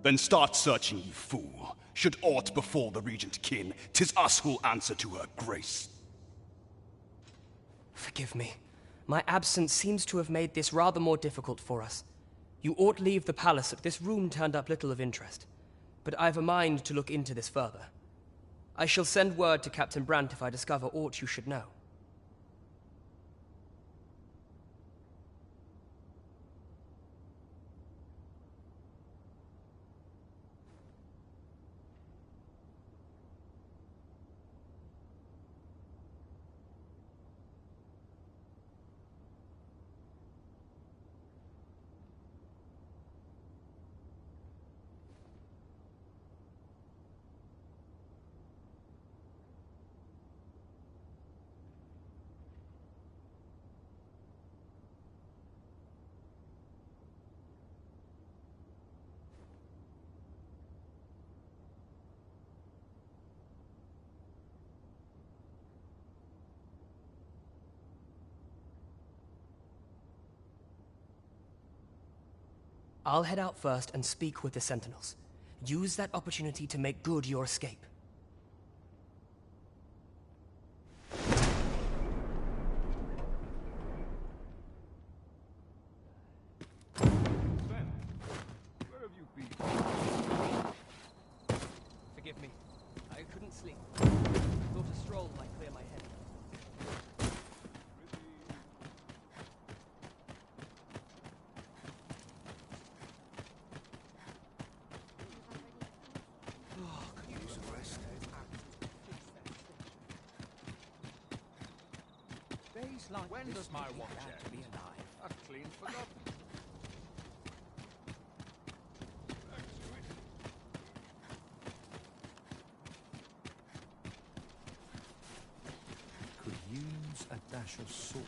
Then start searching, you fool. Should aught befall the regent kin, 'tis us who'll answer to her grace. Forgive me. My absence seems to have made this rather more difficult for us. You ought leave the palace. This room turned up little of interest. But I've a mind to look into this further. I shall send word to Captain Brandt if I discover aught you should know. I'll head out first and speak with the Sentinels. Use that opportunity to make good your escape. Sven, where have you been? Forgive me. I couldn't sleep. Thought a stroll might clear my head. When does my watch end? I've clean forgotten. Could use a dash of salt.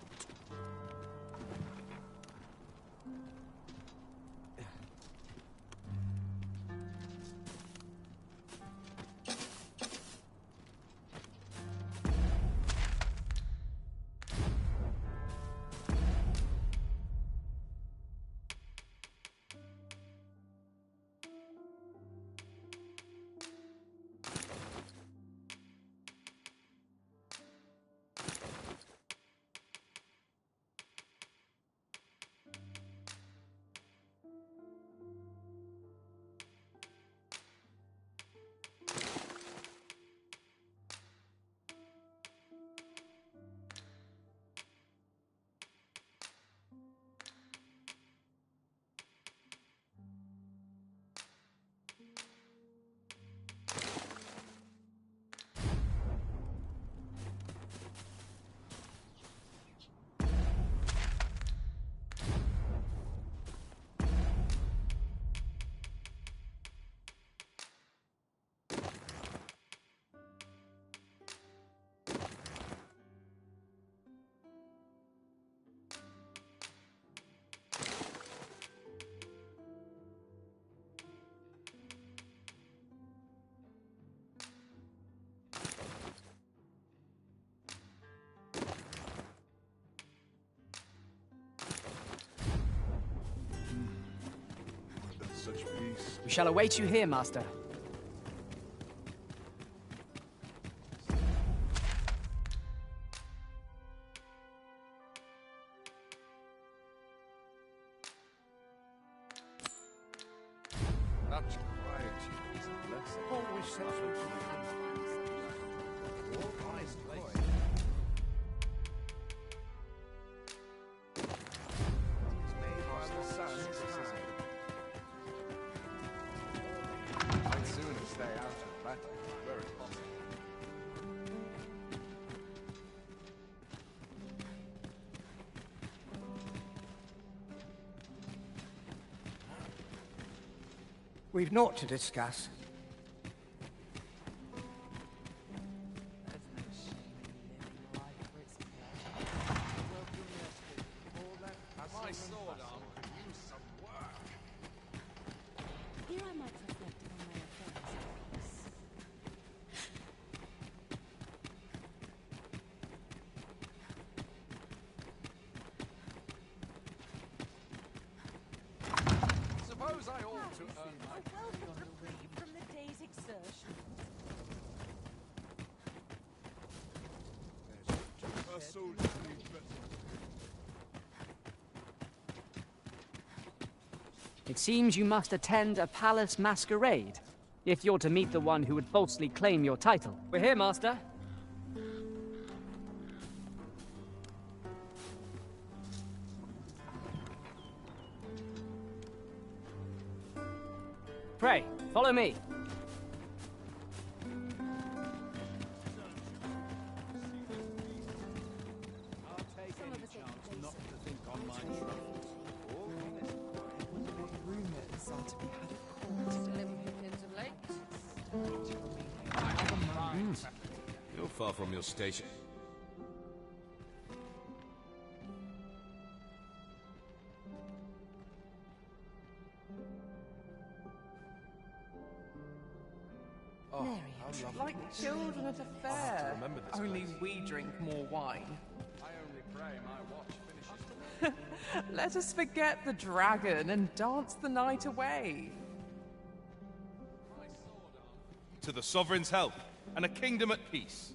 Such peace. We shall await you here, Master. That quiet is a blessing. Always central to the organized place. It's made by the sun. I'd sooner stay out of battle where it's possible. We've naught to discuss. My sword arm could use some work. Here I might reflect on my affairs. Suppose I ought to earn my... It seems you must attend a palace masquerade, if you're to meet the one who would falsely claim your title. We're here, Master. Pray, follow me. You're far from your station. Like children at a fair. Only we drink more wine. I only pray my watch finishes. Let us forget the dragon and dance the night away. To the Sovereign's help, and a kingdom at peace.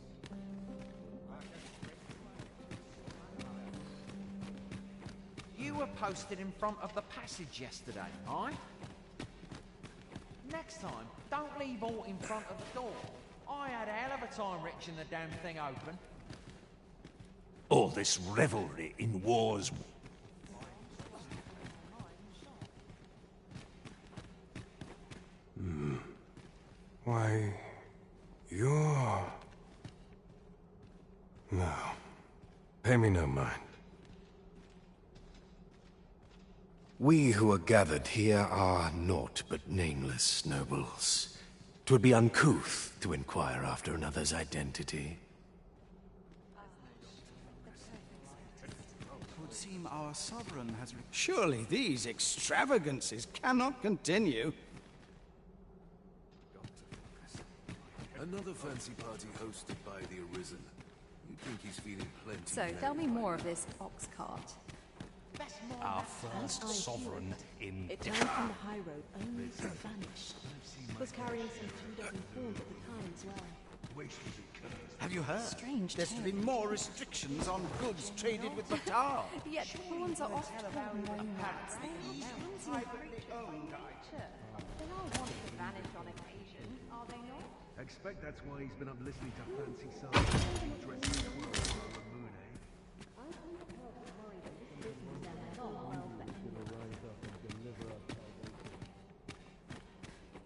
You were posted in front of the passage yesterday, aye? Next time, don't leave all in front of the door. I had a hell of a time wrenching the damn thing open. All this revelry in wars. Why, you're... No. Pay me no mind. We who are gathered here are naught but nameless nobles. 'Twould be uncouth to inquire after another's identity. It would seem our sovereign has... Surely these extravagances cannot continue. Another fancy party hosted by the Arisen. You think he's feeling plenty? So, tell me more of this ox cart. Our first sovereign in... It turned from the high road only to vanish. Was carrying some 2 dozen horns at the time as well. Have you heard? Strange There's to be tale. more restrictions on goods traded with Batar. Yet horns are often nomads. They are Privately owned. They are wont to vanish on occasion, are they not? I expect that's why he's been up listening to fancy songs. Dressing twirl on the moon, eh?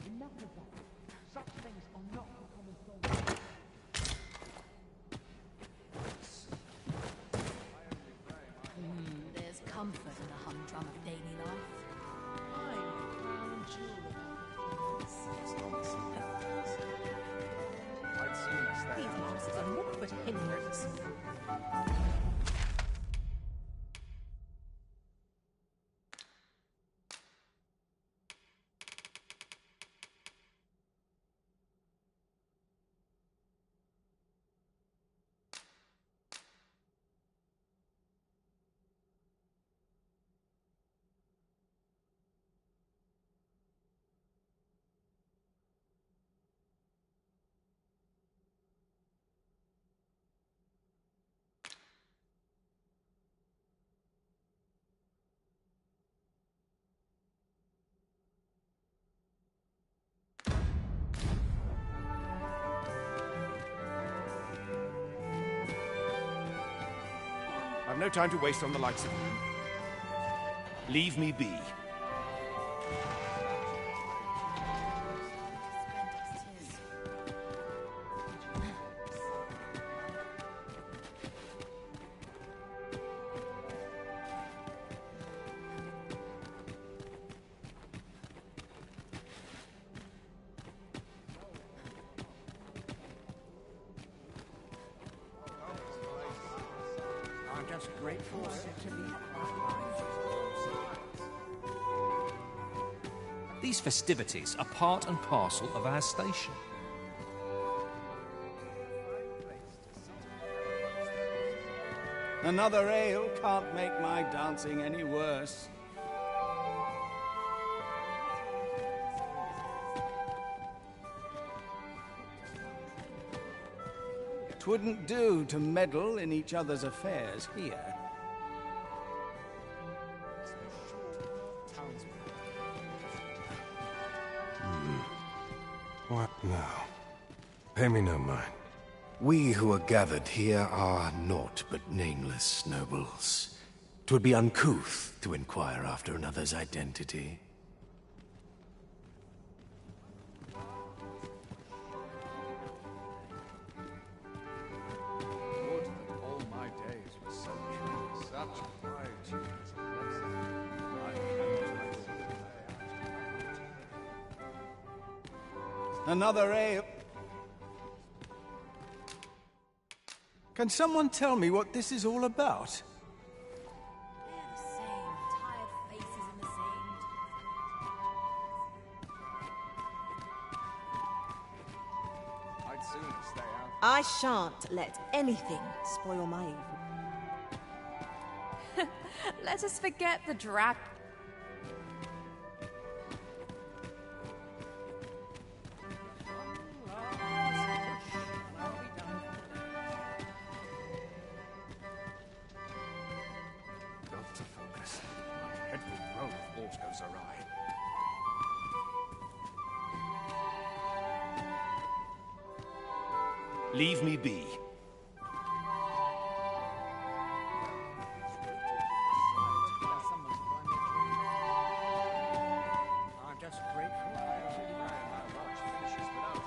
Enough of that. Such things are not for common sense. There's comfort in the humdrum of daily life. I'm the crown jewel of our These masters are naught but a hindrance. I've no time to waste on the likes of you. Leave me be. I'm just grateful to be... These festivities are part and parcel of our station. Another ale can't make my dancing any worse. 'Twouldn't do to meddle in each other's affairs here. What now? Pay me no mind. We who are gathered here are naught but nameless nobles. 'Twould be uncouth to inquire after another's identity. Would that all my days were so true. Such quietude is a blessing. I cannot Another ale. Can someone tell me what this is all about? They're the same, tired faces in the same. I'd sooner stay out. I shan't let anything spoil my evening. Let us forget the drag. Got to focus. My head will roll if aught goes awry. Leave me be. I'm just grateful I actually ran my watch finishes without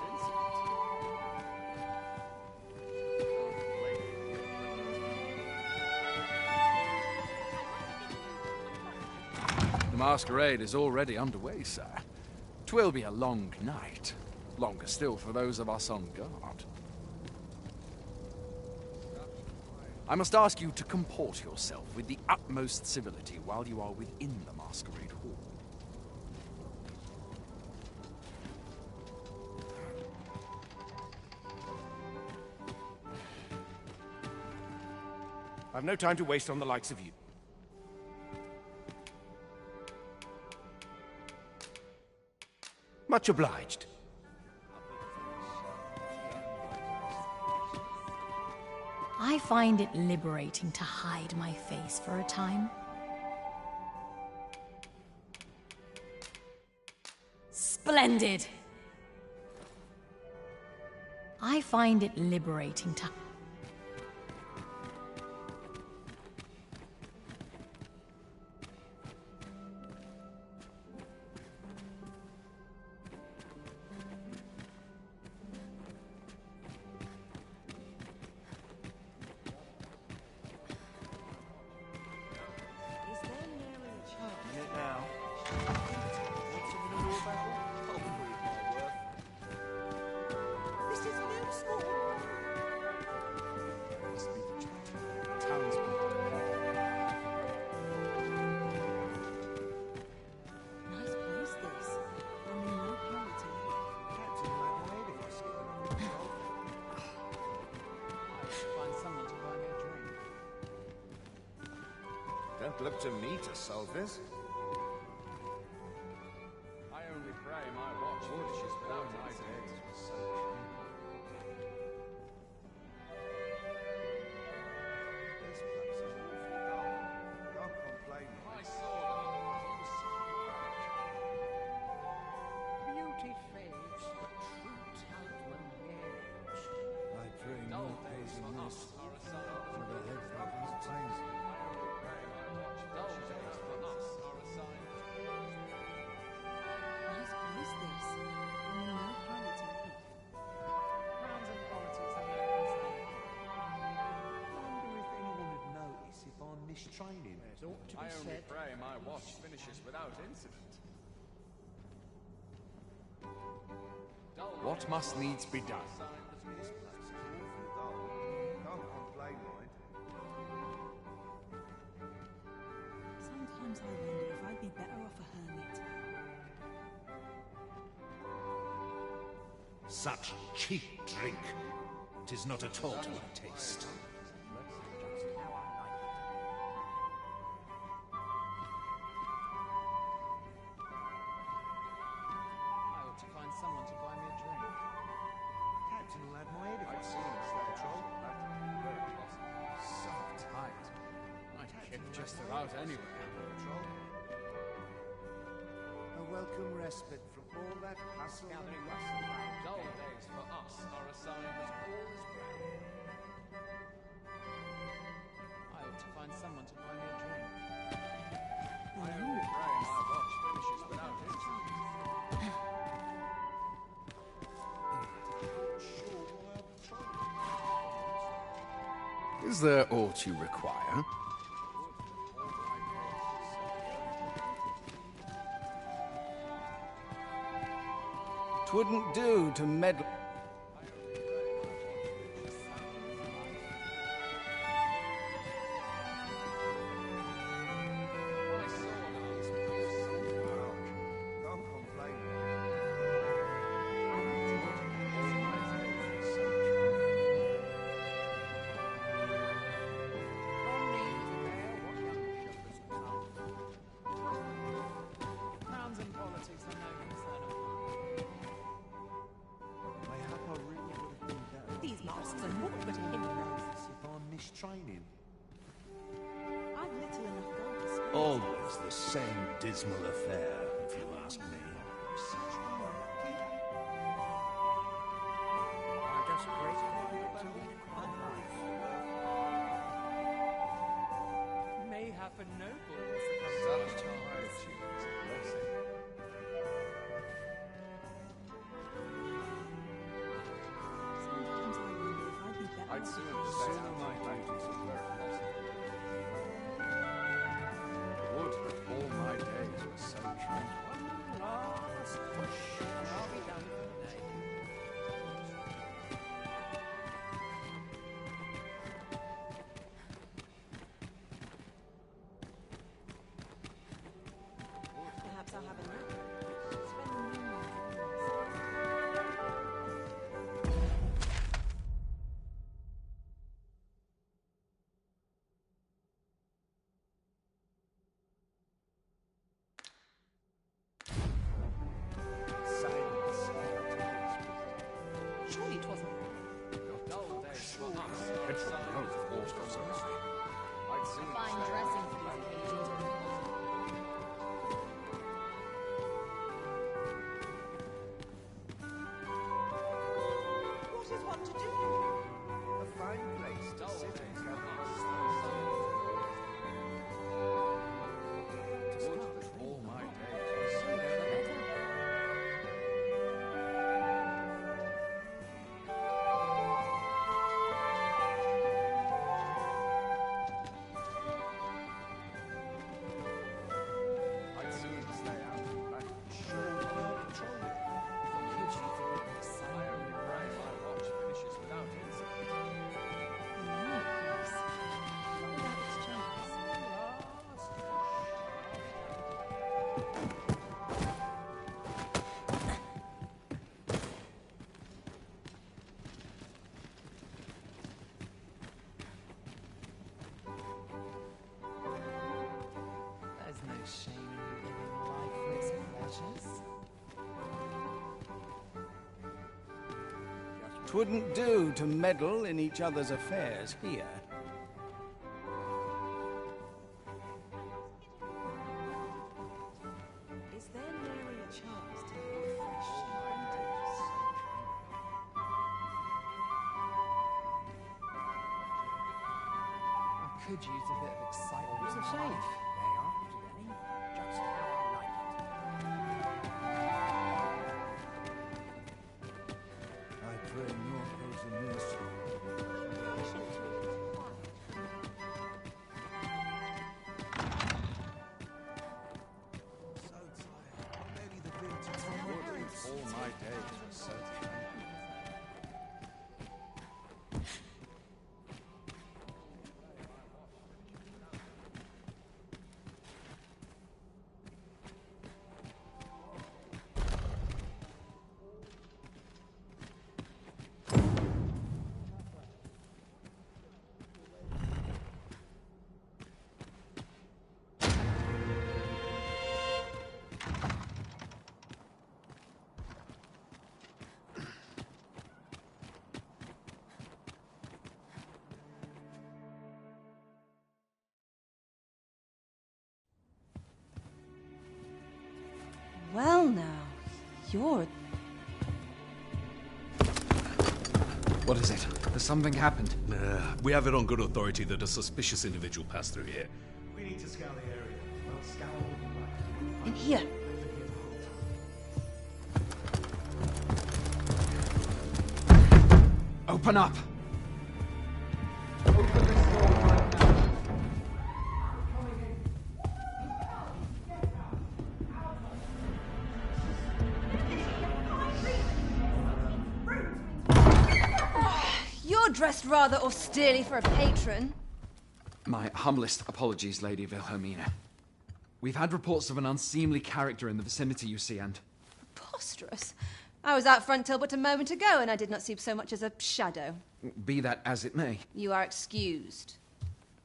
The masquerade is already underway, sir. 'Twill be a long night. Longer still for those of us on guard. I must ask you to comport yourself with the utmost civility while you are within the masquerade hall. I've no time to waste on the likes of you. Much obliged. I find it liberating to hide my face for a time. Splendid! I find it liberating to... Don't look to me to solve this. I only pray my watch finishes without my days was so true. This place is awful dull. Don't complain. I saw Beauty fades, but true talent remains. I pray no poisonous for the head that contains it. Training. I only pray my watch finishes without incident. What must needs be done? Don't complain, mind. Sometimes I wonder if I'd be better off a hermit. Such cheap drink. 'Tis not at all to my taste. Someone to buy me a drink. Captain will have my head if I see him, Patrol. Just about anywhere. A welcome respite from all that hustle and bustle. Dull days for us are a sign that all is well. I ought to find someone to buy me a drink. I only pray my watch finishes without incident. Is there aught you require? 'Twouldn't do to meddle. Don't complain. Crowns and politics are no concern of Mayhap I really would have been better. These masks are naught but a hindrance. As if I'm mistraining. I've little enough gold to spare. Always the same dismal affair, if you ask me. I just pray to lead a quiet life. mayhap a noble Such piety is a blessing. Sometimes I wonder if I'd be better I'd off sooner if- stay out my duties are very pleasant. Would that all my days were so tranquil. I'll be done for the day. Perhaps I'll have a nap. Spend the moonlight. Surely 'twasn't. Dull days for us are a sign that all is well. I'd sooner Fine stay dressing out for my these occasions. What is one to do? A fine place to sit and for gather. us are a sign that all my days were so I'd sooner stay out and back. I only pray my watch finishes without incident. Nice. What about its chance? There's no shame in living life for its pleasures. 'Twouldn't do to meddle in each other's affairs here. Is there nary a chance to have a fresh advantage? I could use a bit of excitement. It's a shame. They aren't any. Just how I like it. I pray naught goes amiss. So tired. Maybe the vintage on my boots. All my days were so tranquil. You're... What is it? Has something happened? We have it on good authority that a suspicious individual passed through here. We need to scour the area. Well, scour will be back. in here. Open up! You're dressed rather austerely for a patron. My humblest apologies, Lady Wilhelmina. We've had reports of an unseemly character in the vicinity, you see, and... Preposterous. I was out front till but a moment ago, and I did not see so much as a shadow. Be that as it may. You are excused.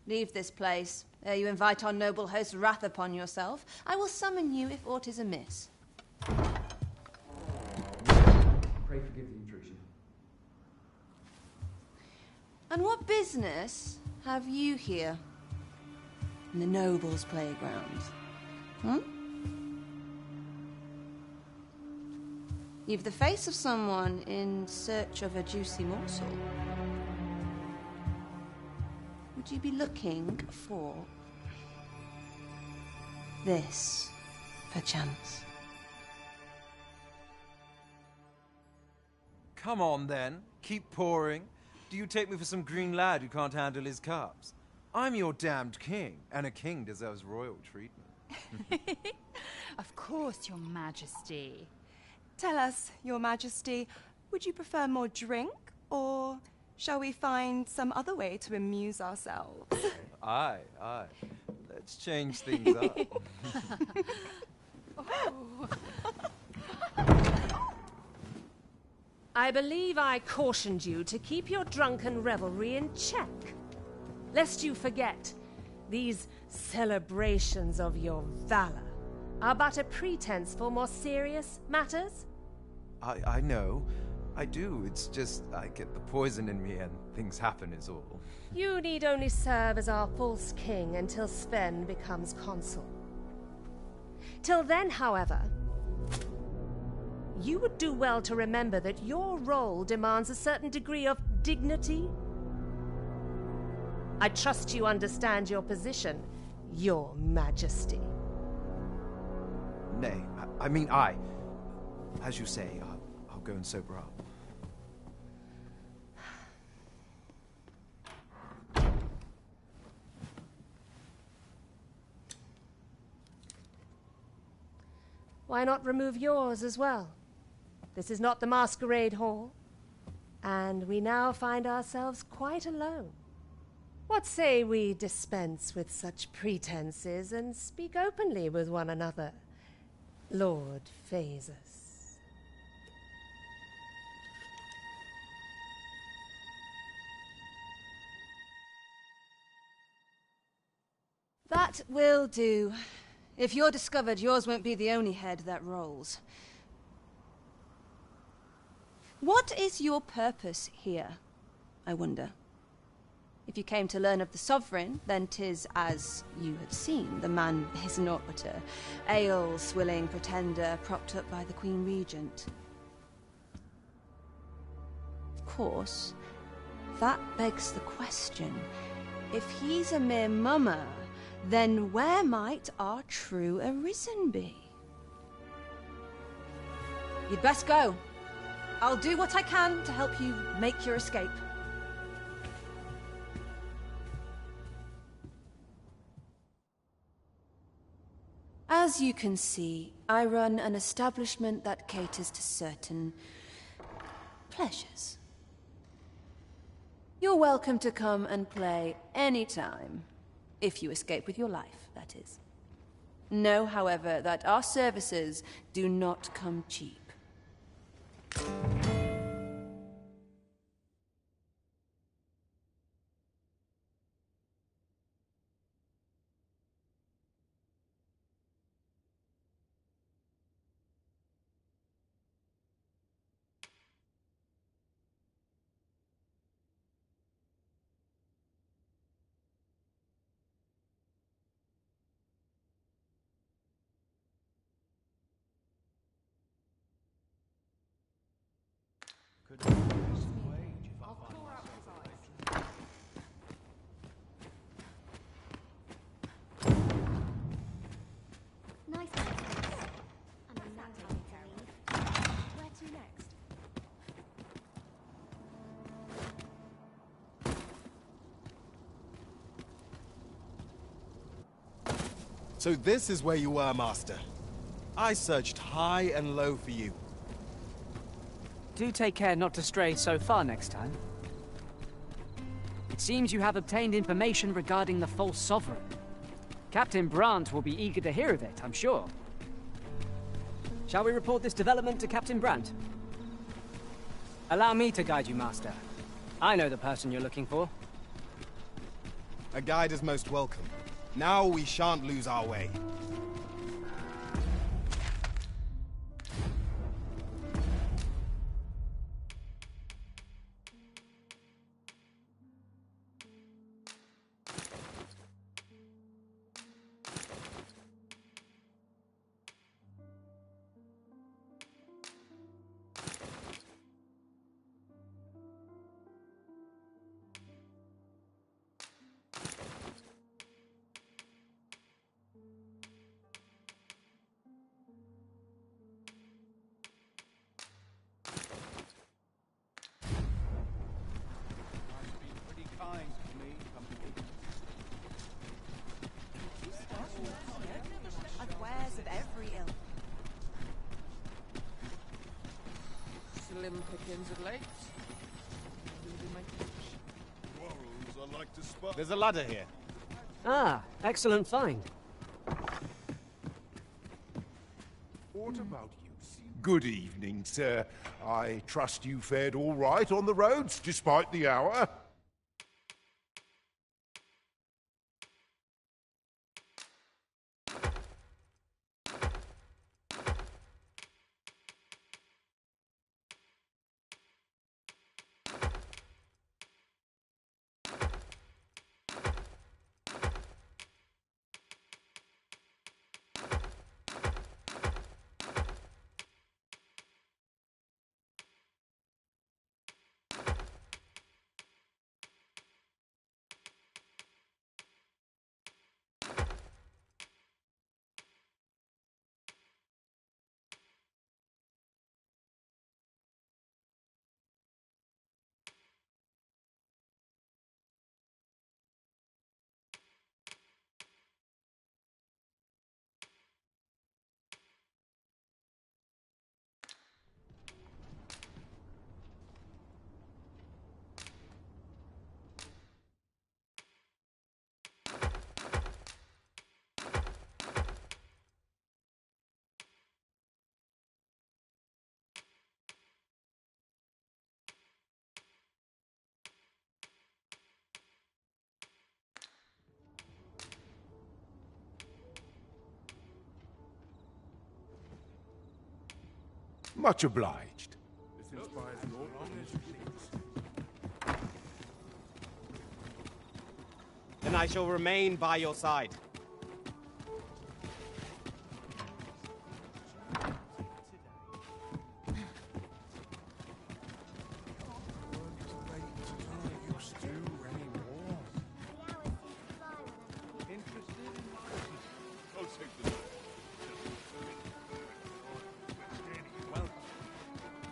Leave this place, ere you invite our noble host's wrath upon yourself. I will summon you if aught is amiss. Pray forgive the intrusion. And what business have you here? In the nobles' playground? Hmm? You've the face of someone in search of a juicy morsel. Would you be looking for this, perchance? Come on, then. Keep pouring. Do you take me for some green lad who can't handle his cups? I'm your damned king, and a king deserves royal treatment. Of course, Your Majesty. Tell us, Your Majesty, would you prefer more drink, or shall we find some other way to amuse ourselves? Aye. Let's change things up. I believe I cautioned you to keep your drunken revelry in check. Lest you forget, these celebrations of your valor are but a pretense for more serious matters. I know. I do. It's just I get the poison in me and things happen is all. You need only serve as our false king until Sven becomes consul. Till then, however, you would do well to remember that your role demands a certain degree of dignity. I trust you understand your position, Your Majesty. Nay, as you say, I'll go and sober up. Why not remove yours as well? This is not the masquerade hall, and we now find ourselves quite alone. What say we dispense with such pretenses and speak openly with one another, Lord Phasus? That will do. If you're discovered, yours won't be the only head that rolls. What is your purpose here, I wonder? If you came to learn of the Sovereign, then 'tis as you have seen. The man is naught but a ale-swilling pretender propped up by the Queen Regent. Of course, that begs the question. If he's a mere mummer, then where might our true arisen be? You'd best go. I'll do what I can to help you make your escape. As you can see, I run an establishment that caters to certain pleasures. You're welcome to come and play anytime, if you escape with your life, that is. Know, however, that our services do not come cheap. So this is where you were, Master. I searched high and low for you. Do take care not to stray so far next time. It seems you have obtained information regarding the false sovereign. Captain Brandt will be eager to hear of it, I'm sure. Shall we report this development to Captain Brandt? Allow me to guide you, Master. I know the person you're looking for. A guide is most welcome. Now we shan't lose our way. I've wares of every ilk. Slim pickings of late. Quarrels I like to spot. There's a ladder here. Ah, excellent find. What about you? Good evening, sir. I trust you fared all right on the roads, despite the hour? Much obliged. This inspires your Then I shall remain by your side.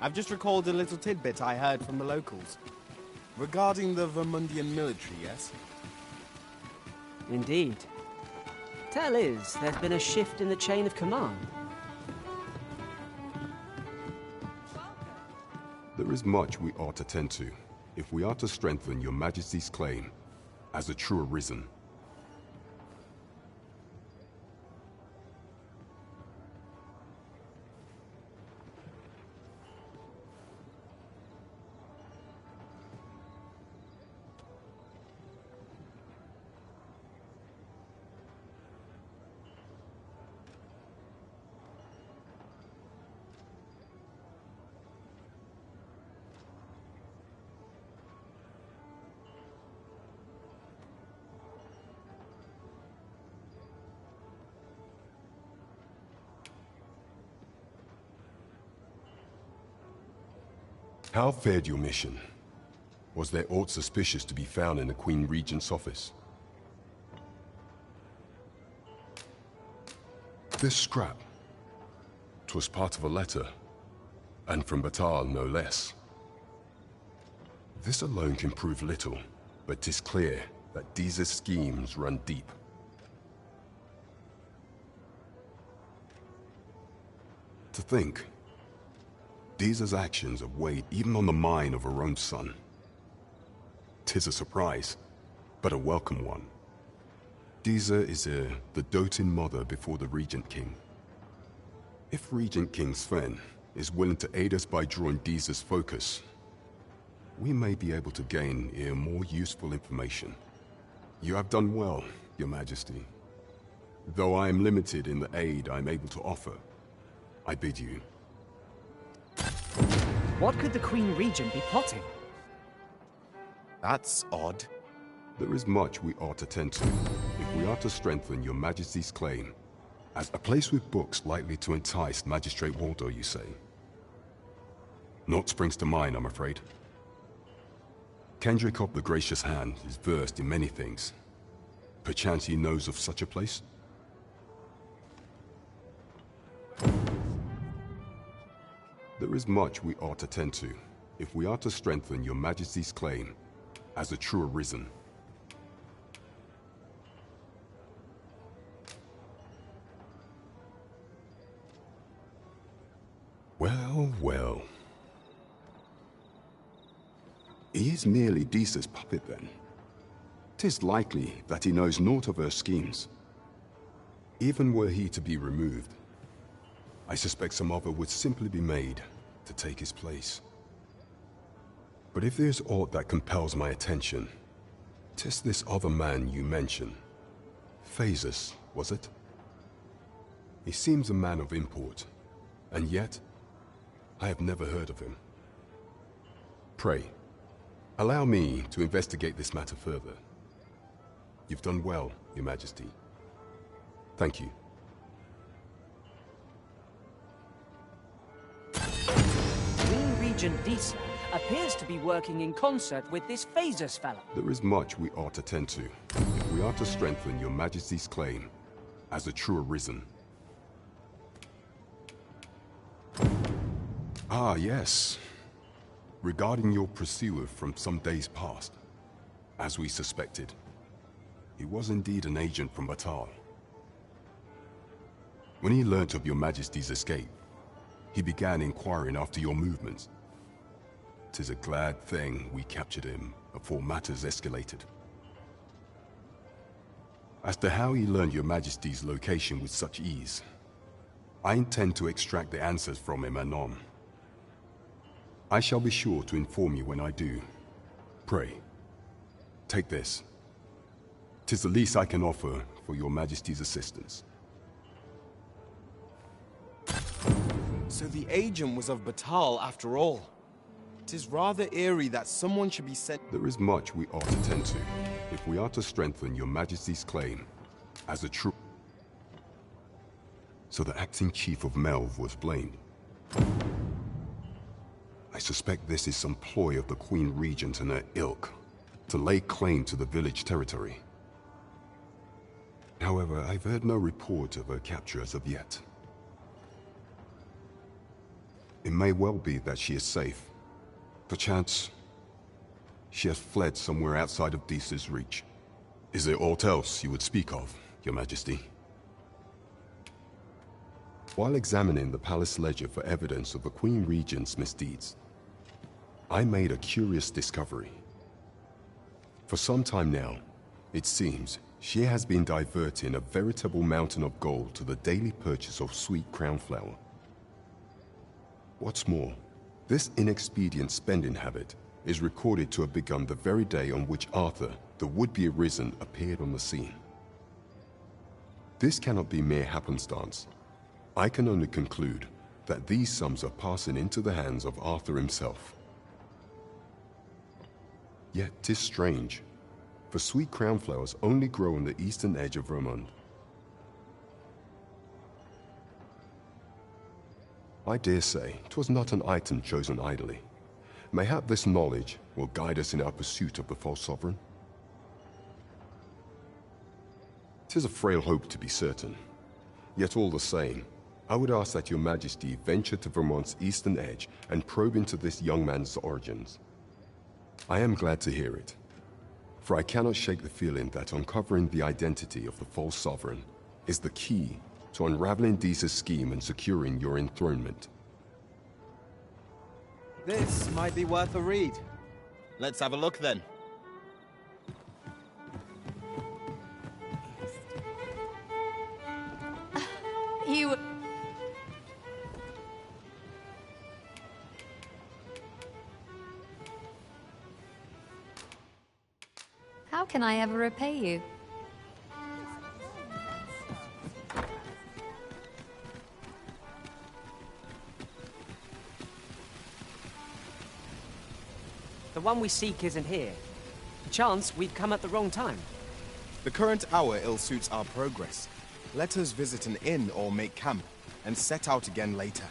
I've just recalled a little tidbit I heard from the locals. Regarding the Vermundian military, yes? Indeed. Tell is, there's been a shift in the chain of command. There is much we ought to tend to, if we are to strengthen your Majesty's claim as a true Arisen. How fared your mission? Was there aught suspicious to be found in the Queen Regent's office? This scrap. 'Twas part of a letter, and from Batal no less. This alone can prove little, but 'tis clear that these schemes run deep. To think, Deeza's actions have weighed even on the mind of her own son. 'Tis a surprise, but a welcome one. Deeza is the doting mother before the Regent King. If Regent King Sven is willing to aid us by drawing Deeza's focus, we may be able to gain more useful information. You have done well, Your Majesty. Though I am limited in the aid I am able to offer, I bid you. What could the Queen Regent be plotting? That's odd. There is much we ought to tend to, if we are to strengthen Your Majesty's claim. As a place with books likely to entice Magistrate Waldo, you say? Naught springs to mind, I'm afraid. Kendrick the Gracious Hand is versed in many things. Perchance he knows of such a place? There is much we ought to tend to, if we are to strengthen Your Majesty's claim as a true arisen. Well, well. He is merely Deeza's puppet, then. 'Tis likely that he knows naught of her schemes. Even were he to be removed, I suspect some other would simply be made to take his place. But if there's aught that compels my attention, 'tis this other man you mention. Phasus, was it? He seems a man of import, and yet I have never heard of him. Pray, allow me to investigate this matter further. You've done well, Your Majesty. Thank you. Queen Regent Deeza appears to be working in concert with this Phasus fellow. There is much we ought to tend to, if we are to strengthen Your Majesty's claim as a true arisen. Ah, yes. Regarding your pursuer from some days past, as we suspected, he was indeed an agent from Batal. When he learnt of Your Majesty's escape, he began inquiring after your movements. 'Tis a glad thing we captured him before matters escalated. As to how he learned Your Majesty's location with such ease, I intend to extract the answers from him anon. I shall be sure to inform you when I do. Pray, take this. 'Tis the least I can offer for Your Majesty's assistance. So the agent was of Batal after all. 'Tis rather eerie that someone should be sent— There is much we ought to tend to, if we are to strengthen Your Majesty's claim as a true— So the acting chief of Melve was blamed. I suspect this is some ploy of the Queen Regent and her ilk to lay claim to the village territory. However, I've heard no report of her capture as of yet. It may well be that she is safe. Perchance, she has fled somewhere outside of Deeza's reach. Is there aught else you would speak of, Your Majesty? While examining the palace ledger for evidence of the Queen Regent's misdeeds, I made a curious discovery. For some time now, it seems she has been diverting a veritable mountain of gold to the daily purchase of sweet crown flower. What's more, this inexpedient spending habit is recorded to have begun the very day on which Arthur, the would-be arisen, appeared on the scene. This cannot be mere happenstance. I can only conclude that these sums are passing into the hands of Arthur himself. Yet 'tis strange, for sweet crown flowers only grow on the eastern edge of Vermund. I dare say 'twas not an item chosen idly. Mayhap this knowledge will guide us in our pursuit of the false sovereign. 'Tis a frail hope to be certain, yet all the same, I would ask that Your Majesty venture to Vermont's eastern edge and probe into this young man's origins. I am glad to hear it, for I cannot shake the feeling that uncovering the identity of the false sovereign is the key to unraveling Deesa's scheme and securing your enthronement. This might be worth a read. Let's have a look then. You... How can I ever repay you? The one we seek isn't here. Chance we've come at the wrong time. The current hour ill suits our progress. Let us visit an inn or make camp, and set out again later.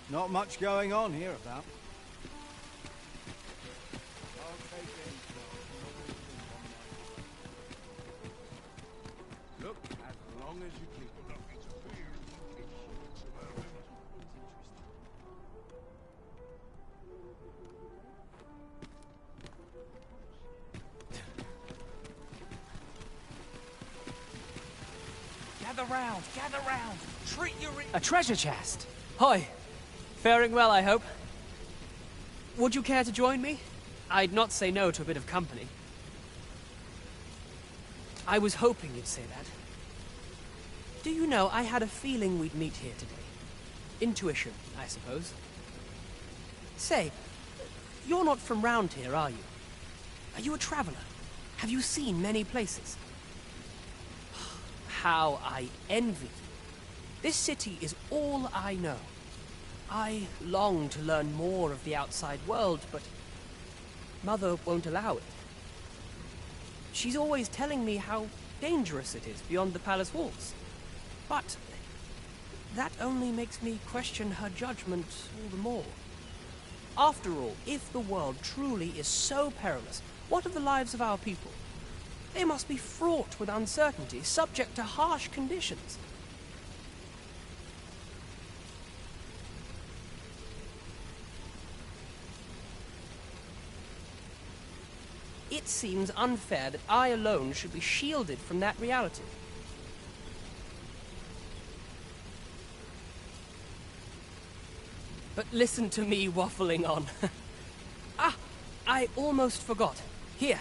Not much going on hereabout. Look, as long as you keep it up, it's a beer. Gather round! Treat your... A treasure chest! Hi. Faring well, I hope. Would you care to join me? I'd not say no to a bit of company. I was hoping you'd say that. Do you know, I had a feeling we'd meet here today. Intuition, I suppose. Say, you're not from round here, are you? Are you a traveler? Have you seen many places? How I envy you. This city is all I know. I long to learn more of the outside world, but Mother won't allow it. She's always telling me how dangerous it is beyond the palace walls. But that only makes me question her judgment all the more. After all, if the world truly is so perilous, what of the lives of our people? They must be fraught with uncertainty, subject to harsh conditions. It seems unfair that I alone should be shielded from that reality. But listen to me waffling on. Ah, I almost forgot. Here,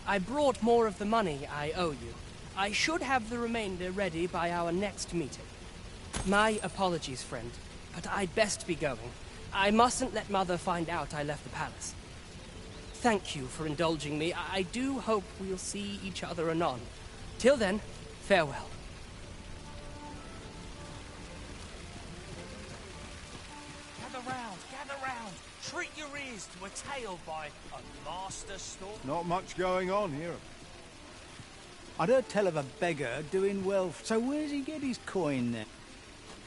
I brought more of the money I owe you. I should have the remainder ready by our next meeting. My apologies, friend, but I'd best be going. I mustn't let Mother find out I left the palace. Thank you for indulging me. I do hope we'll see each other anon. Till then, farewell. Gather round! Treat your ears to a tale by a master storm. Not much going on here. I'd heard tell of a beggar doing well. So where does he get his coin then?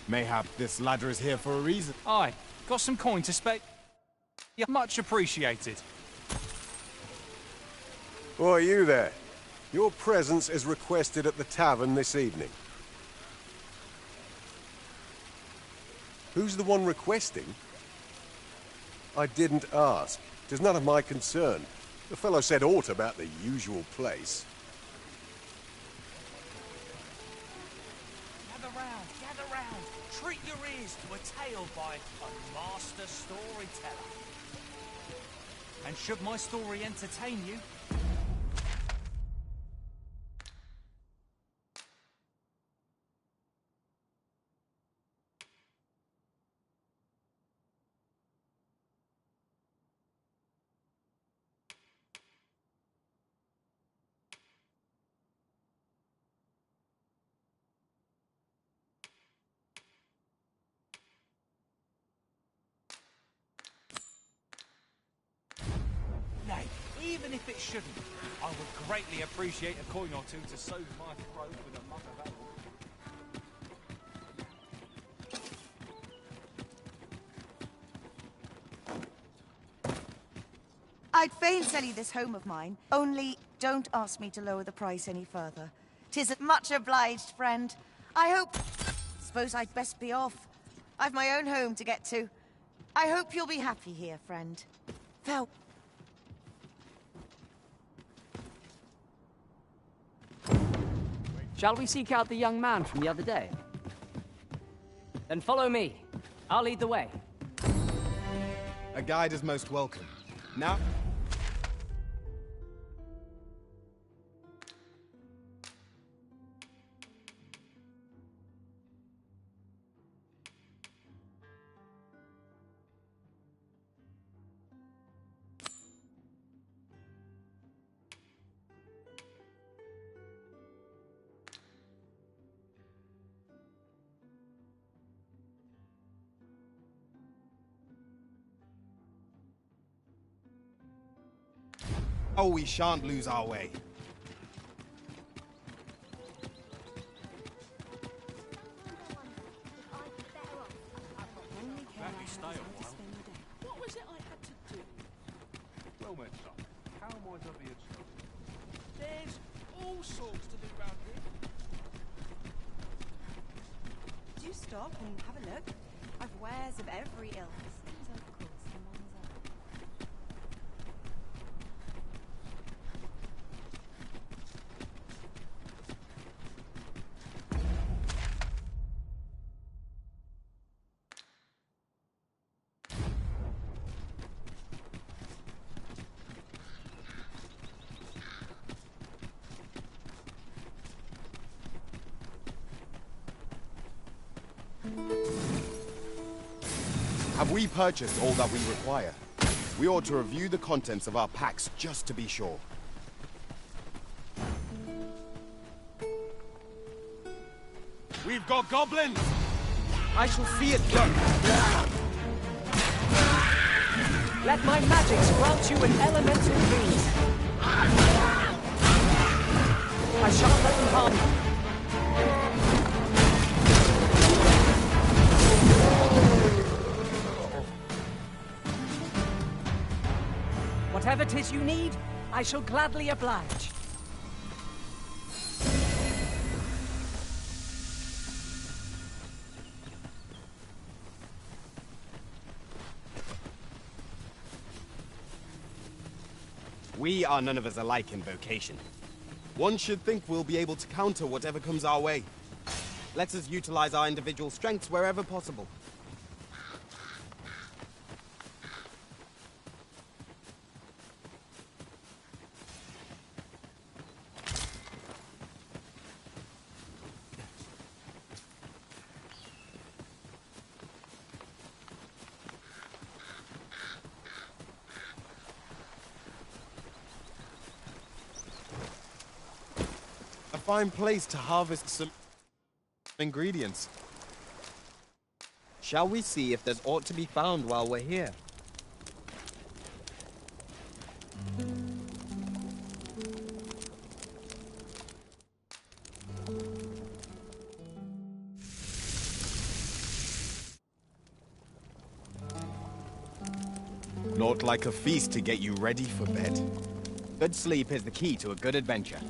Mayhap this ladder is here for a reason. Aye, got some coin to spare. Yeah, much appreciated. Why, you there. Your presence is requested at the tavern this evening. Who's the one requesting? I didn't ask. 'Tis none of my concern. The fellow said aught about the usual place. Gather round! Treat your ears to a tale by a master storyteller. And should my story entertain you, nay, even if it shouldn't, I would greatly appreciate a coin or two to soothe my throat with a mug of ale. I'd fain sell you this home of mine, only don't ask me to lower the price any further. 'Tis much obliged, friend. I hope... Suppose I'd best be off. I've my own home to get to. I hope you'll be happy here, friend. Farewell. Shall we seek out the young man from the other day? Then follow me. I'll lead the way. A guide is most welcome. Now... Oh, we shan't lose our way. What was it I had to do? Well met, son. How might I be of service? There's all sorts to do round here. Do stop and have a look. I've wares of every ilk. Have we purchased all that we require? We ought to review the contents of our packs just to be sure. We've got goblins! I shall see it done. Let my magics grant you an elemental boon. I shan't let them harm you. Whatever 'tis you need, I shall gladly oblige. We are none of us alike in vocation. One should think we'll be able to counter whatever comes our way. Let us utilize our individual strengths wherever possible. A fine place to harvest some ingredients. Shall we see if there's aught to be found while we're here? Naught like a feast to get you ready for bed. Good sleep is the key to a good adventure.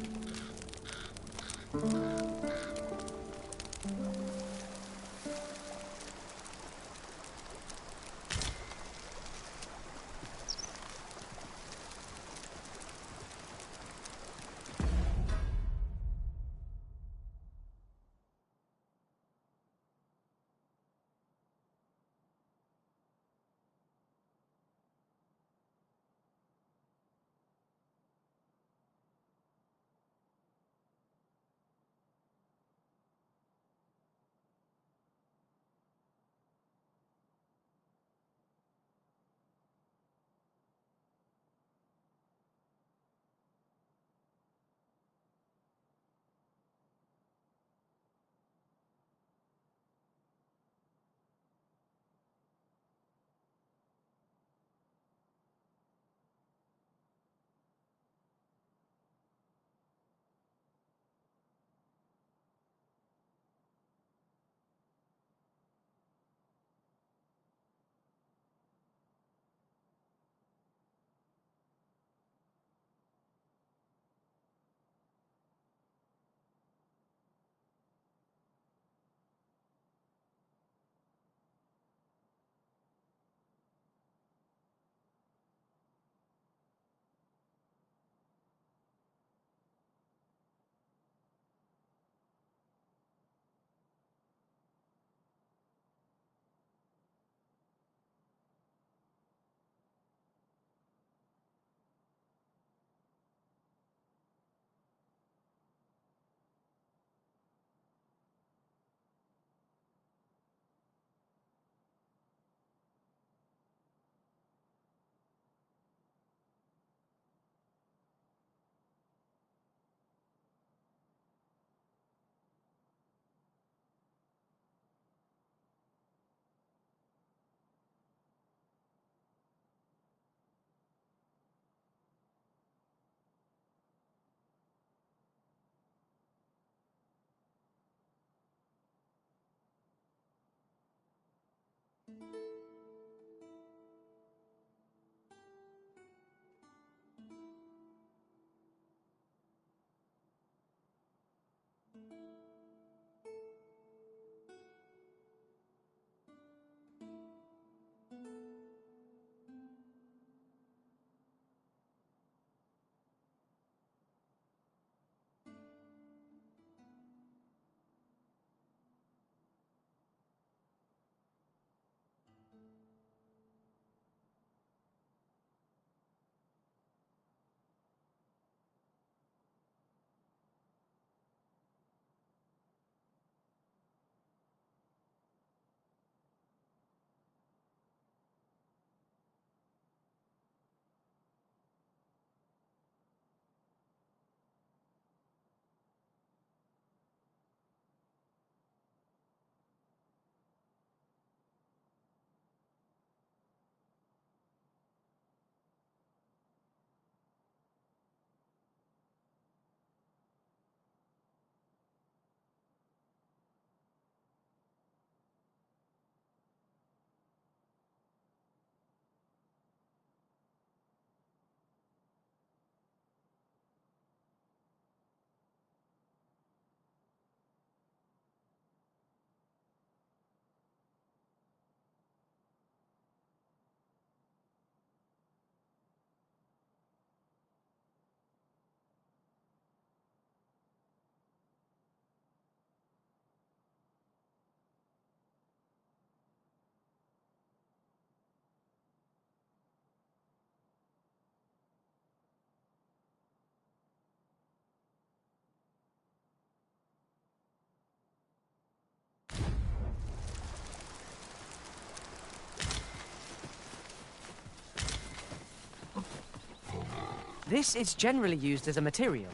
This is generally used as a material.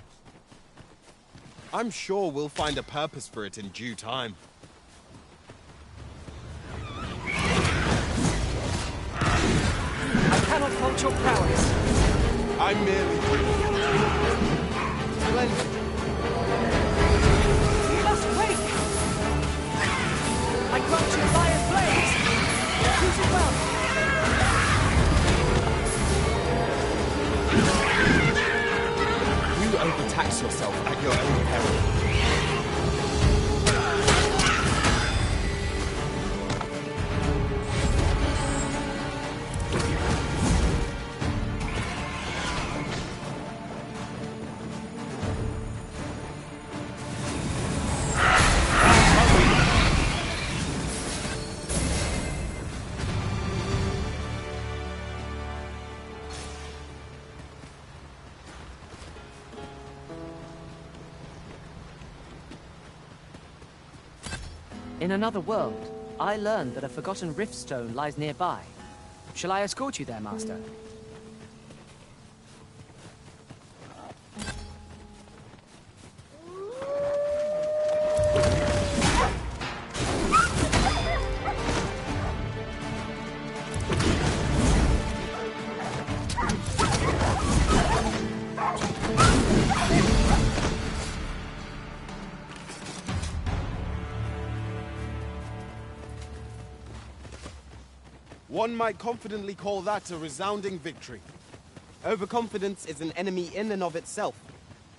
I'm sure we'll find a purpose for it in due time. I cannot fault your prowess. I'm merely bringing it. Splendid. You must wake! I grant you fire blaze! Use it well! You overtax yourself at your own peril. In another world, I learned that a forgotten rift stone lies nearby. Shall I escort you there, Master? One might confidently call that a resounding victory. Overconfidence is an enemy in and of itself.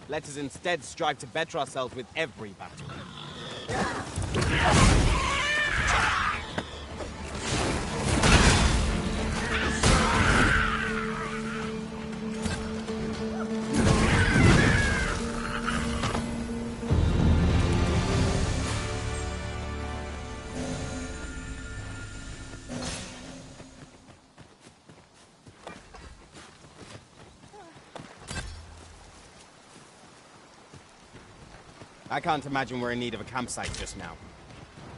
Let us instead strive to better ourselves with every battle. I can't imagine we're in need of a campsite just now.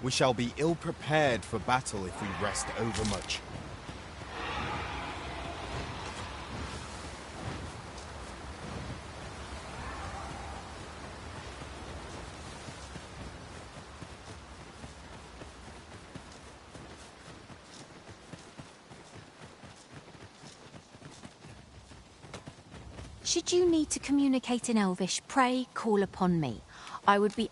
We shall be ill-prepared for battle if we rest overmuch. Should you need to communicate in Elvish, pray call upon me. I would be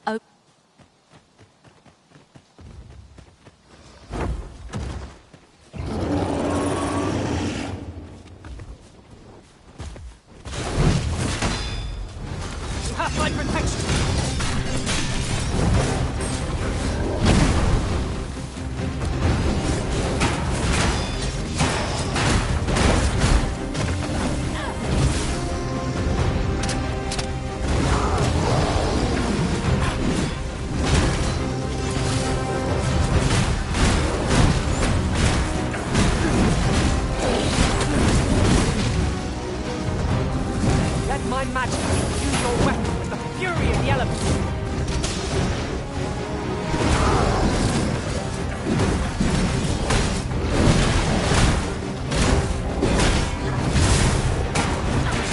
my majesty to use your weapon with the fury of the elements.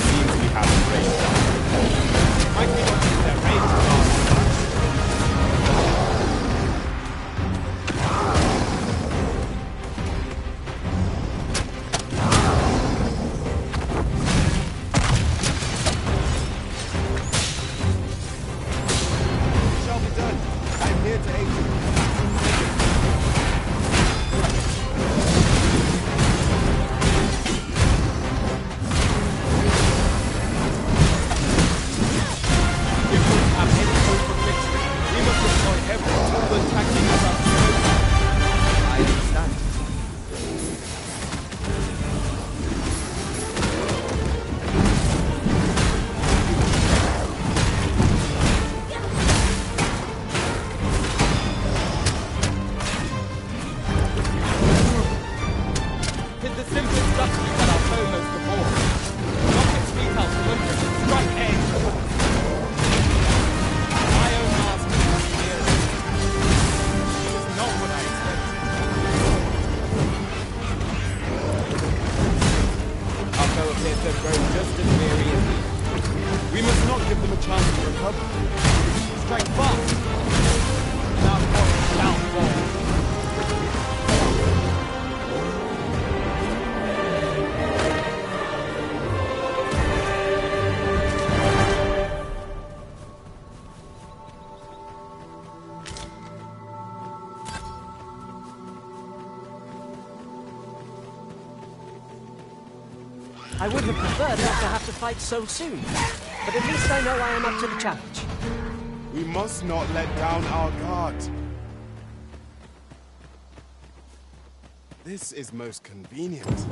Seems we have a raid. Might we not use their raid to guard the palace? Shall be done. I'm here to aid you. We must not give them a chance to recover. Strike fast! Now down fall. I would have preferred not to have to fight so soon, but at least I know I am up to the challenge. We must not let down our guard. This is most convenient.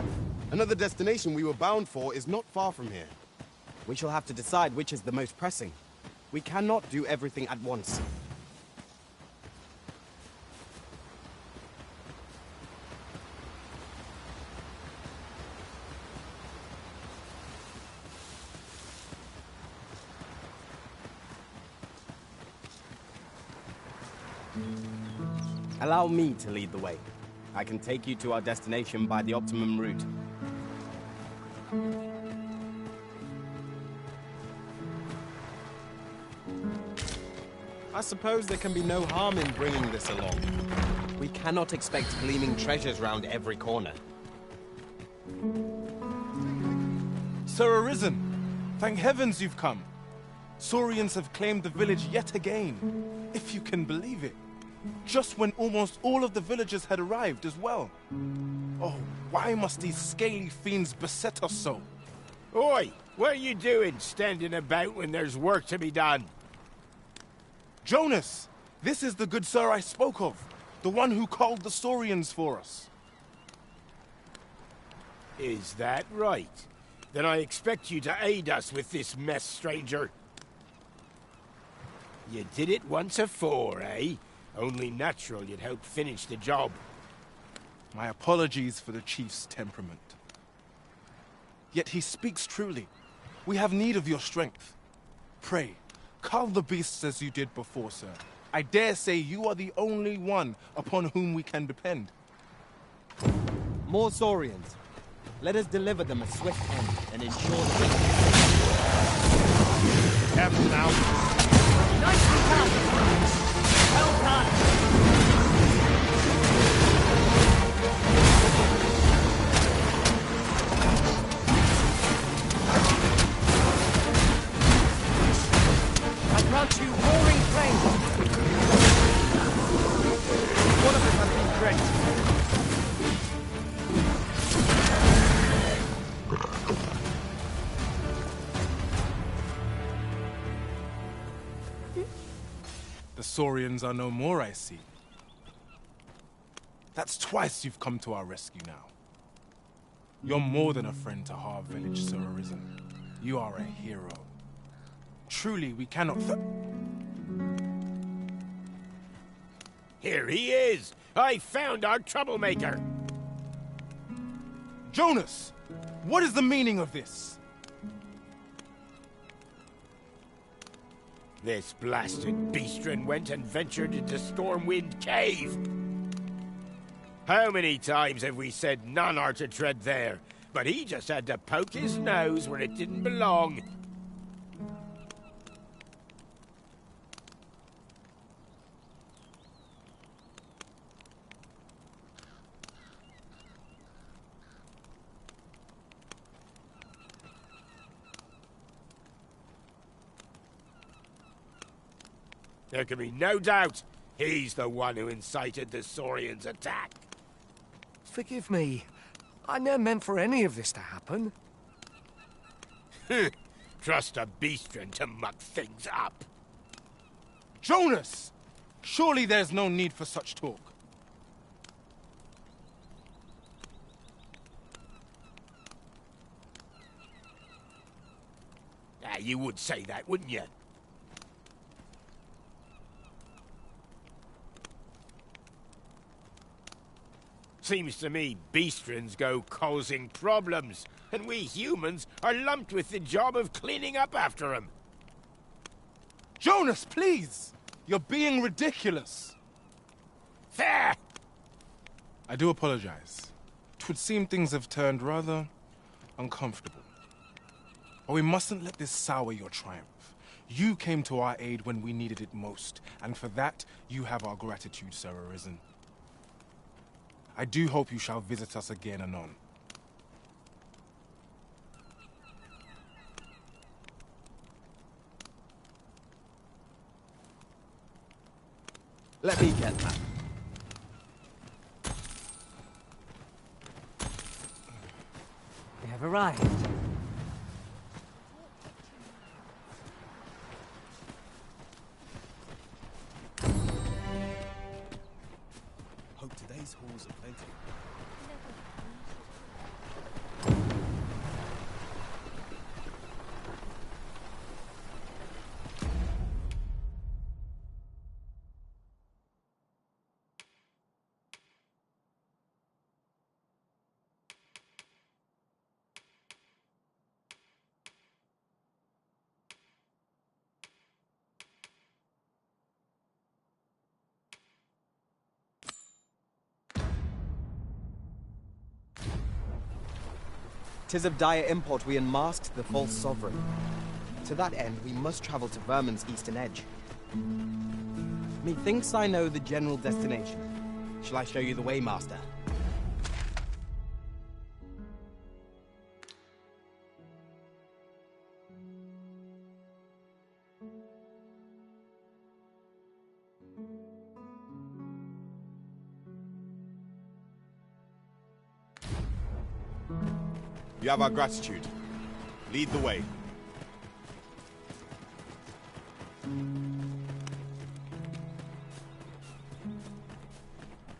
Another destination we were bound for is not far from here. We shall have to decide which is the most pressing. We cannot do everything at once. Allow me to lead the way. I can take you to our destination by the optimum route. I suppose there can be no harm in bringing this along. We cannot expect gleaming treasures round every corner. Sir Arisen, thank heavens you've come. Saurians have claimed the village yet again, if you can believe it. Just when almost all of the villagers had arrived as well. Oh, why must these scaly fiends beset us so? Oi, what are you doing standing about when there's work to be done? Jonas! This is the good sir I spoke of. The one who called the Saurians for us. Is that right? Then I expect you to aid us with this mess, stranger. You did it once afore, eh? Only natural you'd help finish the job. My apologies for the chief's temperament. Yet he speaks truly. We have need of your strength. Pray, cull the beasts as you did before, sir. I dare say you are the only one upon whom we can depend. More Saurians. Let us deliver them a swift end and ensure that they... Captain out. Nicely done! Well done! I grant you roaring flame. One of us has been drenched. The Saurians are no more, I see. That's twice you've come to our rescue now. You're more than a friend to Har Village, Sir Arisen. You are a hero. Truly, we cannot Here he is! I found our troublemaker! Jonas! What is the meaning of this? This blasted beastren went and ventured into Stormwind Cave. How many times have we said none are to tread there? But he just had to poke his nose where it didn't belong. There can be no doubt he's the one who incited the Saurians' attack. Forgive me. I never meant for any of this to happen. Trust a beastren to muck things up. Jonas! Surely there's no need for such talk. You would say that, wouldn't you? Seems to me beastrens go causing problems, and we humans are lumped with the job of cleaning up after them. Jonas, please! You're being ridiculous. Fair! I do apologize. 'Twould seem things have turned rather uncomfortable. But we mustn't let this sour your triumph. You came to our aid when we needed it most, and for that, you have our gratitude, Sir Arisen. I do hope you shall visit us again anon. Let me get that. We have arrived. Hope today's halls are plenty. "'Tis of dire import we unmasked the false sovereign. To that end, we must travel to Vermin's eastern edge. Methinks I know the general destination. Shall I show you the way, Master?" You have our gratitude. Lead the way.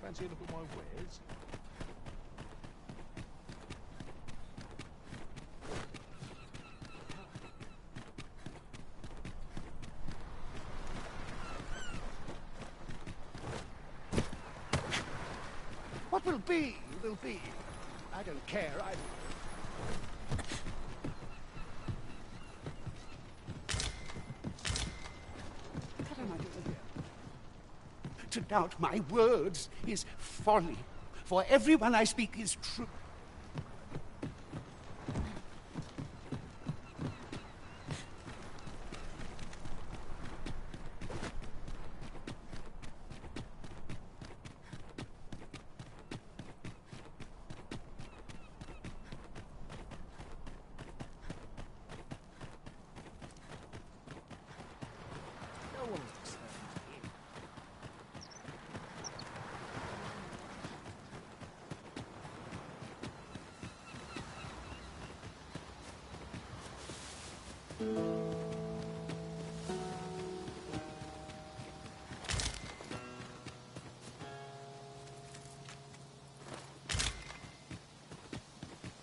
Fancy a look at my wares? What will be, will be. I don't care. What am I doing here? To doubt my words is folly, for everyone I speak is true.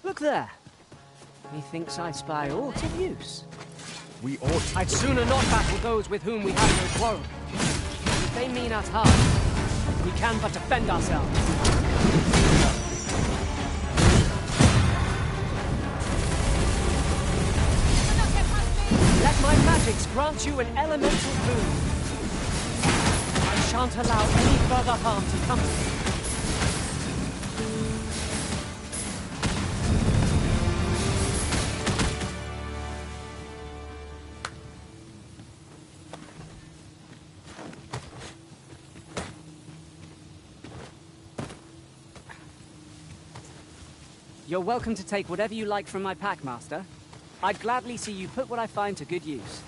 Look there. Methinks I spy aught of use. We ought... I'd sooner not battle those with whom we have no quarrel. If they mean us harm, we can but defend ourselves. Let my magic Mystics grant you an elemental boon. I shan't allow any further harm to come to you. You're welcome to take whatever you like from my pack, Master. I'd gladly see you put what I find to good use.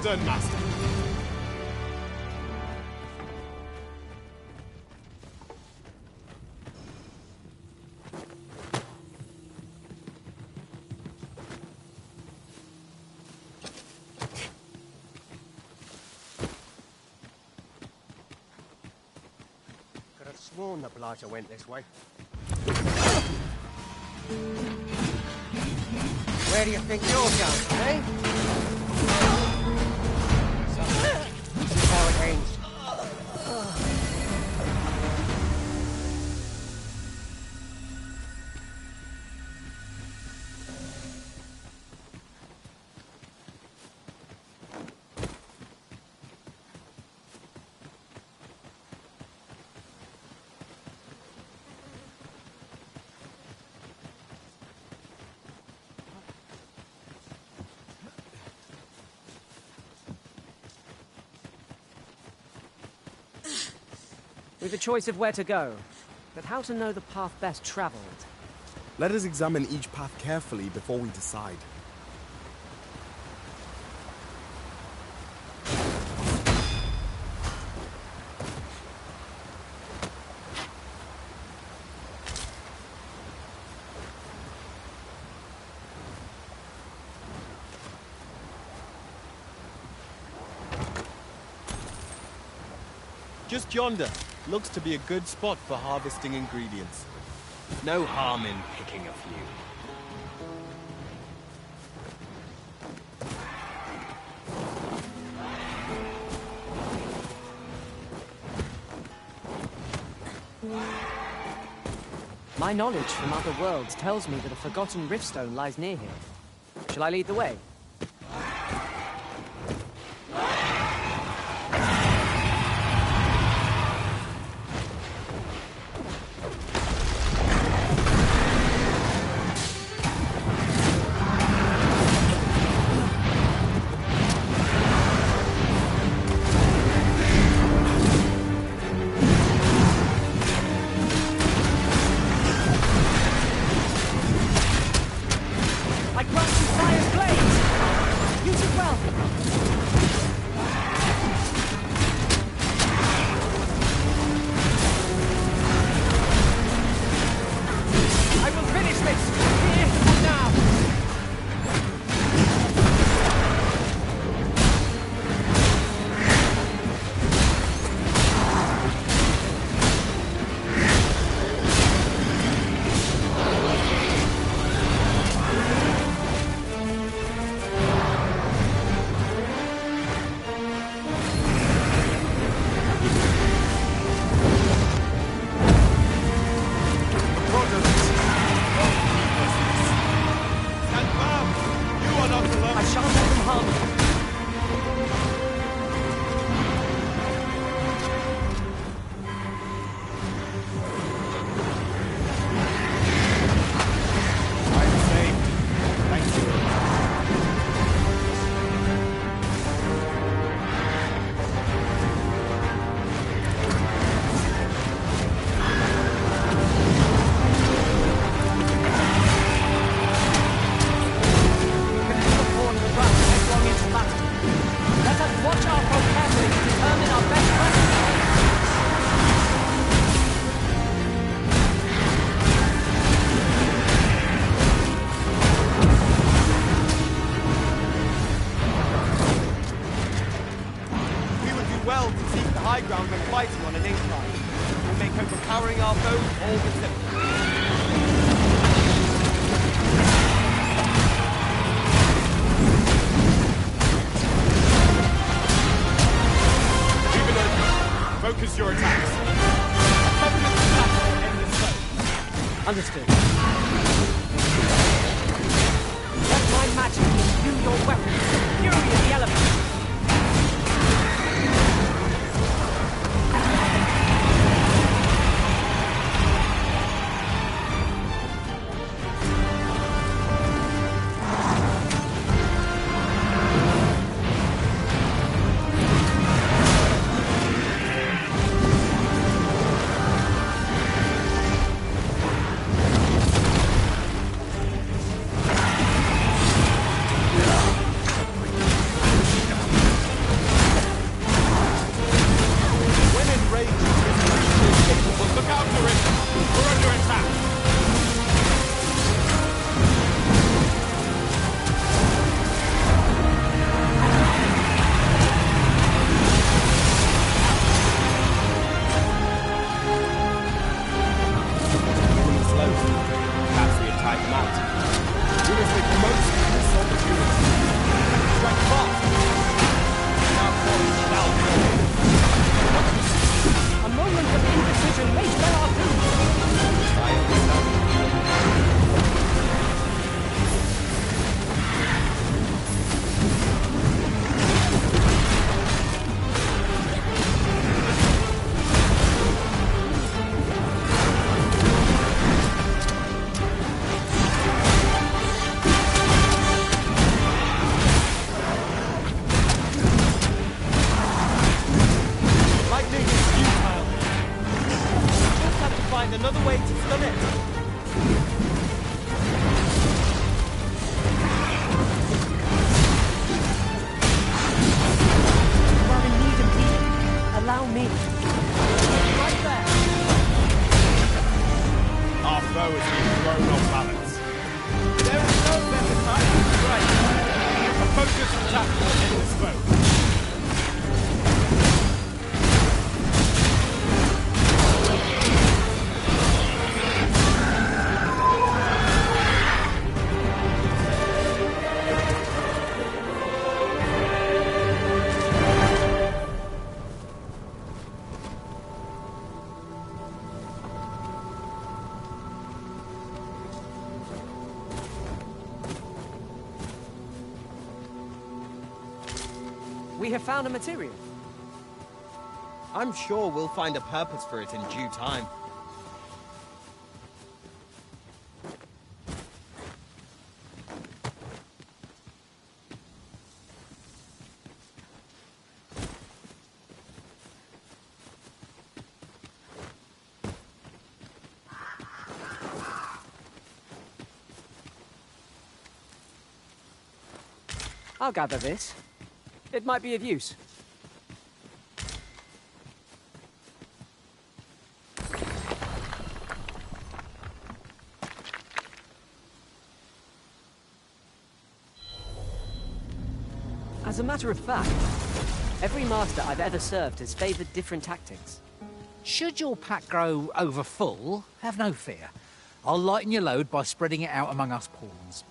Done, Master. Could have sworn the blighter went this way. Where do you think you're going, eh? This is how it ends. We've a choice of where to go, but how to know the path best traveled? Let us examine each path carefully before we decide. Just yonder. Looks to be a good spot for harvesting ingredients. No harm in picking a few. My knowledge from other worlds tells me that a forgotten riftstone lies near here. Shall I lead the way? I grant you fire's blade! well to seek the high ground when fighting on an incline. It will make overpowering our foes all the simpler. Focus your attacks. Cover this platform in this zone. Understood. Let my magic imbue your weapons. Fury of the elements. Another way to stun it. You are in need of healing. Allow me. Right there. Our foe has been thrown off balance. There is no better time to strike. A focused attack will end this foe. We have found a material. I'm sure we'll find a purpose for it in due time. I'll gather this. It might be of use. As a matter of fact, every master I've ever served has favored different tactics. Should your pack grow over full, have no fear. I'll lighten your load by spreading it out among us pawns.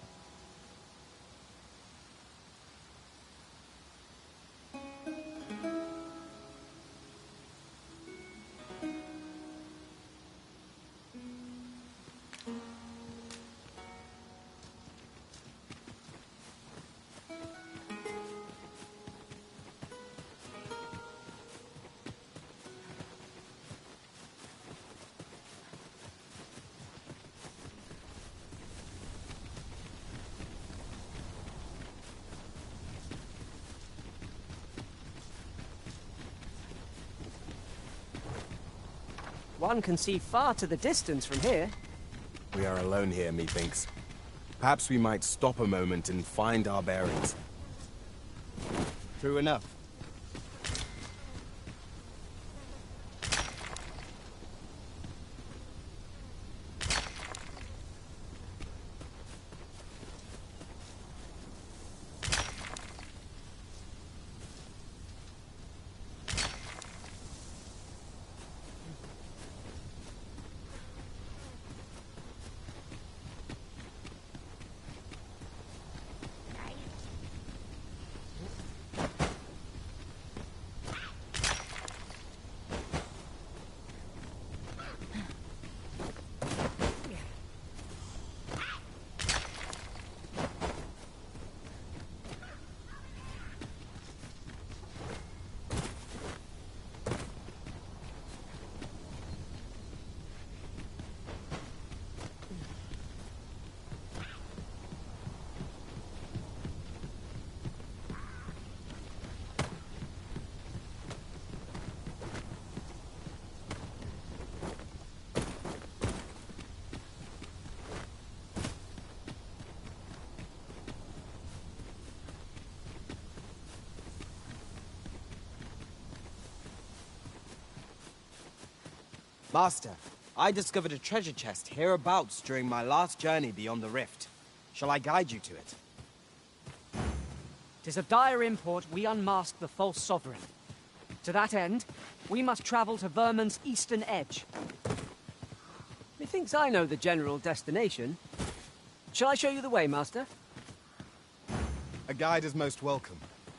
One can see far to the distance from here. We are alone here, methinks. Perhaps we might stop a moment and find our bearings. True enough. Master, I discovered a treasure chest hereabouts during my last journey beyond the rift. Shall I guide you to it? 'Tis of dire import we unmask the false sovereign. To that end, we must travel to Vermin's eastern edge. Methinks I know the general destination. Shall I show you the way, Master? A guide is most welcome.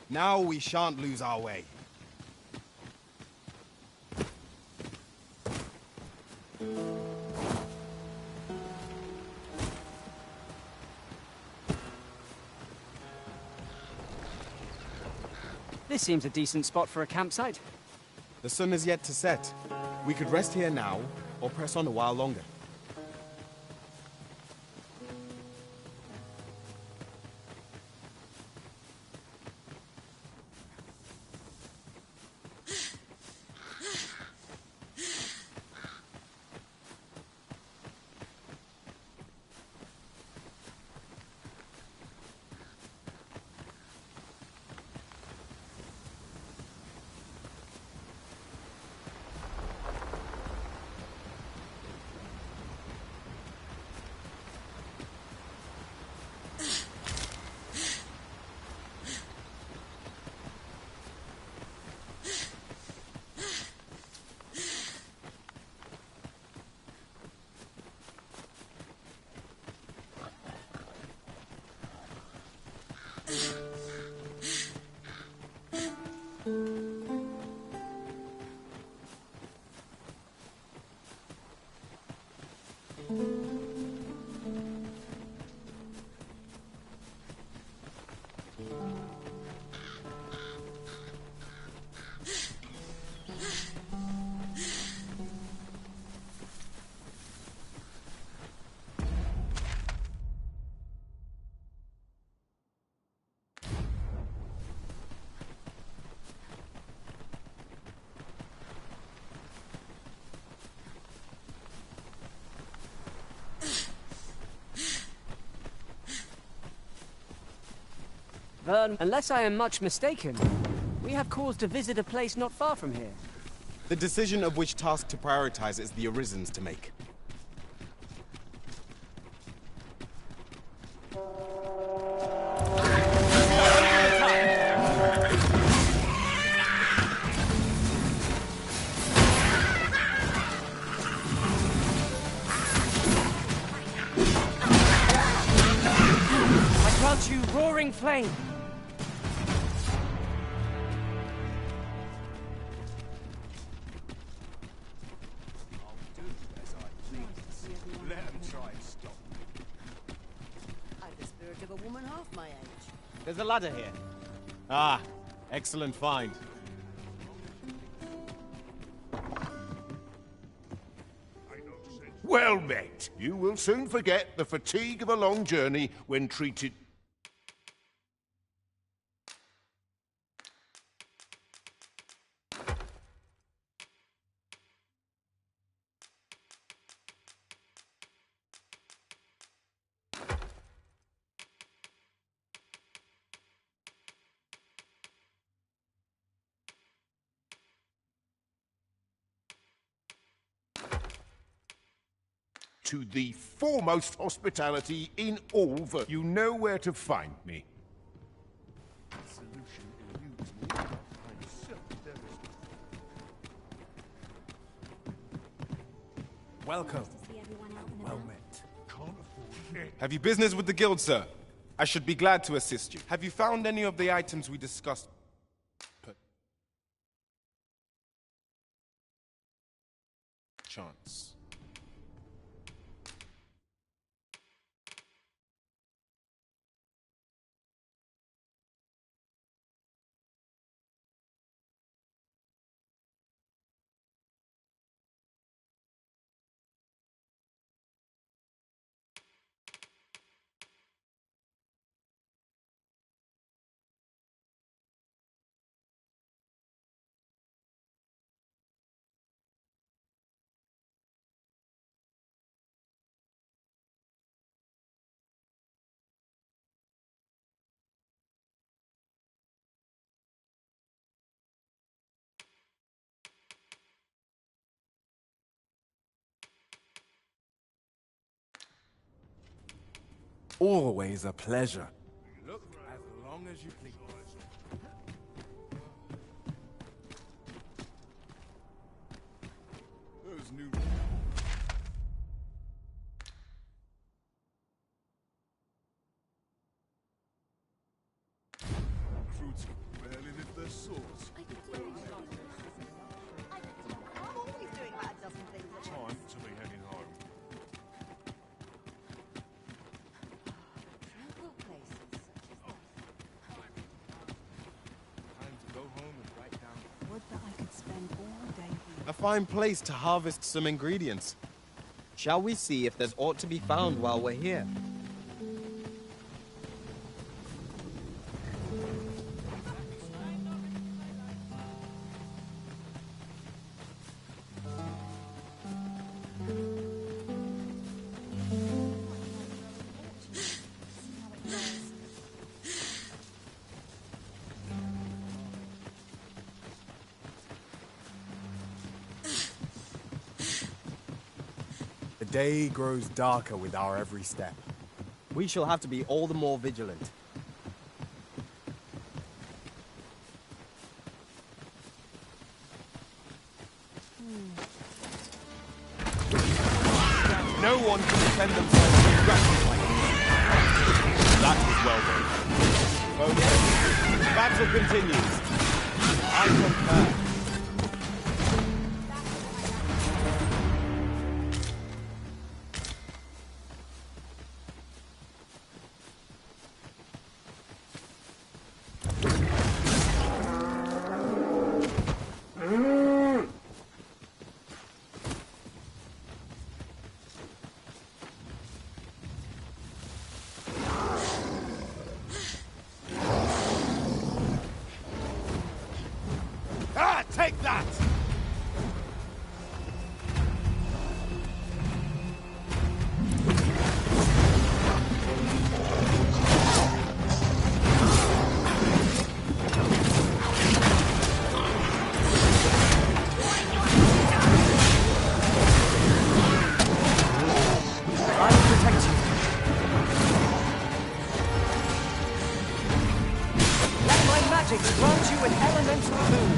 Now we shan't lose our way. This seems a decent spot for a campsite. The sun is yet to set. We could rest here now, or press on a while longer. Vern, unless I am much mistaken, we have cause to visit a place not far from here. The decision of which task to prioritize is the Arisen's to make. I grant you roaring flame. Let them try and stop I've the spirit of a woman half my age. There's a ladder here. Ah, excellent find. Well met. You will soon forget the fatigue of a long journey when treated... to the foremost hospitality in all the... You know where to find me. solution eludes me. I'm certain there is. Welcome. Well met. Can't afford it. Have you business with the guild, sir? I should be glad to assist you. Have you found any of the items we discussed? Chance. Always a pleasure. Look as long as you please. Those new... Fruits barely lift their swords. I'm always doing about a dozen things at Time once. to be heading home. Tranquil places such as Time to go home and write down. Would that I could spend all day here. A fine place to harvest some ingredients. Shall we see if there's aught to be found while we're here? The day grows darker with our every step. We shall have to be all the more vigilant. No one can defend themselves from grappled like this. That was well done. Okay. The battle continues. I concur. Ah, take that! I will protect you. Let my magic grant you an elemental boon.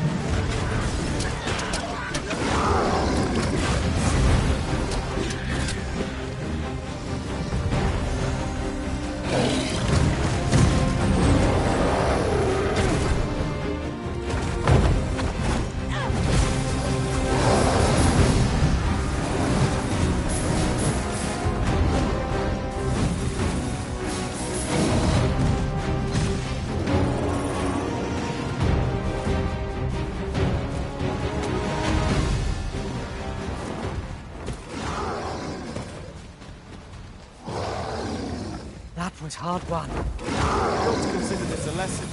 That was hard won. Don't consider this a lesson.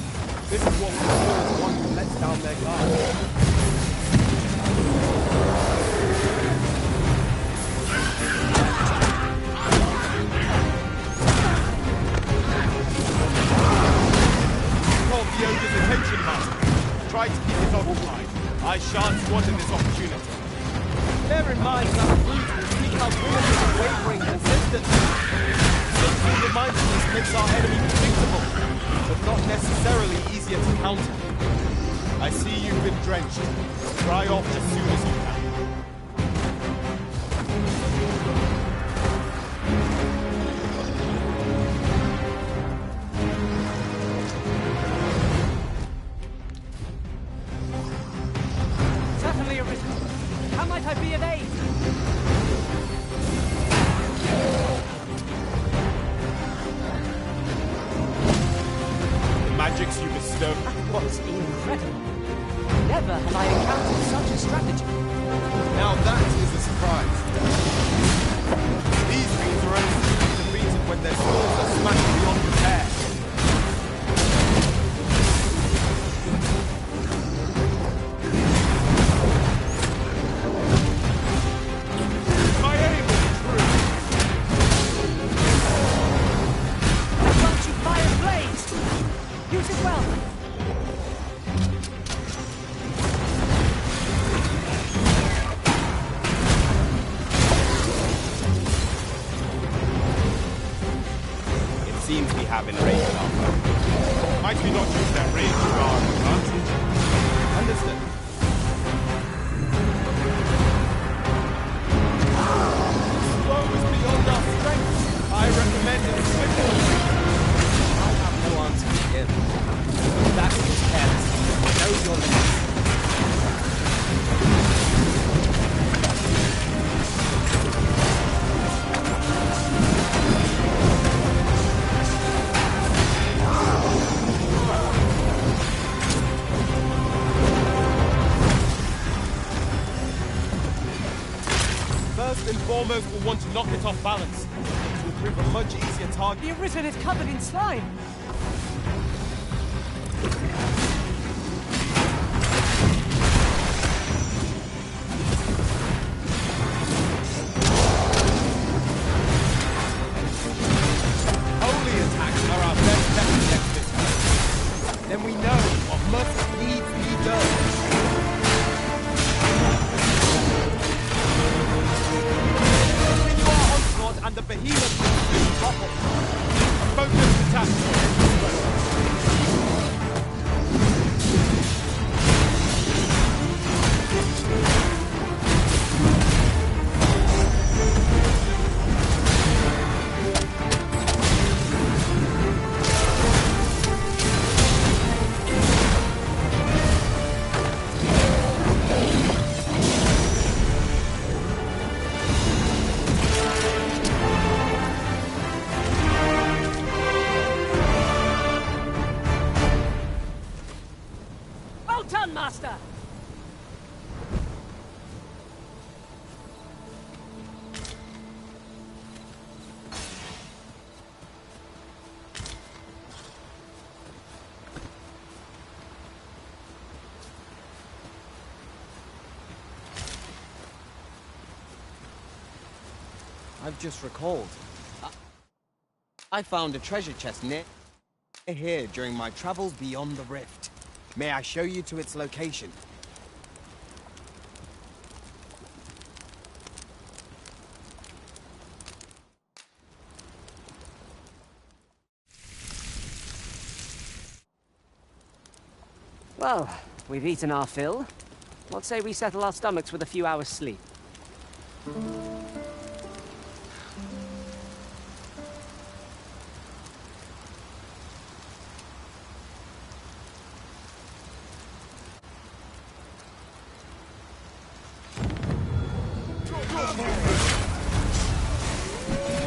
This is what we call one who lets down their guard. Caught the ogre's attention, master. Try to keep it occupied. I shan't squander this opportunity. Bear in mind that brute will seek out women with wavering consistency. Simply reminding us makes our enemy predictable, but not necessarily easier to counter. I see you've been drenched. Dry off as soon as you can. Certainly arisen. How might I be of aid? The magics you bestow. That was incredible. Never have I encountered such a strategy. Now that is a surprise. These things are only to be defeated when their swords are smashed beyond repair. My aim is true. I grant you fire blaze. Use it well. have in raising our foe. Might we not use their range to our advantage? Understood. This foe is beyond our strength. I recommend it swiftly. I have no answer to give. That is careless. Know your limits. First and foremost, we'll want to knock it off balance. It will prove a much easier target. The Arisen is covered in slime. Holy attacks are our best bet against this foe. Then we know what must needs be done. Continue our onslaught and the behemoth will topple. A focused attack. Well done, Master! I've just recalled. I found a treasure chest near here during my travels beyond the rift. May I show you to its location? Well, we've eaten our fill. What say we settle our stomachs with a few hours' sleep?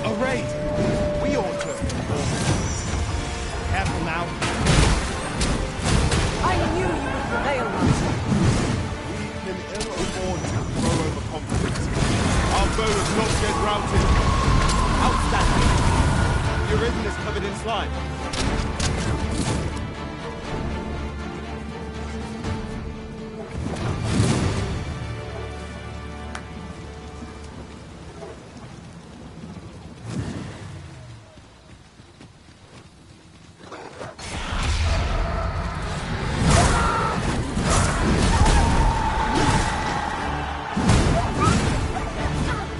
A raid! We ought to. Careful now. I knew you would prevail, Master. We can ill afford to grow overconfident. Our foe is not yet routed. Outstanding! The Arisen is covered in slime.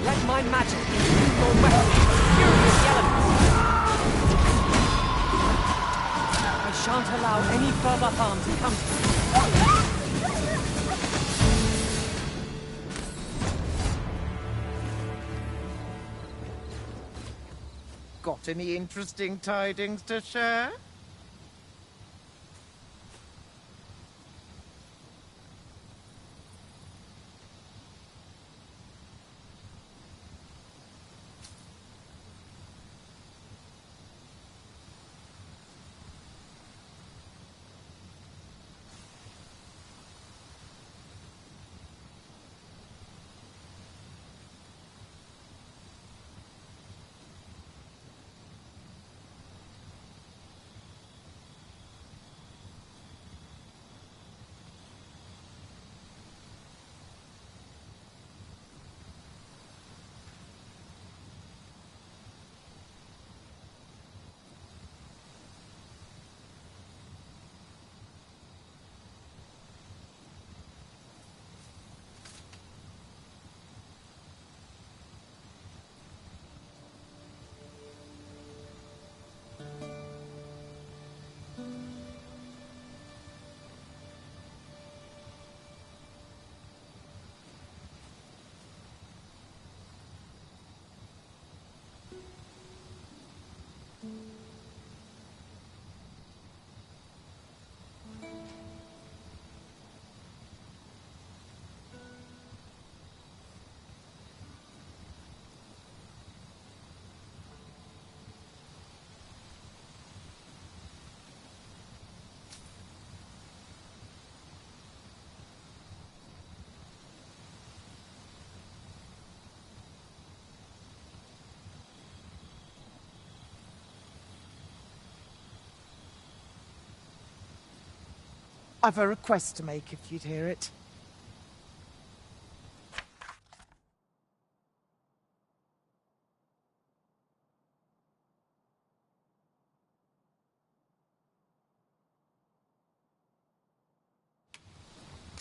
Let my magic infuse your weapons with the fury of the elements! I shan't allow any further harm to come to you. Got any interesting tidings to share? I've a request to make if you'd hear it.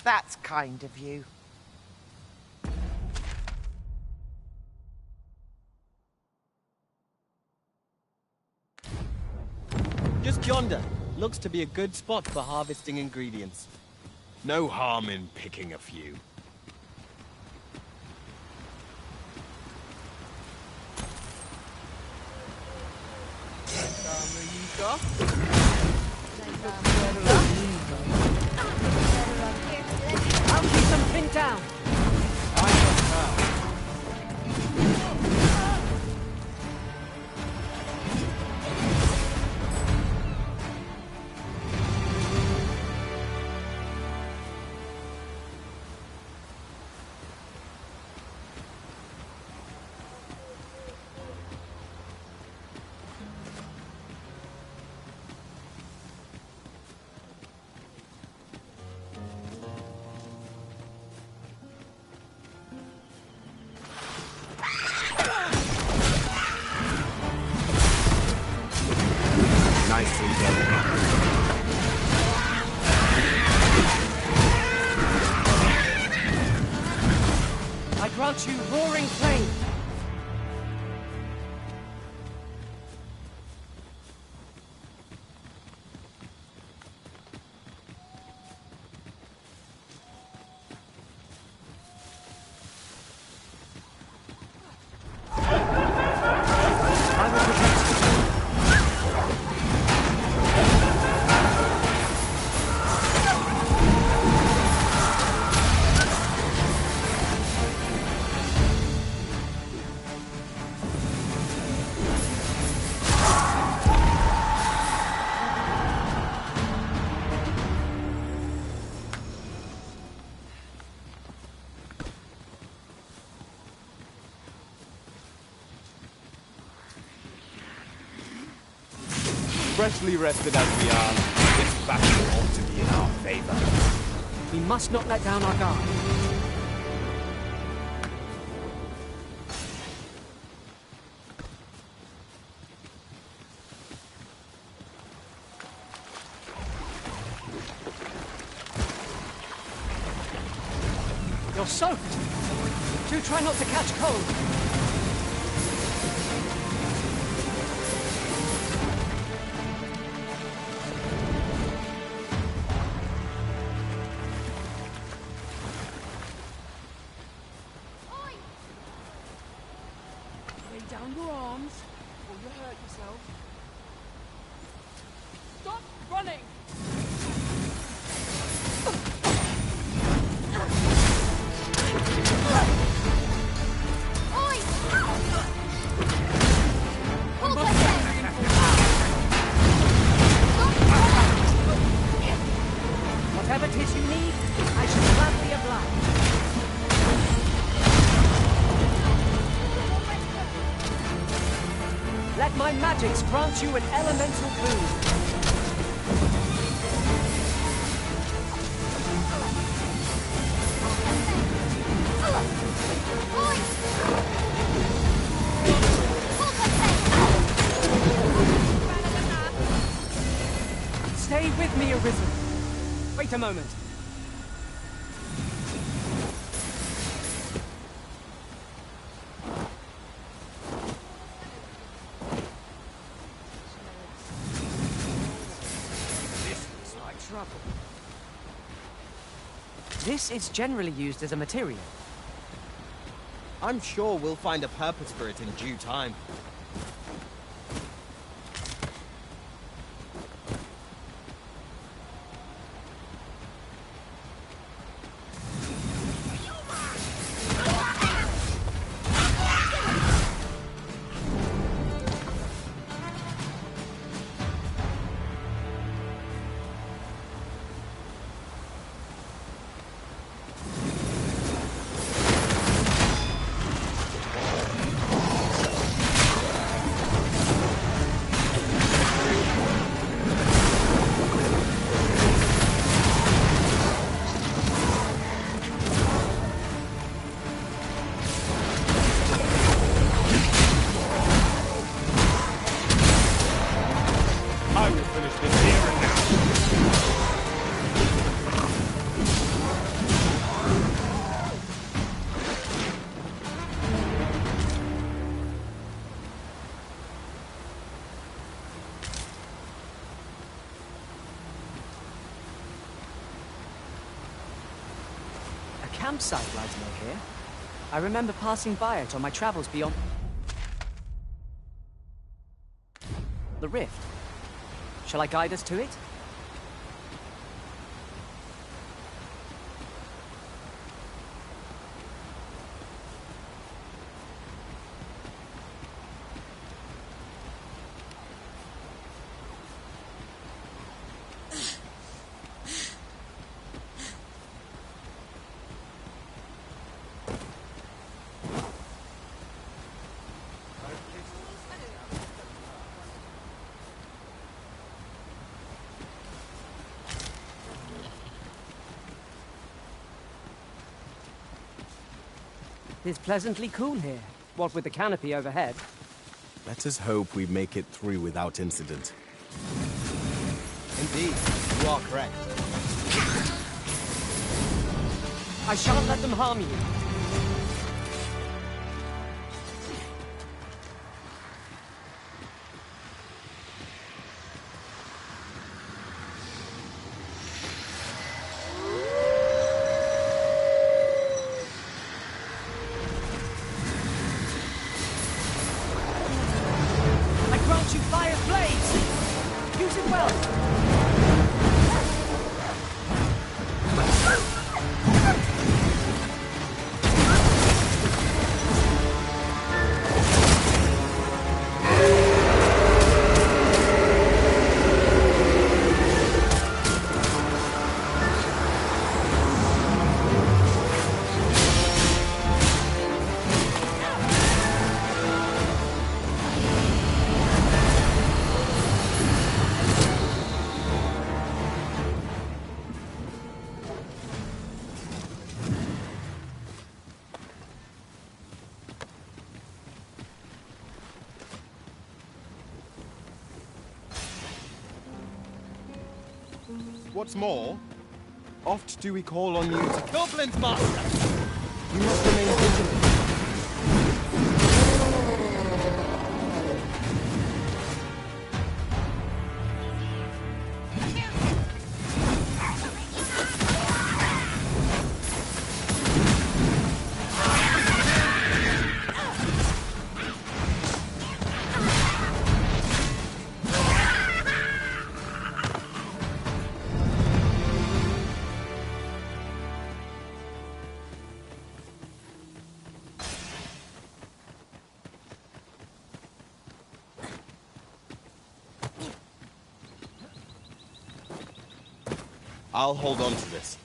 That's kind of you. Just yonder. Looks to be a good spot for harvesting ingredients. No harm in picking a few. I'll keep them pinned down. Nicely done. I grant you roaring flame. Freshly rested as we are, this battle ought to be in our favor. We must not let down our guard. You're soaked. Do try not to catch cold. Lay down your arms, or you hurt yourself. Stop running! Whatever it is you need, I shall gladly oblige. Let my magics grant you an elemental boon. Stay with me, Arisen. Wait a moment. This looks like trouble. This is generally used as a material. I'm sure we'll find a purpose for it in due time. campsite lies near here. I remember passing by it on my travels beyond the rift. Shall I guide us to it? It's pleasantly cool here, what with the canopy overhead. Let us hope we make it through without incident. Indeed, you are correct. I shan't let them harm you. What's more, oft do we call on you to... Goblins, master! You must remain vigilant. I'll hold on to this.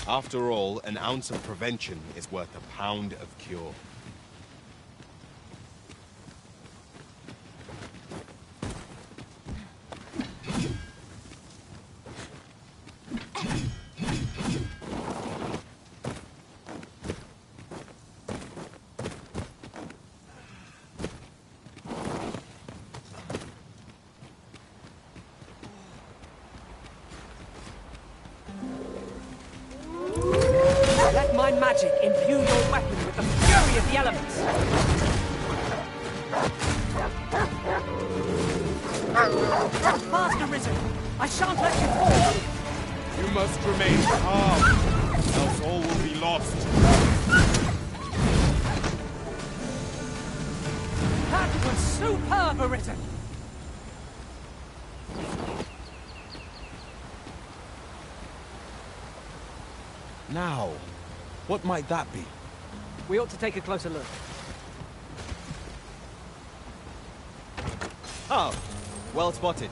After all, an ounce of prevention is worth a pound of cure. Magic, imbue your weapon with the fury of the elements! Fast, Arisen! I shan't let you fall! You must remain calm, else all will be lost. That was superb, Arisen! Now, what might that be? We ought to take a closer look. Oh, well spotted.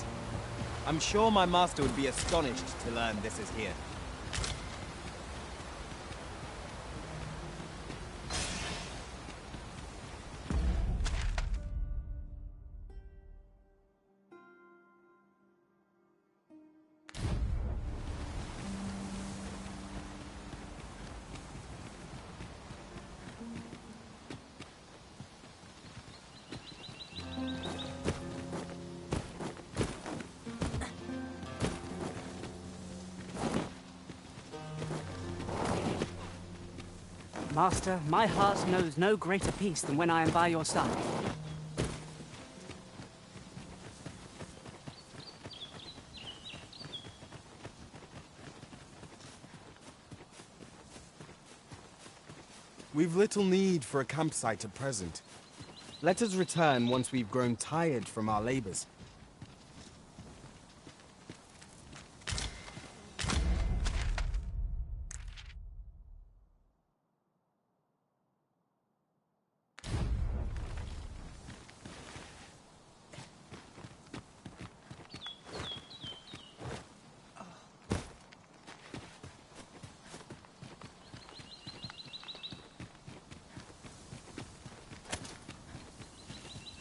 I'm sure my master would be astonished to learn this is here. Master, my heart knows no greater peace than when I am by your side. We've little need for a campsite at present. Let us return once we've grown tired from our labors.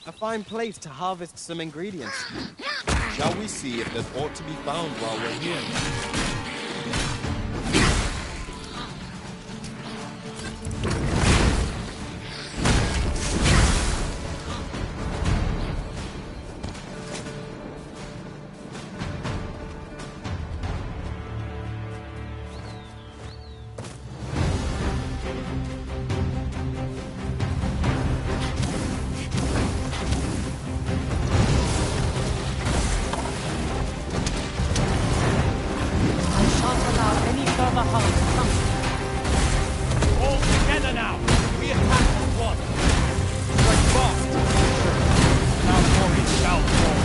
A fine place to harvest some ingredients. Shall we see if there's aught to be found while we're here? All together now! We attack as one! Strike fast! And our glory shall fall!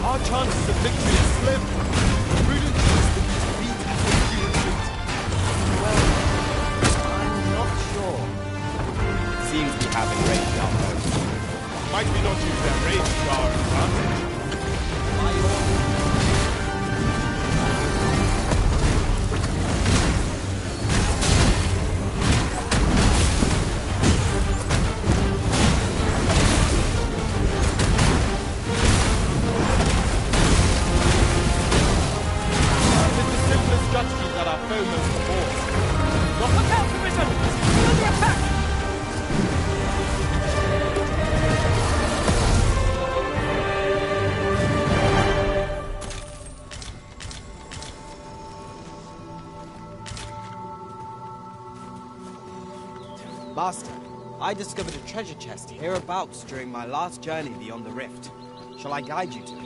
Our chances of victory are slim. Prudent is the beat and the retreat. Well, I'm not sure. Seems we have a great job, though. Might we not use their range to our advantage? Strategies that our foe most abhors. Look out, Arisen! Under attack! Master, I discovered a treasure chest hereabouts during my last journey beyond the rift. Shall I guide you to it?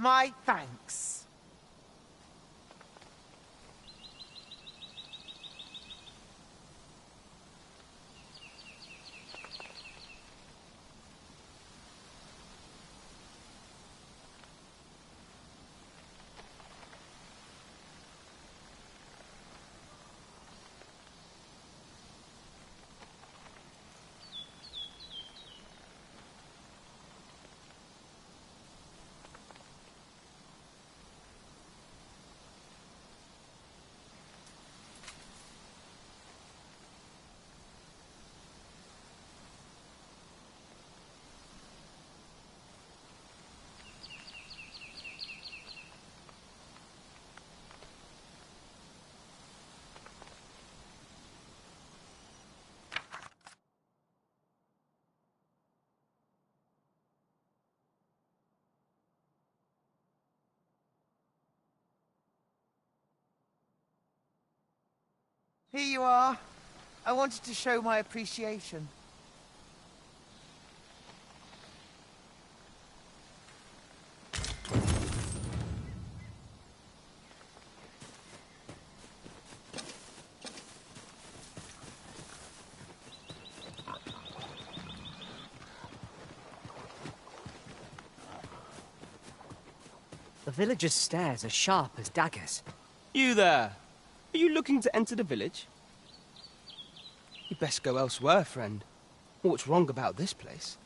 My thanks. Here you are. I wanted to show my appreciation. The villagers' stares are sharp as daggers. You there! Are you looking to enter the village? You'd best go elsewhere, friend. What's wrong about this place?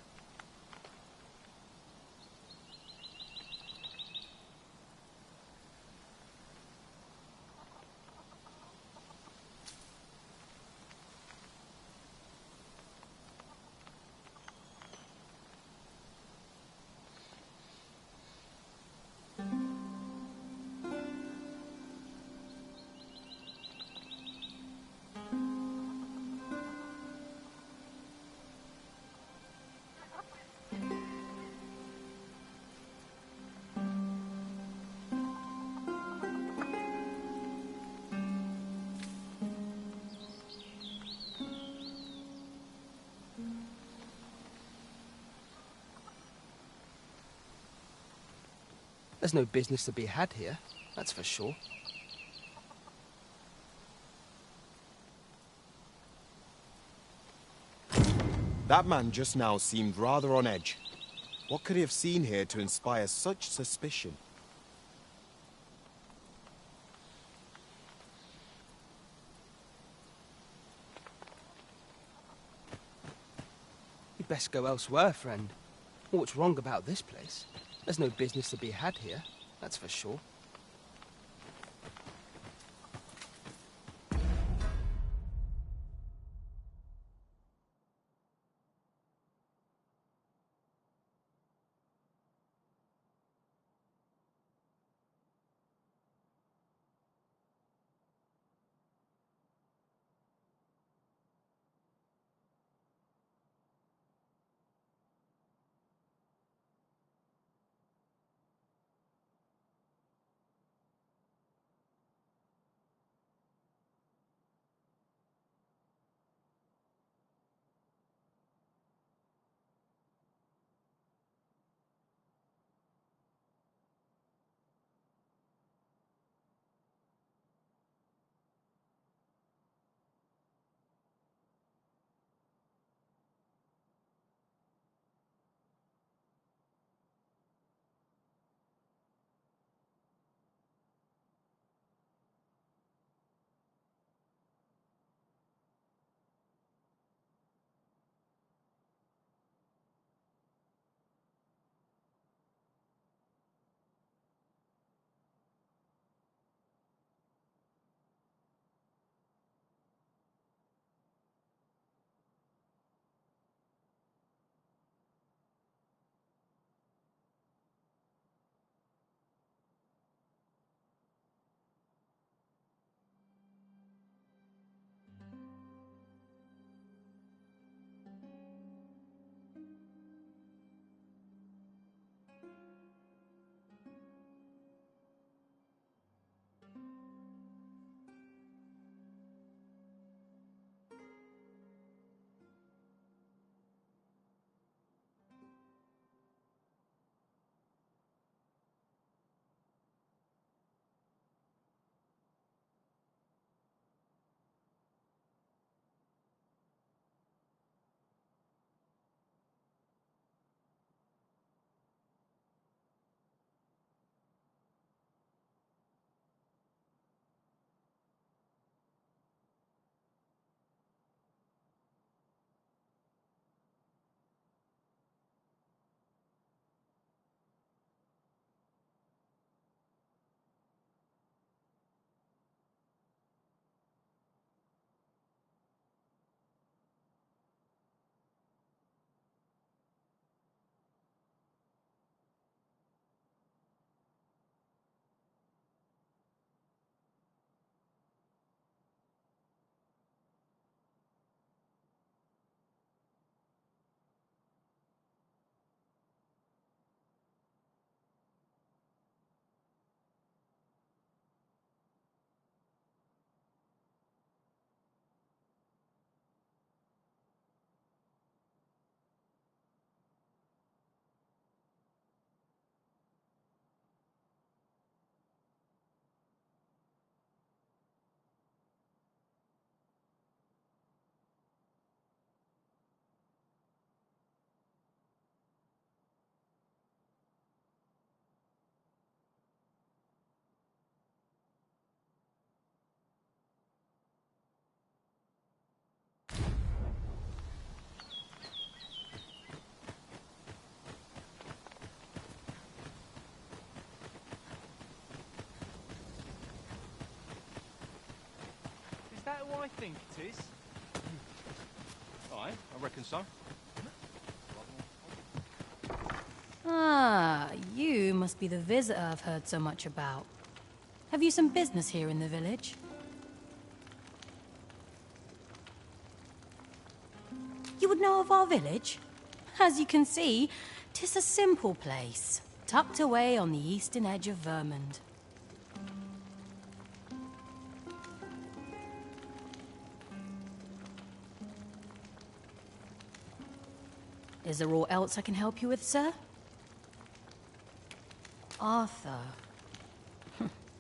There's no business to be had here, that's for sure. That man just now seemed rather on edge. What could he have seen here to inspire such suspicion? You'd best go elsewhere, friend. What's wrong about this place? There's no business to be had here, that's for sure. what I think it is? Aye, I reckon so. Ah, you must be the visitor I've heard so much about. Have you some business here in the village? You would know of our village? As you can see, 'tis a simple place, tucked away on the eastern edge of Vermund. Is there aught else I can help you with, sir? Arthur.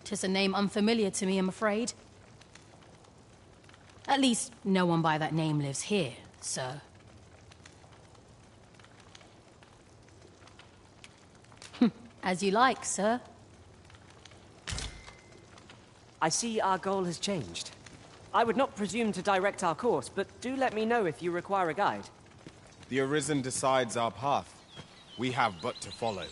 'Tis a name unfamiliar to me, I'm afraid. At least, no one by that name lives here, sir. As you like, sir. I see our goal has changed. I would not presume to direct our course, but do let me know if you require a guide. The Arisen decides our path. We have but to follow.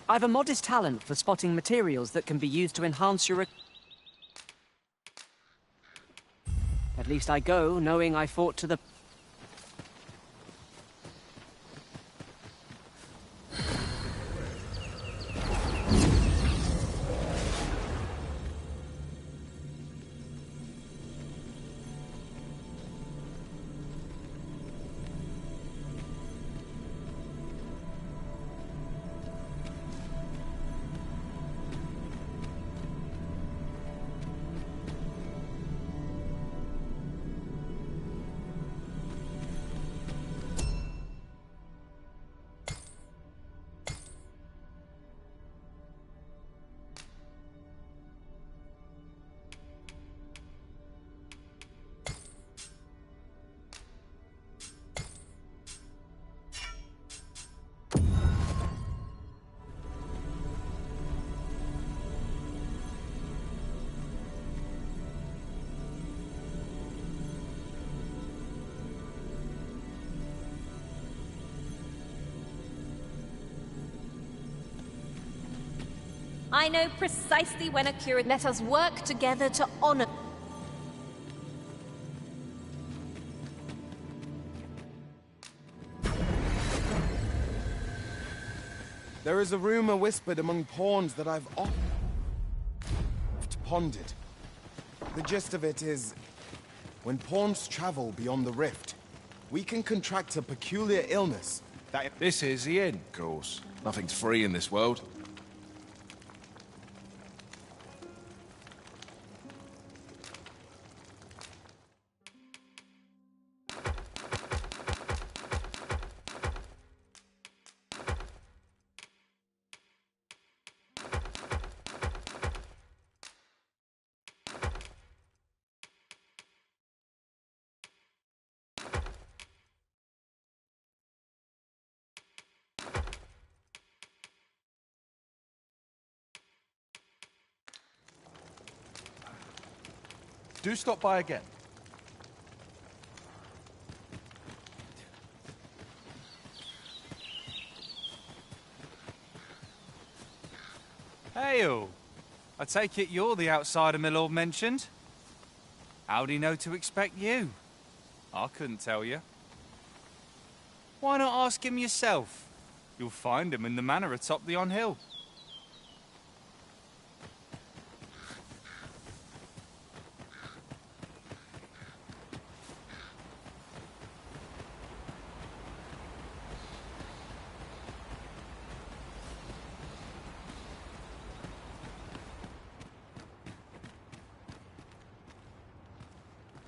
I've a modest talent for spotting materials that can be used to enhance your... At least I go knowing I fought to the... I know precisely when a curate... Let us work together to honor... There is a rumor whispered among pawns that I've oft pondered. The gist of it is, when pawns travel beyond the rift, we can contract a peculiar illness that... This is the end, of course. Nothing's free in this world. Do stop by again. Hail! I take it you're the outsider my lord mentioned? How'd he know to expect you? I couldn't tell you. Why not ask him yourself? You'll find him in the manor atop the on-hill.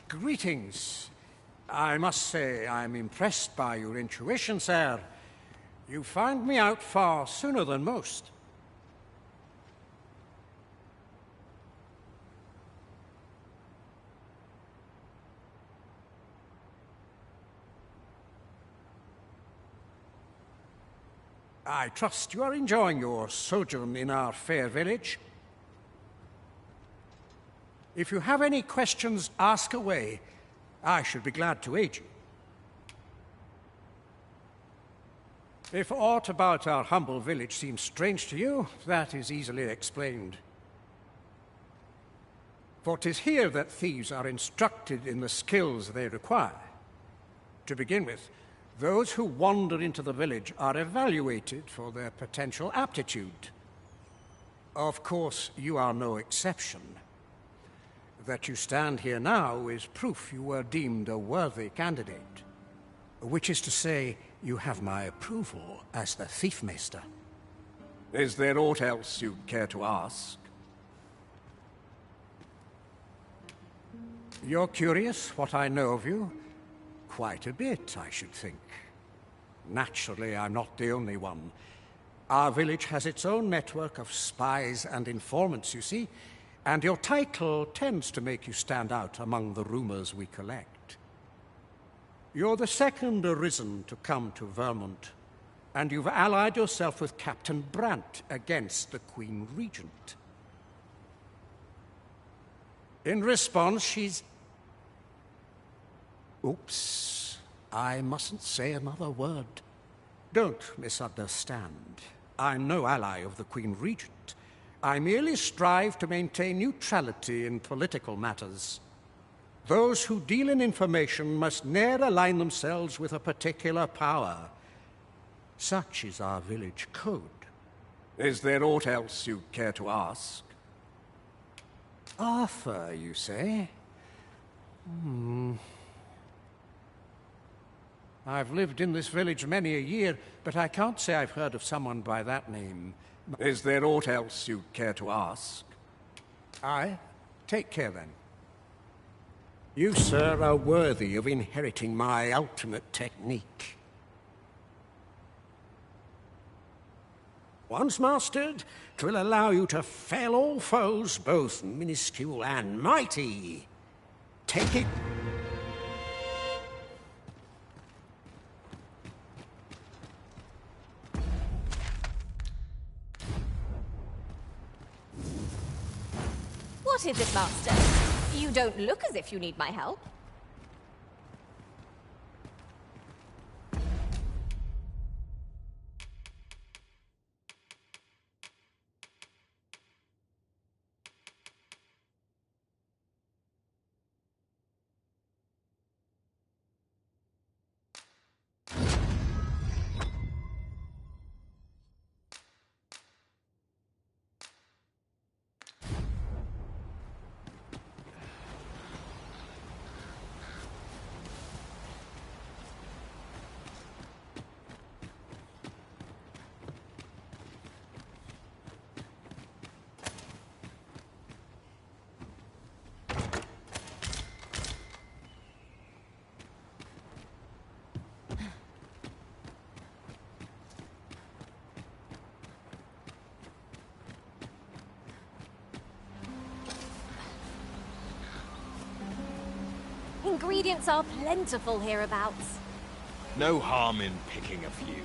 Greetings. I must say I'm impressed by your intuition, sir. You found me out far sooner than most. I trust you are enjoying your sojourn in our fair village. If you have any questions, ask away. I should be glad to aid you. If aught about our humble village seems strange to you, that is easily explained. For 'tis here that thieves are instructed in the skills they require. To begin with, those who wander into the village are evaluated for their potential aptitude. Of course, you are no exception. That you stand here now is proof you were deemed a worthy candidate. Which is to say, you have my approval as the Thiefmeister. Is there aught else you'd care to ask? You're curious what I know of you? Quite a bit, I should think. Naturally, I'm not the only one. Our village has its own network of spies and informants, you see, and your title tends to make you stand out among the rumors we collect. You're the second Arisen to come to Vermont, and you've allied yourself with Captain Brant against the Queen Regent. In response, she's... Oops, I mustn't say another word. Don't misunderstand. I'm no ally of the Queen Regent. I merely strive to maintain neutrality in political matters. Those who deal in information must ne'er align themselves with a particular power. Such is our village code. Is there aught else you'd care to ask? Arthur, you say? I've lived in this village many a year, but I can't say I've heard of someone by that name. Is there aught else you'd care to ask? Aye. Take care, then. You, sir, are worthy of inheriting my ultimate technique. Once mastered, 'twill allow you to fell all foes, both minuscule and mighty. Take it. What is it, Master? You don't look as if you need my help. Ingredients are plentiful hereabouts. No harm in picking a few.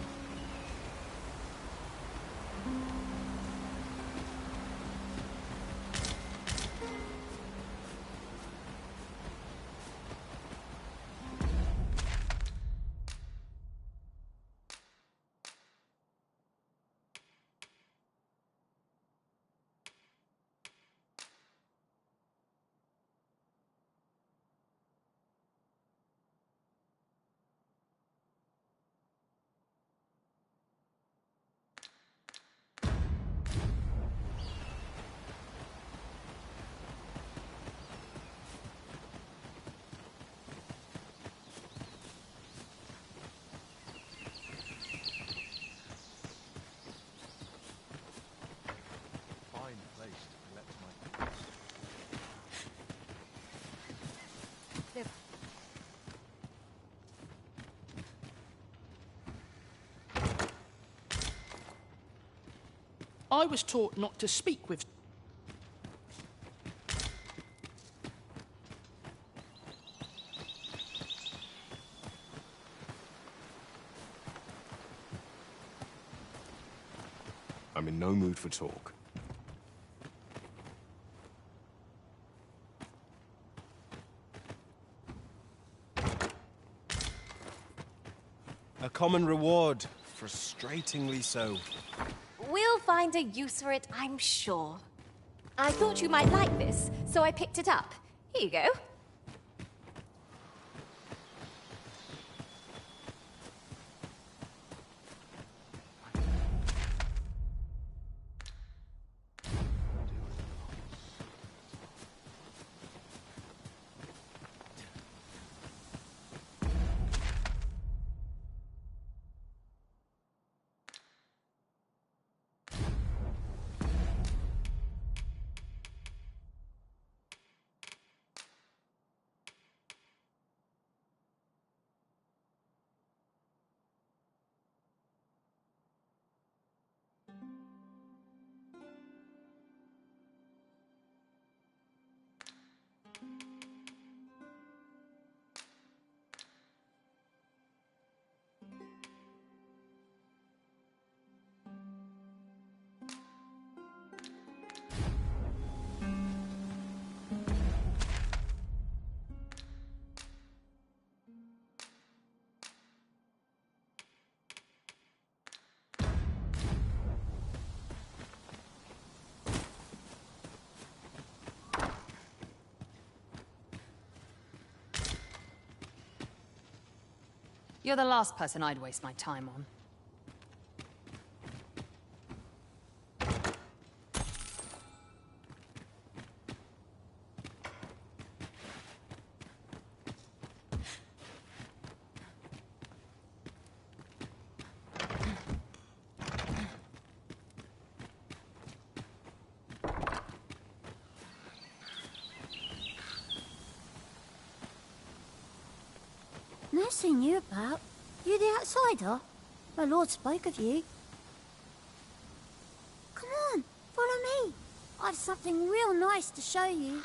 I was taught not to speak with... I'm in no mood for talk. common reward. Frustratingly so. We'll find a use for it, I'm sure. I thought you might like this, so I picked it up. Here you go. You're the last person I'd waste my time on. No seen you about. You the outsider? My lord spoke of you. Come on, follow me. I've something real nice to show you.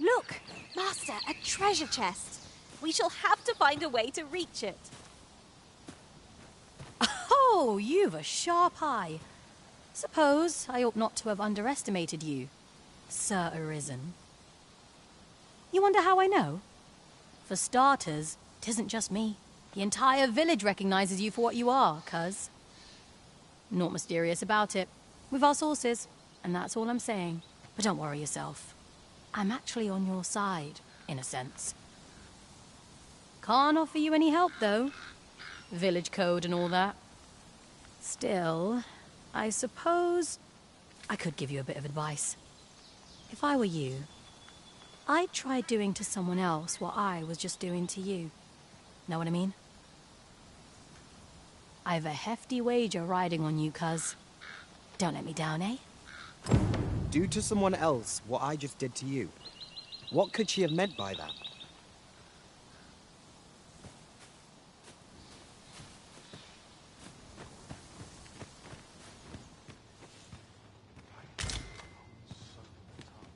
Look, Master, a treasure chest. We shall have to find a way to reach it. Oh, you've a sharp eye. Suppose I ought not to have underestimated you, Sir Arisen. You wonder how I know? For starters, 'tisn't just me. The entire village recognizes you for what you are, cuz. Naught mysterious about it. We've our sources, and that's all I'm saying. But don't worry yourself. I'm actually on your side, in a sense. Can't offer you any help, though. Village code and all that. Still, I suppose I could give you a bit of advice. If I were you, I'd try doing to someone else what I was just doing to you. Know what I mean? I've a hefty wager riding on you, cuz. Don't let me down, eh? Do to someone else what I just did to you. What could she have meant by that?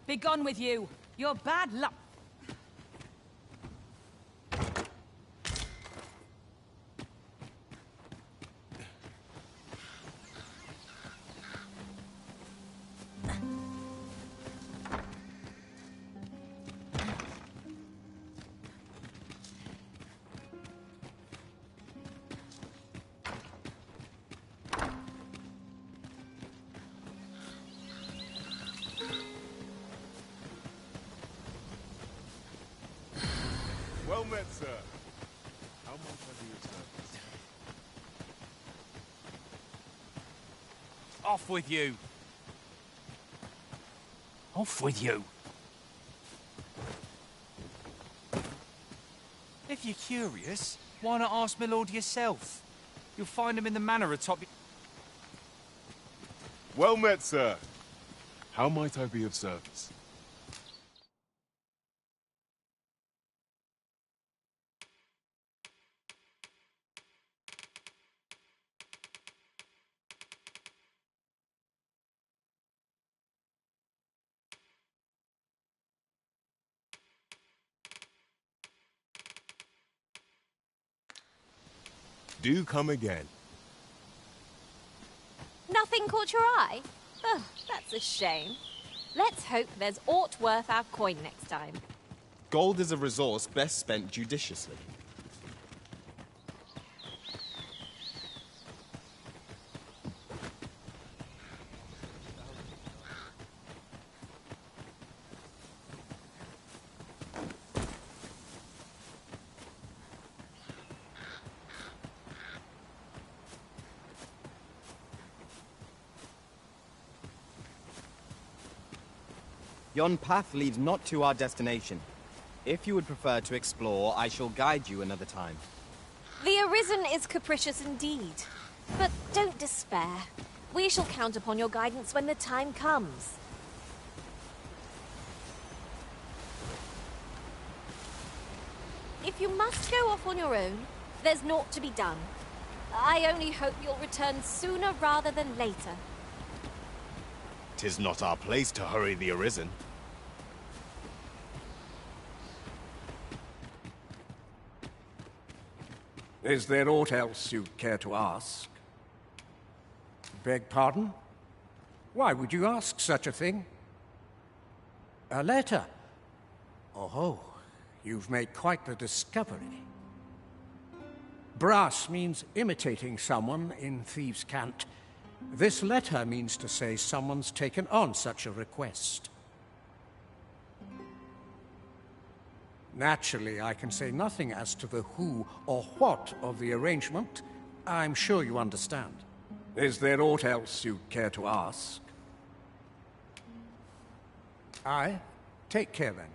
Begone with you! You're bad luck! Well met, sir. How might I be of service? Off with you! Off with you! If you're curious, why not ask my lord yourself? You'll find him in the manor atop... Well met, sir. How might I be of service? Do come again. Nothing caught your eye? Oh, that's a shame. Let's hope there's aught worth our coin next time. Gold is a resource best spent judiciously. Yon path leads not to our destination. If you would prefer to explore, I shall guide you another time. The Arisen is capricious indeed. But don't despair. We shall count upon your guidance when the time comes. If you must go off on your own, there's naught to be done. I only hope you'll return sooner rather than later. 'Tis not our place to hurry the Arisen. Is there aught else you'd care to ask? Beg pardon? Why would you ask such a thing? A letter? Oh, you've made quite the discovery. Brass means imitating someone in thieves' cant. This letter means to say someone's taken on such a request. Naturally, I can say nothing as to the who or what of the arrangement. I'm sure you understand. Is there aught else you'd care to ask? Aye. Take care then.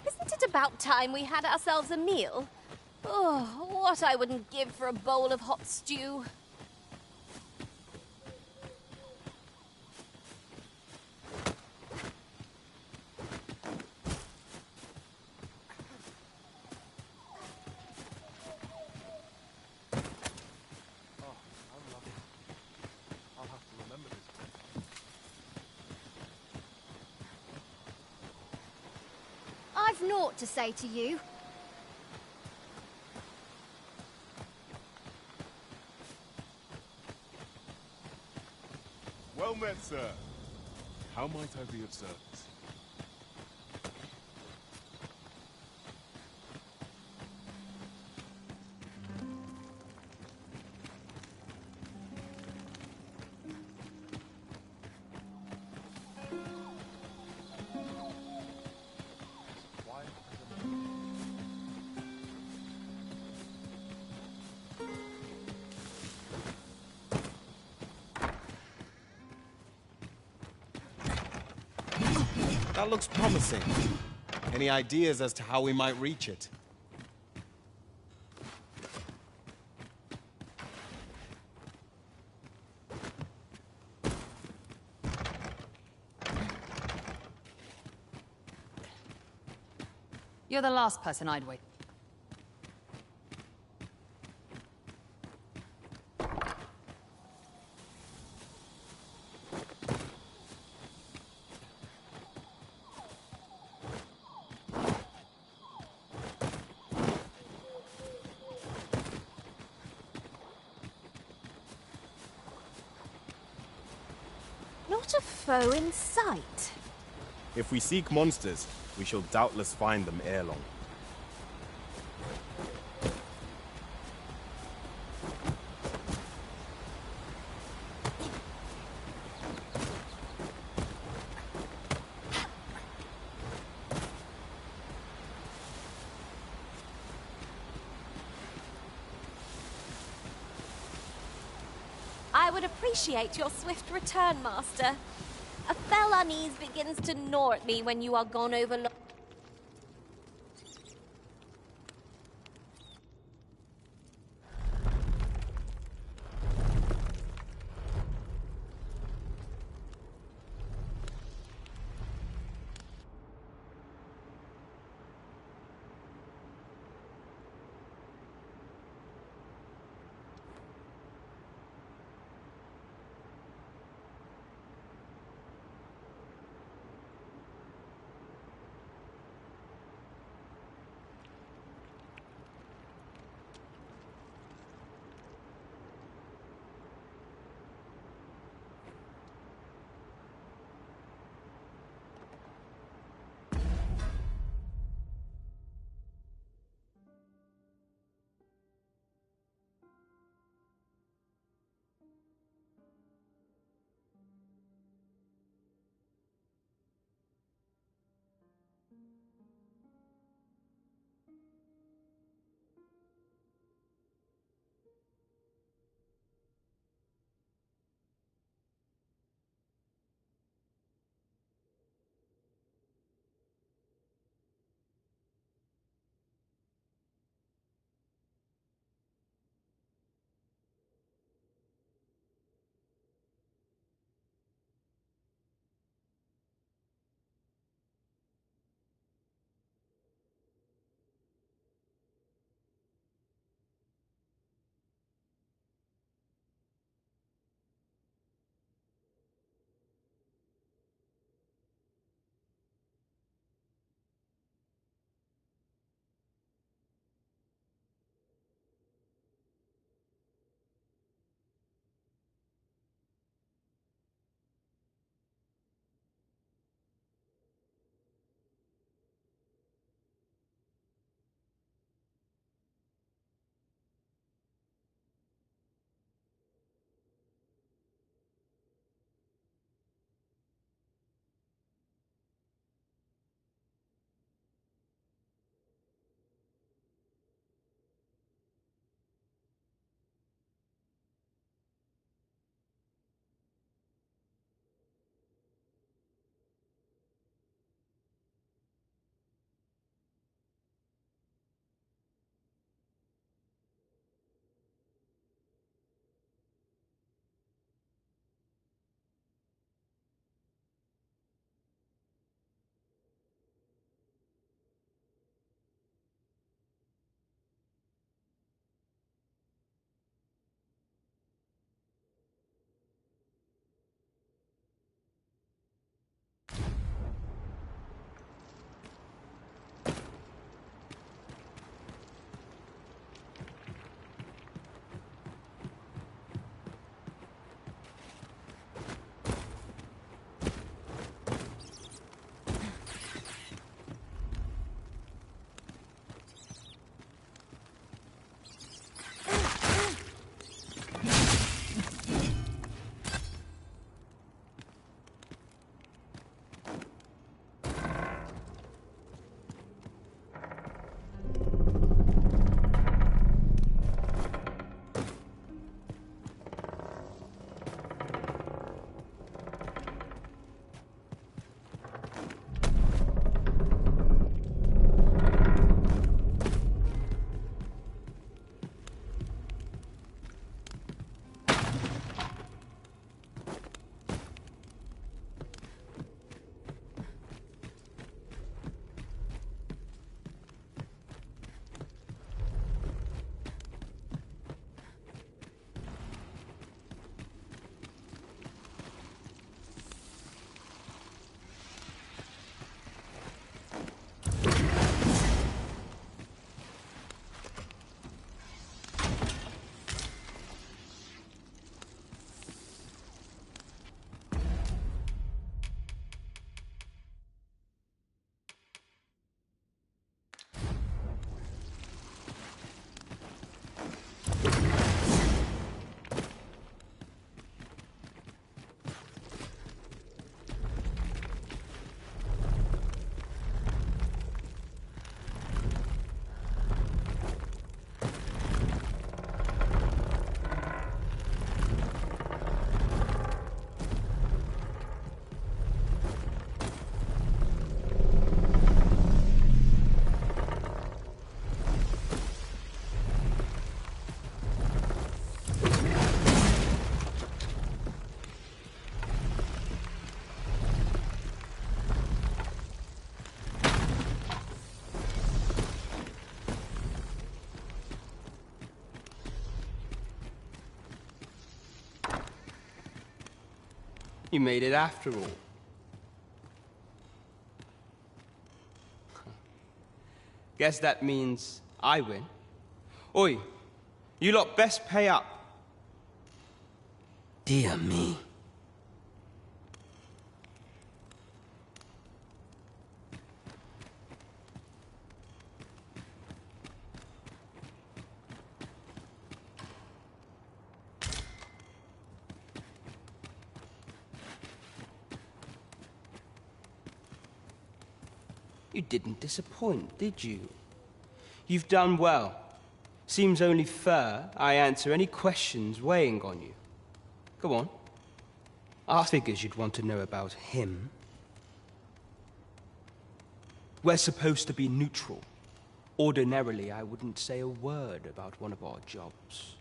Isn't it about time we had ourselves a meal? Oh, what I wouldn't give for a bowl of hot stew. I've naught to say to you. Well met, sir. How might I be of service? That looks promising. Any ideas as to how we might reach it? You're the last person I'd wait. Not a foe in sight. If we seek monsters, we shall doubtless find them ere long. I would appreciate your swift return, Master. A fell unease begins to gnaw at me when you are gone over. You made it after all. Guess that means I win. Oi, you lot best pay up. Dear me. You didn't disappoint, did you? You've done well. Seems only fair I answer any questions weighing on you. Go on. I figures you'd want to know about him. We're supposed to be neutral. Ordinarily, I wouldn't say a word about one of our jobs.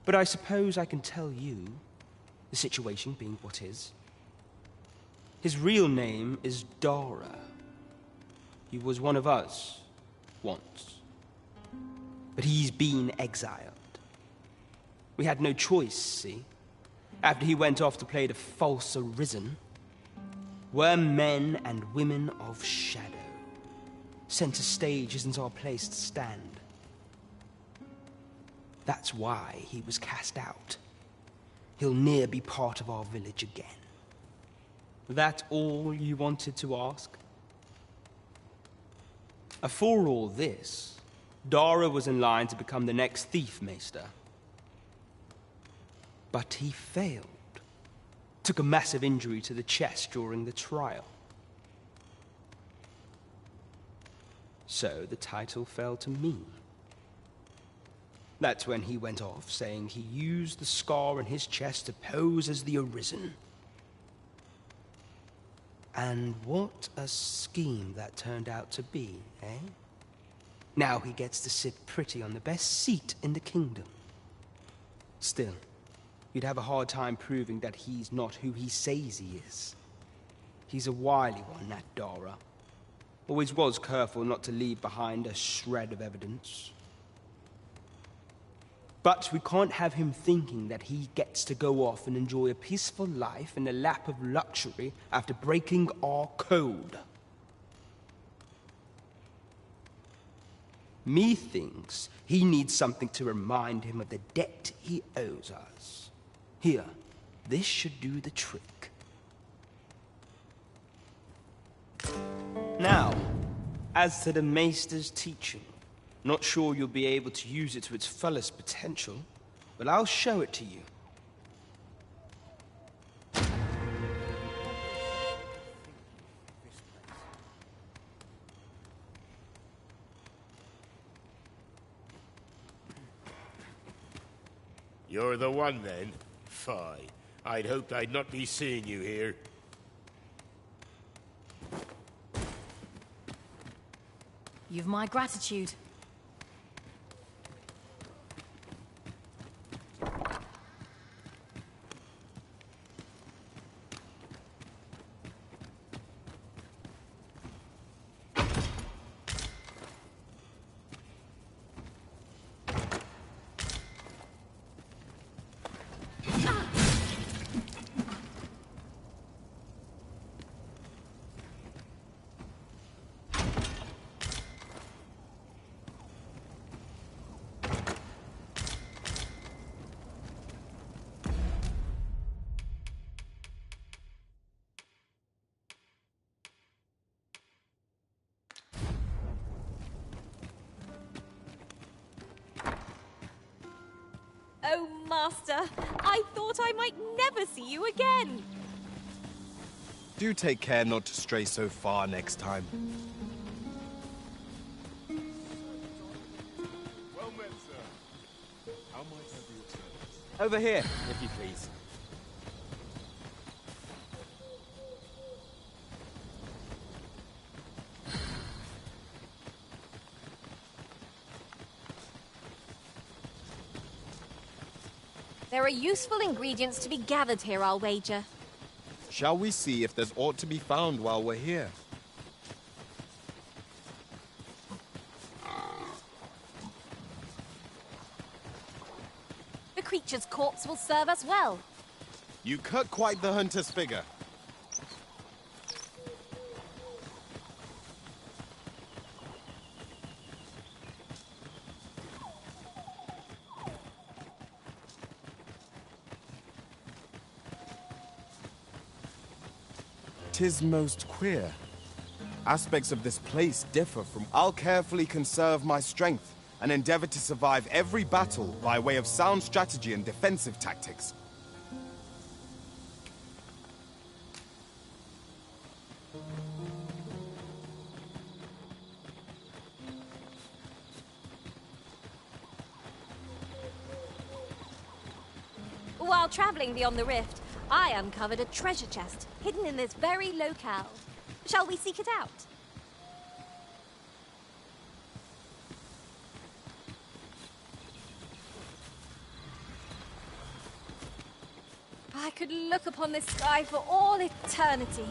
But I suppose I can tell you, the situation being what is. His real name is Dara. He was one of us, once. But he's been exiled. We had no choice, see? After he went off to play the false Arisen, we're men and women of shadow. Center stage isn't our place to stand. That's why he was cast out. He'll ne'er be part of our village again. That all you wanted to ask? For all this, Dara was in line to become the next thief maester. But he failed. Took a massive injury to the chest during the trial. So the title fell to me. That's when he went off, saying he used the scar on his chest to pose as the Arisen. And what a scheme that turned out to be, eh? Now he gets to sit pretty on the best seat in the kingdom. Still, you'd have a hard time proving that he's not who he says he is. He's a wily one, that Dara. Always was careful not to leave behind a shred of evidence. But we can't have him thinking that he gets to go off and enjoy a peaceful life in a lap of luxury after breaking our code. Methinks he needs something to remind him of the debt he owes us. Here, this should do the trick. Now, as to the Maester's teaching, not sure you'll be able to use it to its fullest potential, but I'll show it to you. You're the one, then? Fie. I'd hoped I'd not be seeing you here. You've my gratitude. Oh, Master, I thought I might never see you again. Do take care not to stray so far next time. Well met, sir. How might I be of service? Over here, if you please. There are useful ingredients to be gathered here, I'll wager. Shall we see if there's aught to be found while we're here? The creature's corpse will serve us well. You cut quite the hunter's figure. Tis most queer. Aspects of this place differ from... I'll carefully conserve my strength and endeavor to survive every battle by way of sound strategy and defensive tactics. While traveling beyond the rift, I uncovered a treasure chest hidden in this very locale. Shall we seek it out? I could look upon this sky for all eternity.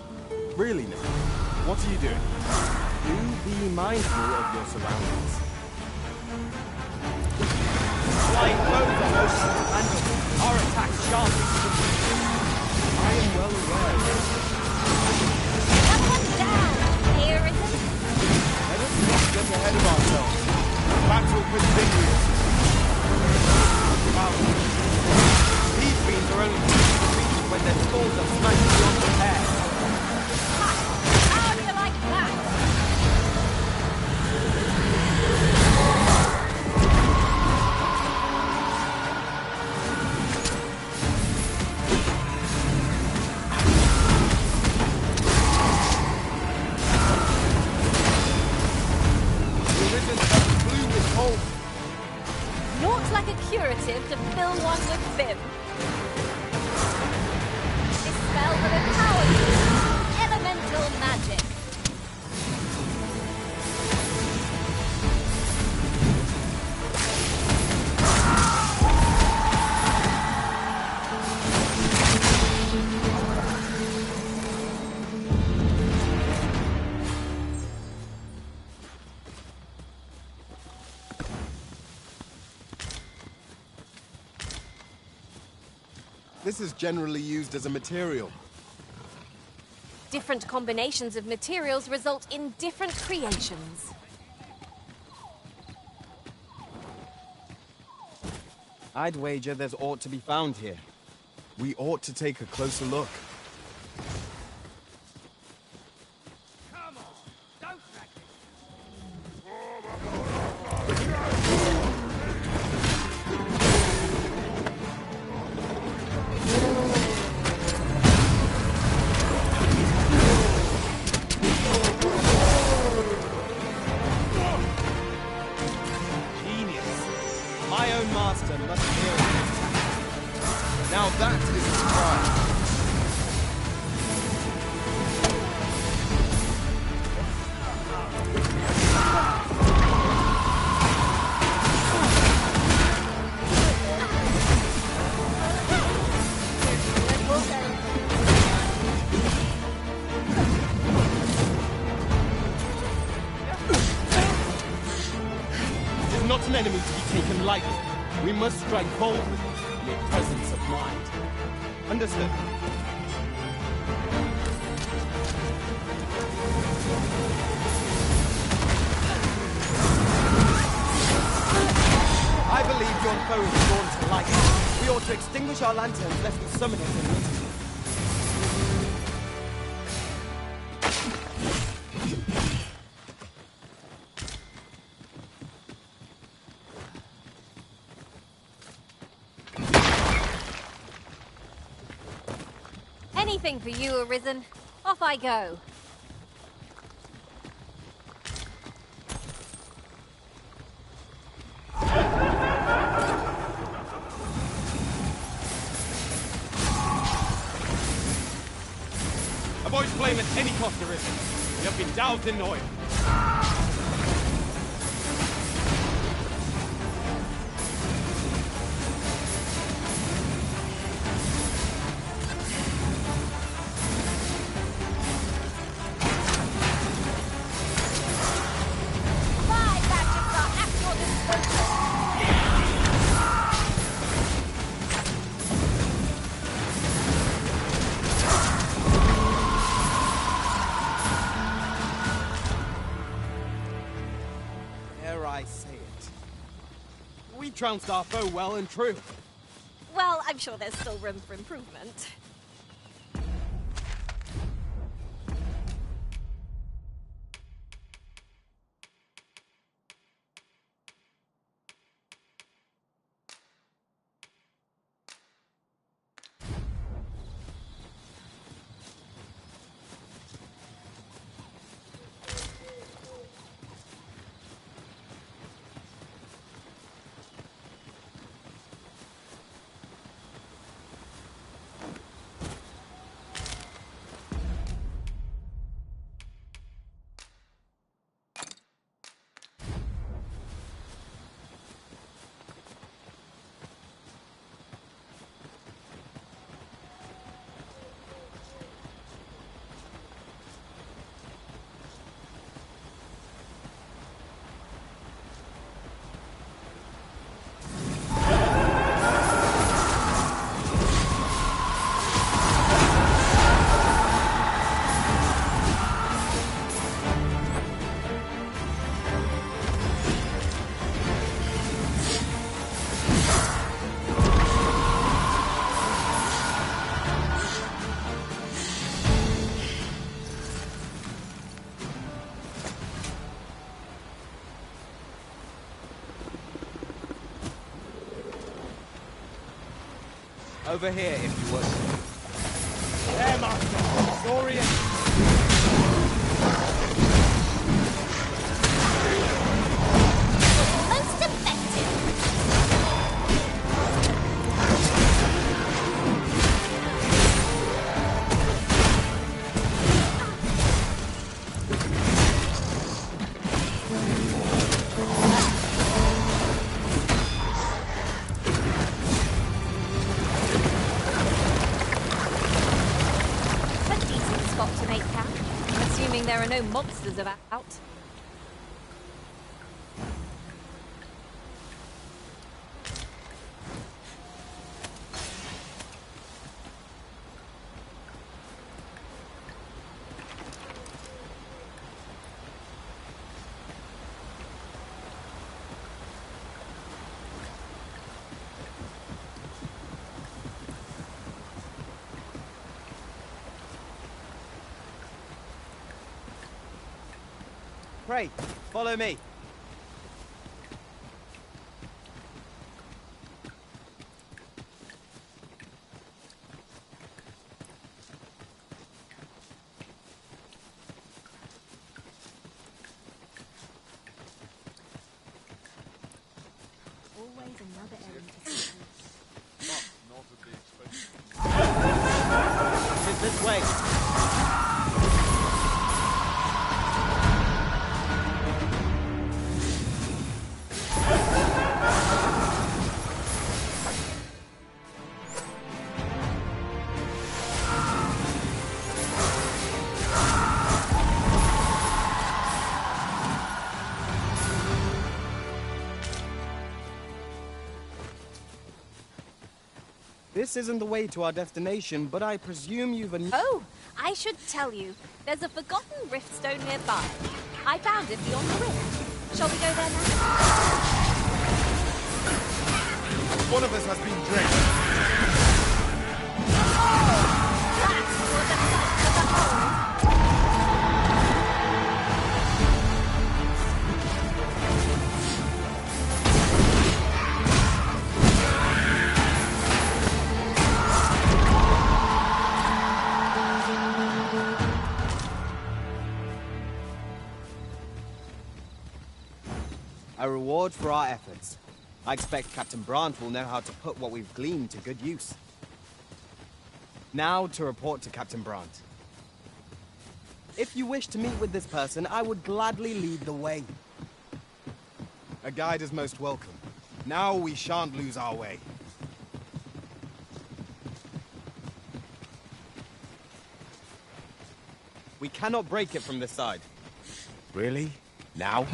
Really now? What are you doing? Do be mindful of your surroundings. Flying bows are most manageable. Our attacks shan't be successful. I am well aware of this. Someone down, here isn't. Let us not get ahead of ourselves. The battle continues. Wow. These beams are only defeated when their skulls are smashed beyond repair. How do you like that? Naught like a curative to fill one with vim. This spell will empower you. Elemental magic. This is generally used as a material. Different combinations of materials result in different creations. I'd wager there's aught to be found here. We ought to take a closer look. My own master must hear it. Now that is a surprise. It is not an enemy to be taken lightly. We must strike boldly, with presence of mind. Understood. I believe your foe is drawn to light. We ought to extinguish our lanterns lest the summoners meet. Anything for you, Arisen. Off I go. Avoid flame at any cost, Arisen. You have been doused in oil. trounced our foe well and true. Well, I'm sure there's still room for improvement. Over here, if you would. There, Master! Saurian! Most effective! There are no monsters about. Pray, follow me. Always another errand to see. Not at the expense. It is this way. This isn't the way to our destination, but I presume you've... Oh, I should tell you. There's a forgotten riftstone nearby. I found it beyond the rift. Shall we go there now? One of us has been drenched. That was a sight for the whole. A reward for our efforts. I expect Captain Brandt will know how to put what we've gleaned to good use. Now to report to Captain Brandt. If you wish to meet with this person, I would gladly lead the way. A guide is most welcome. Now we shan't lose our way. We cannot break it from this side. Really? Now?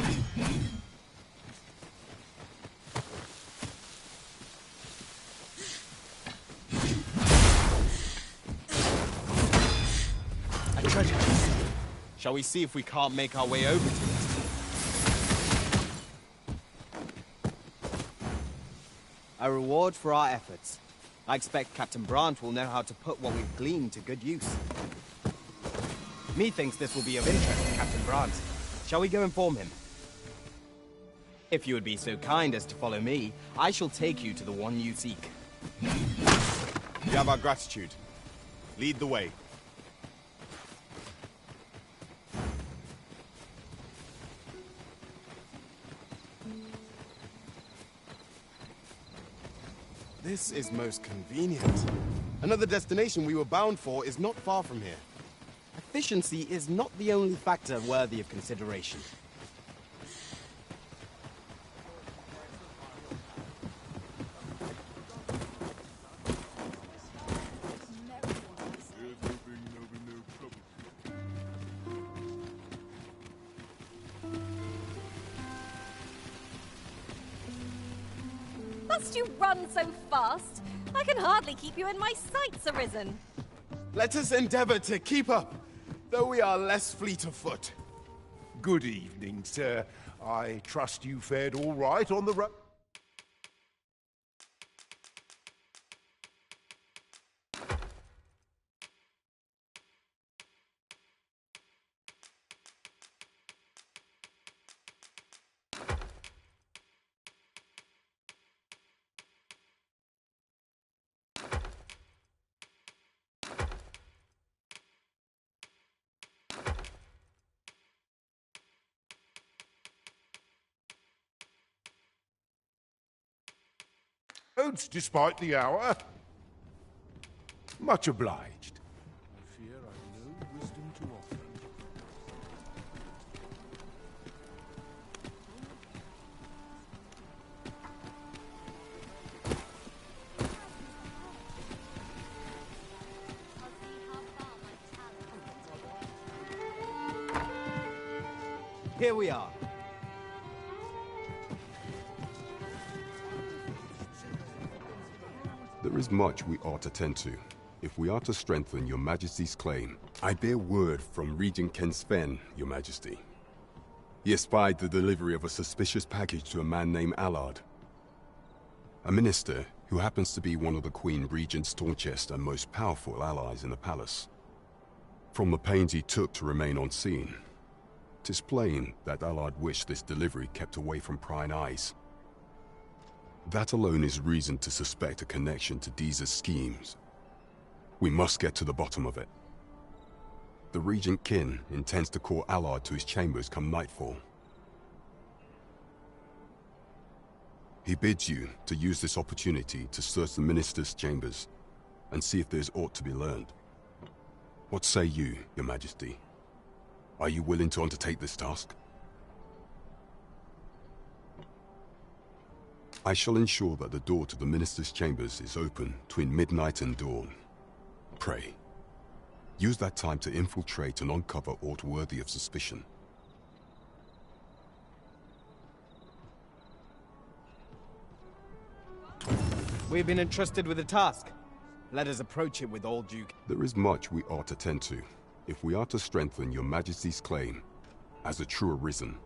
A treasure chest. Shall we see if we can't make our way over to it? A reward for our efforts. I expect Captain Brandt will know how to put what we've gleaned to good use. Methinks this will be of interest to Captain Brandt. Shall we go inform him? If you would be so kind as to follow me, I shall take you to the one you seek. You have our gratitude. Lead the way. This is most convenient. Another destination we were bound for is not far from here. Efficiency is not the only factor worthy of consideration. Must you run so fast? I can hardly keep you in my sights, Arisen. Let us endeavor to keep up, though we are less fleet of foot. Good evening, sir. I trust you fared all right on the road. Despite the hour. Much obliged. I fear I've no wisdom to offer. Here we are. There is much we ought to tend to. If we are to strengthen your Majesty's claim, I bear word from Regent Ken Sven, your Majesty. He espied the delivery of a suspicious package to a man named Allard, a minister who happens to be one of the Queen Regent's staunchest and most powerful allies in the palace. From the pains he took to remain on scene, 'tis plain that Allard wished this delivery kept away from prying eyes. That alone is reason to suspect a connection to Deeza's schemes. We must get to the bottom of it. The Regent Kin intends to call Allard to his chambers come nightfall. He bids you to use this opportunity to search the minister's chambers and see if there's aught to be learned. What say you, your Majesty? Are you willing to undertake this task? I shall ensure that the door to the minister's chambers is open between midnight and dawn. Pray, use that time to infiltrate and uncover aught worthy of suspicion. We've been entrusted with a task. Let us approach it with all due... There is much we ought to tend to, if we are to strengthen your Majesty's claim as a true Arisen.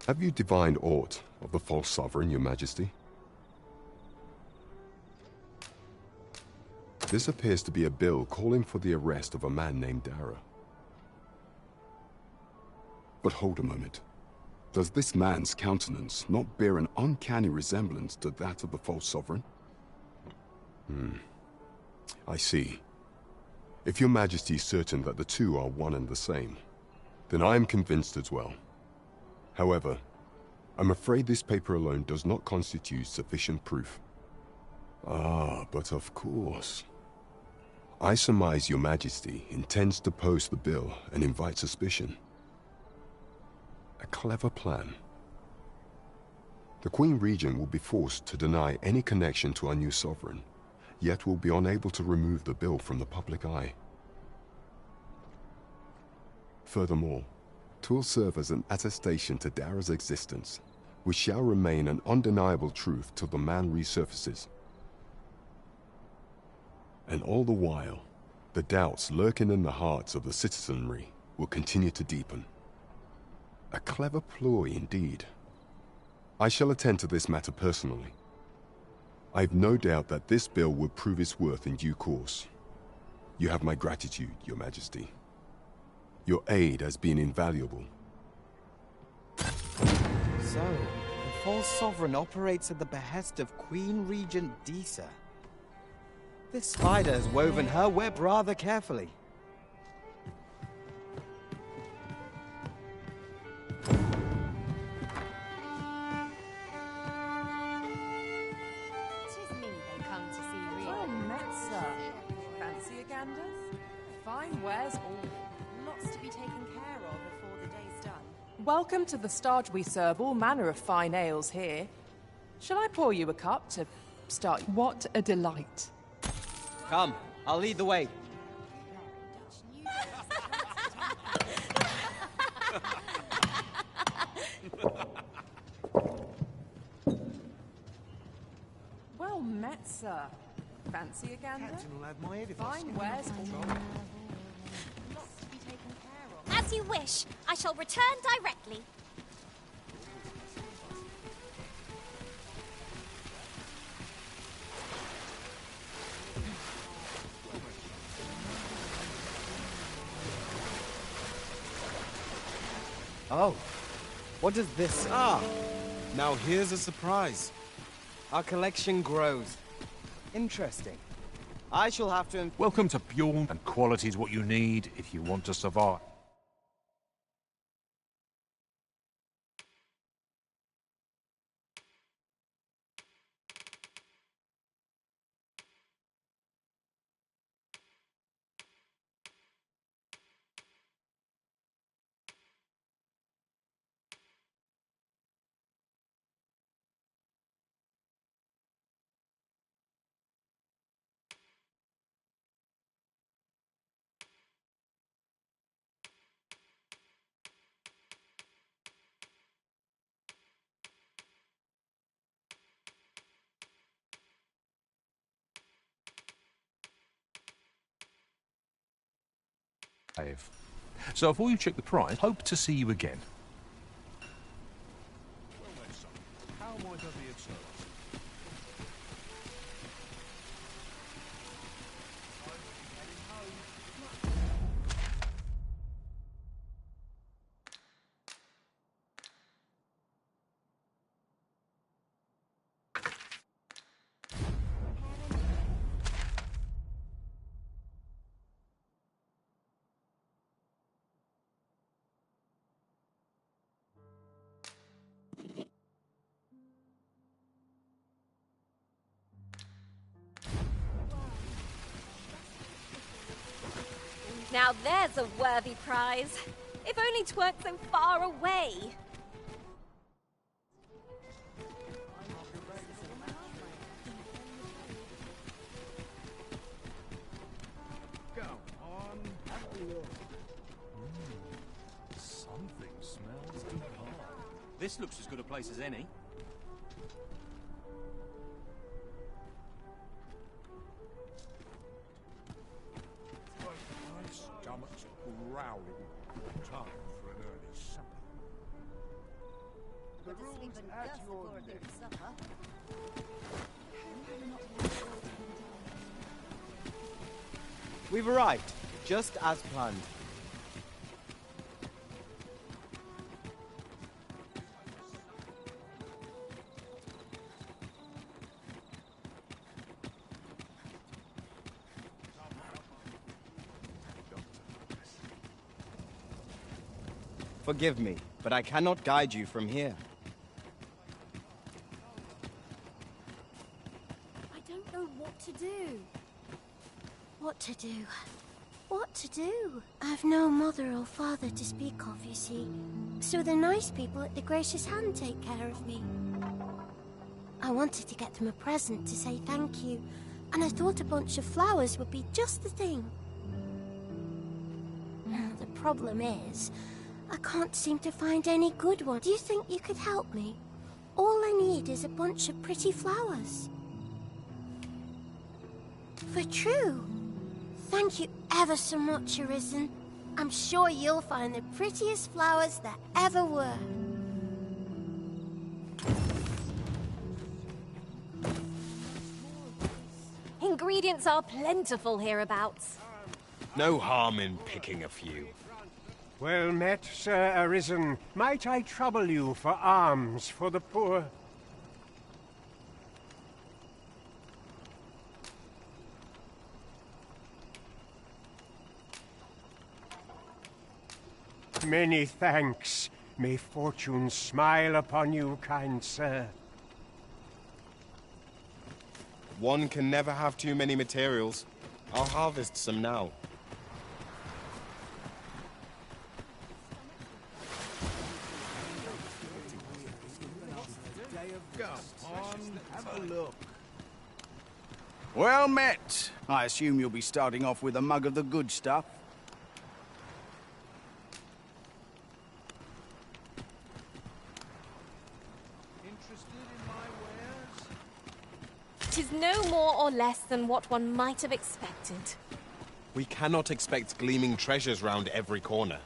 Have you divined aught of the false sovereign, your Majesty? This appears to be a bill calling for the arrest of a man named Dara. But hold a moment. Does this man's countenance not bear an uncanny resemblance to that of the false sovereign? I see. If your Majesty is certain that the two are one and the same, then I am convinced as well. However, I'm afraid this paper alone does not constitute sufficient proof. Ah, but of course. I surmise your Majesty intends to post the bill and invite suspicion. A clever plan. The Queen Regent will be forced to deny any connection to our new sovereign, yet will be unable to remove the bill from the public eye. Furthermore, 'twill serve as an attestation to Dara's existence, which shall remain an undeniable truth till the man resurfaces. And all the while, the doubts lurking in the hearts of the citizenry will continue to deepen. A clever ploy indeed. I shall attend to this matter personally. I've no doubt that this bill will prove its worth in due course. You have my gratitude, Your Majesty. Your aid has been invaluable. So, the false sovereign operates at the behest of Queen Regent Disa. This spider has woven her web rather carefully. Fancy a gander? Fine wares all. Lots to be taken care of before the day's done. Welcome to the Starge. We serve all manner of fine ales here. Shall I pour you a cup to start? What a delight. Come, I'll lead the way. Well met, sir. Fancy a gander? Fine wares all. Lots to be taken care of. As you wish. I shall return directly. Oh, what is this? Ah, now here's a surprise. Our collection grows. Interesting. I shall have to... Welcome to Bjorn, and quality's what you need if you want to survive. So before you check the price, hope to see you again. Well then, son, how might I be of service? Now there's a worthy prize. If only 'tweren't so far away. Go on, have a look. Something smells divine. This looks as good a place as any. My stomach's growling. Time for an early supper. The room's at your left. We've arrived, just as planned. Forgive me, but I cannot guide you from here. I don't know what to do. What to do? What to do? I've no mother or father to speak of, you see. So the nice people at the Gracious Hand take care of me. I wanted to get them a present to say thank you, and I thought a bunch of flowers would be just the thing. The problem is, I can't seem to find any good ones. Do you think you could help me? All I need is a bunch of pretty flowers. For true. Thank you ever so much, Arisen. I'm sure you'll find the prettiest flowers that ever were. ingredients are plentiful hereabouts. No harm in picking a few. Well met, Sir Arisen. Might I trouble you for alms for the poor? 'Many thanks. May fortune smile upon you, kind sir. One can never have too many materials. I'll harvest some now. Have a look. Well met. I assume you'll be starting off with a mug of the good stuff. 'Tis no more or less than what one might have expected. We cannot expect gleaming treasures round every corner.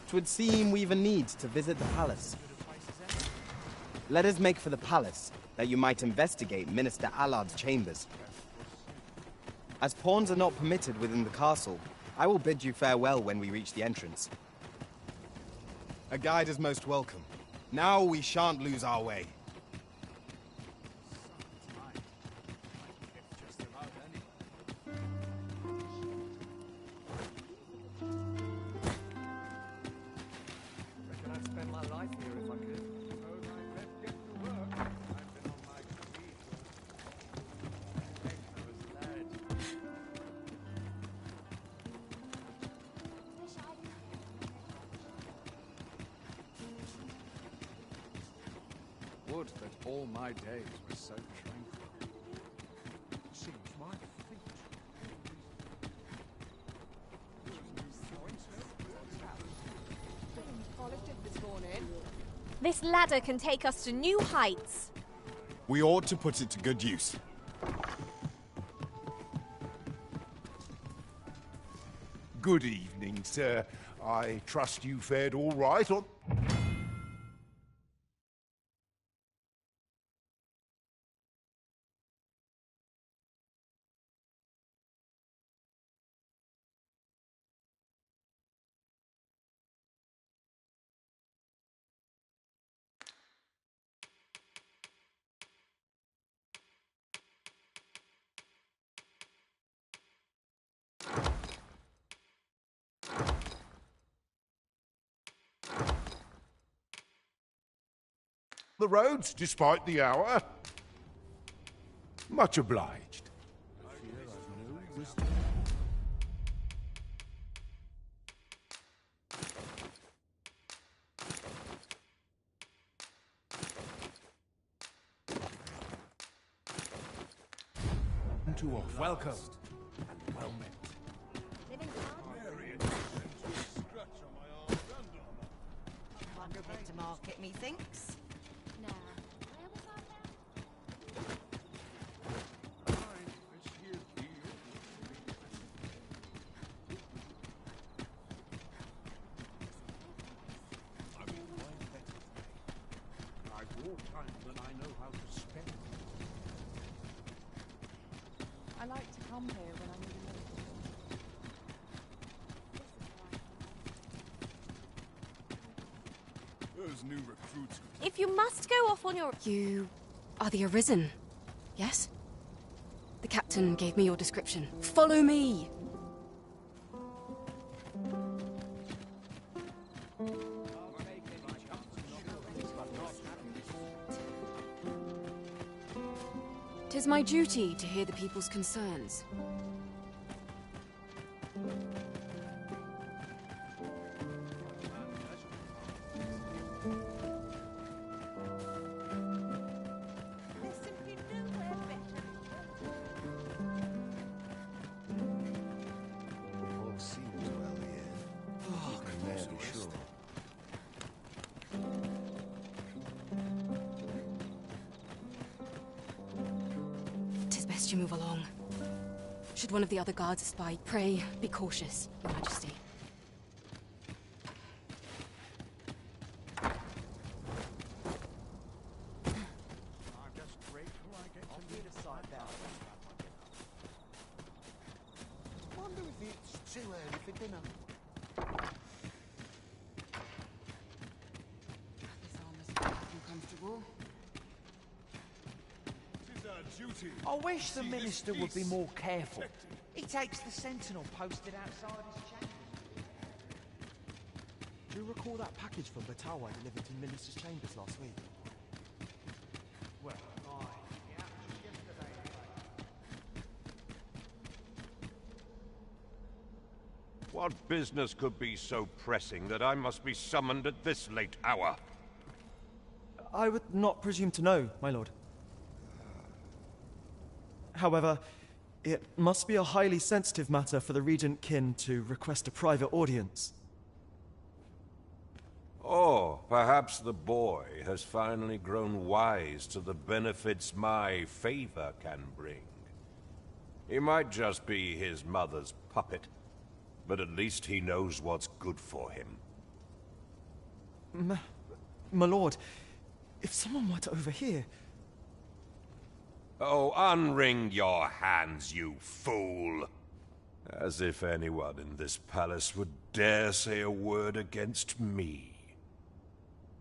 Twould seem we've a need to visit the palace. Let us make for the palace, that you might investigate Minister Allard's chambers. As pawns are not permitted within the castle, I will bid you farewell when we reach the entrance. A guide is most welcome. Now we shan't lose our way. Would that all my days were so tranquil. Seems my feet. This ladder can take us to new heights. We ought to put it to good use. Good evening, sir. I trust you fared all right on... the roads, despite the hour. Much obliged. To off. Welcome. And well met. One head to market, methinks. I've more time than I know how to spend. I like to come here when I'm in the Those new recruits. If you must go off on your... You are the Arisen, yes? The captain gave me your description. Follow me! is my duty to hear the people's concerns. All seems well here. Oh, may I be sure. Tis best you move along. Should one of the other guards espy, pray be cautious, Your Majesty. Wonder if it's too early for dinner. This armor's uncomfortable. Tis our duty. I wish the to see Minister this would be peace more careful. protected. He takes the sentinel posted outside his chambers. Do you recall that package from Batawa delivered to the Minister's chambers last week? Well, yeah, yesterday. What business could be so pressing that I must be summoned at this late hour? I would not presume to know, my lord. However, it must be a highly sensitive matter for the Regent Kin to request a private audience. Or perhaps the boy has finally grown wise to the benefits my favor can bring. He might just be his mother's puppet, but at least he knows what's good for him. My lord, if someone were to overhear... Oh, unwring your hands, you fool! As if anyone in this palace would dare say a word against me.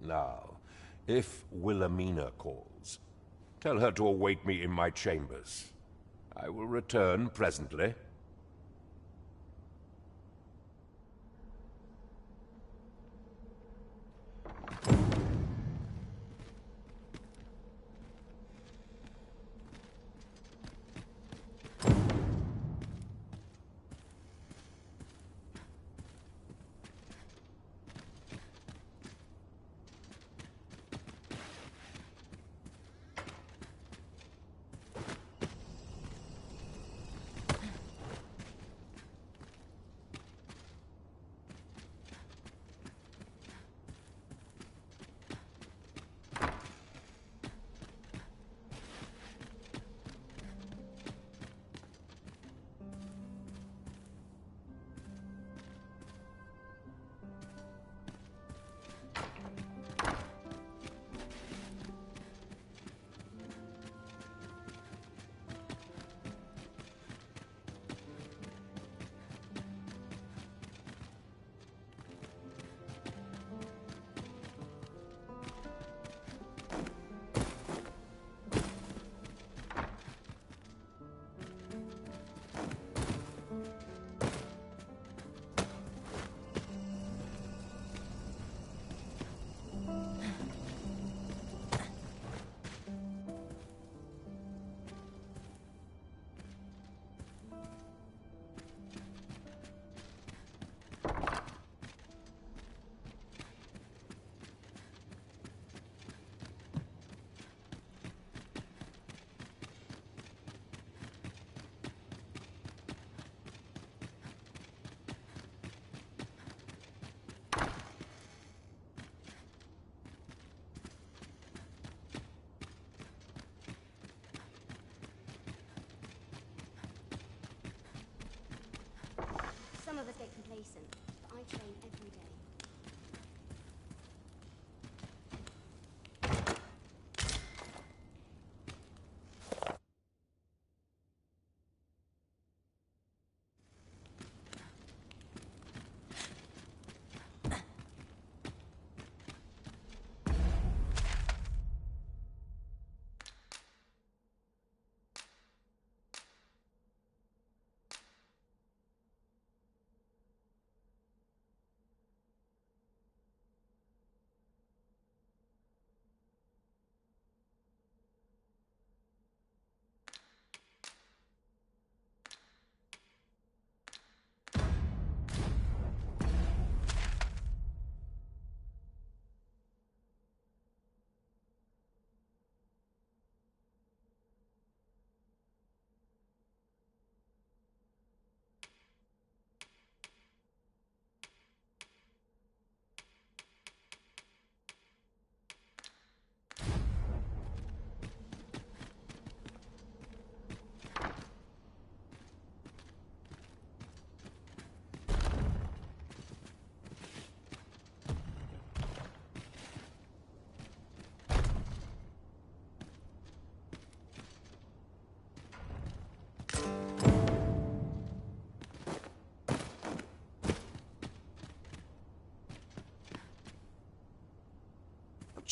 Now, if Wilhelmina calls, tell her to await me in my chambers. I will return presently. Some of us get complacent, but I train every day.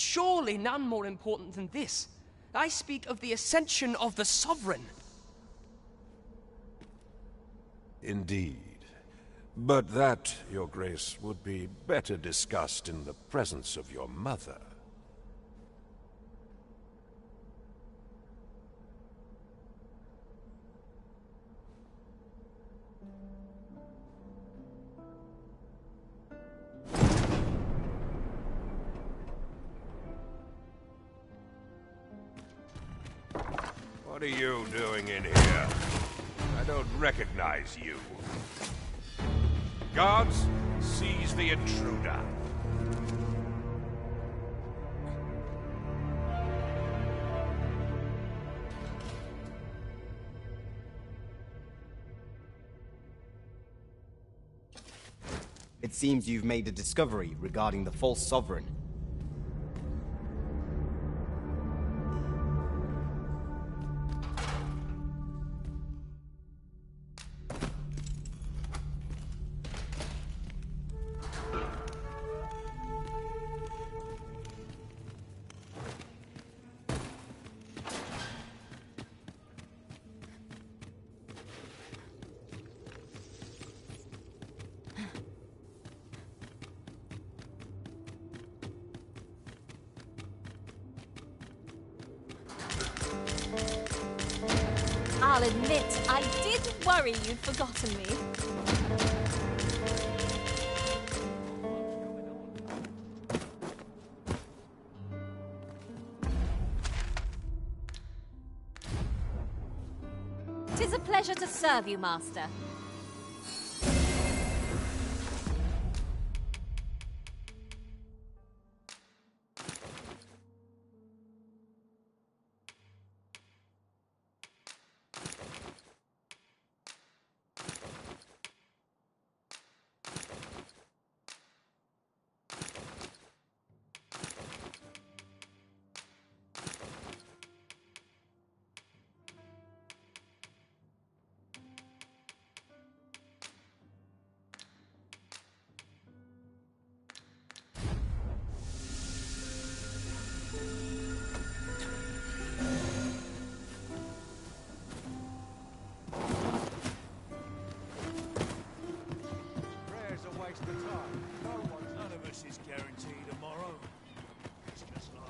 surely none more important than this. I speak of the ascension of the Sovereign. Indeed. But that, Your Grace, would be better discussed in the presence of your mother. What are you doing in here? I don't recognize you. Guards, seize the intruder. It seems you've made a discovery regarding the false sovereign. I'll admit, I did worry you'd forgotten me. Tis a pleasure to serve you, Master. None of us is guaranteed tomorrow. It's just like...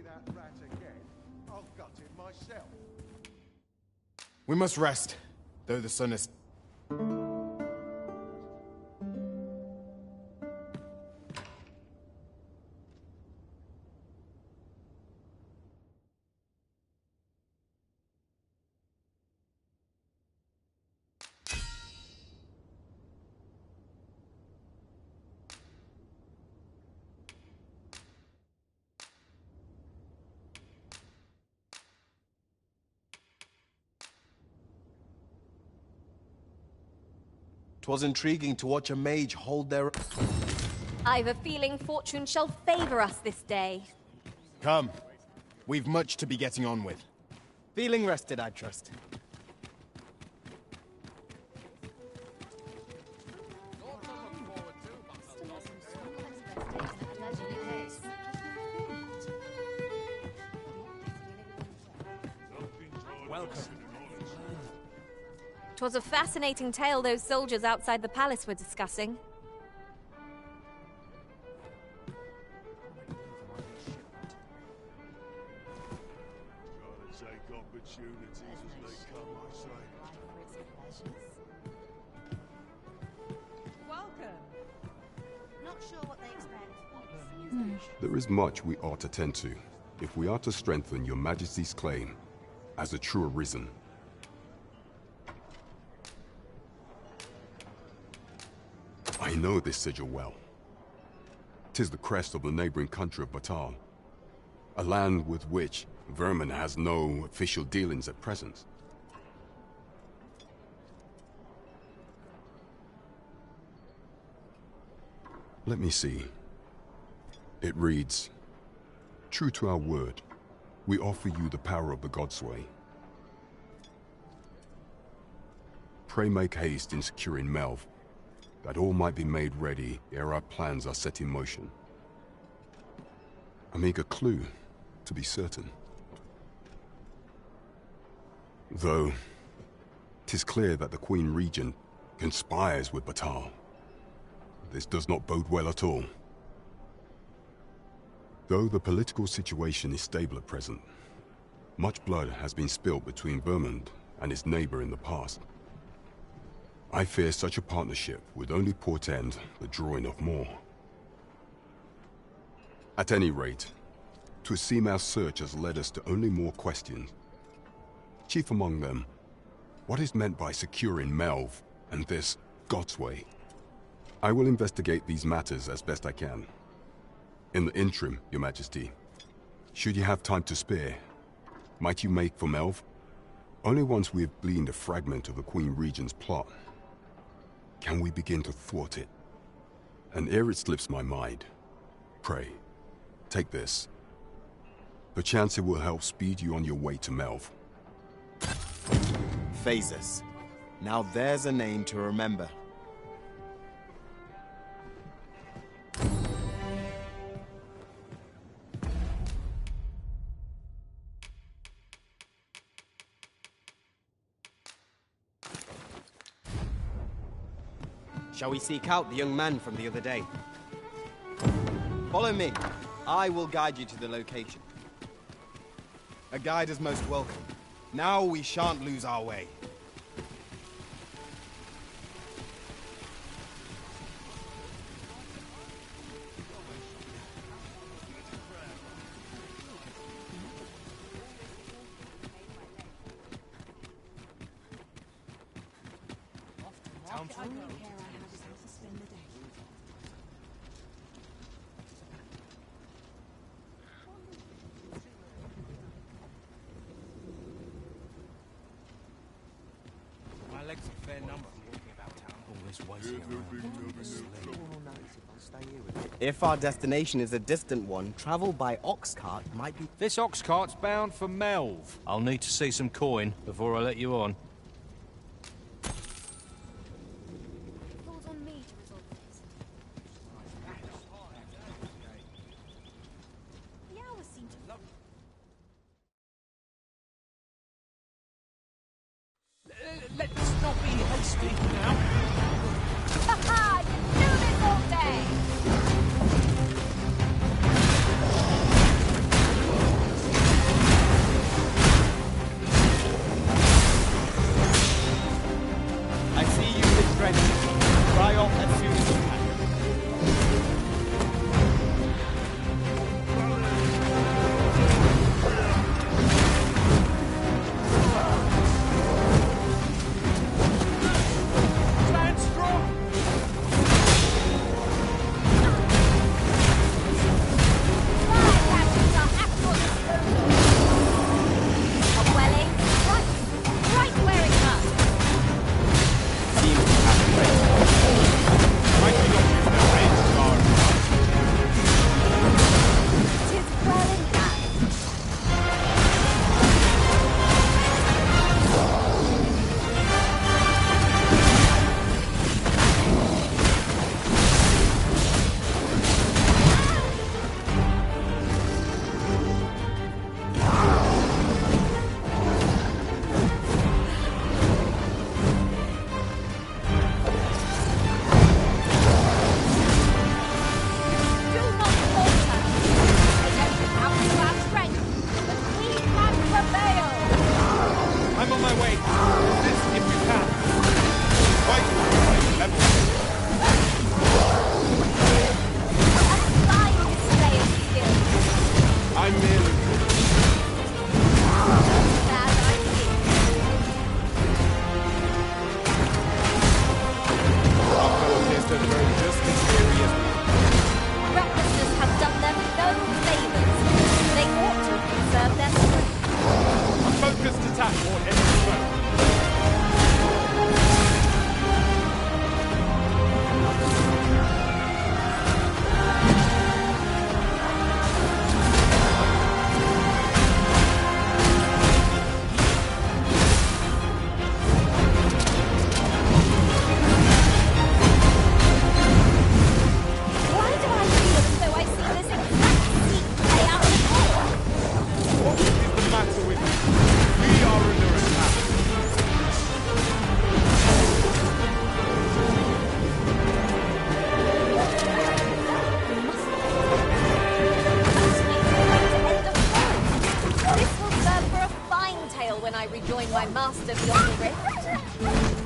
that rat again, I'll gut it myself. We must rest, though the sun is... Twas intriguing to watch a mage hold their... I've a feeling fortune shall favor us this day. Come. We've much to be getting on with. Feeling rested, I trust. Welcome. 'Twas a fascinating tale those soldiers outside the palace were discussing. Gotta take opportunities as they come, I say. Welcome. Not sure what they expect. There is much we ought to tend to, if we are to strengthen your Majesty's claim as a true Arisen. I know this sigil well. 'Tis the crest of the neighboring country of Batal, a land with which Vermin has no official dealings at present. Let me see. It reads, "True to our word, we offer you the power of the Godsway. Pray make haste in securing Melv, that all might be made ready ere our plans are set in motion." A meager clue, to be certain. Though, 'tis clear that the Queen Regent conspires with Batal. This does not bode well at all. Though the political situation is stable at present, much blood has been spilt between Vermund and his neighbor in the past. I fear such a partnership would only portend the drawing of more. At any rate, 'twould seem our search has led us to only more questions. Chief among them, what is meant by securing Melv and this Godsway? I will investigate these matters as best I can. In the interim, Your Majesty, should you have time to spare, might you make for Melv? Only once we have gleaned a fragment of the Queen Regent's plot can we begin to thwart it. And ere it slips my mind, pray, take this. Perchance it will help speed you on your way to Melv. Phases. Now there's a name to remember. Shall we seek out the young man from the other day? Follow me. I will guide you to the location. A guide is most welcome. Now we shan't lose our way. If our destination is a distant one, travel by ox cart might be... This ox cart's bound for Melv. I'll need to see some coin before I let you on. Falls on me to resolve this. The hours seem to look. Let's not be hasty now. Ha ha! You do this all day! I see you with strength. Try off as soon as you can. Stand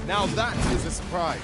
Now that is a surprise.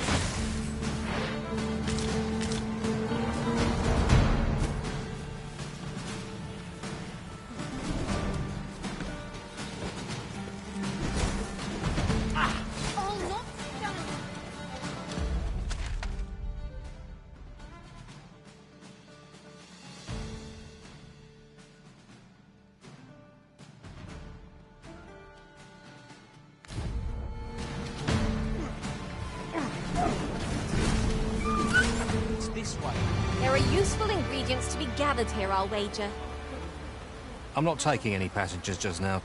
There are useful ingredients to be gathered here, I'll wager. I'm not taking any passengers just now.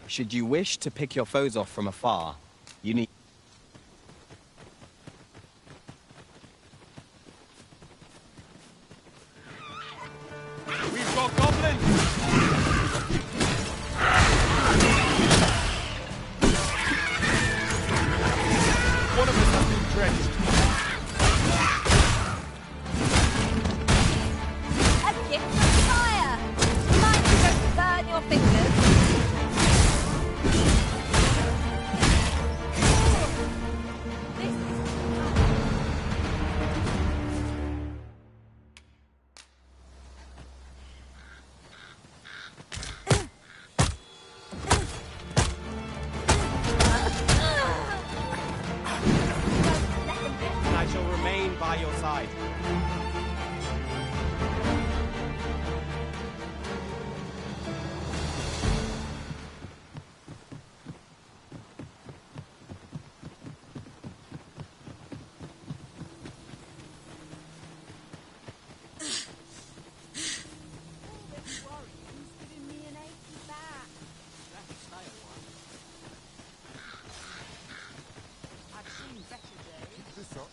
Should you wish to pick your foes off from afar, you need... We've got goblins! One of us has been drenched. A gift from fire! Mind you don't burn your fingers. I shall remain by your side. Keep this up.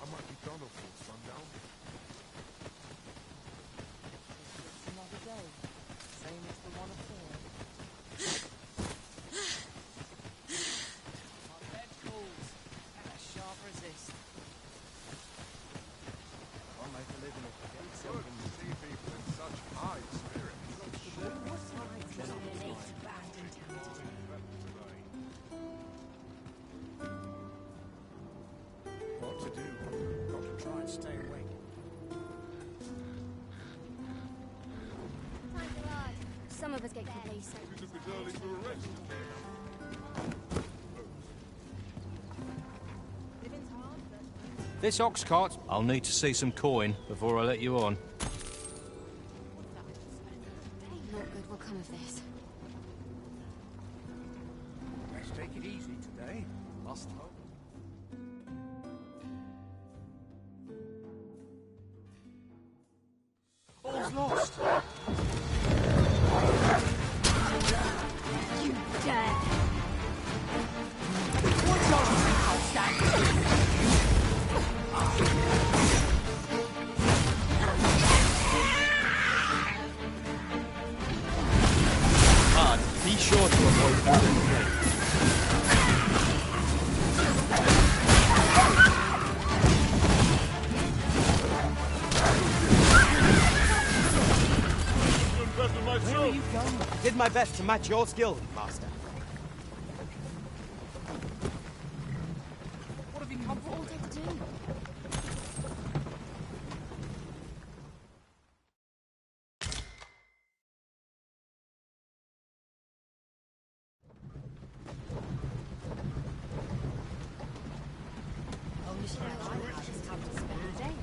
I might be done before sundown. Another day. Same as the one before. My bed calls. And a sharp resist. I'll make a living if I get something. Good to see people in such high spirits. What to do? Got to try and stay awake. Time's hard. Some of us get complacent. It's a bit early for a rest. This ox cart... I'll need to see some coin before I let you on. Not good will come of this. Let's take it easy today. Must hope. All's lost. You dare! What's our outstanding? Be sure to avoid that. Where are you going? I did my best to match your skill, Master. What have you come for? What did to do? Only scratch just how to spend the day.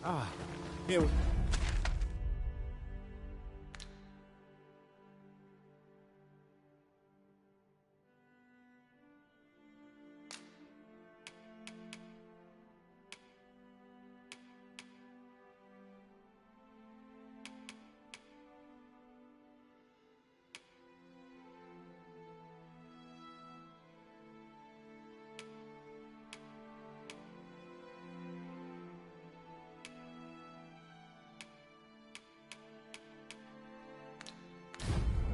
Ah, here.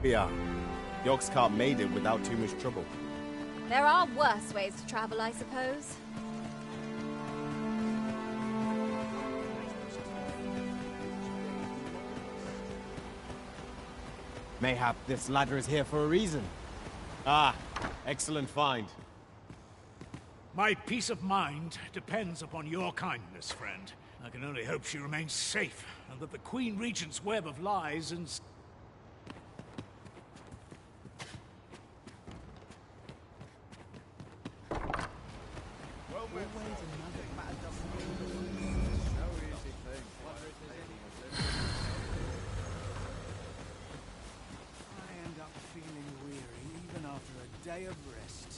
We are. The ox cart made it without too much trouble. There are worse ways to travel, I suppose. Mayhap this ladder is here for a reason. Ah, excellent find. My peace of mind depends upon your kindness, friend. I can only hope she remains safe, and that the Queen Regent's web of lies and... I end up feeling weary even after a day of rest.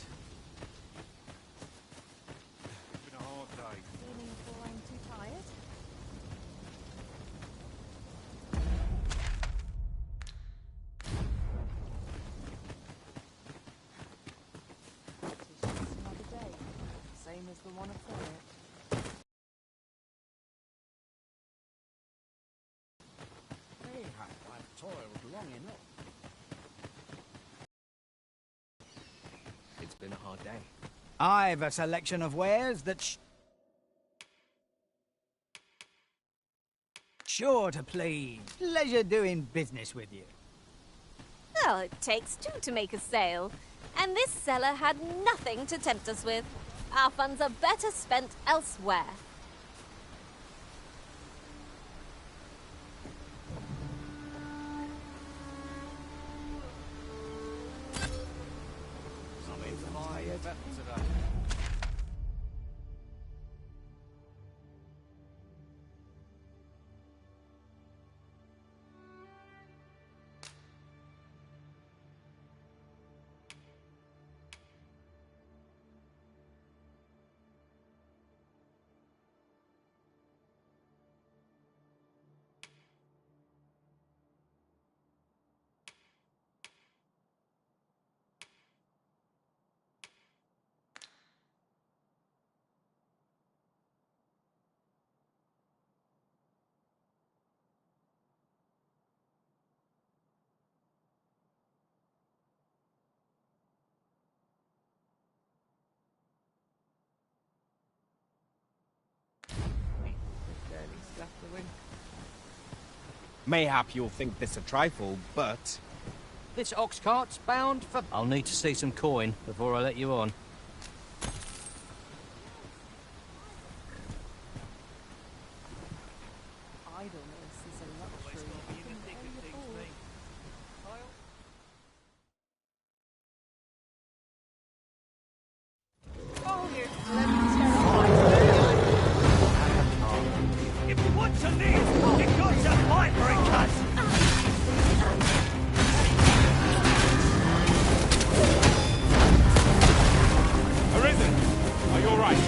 It's been a hard day. Feeling boring, too tired? It's just another day, same as the one before it. Mayhap I've toiled long enough. It's been a hard day. I've a selection of wares that sure to please. Pleasure doing business with you. Well, it takes two to make a sale. And this seller had nothing to tempt us with. Our funds are better spent elsewhere. I'm inspired. Today. Mayhap you'll think this a trifle, but... This ox cart's bound for... I'll need to see some coin before I let you on. Idleness is a luxury. You can only afford. If you want to live, you've got to fight for it, cunt! Arisen! Are you alright?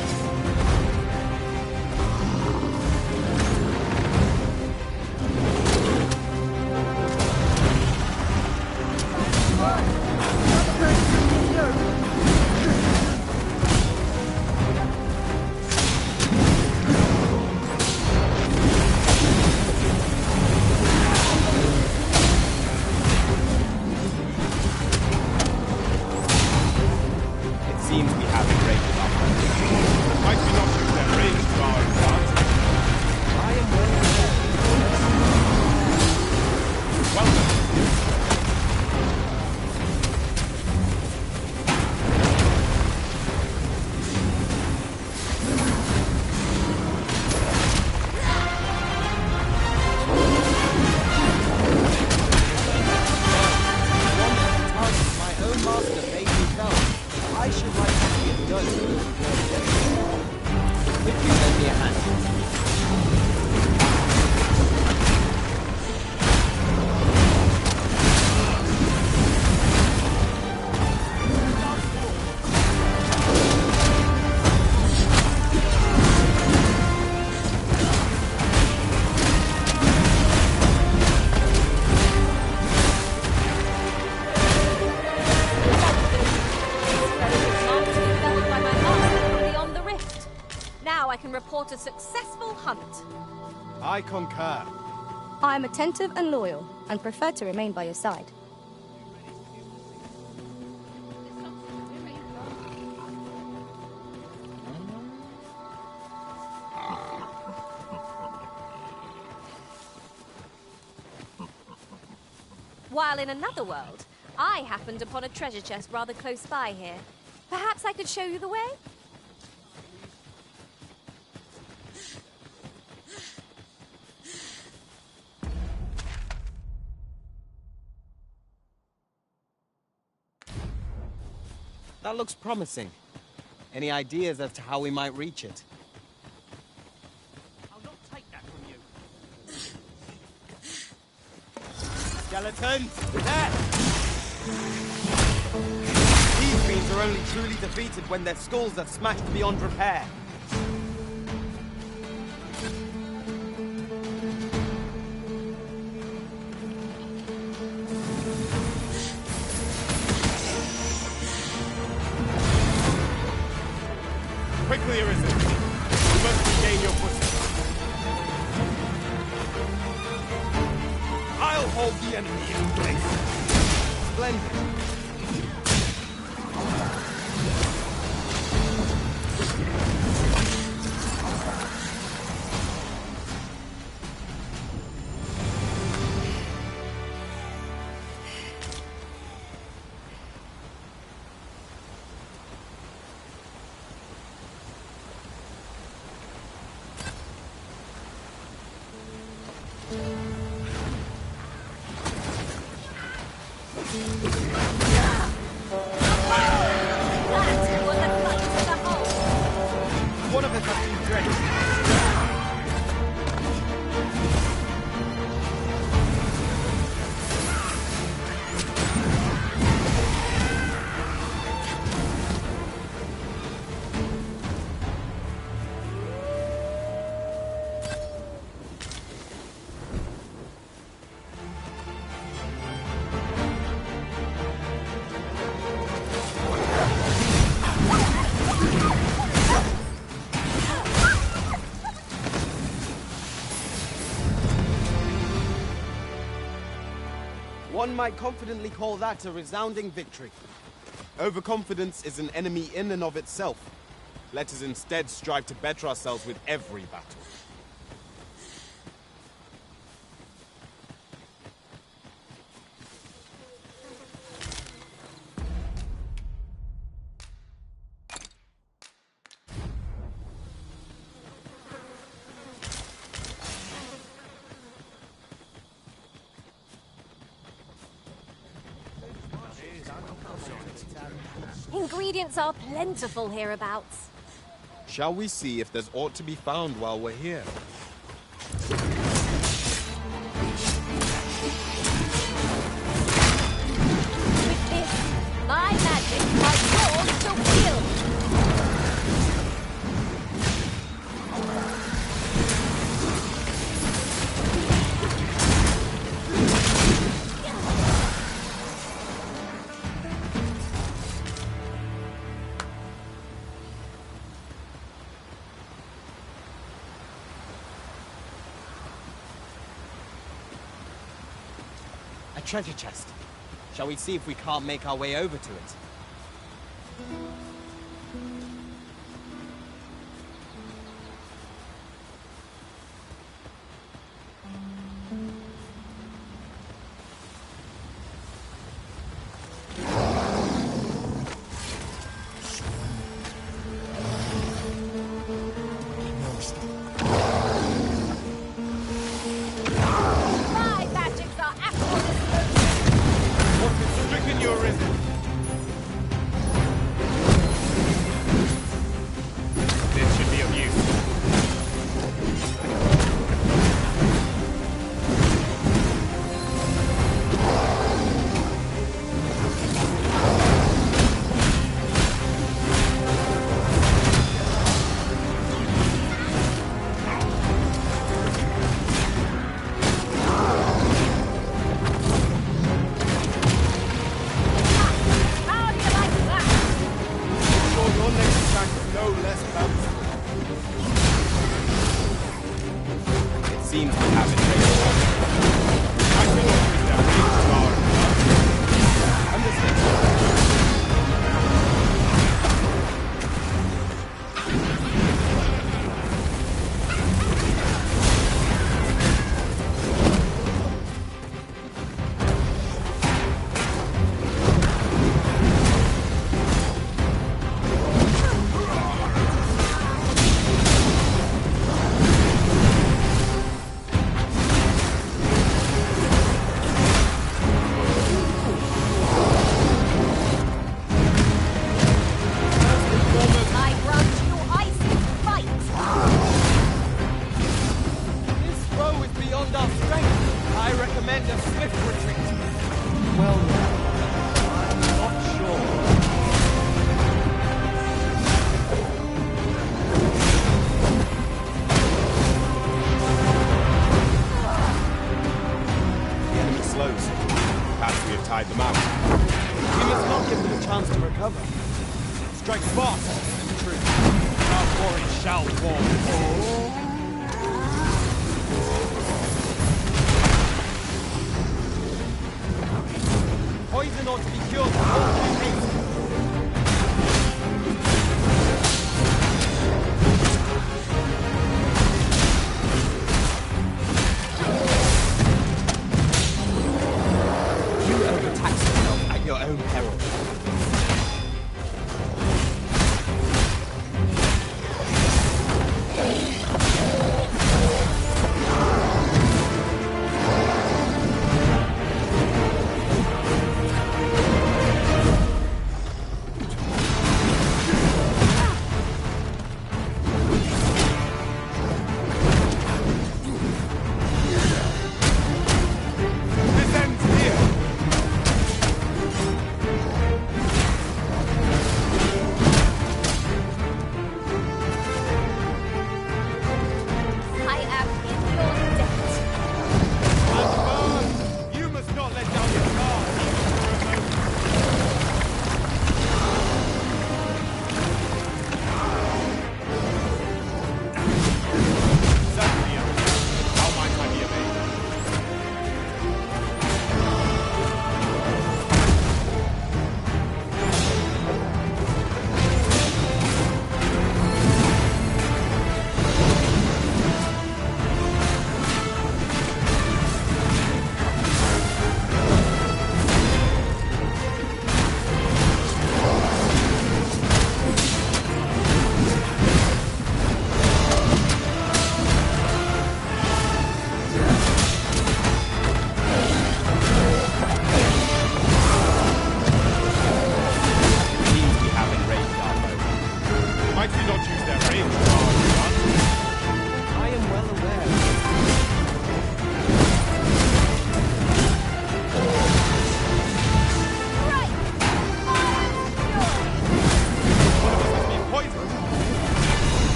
I concur. I am attentive and loyal, and prefer to remain by your side. While in another world, I happened upon a treasure chest rather close by here. Perhaps I could show you the way? That looks promising. Any ideas as to how we might reach it? I'll not take that from you. Skeletons! There! These fiends are only truly defeated when their skulls are smashed beyond repair. Quickly, Arisen. You must regain your footing. I'll hold the enemy in place. Splendid. One of us has been drenched. One might confidently call that a resounding victory. Overconfidence is an enemy in and of itself. Let us instead strive to better ourselves with every battle. Ingredients are plentiful hereabouts. Shall we see if there's aught to be found while we're here? With this, my magic might yours to wield. A treasure chest. Shall we see if we can't make our way over to it? My magics are absolute. What has stricken you, Arisen? seems we have it ready. I cannot use that range guard. Understood.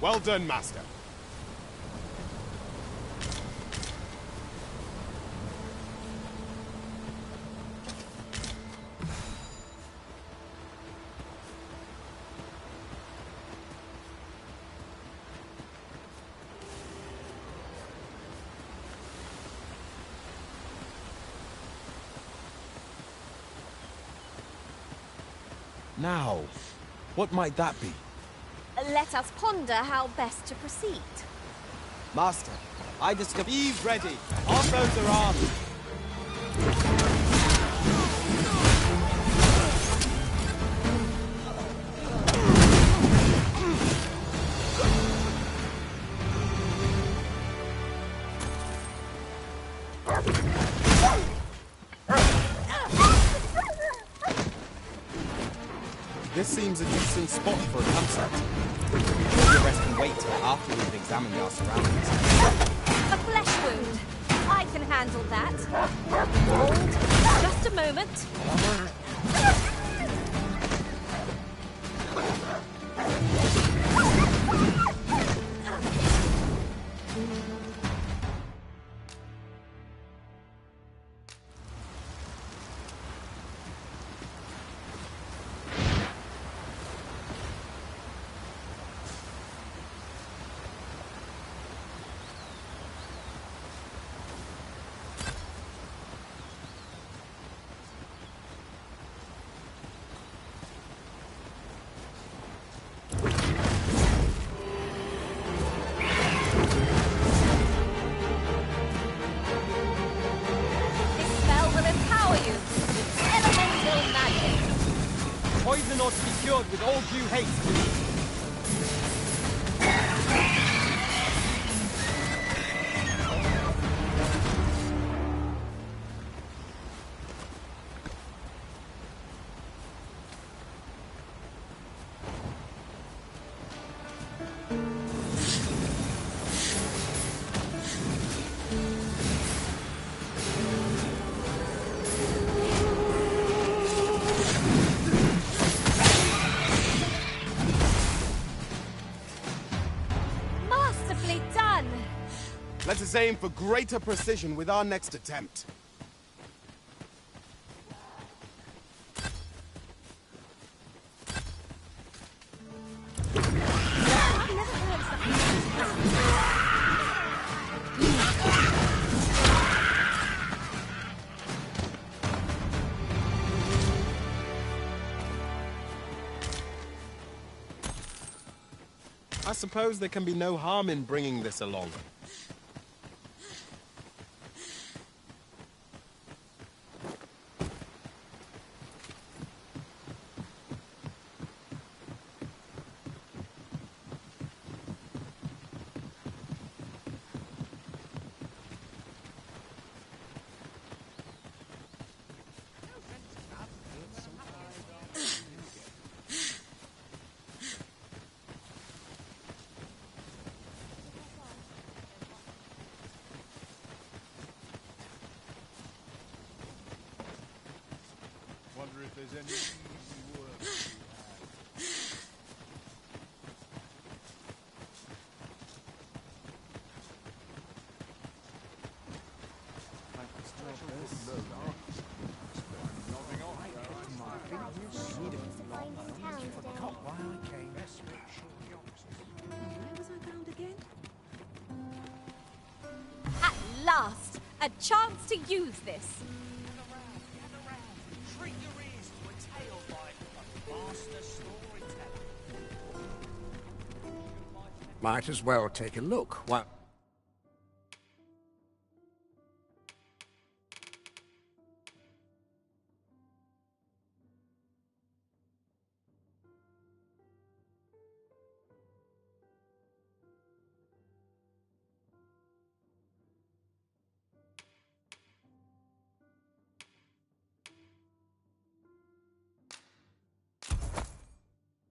Well done, Master. Now, what might that be? Let us ponder how best to proceed. Master, I discover... Be ready! Our foes are armed! This seems a decent spot for a campsite. Maybe rest and wait till after we've examined our surroundings. A flesh wound. I can handle that. Hold. Just a moment. Poison ought to be cured with all due haste. Masterfully done! Let us aim for greater precision with our next attempt. I suppose there can be no harm in bringing this along. Wonder if there's any easy work to be had. At last, a chance to use this. Treat your ears to a tale by a master storyteller. Might as well take a look. What?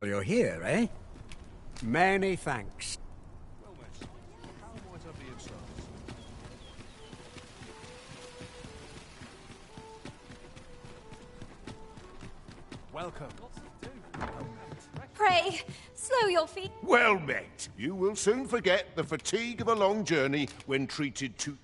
You're here, eh? Many thanks. Well, miss, how might I be of service? Welcome. Pray, slow your feet. Well met. You will soon forget the fatigue of a long journey when treated to...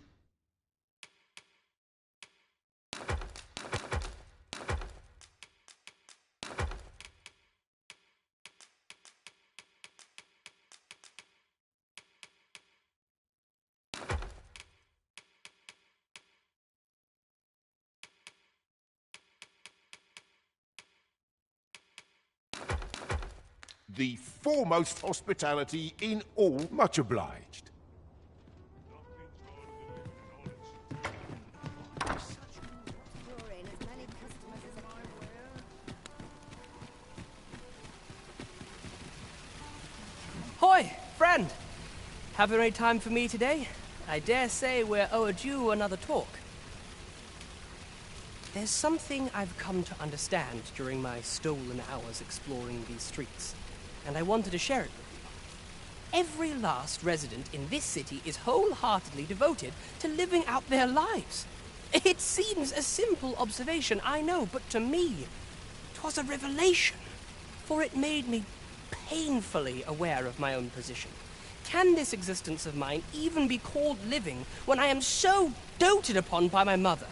the foremost hospitality in all. Much obliged. Hoy, friend! Have you any time for me today? I dare say we're overdue another talk. There's something I've come to understand during my stolen hours exploring these streets, and I wanted to share it with you. Every last resident in this city is wholeheartedly devoted to living out their lives. It seems a simple observation, I know, but to me, 'twas a revelation, for it made me painfully aware of my own position. Can this existence of mine even be called living when I am so doted upon by my mother?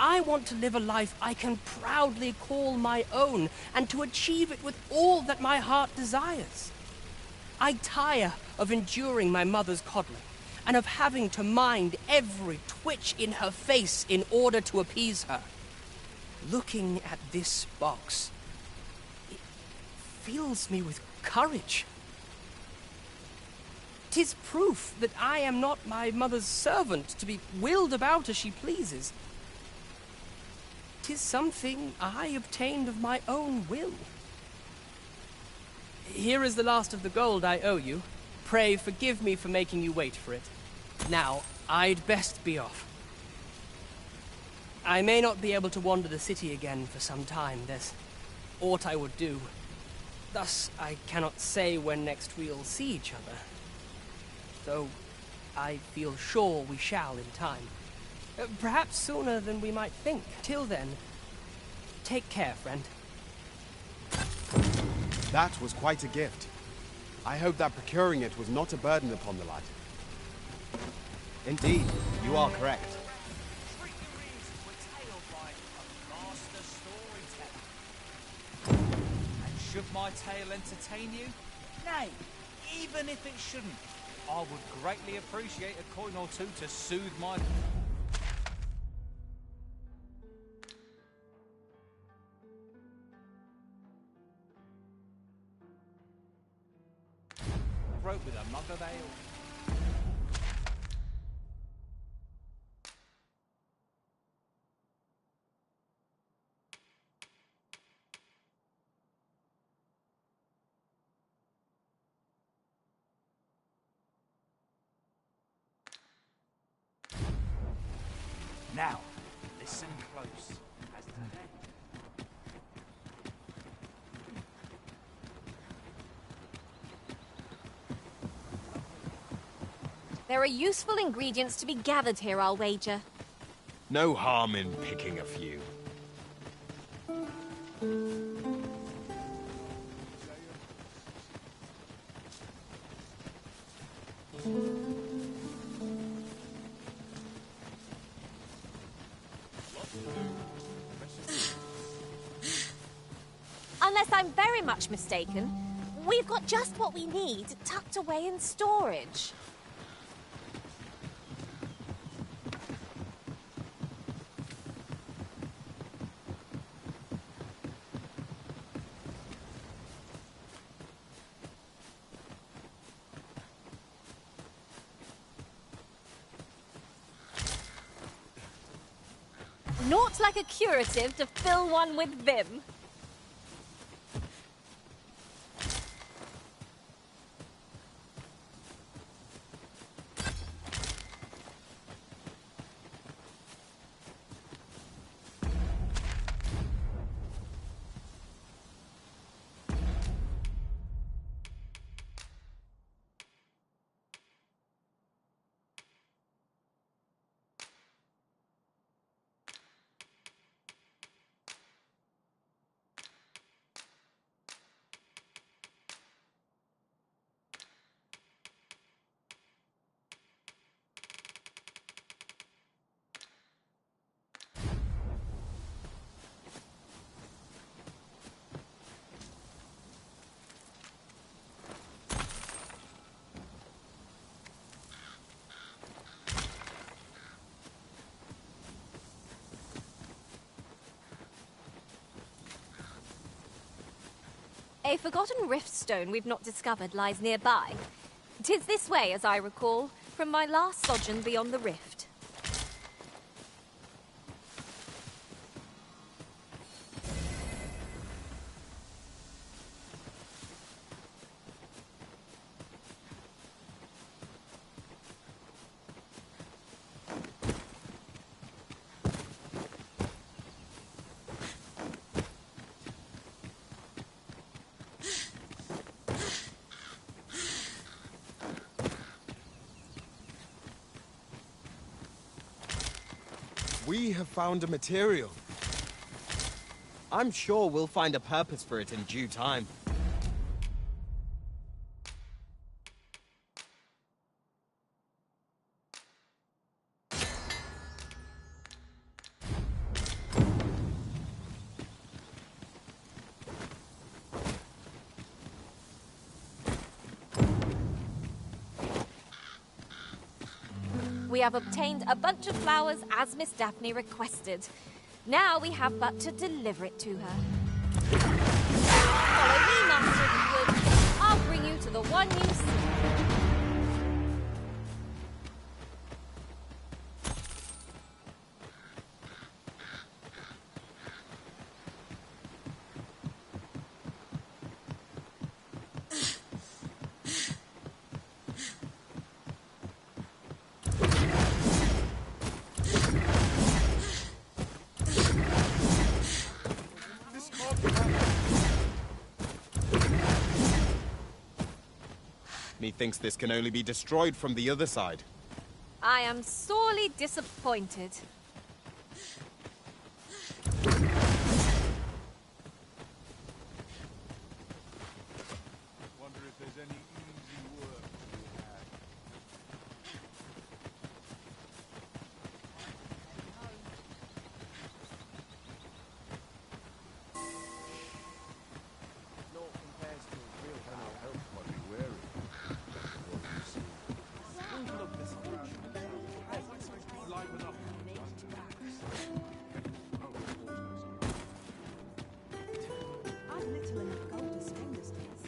I want to live a life I can proudly call my own, and to achieve it with all that my heart desires. I tire of enduring my mother's coddling, and of having to mind every twitch in her face in order to appease her. Looking at this box, it fills me with courage. 'Tis proof that I am not my mother's servant to be wheeled about as she pleases. 'Tis something I obtained of my own will. Here is the last of the gold I owe you. Pray forgive me for making you wait for it. Now, I'd best be off. I may not be able to wander the city again for some time. There's aught I would do. Thus, I cannot say when next we'll see each other. Though I feel sure we shall in time. Perhaps sooner than we might think. Till then, take care, friend. That was quite a gift. I hope that procuring it was not a burden upon the lad. Indeed, you are correct. And should my tale entertain you? Nay, even if it shouldn't, I would greatly appreciate a coin or two to soothe my... throat with a mug of ale. Now, listen close. As today. There are useful ingredients to be gathered here, I'll wager. No harm in picking a few. Unless I'm very much mistaken, we've got just what we need tucked away in storage. Naught like a curative to fill one with vim. A forgotten riftstone we've not discovered lies nearby. 'Tis this way, as I recall, from my last sojourn beyond the rift. We have found a material. I'm sure we'll find a purpose for it in due time. We have obtained a bunch of flowers as Miss Daphne requested. Now we have but to deliver it to her. Follow me, Master, if you would. I'll bring you to the one you seek. Methinks this can only be destroyed from the other side. I am sorely disappointed. Wonder if there's any easy work to be had. Law compares to real help might be wary. What you see. Look this Liven up. I've little enough gold to spend these days.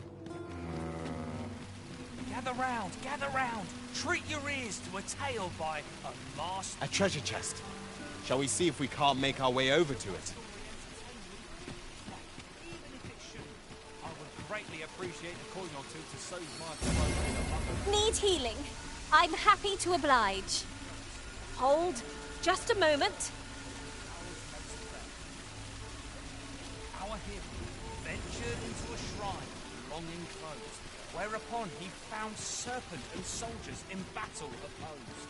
Gather round. Treat your ears to a tale by a master. A treasure chest. Shall we see if we can't make our way over to it? Even if it shouldn't, I would greatly appreciate a coin or two to soothe my throat. Need healing. I'm happy to oblige. Hold, just a moment. Our hero ventured into a shrine long enclosed, whereupon he found serpent and soldiers in battle opposed.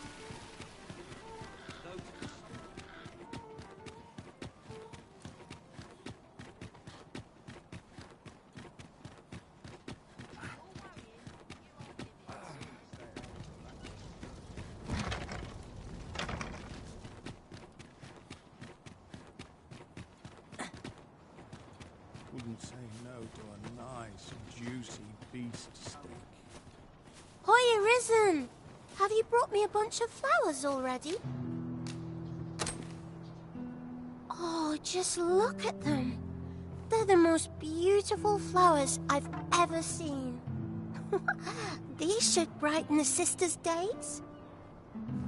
Wouldn't say no to a nice, juicy beast steak. Hoy, Arisen! Have you brought me a bunch of flowers already? Oh, just look at them. They're the most beautiful flowers I've ever seen. These should brighten the sisters' days.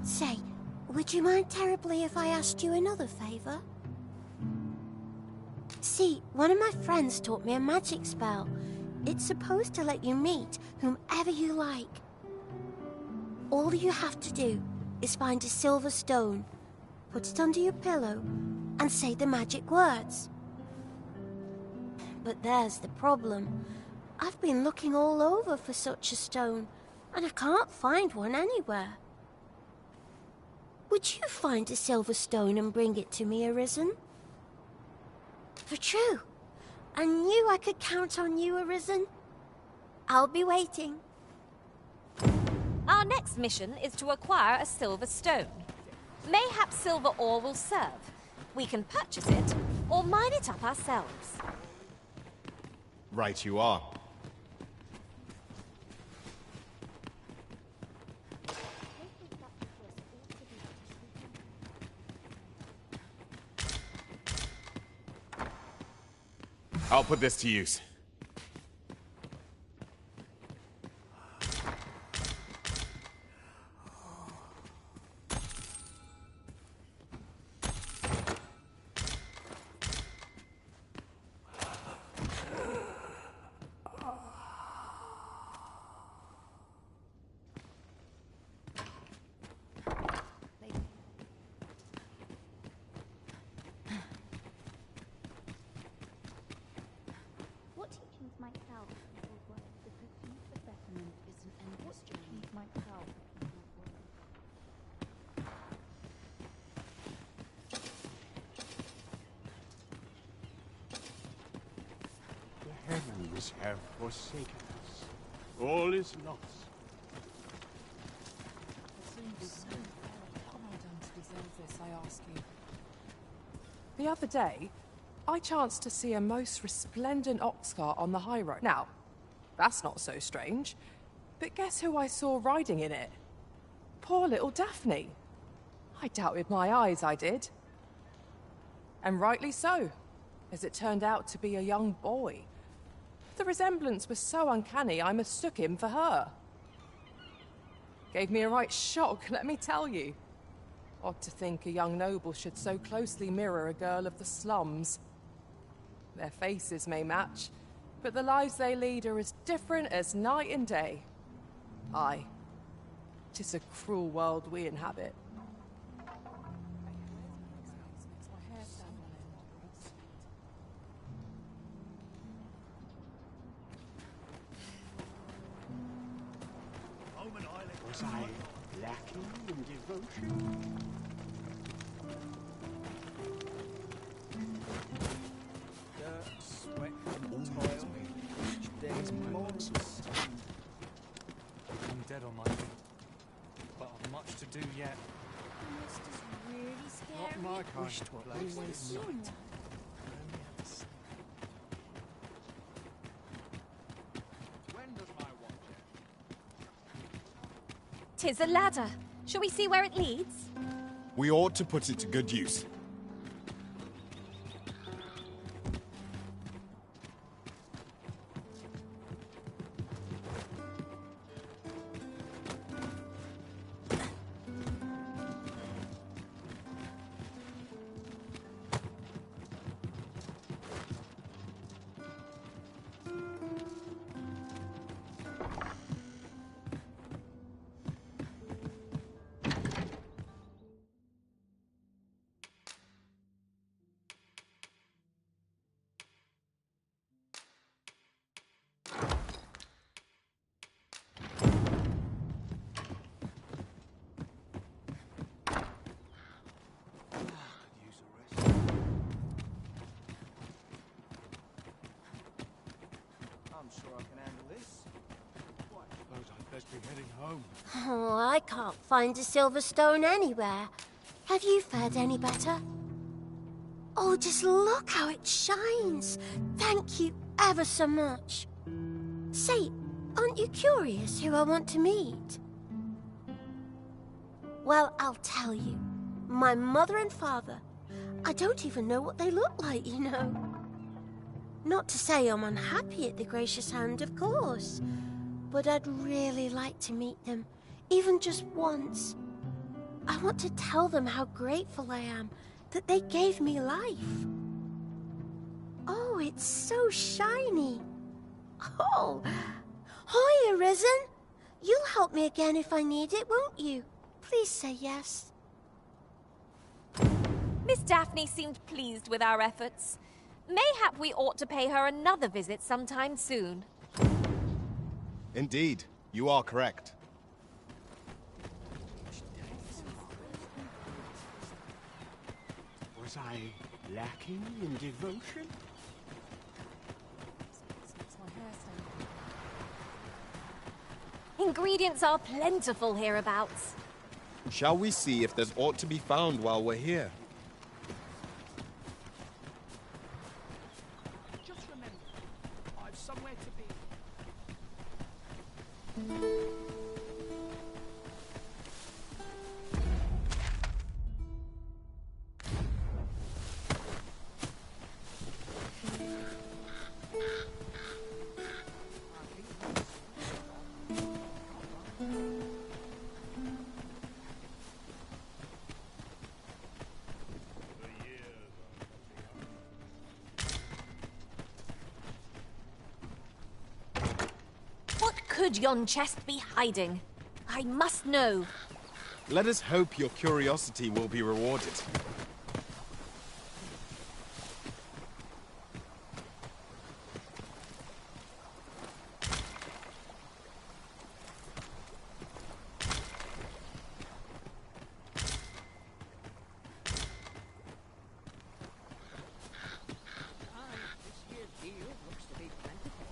Say, would you mind terribly if I asked you another favor? See, one of my friends taught me a magic spell. It's supposed to let you meet whomever you like. All you have to do is find a silver stone, put it under your pillow, and say the magic words. But there's the problem. I've been looking all over for such a stone, and I can't find one anywhere. Would you find a silver stone and bring it to me, Arisen? For true. I knew I could count on you, Arisen. I'll be waiting. Our next mission is to acquire a silver stone. Mayhap silver ore will serve. We can purchase it, or mine it up ourselves. Right you are. I'll put this to use. What teachings might help people's work? The critique of betterment is an endless journey. What teachings might help people's work? The heavens have forsaken us. All is lost. What have I done to deserve this, I ask you? The other day, I chanced to see a most resplendent ox cart on the high road. Now, that's not so strange, but guess who I saw riding in it? Poor little Daphne. I doubted my eyes, I did. And rightly so, as it turned out to be a young boy. The resemblance was so uncanny, I mistook him for her. Gave me a right shock, let me tell you. Odd to think a young noble should so closely mirror a girl of the slums. Their faces may match, but the lives they lead are as different as night and day. Aye, 'tis a cruel world we inhabit. Was I lacking in devotion? Dirt, sweat, and toil. Each day's more sustained. I'm dead on my feet, but I've much to do yet. This is really scary. Not my kind Wish of to place. always It's seen night. that. I only have to sleep. When does my watch end? 'Tis a ladder. Shall we see where it leads? We ought to put it to good use. I'm sure I can handle this. Suppose I'd best be heading home. Oh, I can't find a silver stone anywhere. Have you fared any better? Oh, just look how it shines. Thank you ever so much. Say, aren't you curious who I want to meet? Well, I'll tell you. My mother and father. I don't even know what they look like, you know. Not to say I'm unhappy at the gracious hand, of course. But I'd really like to meet them, even just once. I want to tell them how grateful I am that they gave me life. Oh, it's so shiny. Oh, hi, Arisen. You'll help me again if I need it, won't you? Please say yes. Miss Daphne seemed pleased with our efforts. Mayhap we ought to pay her another visit sometime soon. Indeed, you are correct. Was I lacking in devotion? Ingredients are plentiful hereabouts. Shall we see if there's aught to be found while we're here? Just remember, I've somewhere to be. What could yon chest be hiding? I must know. Let us hope your curiosity will be rewarded. This year's deal looks to be plentiful.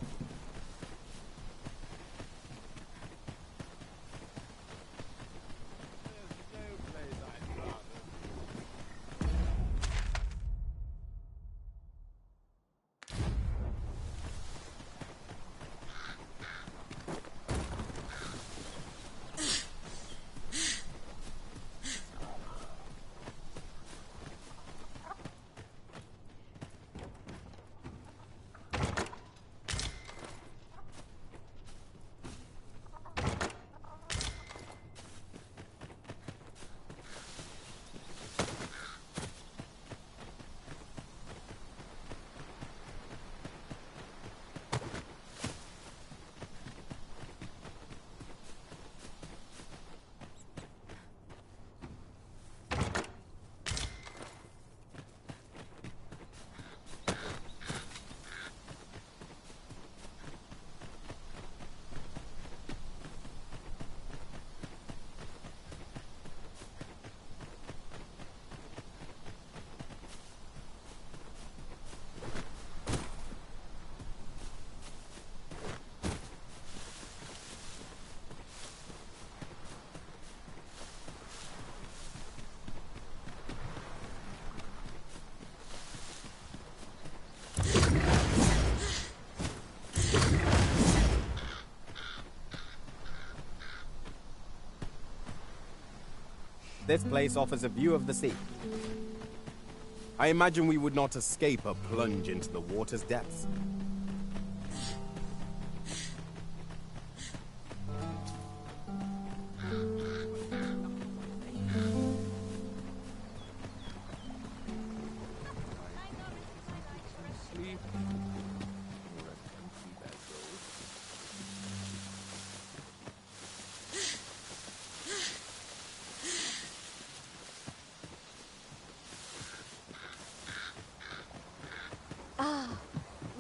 This place offers a view of the sea. I imagine we would not escape a plunge into the water's depths.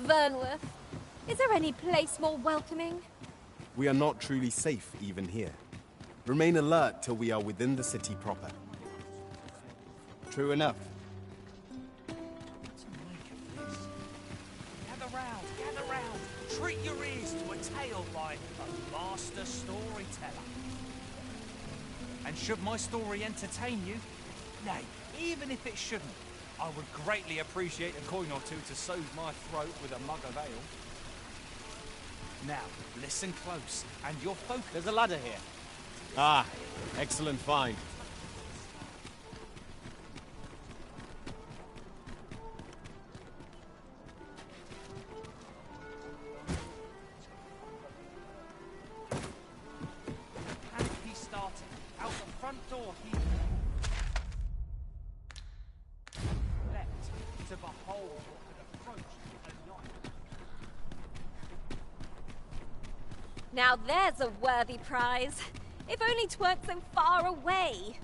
Vernworth, is there any place more welcoming? We are not truly safe even here. Remain alert till we are within the city proper. True enough. Gather round. Treat your ears to a tale by a master storyteller. And should my story entertain you, nay, even if it shouldn't, I would greatly appreciate a coin or two to soothe my throat with a mug of ale. Now, listen close, and your focus... There's a ladder here. Ah, excellent find. Panic he started. Out the front door he... leapt to behold what had approached a knight. Now there's a worthy prize. If only 'tweren't so far away.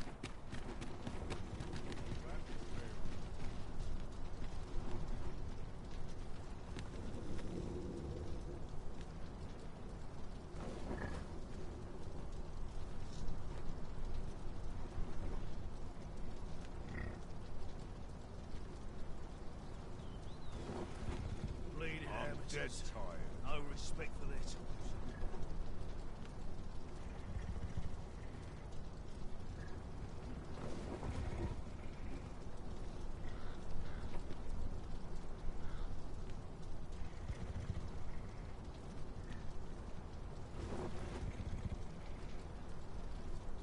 Bleeding I'm amateurs. dead tired. No respect for their tools.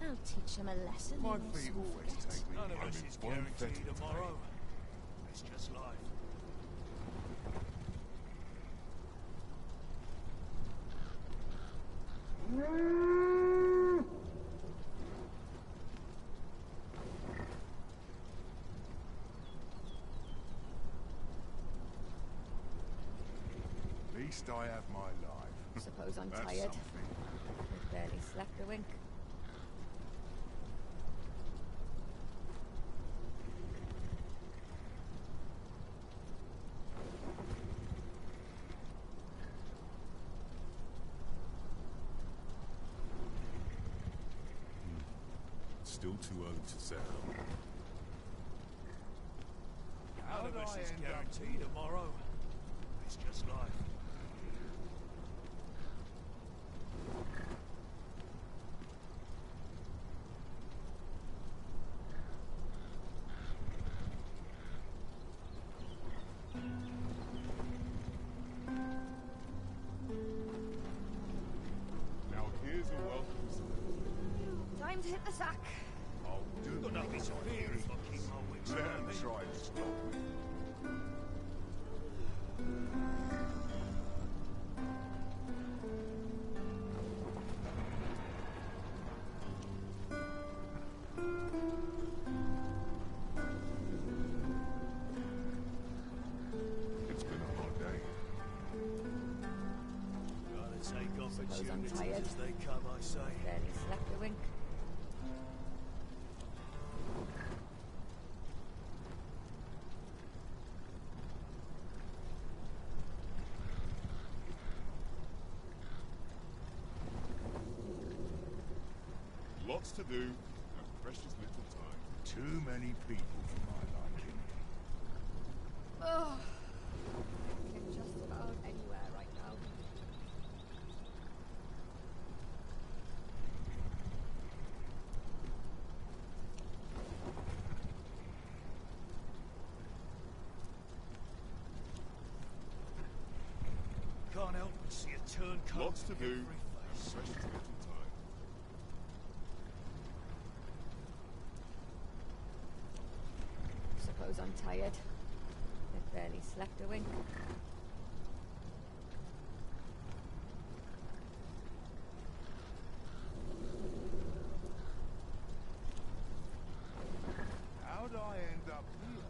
I'll teach them a lesson. My they will feet soon always forget. take me. None of I'm us in is one guaranteed fetid tomorrow. It's just life. At least I have my life. Suppose I'm That's tired. something. I've barely slept a wink. Still too early to settle. None of us is guaranteed tomorrow. It's just life. Now here's a welcome sign. Time to hit the sack. I'll do Got nothing to fear if I keep my wits Let about him me. try to stop me. It's been a hard day. Gotta take Suppose I'm opportunities tired. as they come, I say. Barely slept a wink. Lots to do, and precious little time. Too many people for my liking. Oh, I'm just about anywhere right now. Can't help but see a turncoat. Lots to do, every and face. precious little time. tired. I've barely slept a wink. How'd I end up here?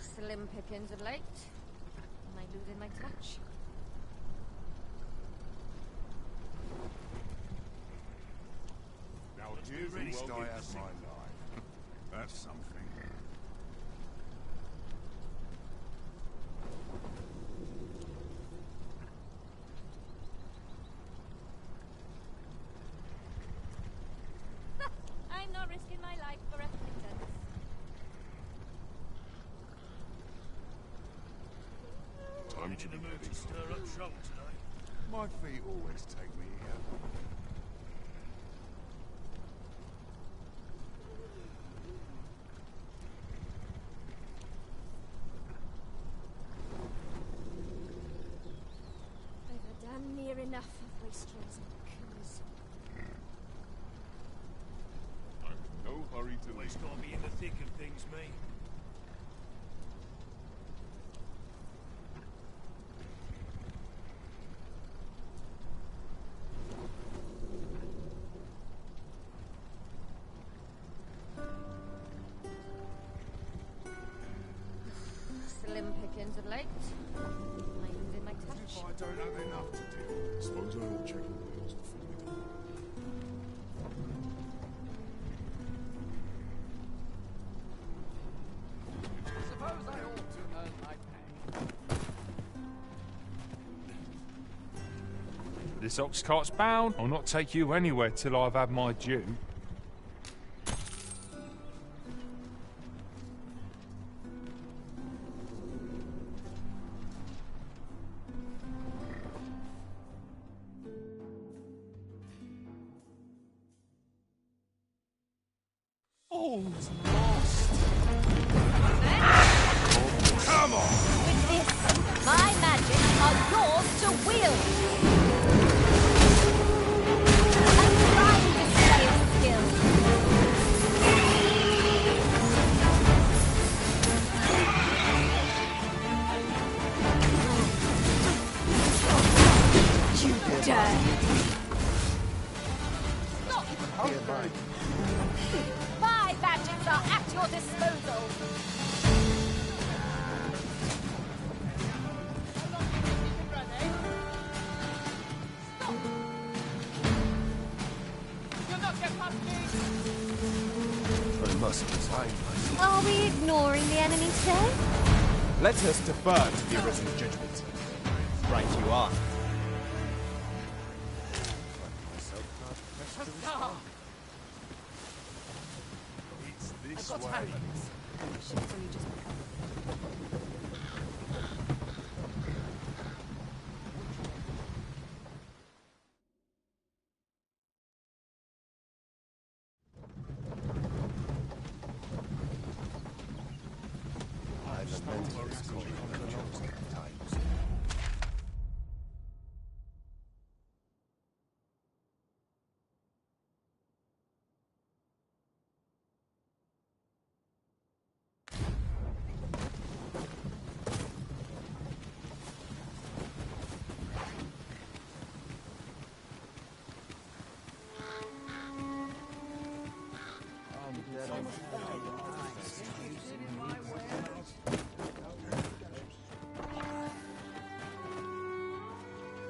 Slim pickings of late. Am I losing my touch? Now, dear least I have my life. That's something. I'm not risking my life for a pittance. Time to be ready. Stir up trouble today. My feet always take me here. I've had damn near enough of wastrels and coos. I'm in no hurry to Always leave. gotta be in the thick of things, me. Slim pickings of late. Am I losing my touch? If I don't have enough to do, suppose I ought check the wheels before we go. Suppose I ought to earn my pay. This ox cart's bound. I'll not take you anywhere till I've had my due. All's lost. Come on! With this, my magic are yours to wield. A prime display of skill. You dare. Stop! My magics are at your disposal. You'll not get past me! I must resign myself. Are we ignoring the enemy today? Let us defer to the Arisen's judgment. Right you are. Huzzah! It's I've this got way. hands. Shit's only just begun. I've lamented this calling on the chosen at times.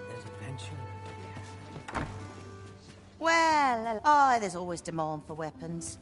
There's adventure. Well, oh, there's always demand for weapons.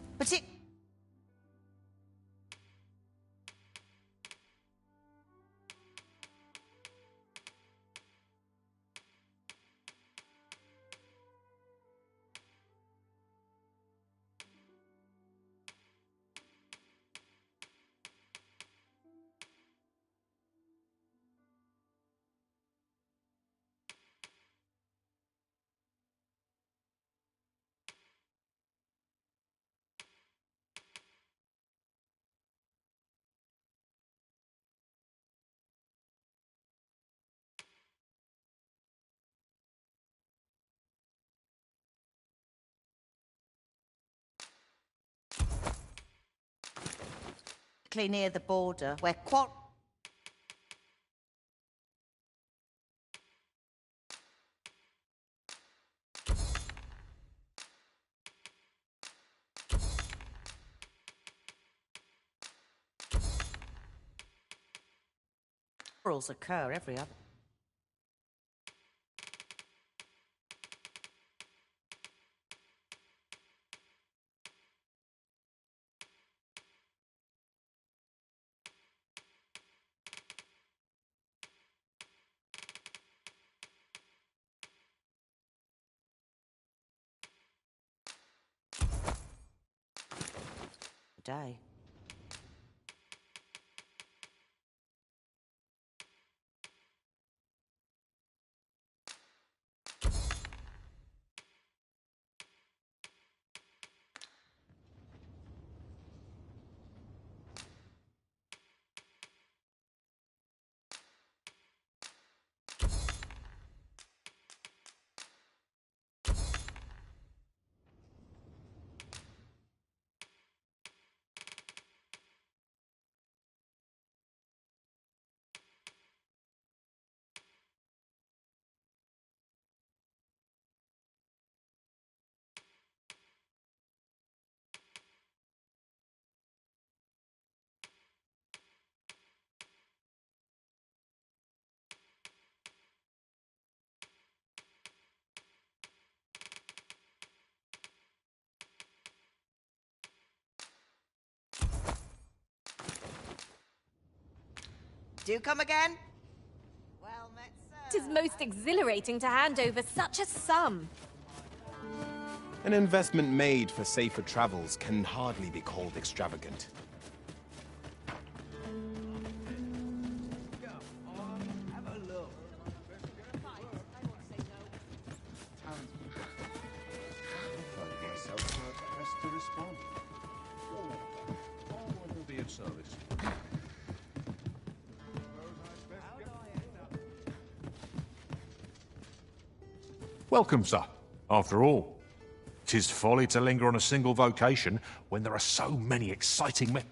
particularly near the border, where quarrels occur every other. Day. Do come again? Well met, sir. 'Tis most exhilarating to hand over such a sum. An investment made for safer travels can hardly be called extravagant. Welcome, sir. After all, 'tis folly to linger on a single vocation when there are so many exciting methods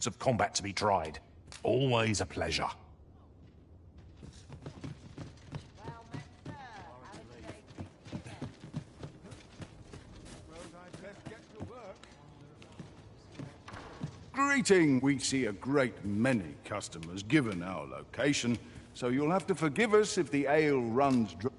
of combat to be tried. Always a pleasure. Greeting! We see a great many customers given our location, so you'll have to forgive us if the ale runs dry.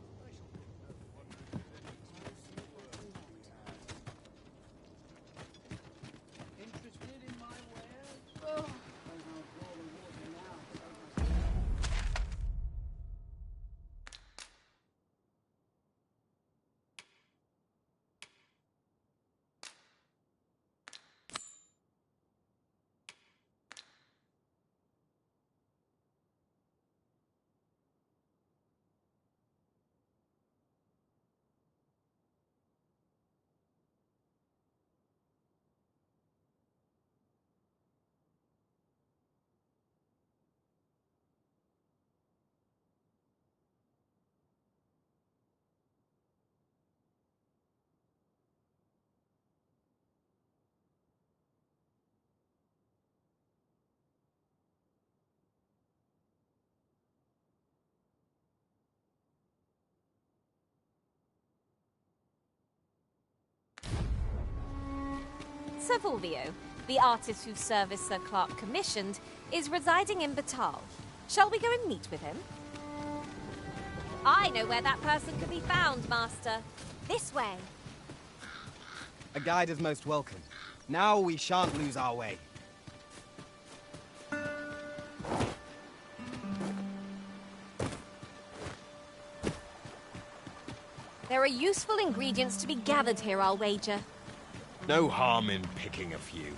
Sir Fulvio, the artist whose service Sir Clark commissioned, is residing in Batal. Shall we go and meet with him? I know where that person could be found, Master. This way. A guide is most welcome. Now we shan't lose our way. There are useful ingredients to be gathered here, I'll wager. No harm in picking a few.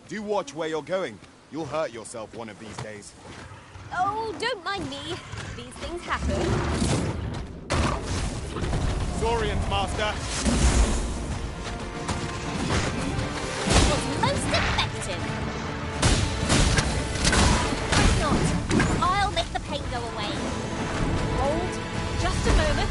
Do watch where you're going. You'll hurt yourself one of these days. Oh, don't mind me. These things happen. Saurians, Master! Was most effective. If not, I'll make the pain go away. Hold. Just a moment.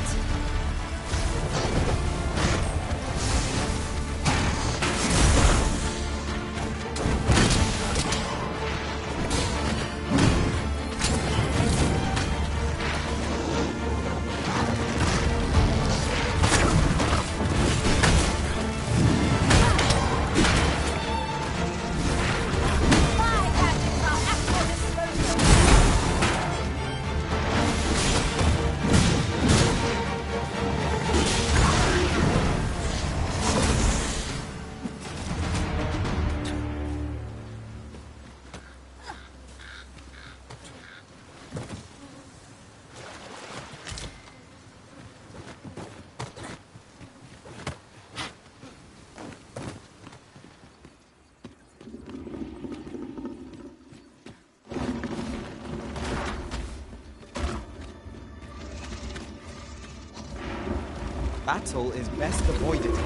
Battle is best avoided here.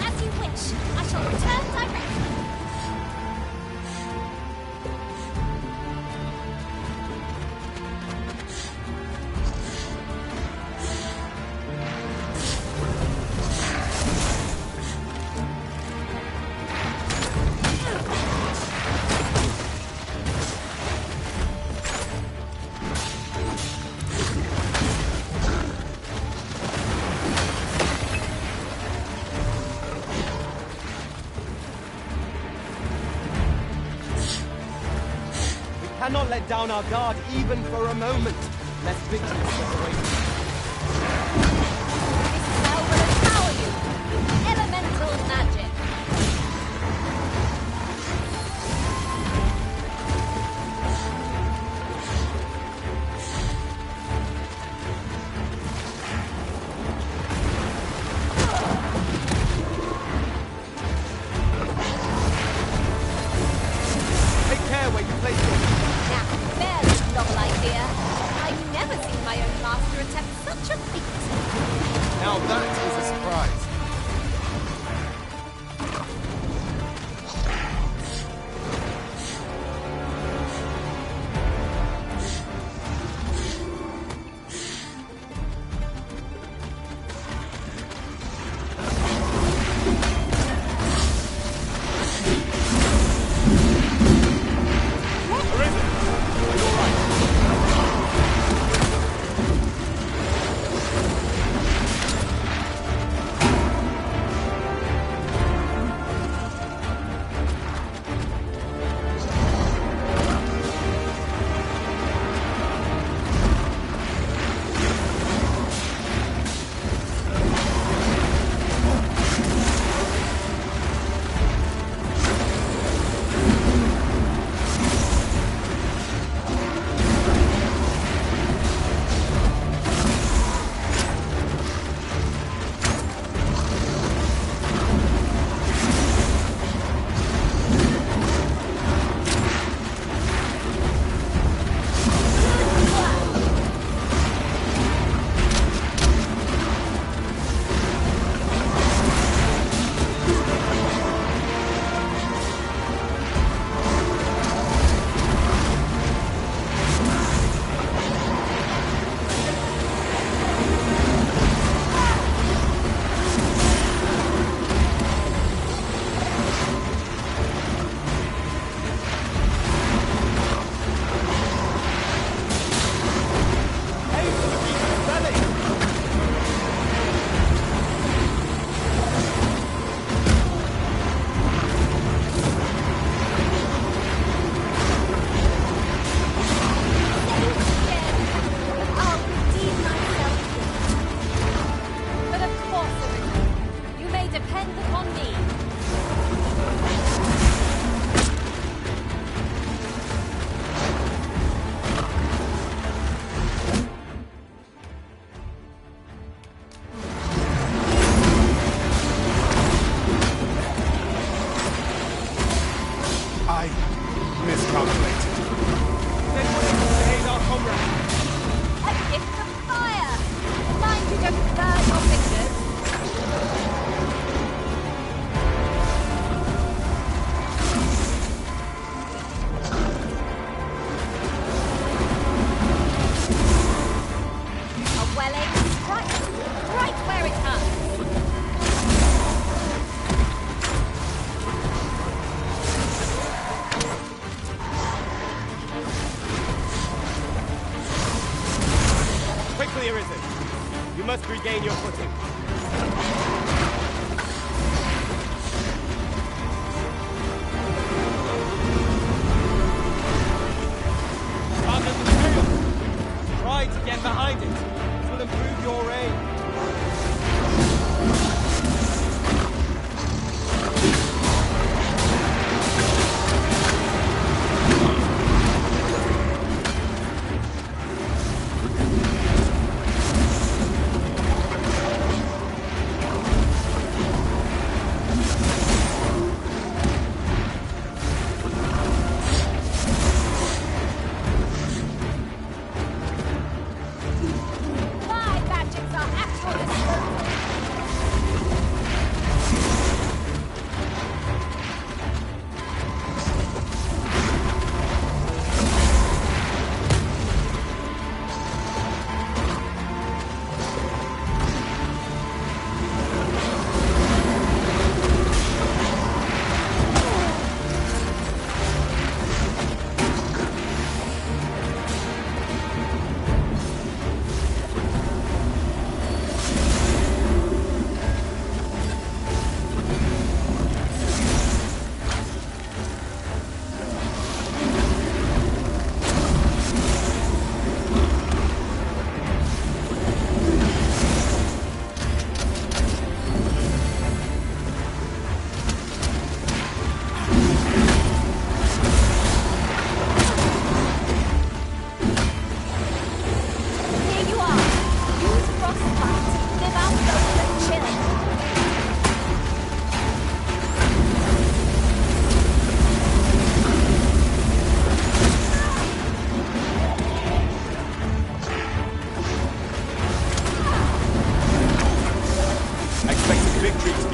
As you wish. I shall return directly. Cannot let down our guard even for a moment, lest victory slip away. This spell will empower you with elemental magic. Take care where you place it. Now, fairly novel idea. I've never seen my own master attempt You must regain your footing. Under the sail! Try to get behind it. It will improve your aim.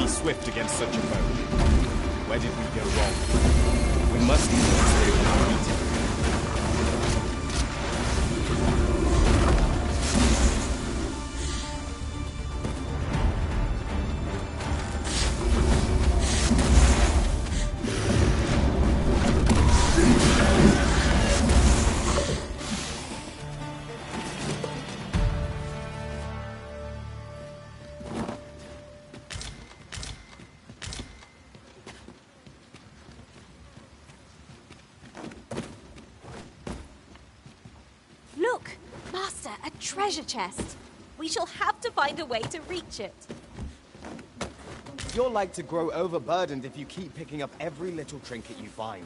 Swift against such a foe. Where did we go wrong? We must be successful in our meeting. Look! Master, a treasure chest. We shall have to find a way to reach it. You're like to grow overburdened if you keep picking up every little trinket you find.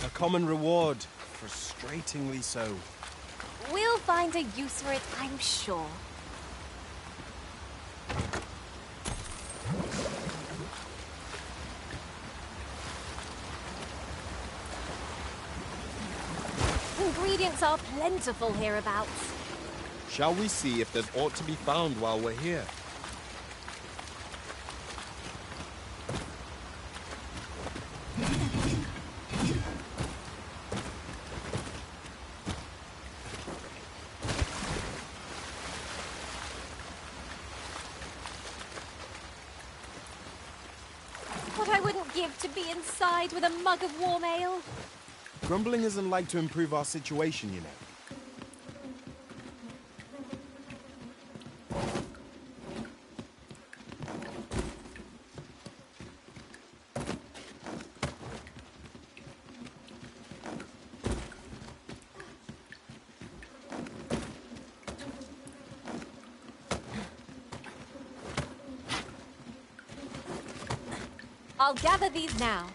A common reward, frustratingly so. We'll find a use for it, I'm sure. Ingredients are plentiful hereabouts. Shall we see if there's aught to be found while we're here? What I wouldn't give to be inside with a mug of warm ale. Grumbling isn't like to improve our situation, you know. I'll gather these now.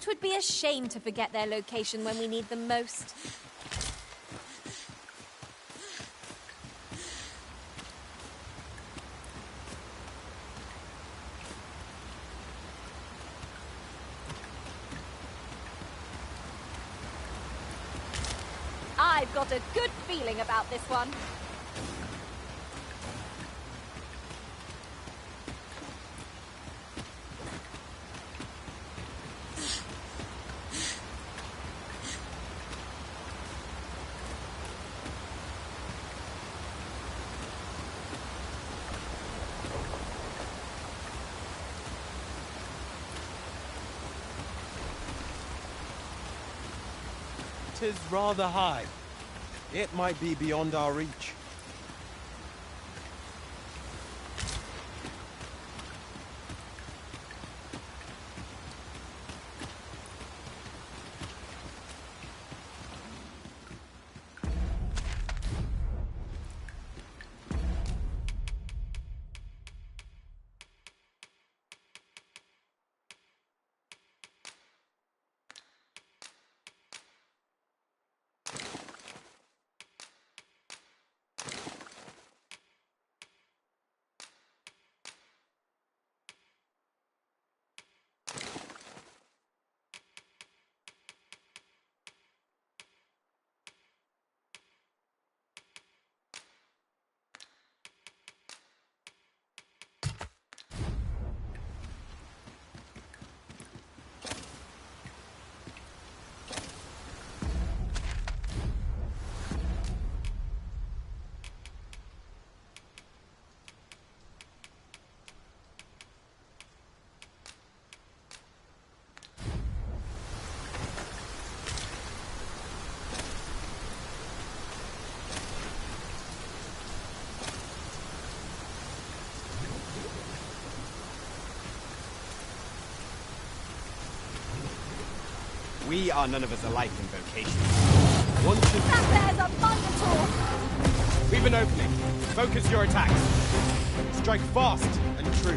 'Twould be a shame to forget their location when we need them most. I've got a good feeling about this one. 'Tis rather high. It might be beyond our reach. We are none of us alike in vocation. That bear's a Minotaur! We've an opening. Focus your attacks. Strike fast and true,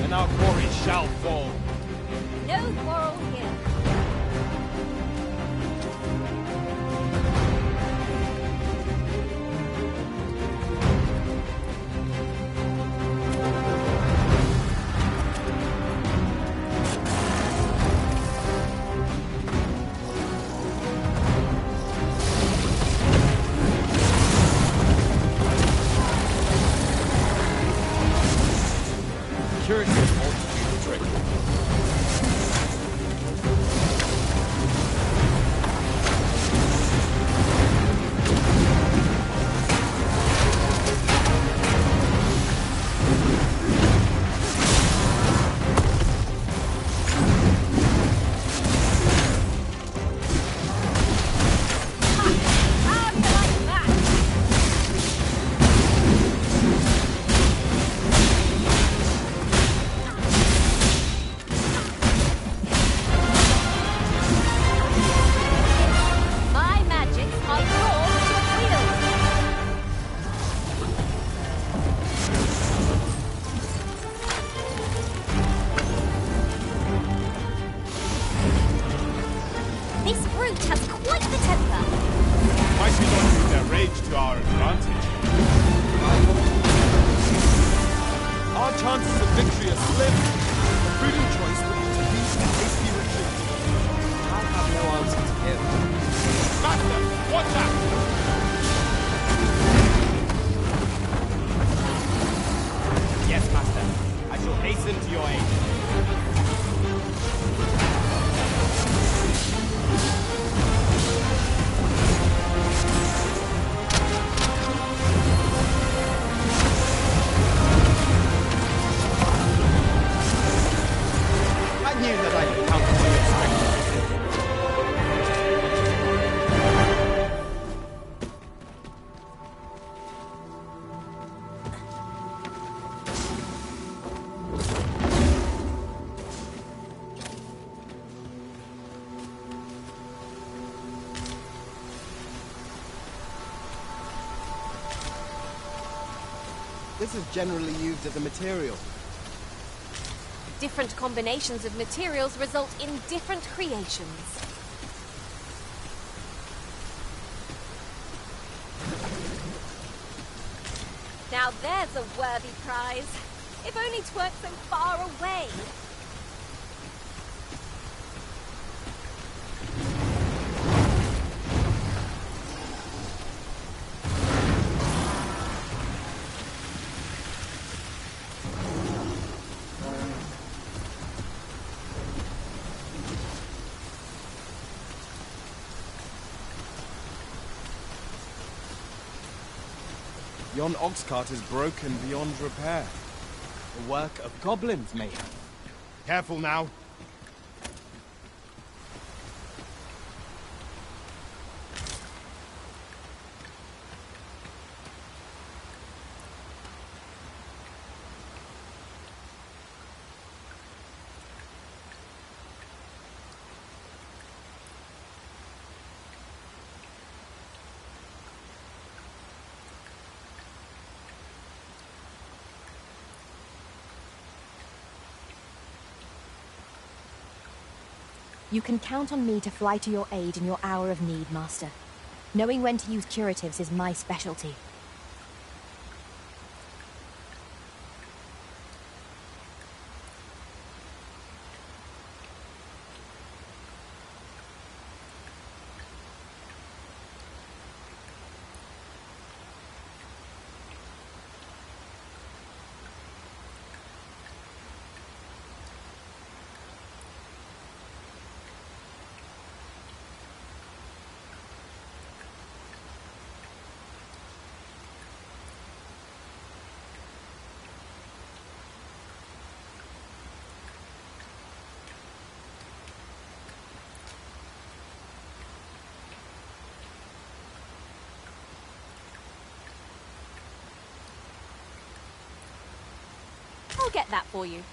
and our quarry shall fall. No quarrel here. This is generally used as a material. Different combinations of materials result in different creations. Now there's a worthy prize. If only 'tweren't so far away. Yon ox cart is broken beyond repair. The work of goblins, mayhap. Careful now. You can count on me to fly to your aid in your hour of need, Master. Knowing when to use curatives is my specialty. I'll get that for you.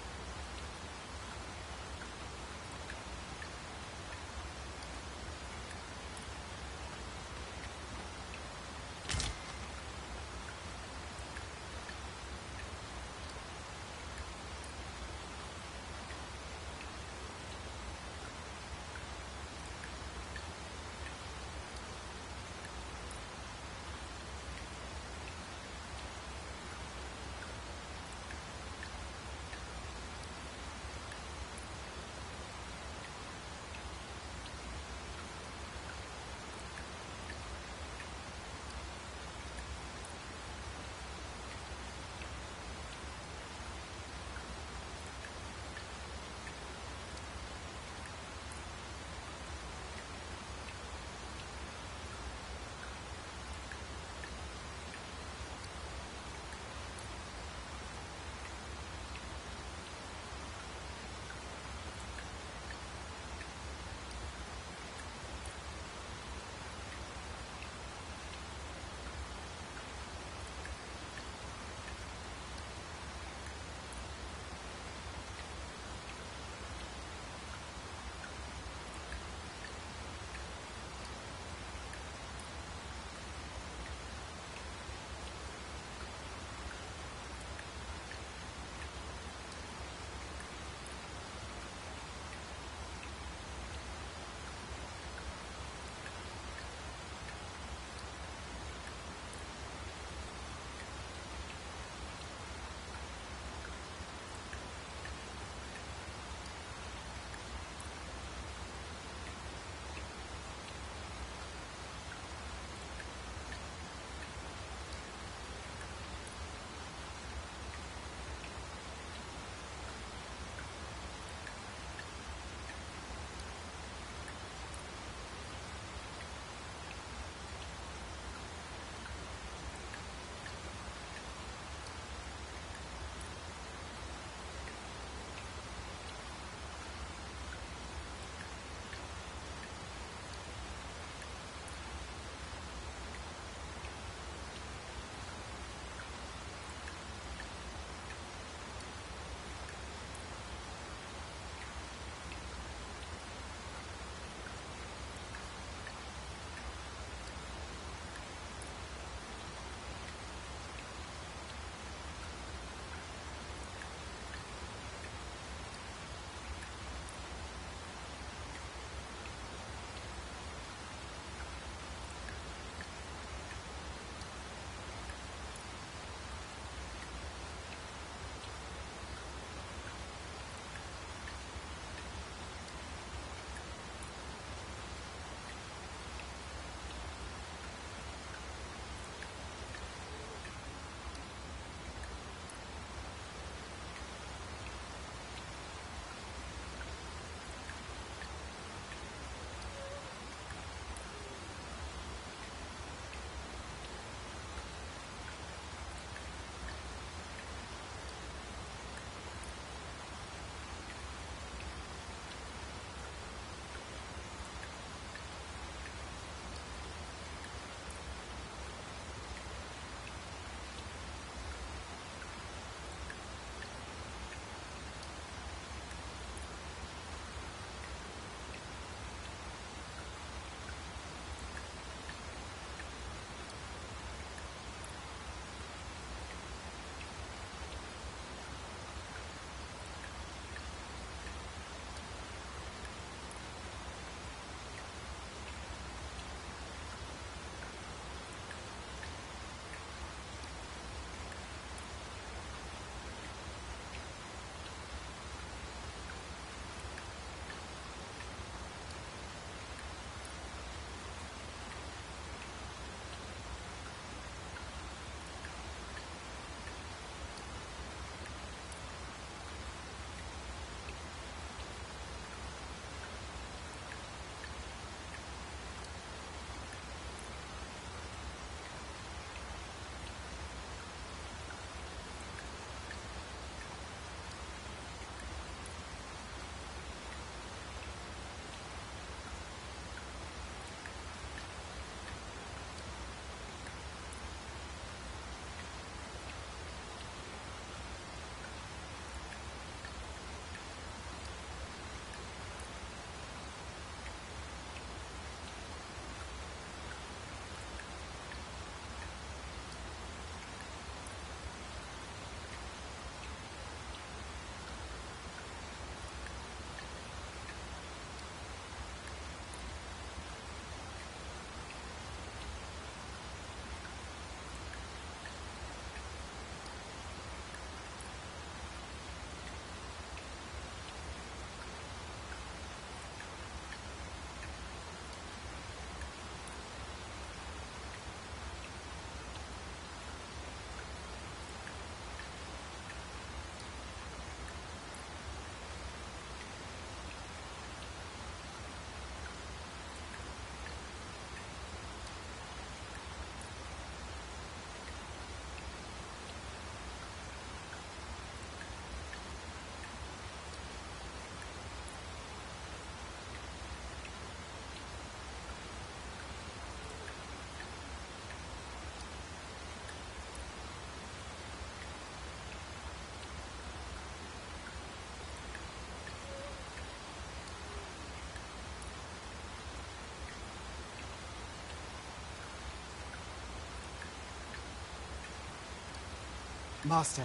Master,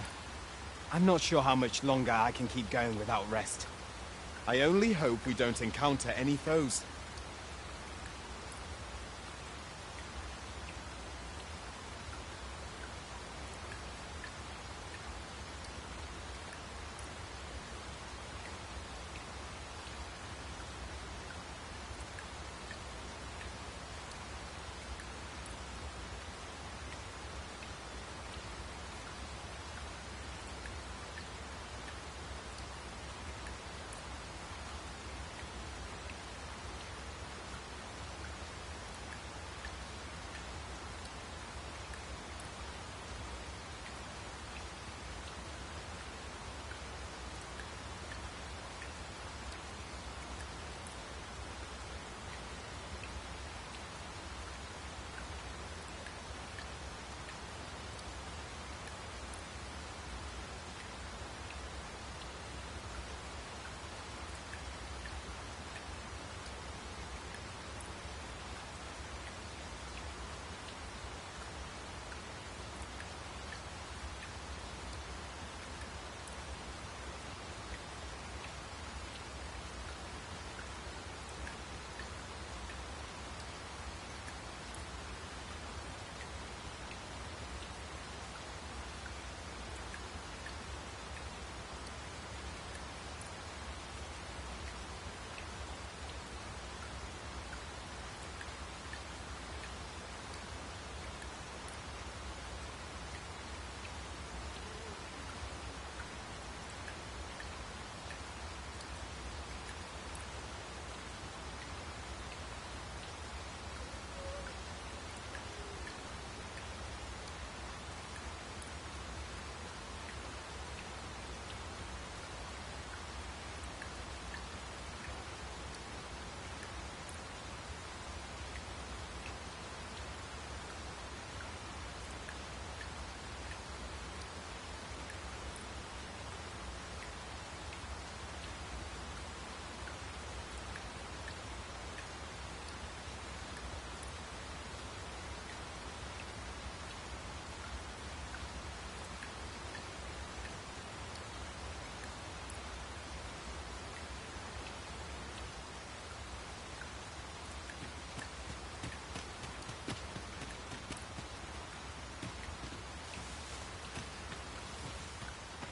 I'm not sure how much longer I can keep going without rest. I only hope we don't encounter any foes.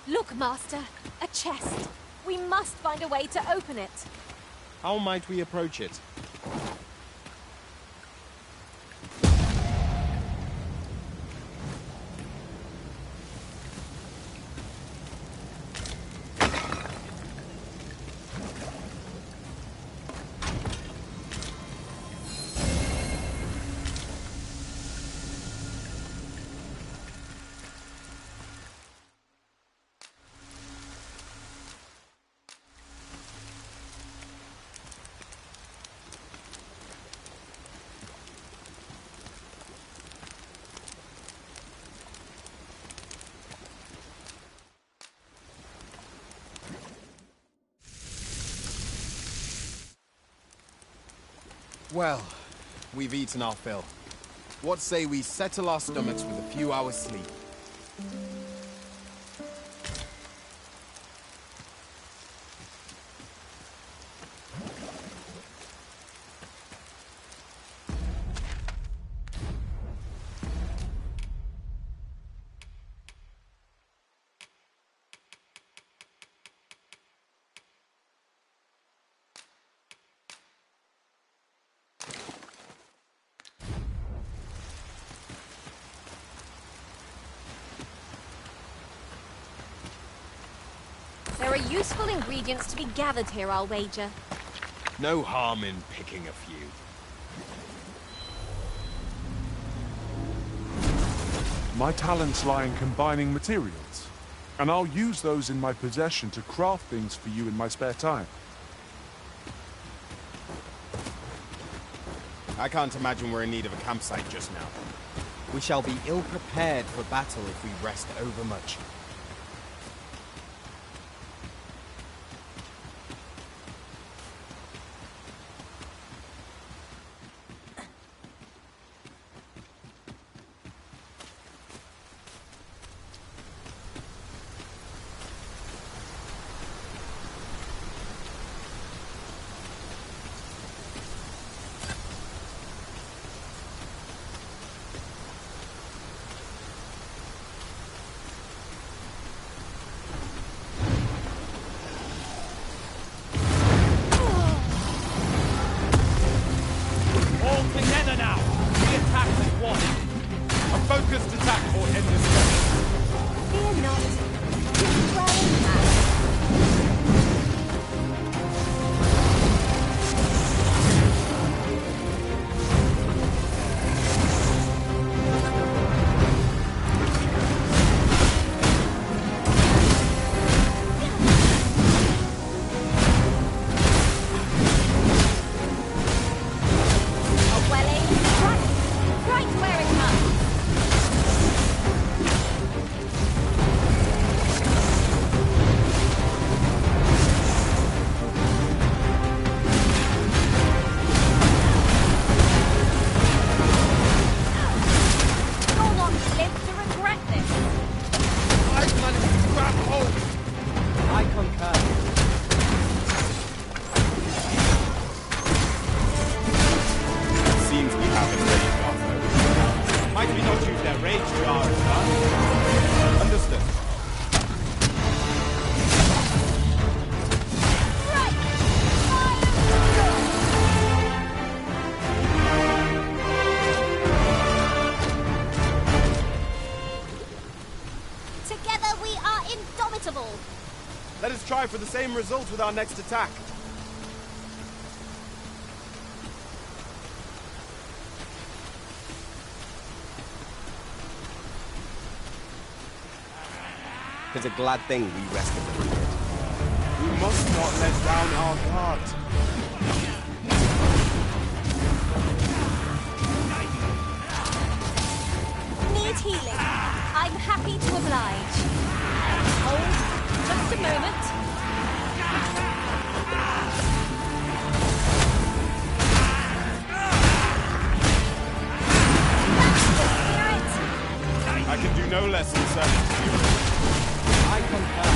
Look, Master, a chest. We must find a way to open it. How might we approach it? Well, we've eaten our fill. What say we settle our stomachs with a few hours' sleep? There are useful ingredients to be gathered here, I'll wager. No harm in picking a few. My talents lie in combining materials, and I'll use those in my possession to craft things for you in my spare time. I can't imagine we're in need of a campsite just now. We shall be ill-prepared for battle if we rest overmuch. try for the same result with our next attack. It's a glad thing we rested them here. We must not let down our guard. Need healing. I'm happy to oblige. Hold just a moment. I can do no less than serve. I concur.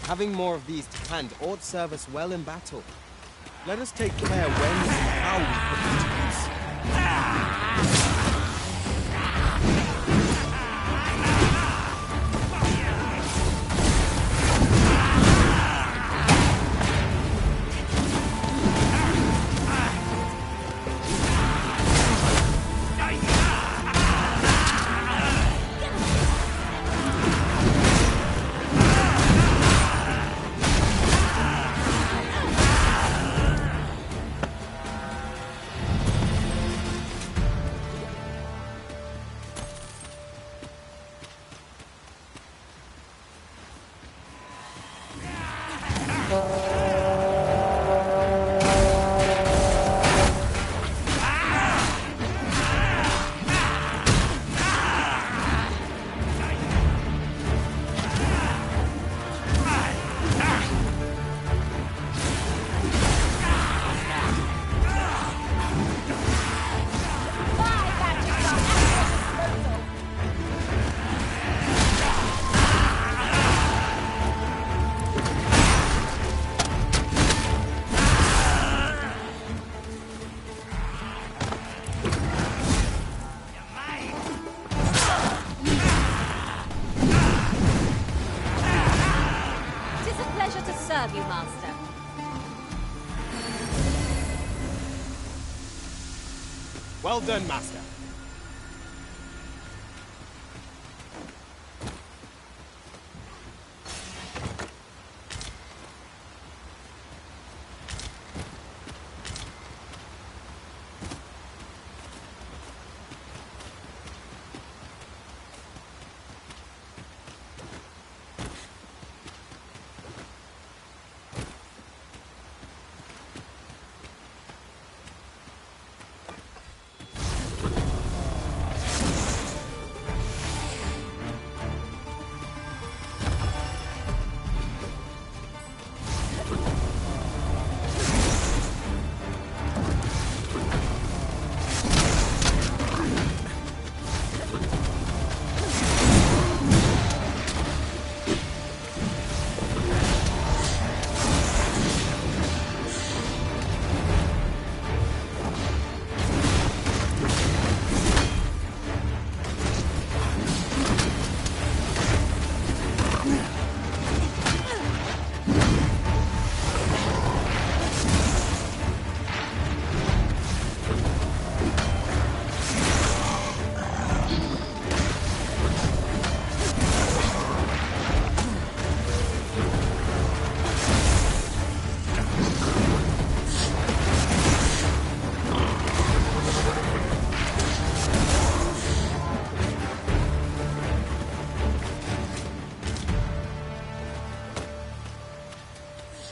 Having more of these to hand ought serve us well in battle. Let us take care when and how we put them to use. You, Master. Well done, Master.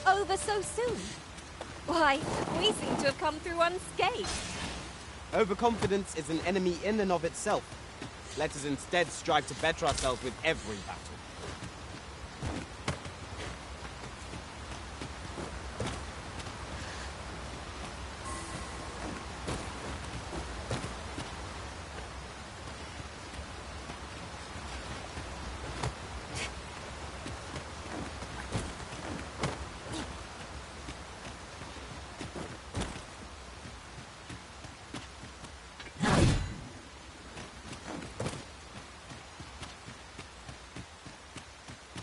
Over so soon? Why, we seem to have come through unscathed. Overconfidence is an enemy in and of itself. Let us instead strive to better ourselves with every battle.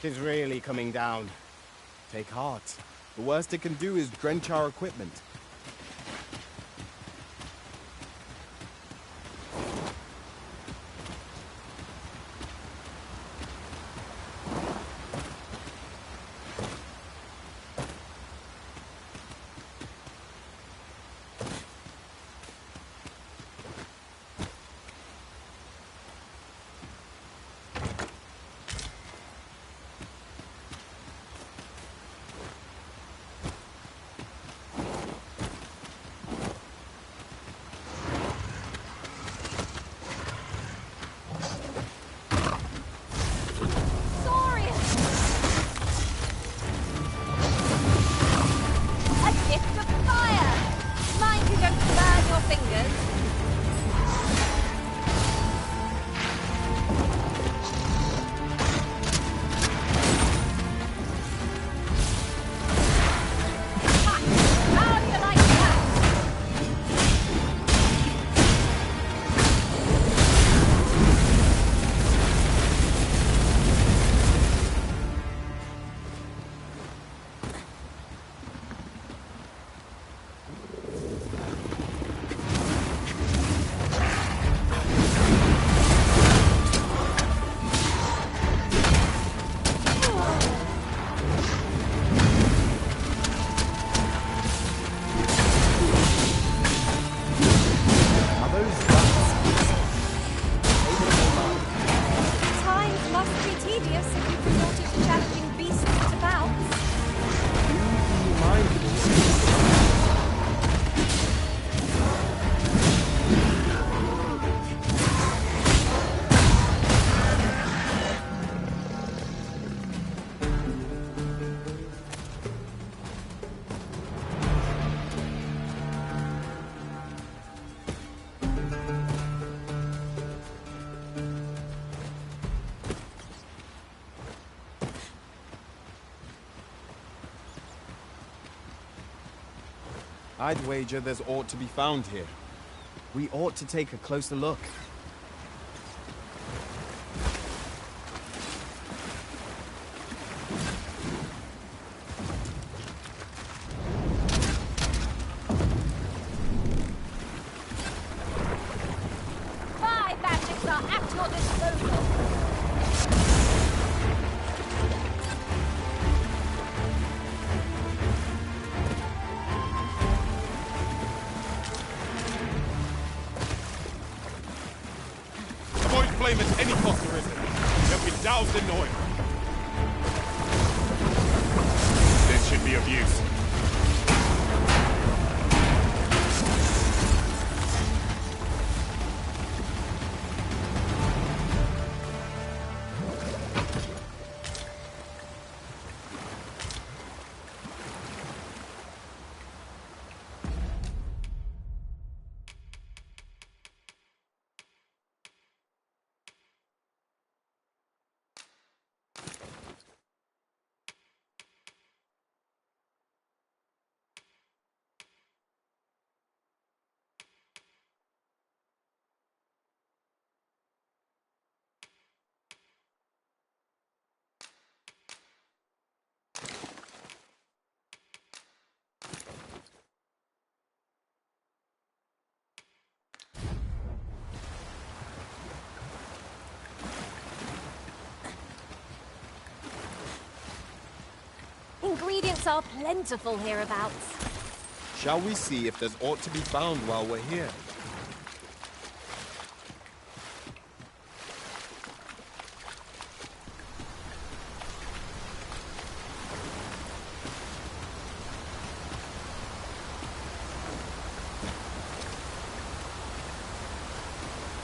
dusk is really coming down. Take heart. The worst it can do is drench our equipment. I'd wager there's aught to be found here. We ought to take a closer look. Five magics are at your disposal. Flame at any cost arisen. They'll be doused in oil. This should be of use. Ingredients are plentiful hereabouts. Shall we see if there's aught to be found while we're here?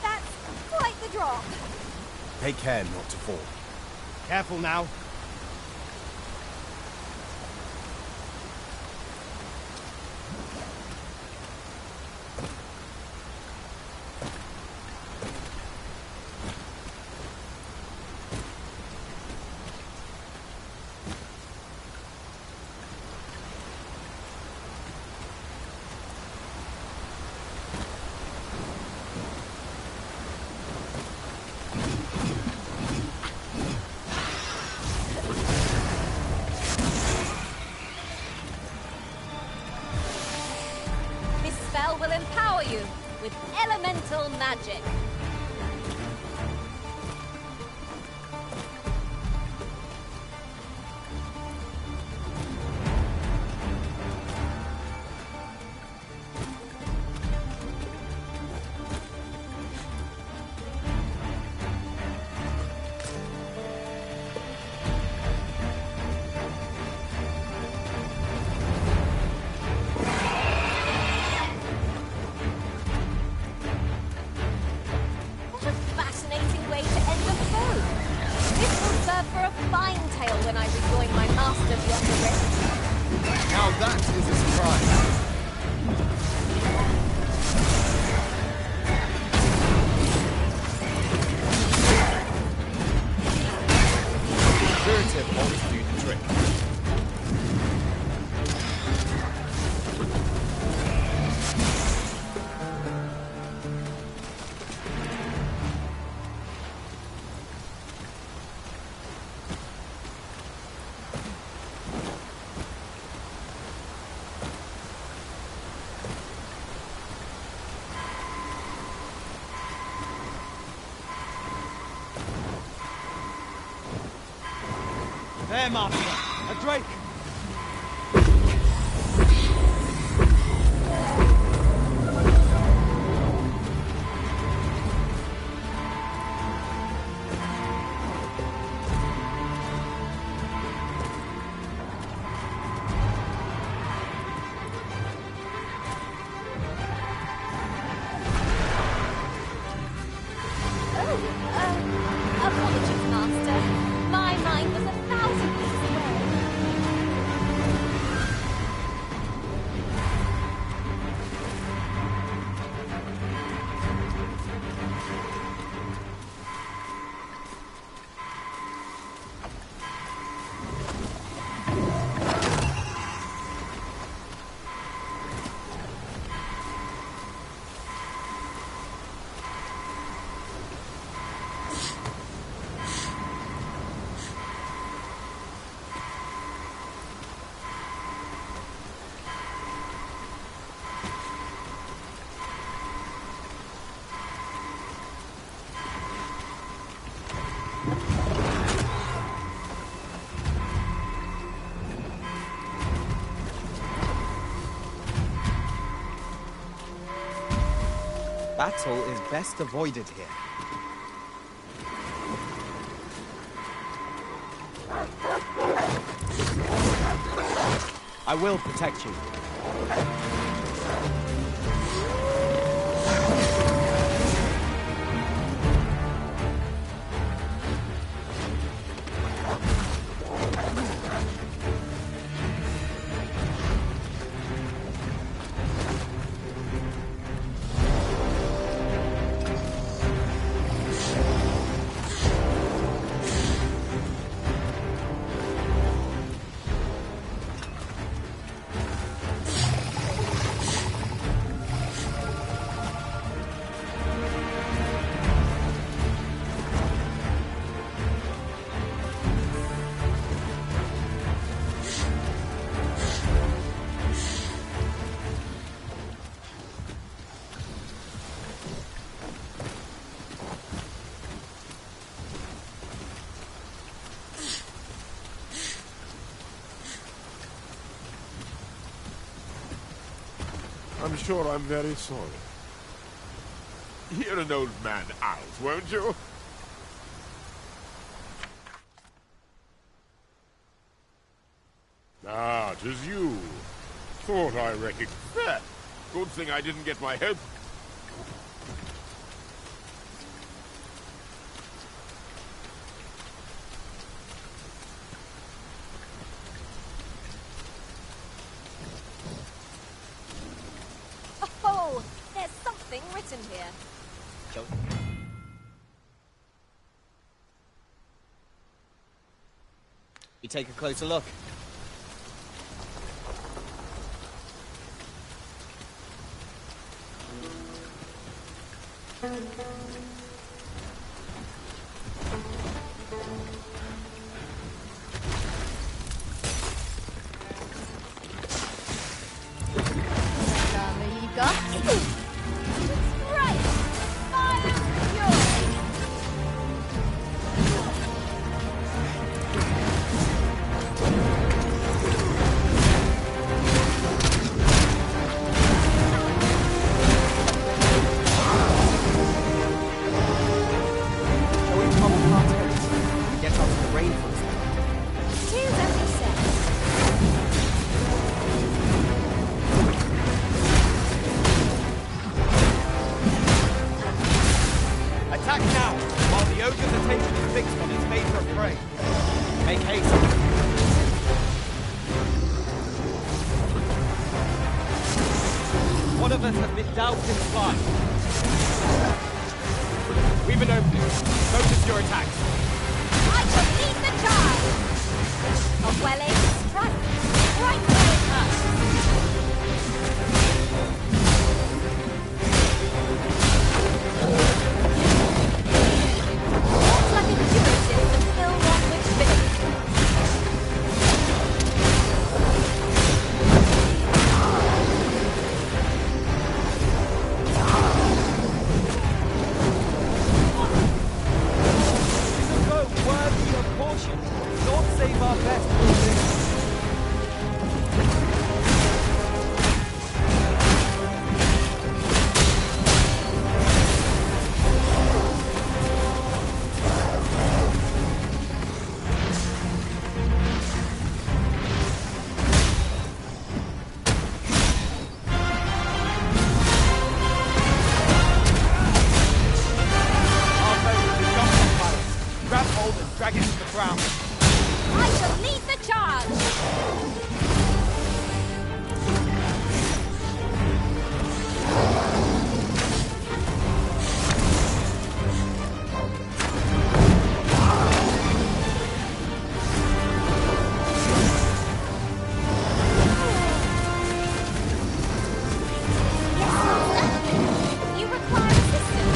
That's quite the drop. Take care not to fall. Careful now. your magic. Now that is a surprise. Curative ought to do the trick. There, Master! A drake! Apologies, Master. My mind was 1,000 pieces away. Battle is best avoided here. I will protect you. I'm sure I'm very sorry. Hear an old man out, won't you? Ah, 'tis you. Thought I recognized that. Good thing I didn't get my head. Oh, there's something written here. You take a closer look. It's great! rainforest. Tis as you say. Attack now, while the ogre's attention is fixed on its major prey. Make haste. One of us has been doused in slime. We've been opening. Focus your attacks. I shall lead the charge! A well-aimed strike, right where it hurts. What's like a curative to fill one with vinegar? Worthy of caution. Lord save our best for this. Grab hold and drag it to the ground. I shall lead the charge! You require assistance.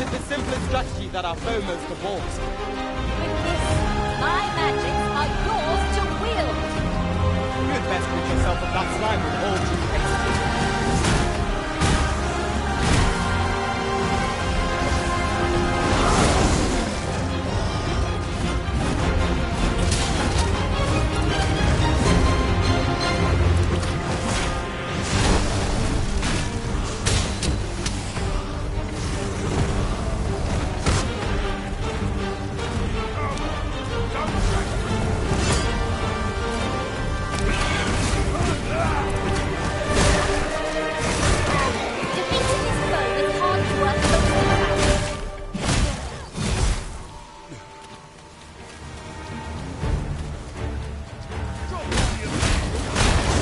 It's the simplest strategy that our foe most abhors. With this, my magics are yours to wield. You had best rid yourself of that slime with all due haste. Defeating this foe is hardly worth boasting about.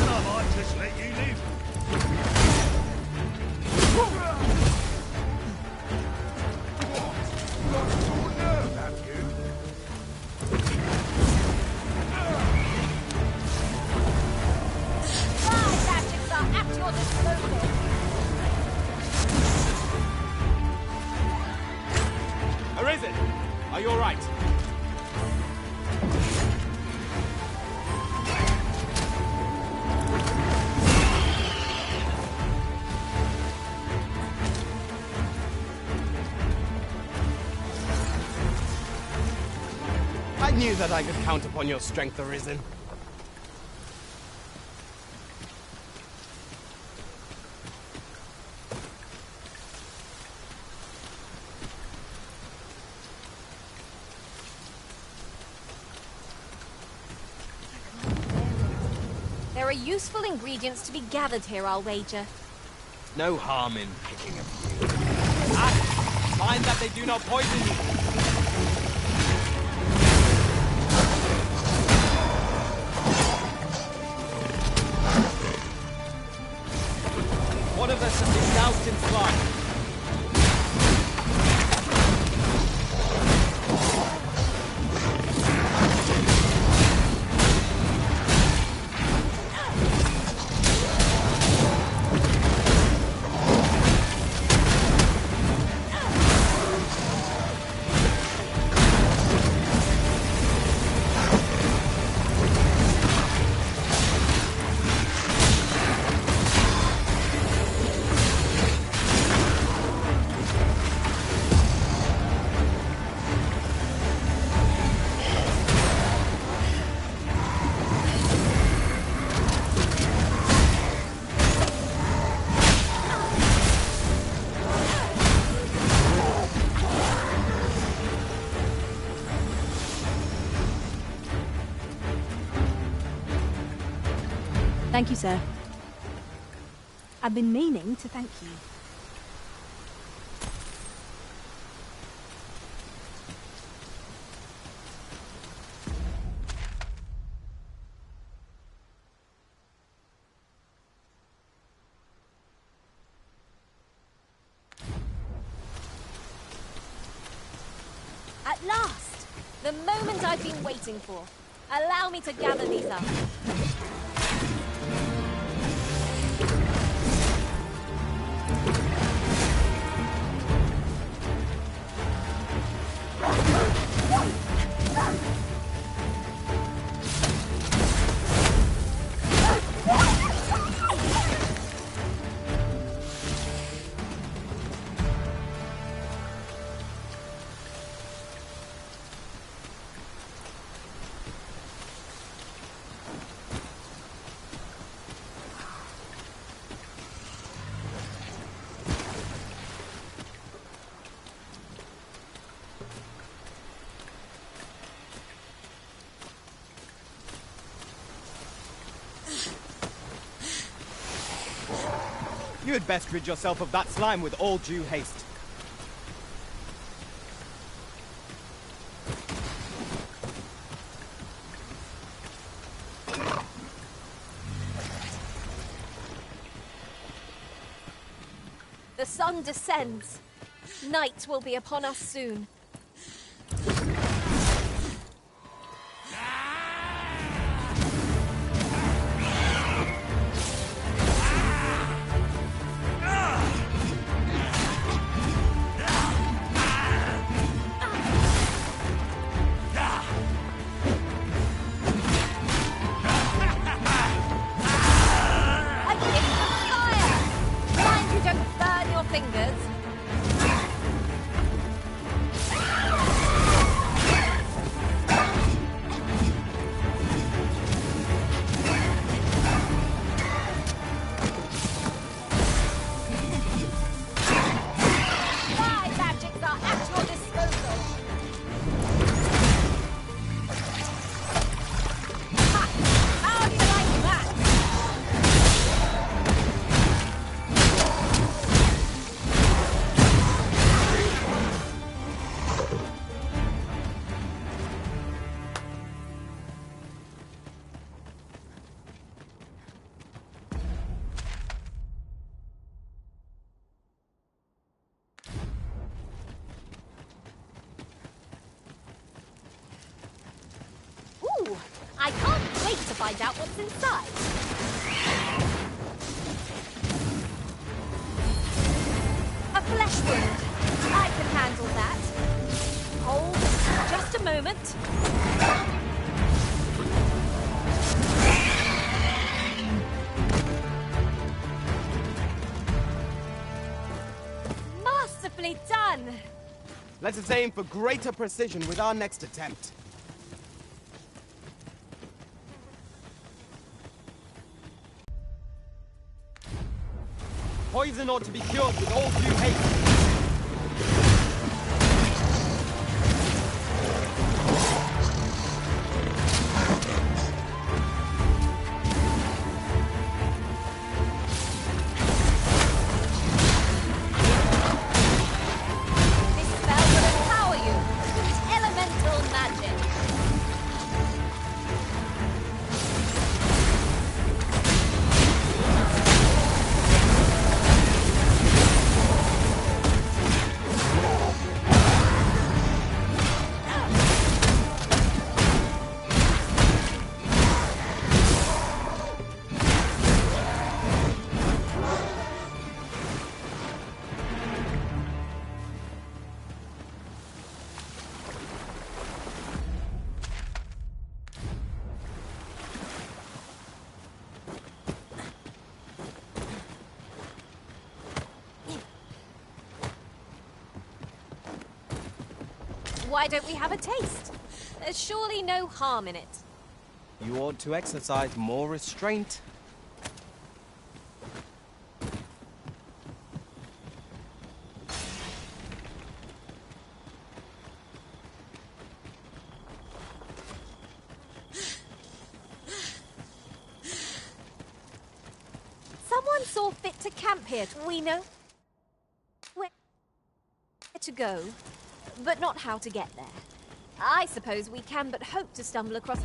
I might just let you live. My magics are at your disposal. Arisen, are you alright? I knew that I could count upon your strength, Arisen. There are useful ingredients to be gathered here, I'll wager. No harm in picking a few. Ah! Mind that they do not poison you! One of us has been doused in slime. Thank you, sir. I've been meaning to thank you. At last! The moment I've been waiting for. Allow me to gather these up. You had best rid yourself of that slime with all due haste. The sun descends. Night will be upon us soon. I can't wait to find out what's inside. A flesh wound. I can handle that. Hold just a moment. Masterfully done. Let us aim for greater precision with our next attempt. Poison ought to be cured with all due haste. This spell will empower you with elemental magic. Why don't we have a taste? There's surely no harm in it. You ought to exercise more restraint. one saw fit to camp here. We know where to go, but not how to get there. I suppose we can but hope to stumble across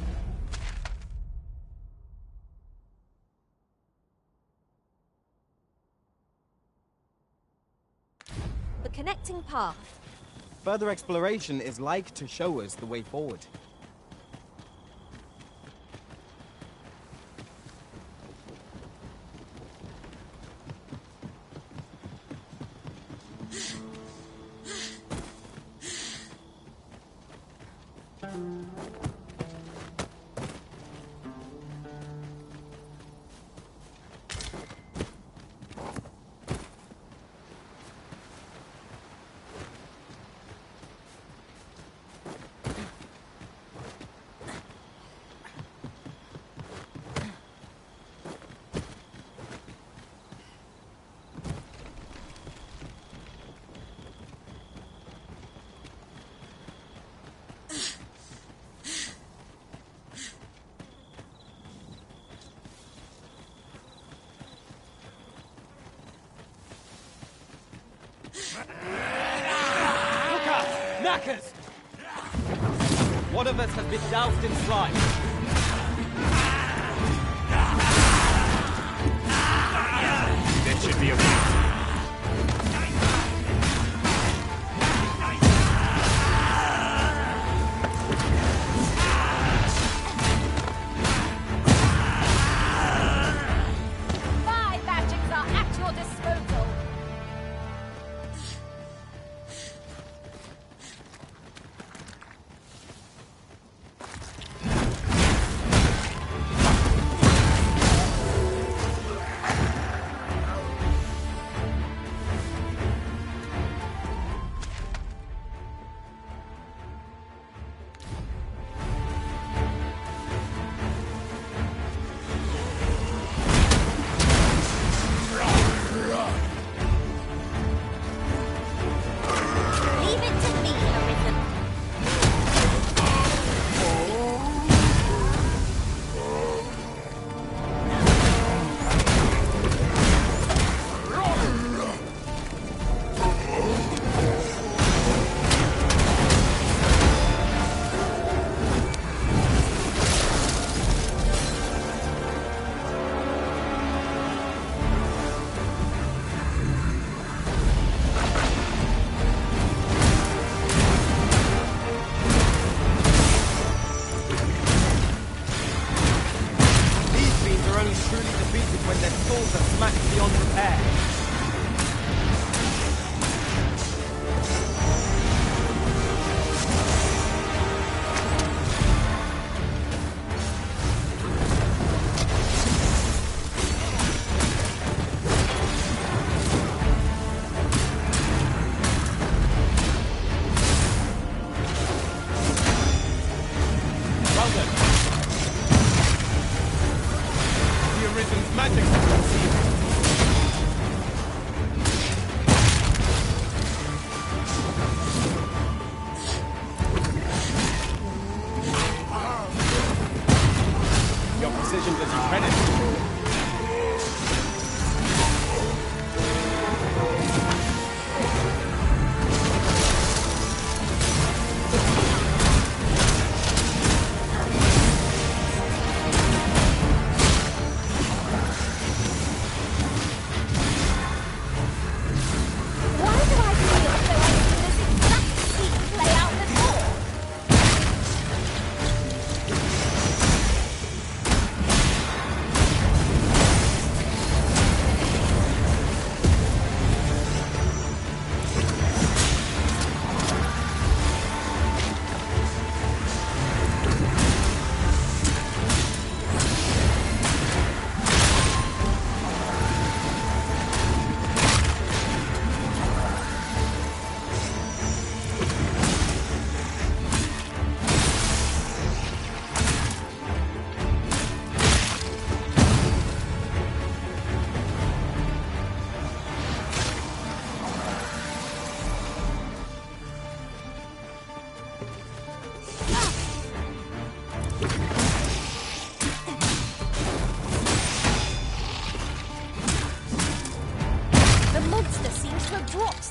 the connecting path. Further exploration is like to show us the way forward. Knackers! One of us has been doused in slime. That should be okay. My magics are at your disposal.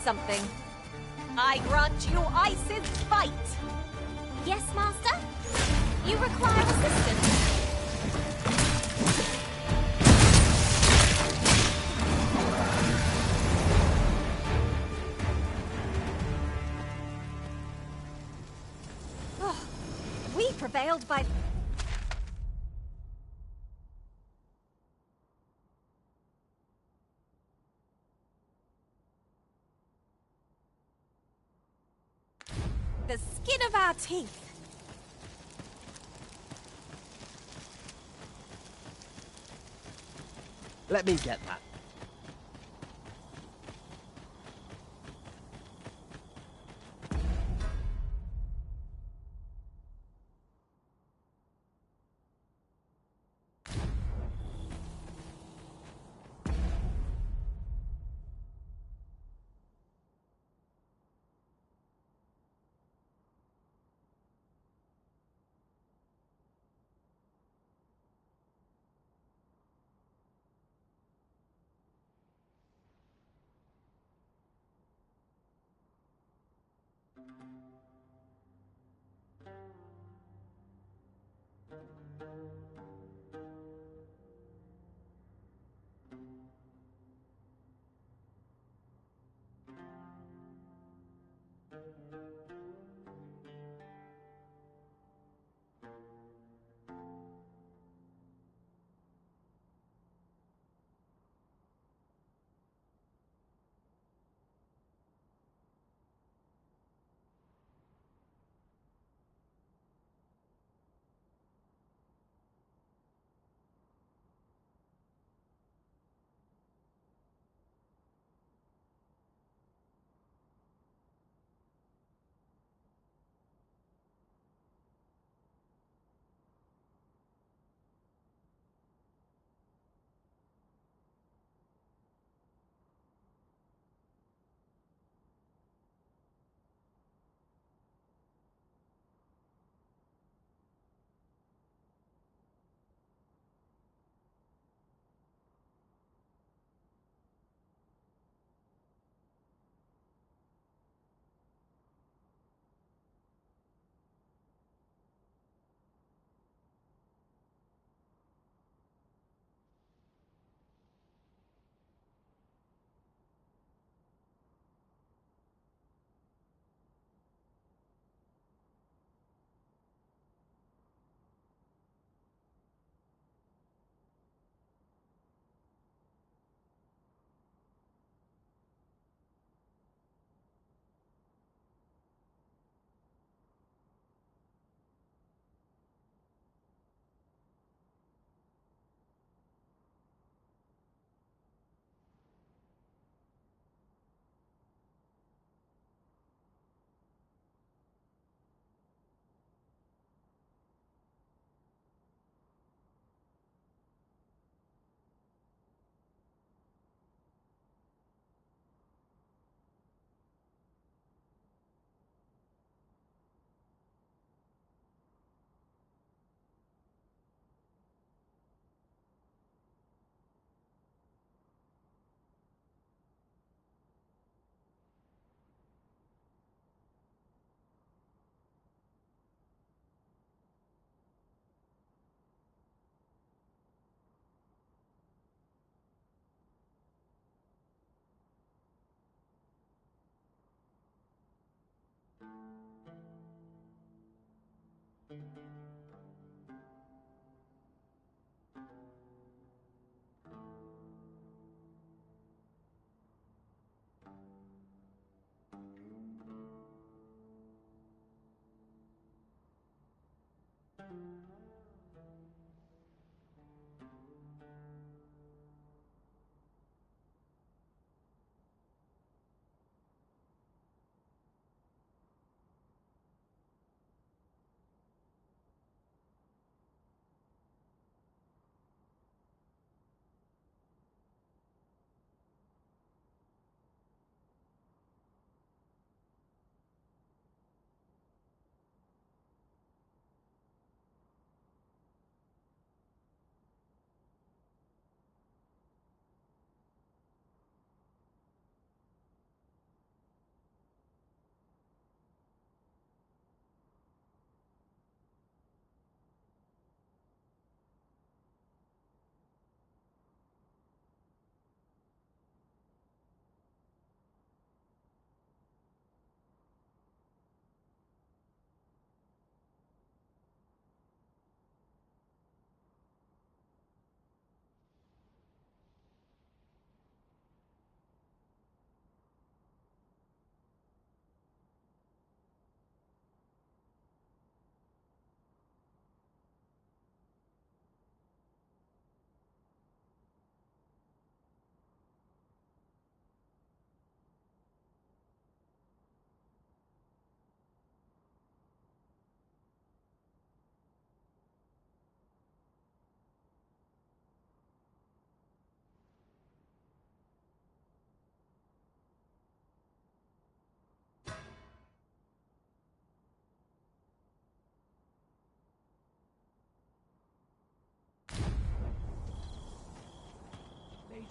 something. I grant you Ice's fight. Yes, Master? You require assistance. Oh, we prevailed by... the skin of our teeth. Let me get that.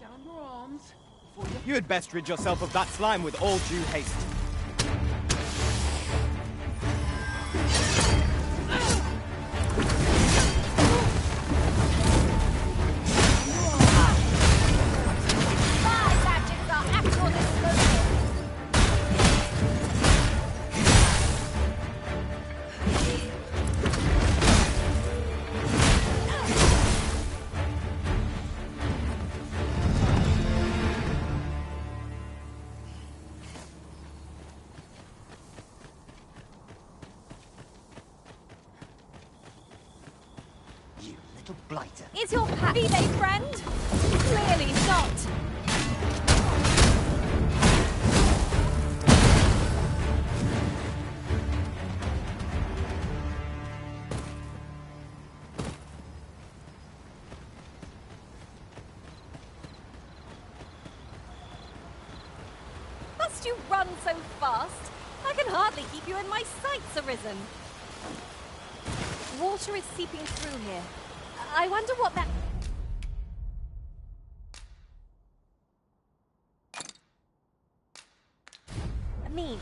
down your arms. You had best rid yourself of that slime with all due haste. Blighter. Is your happy day friend? Clearly not. Must you run so fast? I can hardly keep you in my sights, Arisen. Water is seeping through here. I wonder what that... means.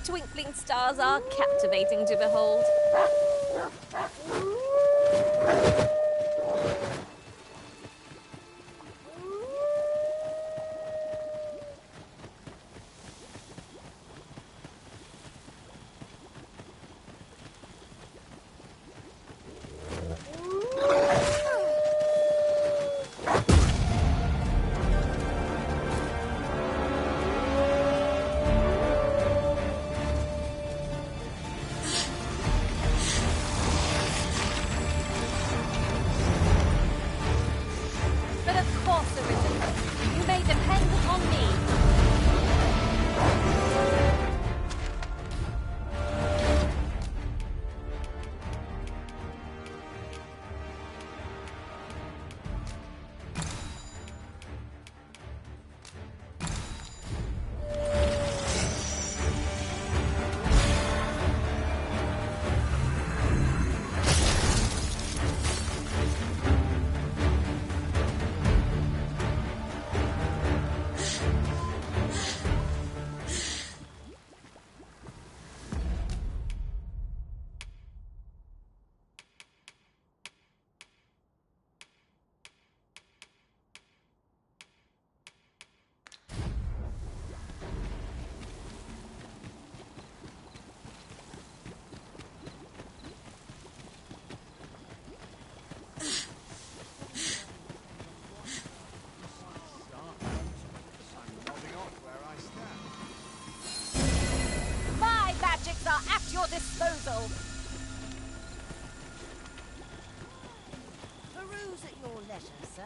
twinkling stars are captivating to behold. My magics are at your disposal. Peruse at your leisure, sir.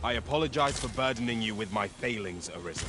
I apologize for burdening you with my failings, Arisen.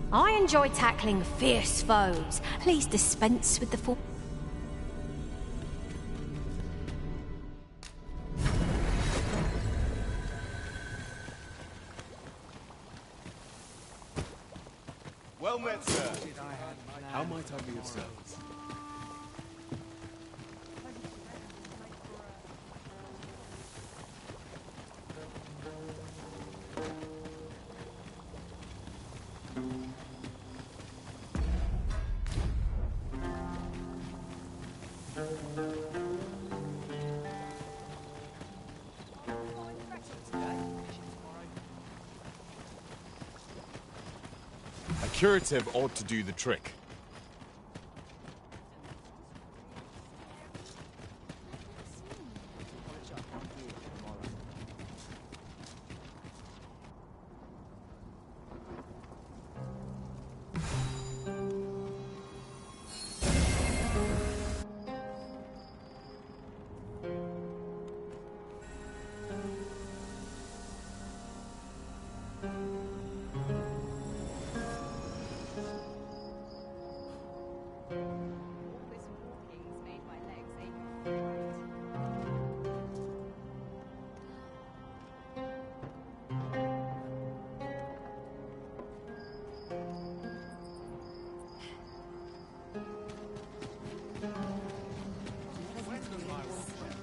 I enjoy tackling fierce foes. Please dispense with the full. Well met, sir. How might I be of service? A curative ought to do the trick.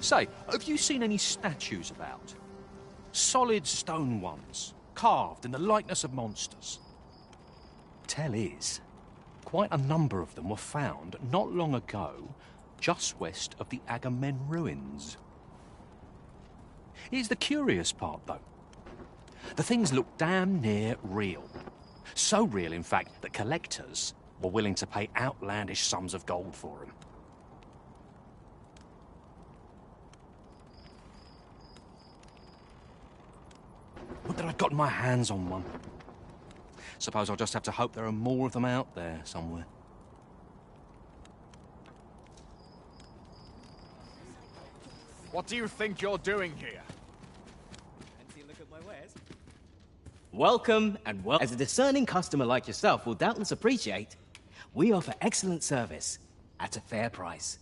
Say, have you seen any statues about? Solid stone ones, carved in the likeness of monsters. Tell is, quite a number of them were found not long ago, just west of the Agamemnon ruins. Here's the curious part, though. The things look damn near real. So real, in fact, that collectors were willing to pay outlandish sums of gold for them. Would that I'd gotten my hands on one. Suppose I'll just have to hope there are more of them out there somewhere. What do you think you're doing here? Fancy a look at my wares? Welcome, and as a discerning customer like yourself will doubtless appreciate, we offer excellent service at a fair price.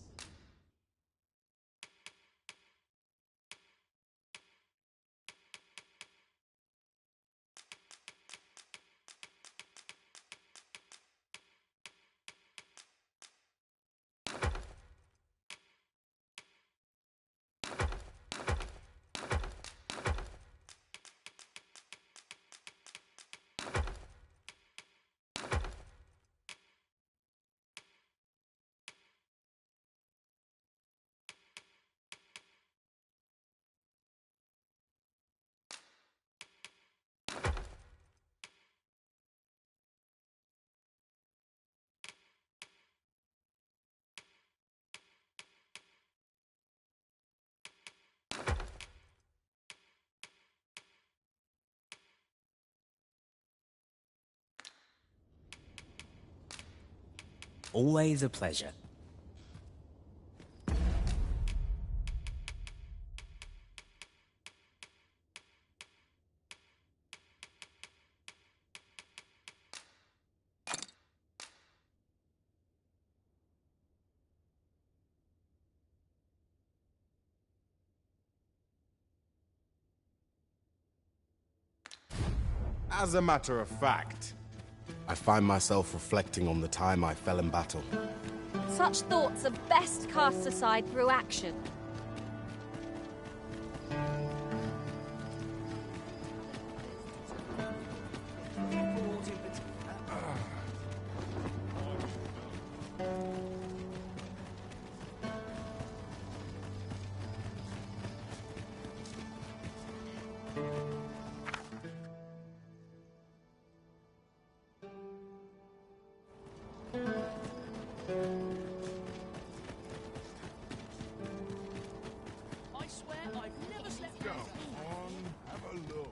Always a pleasure. As a matter of fact, I find myself reflecting on the time I fell in battle. Such thoughts are best cast aside through action. I swear I've never slept. Go on, have a look.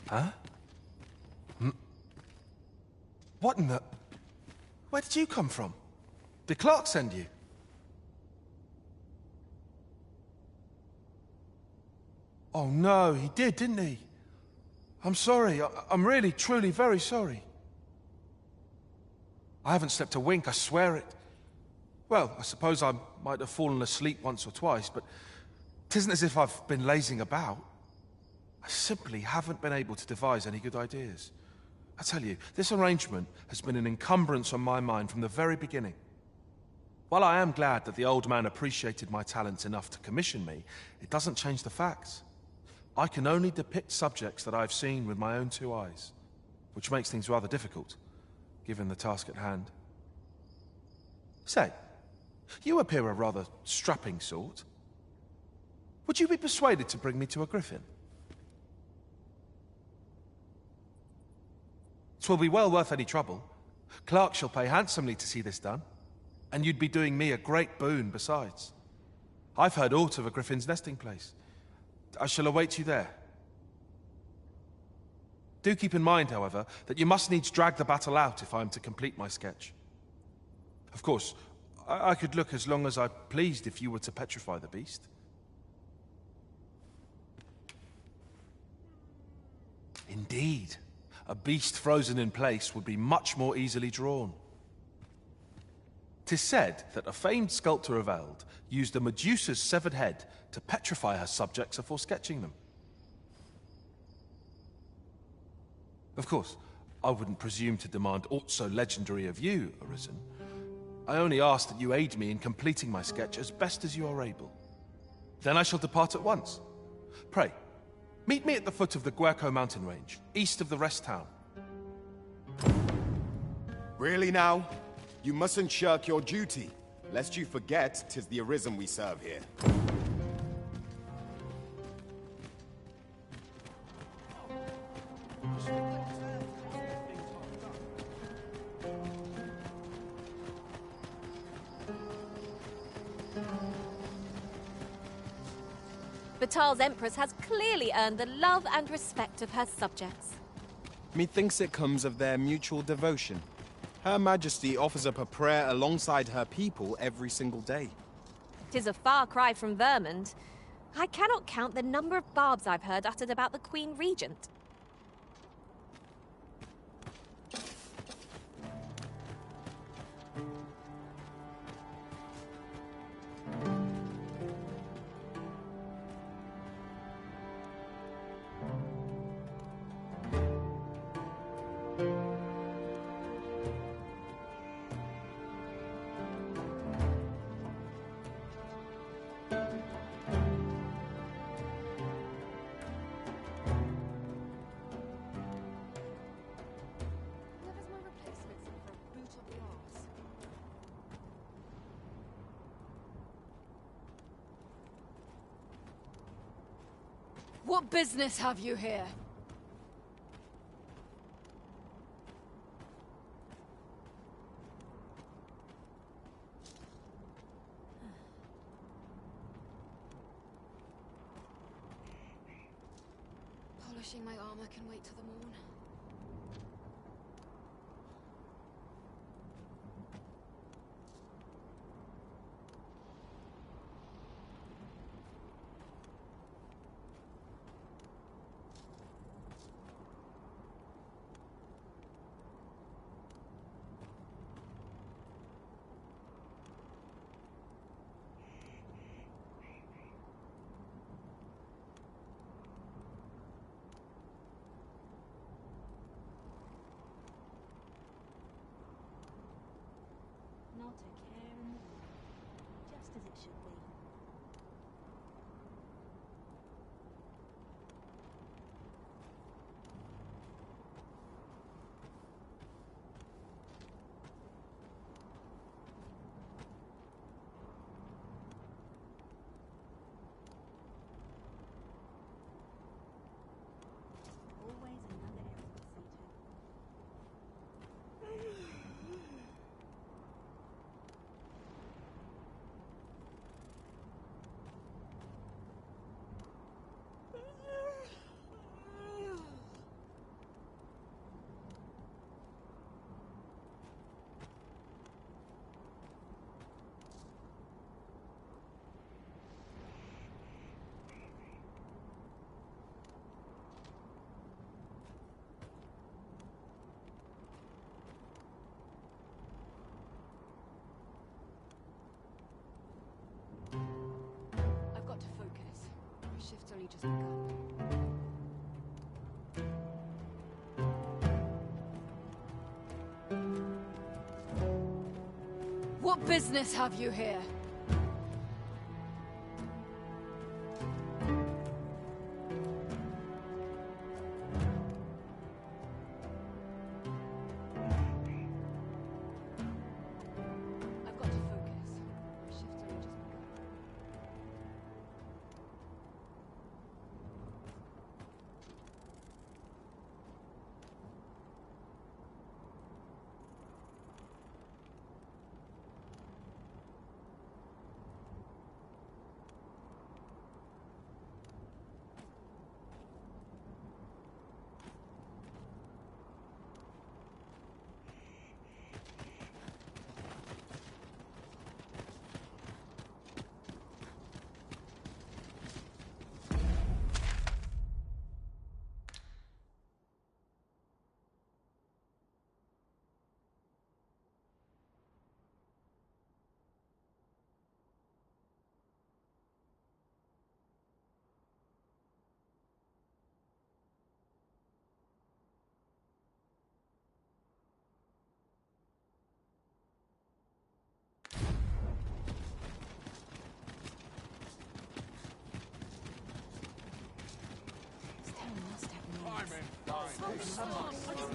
Huh? What in the... Where did you come from? Did Clark send you? Oh no, he did, didn't he? I'm sorry. I'm really, truly very sorry. I haven't slept a wink, I swear it. Well, I suppose I might have fallen asleep once or twice, but it isn't as if I've been lazing about. I simply haven't been able to devise any good ideas. I tell you, this arrangement has been an encumbrance on my mind from the very beginning. While I am glad that the old man appreciated my talents enough to commission me, it doesn't change the facts. I can only depict subjects that I've seen with my own two eyes, which makes things rather difficult, given the task at hand. Say, you appear a rather strapping sort. Would you be persuaded to bring me to a griffin? 'Twill be well worth any trouble. Clark shall pay handsomely to see this done, and you'd be doing me a great boon besides. I've heard aught of a griffin's nesting place. I shall await you there. Do keep in mind, however, that you must needs drag the battle out if I am to complete my sketch. Of course, I could look as long as I pleased if you were to petrify the beast. Indeed. A beast frozen in place would be much more easily drawn. 'Tis said that a famed sculptor of Eld used a Medusa's severed head to petrify her subjects before sketching them. Of course, I wouldn't presume to demand aught so legendary of you, Arisen. I only ask that you aid me in completing my sketch as best as you are able. Then I shall depart at once. Pray, meet me at the foot of the Guerco mountain range, east of the rest town. Really now? You mustn't shirk your duty. lest you forget 'tis the Arisen we serve here. Batal's Empress has clearly earned the love and respect of her subjects. Methinks it comes of their mutual devotion. Her Majesty offers up a prayer alongside her people every single day. 'Tis a far cry from Vermund. I cannot count the number of barbs I've heard uttered about the Queen Regent. What business have you here? Polishing my armor can wait till the morn. Not a care in the world. Just as it should be. Always another errand to see to. I've got to focus. My shift's only just begun. What business have you here? I've got to focus. My shift's only just begun.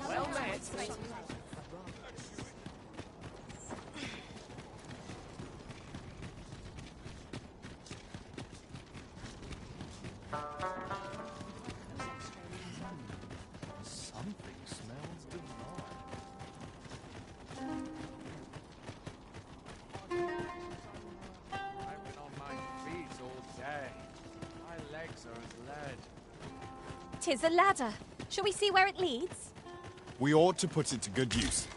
Well met. 'Tis a ladder. Shall we see where it leads? We ought to put it to good use.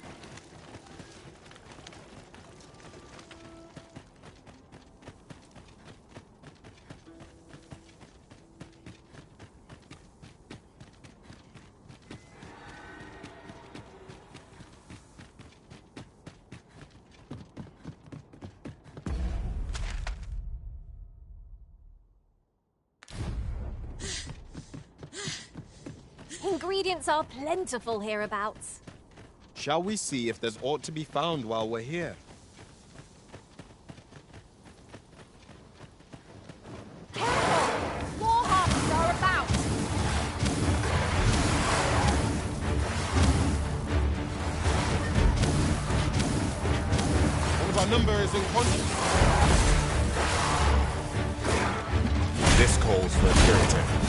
Ingredients are plentiful hereabouts. Shall we see if there's aught to be found while we're here? Careful! War harvests are about! One of our number is unconscious. This calls for a curative.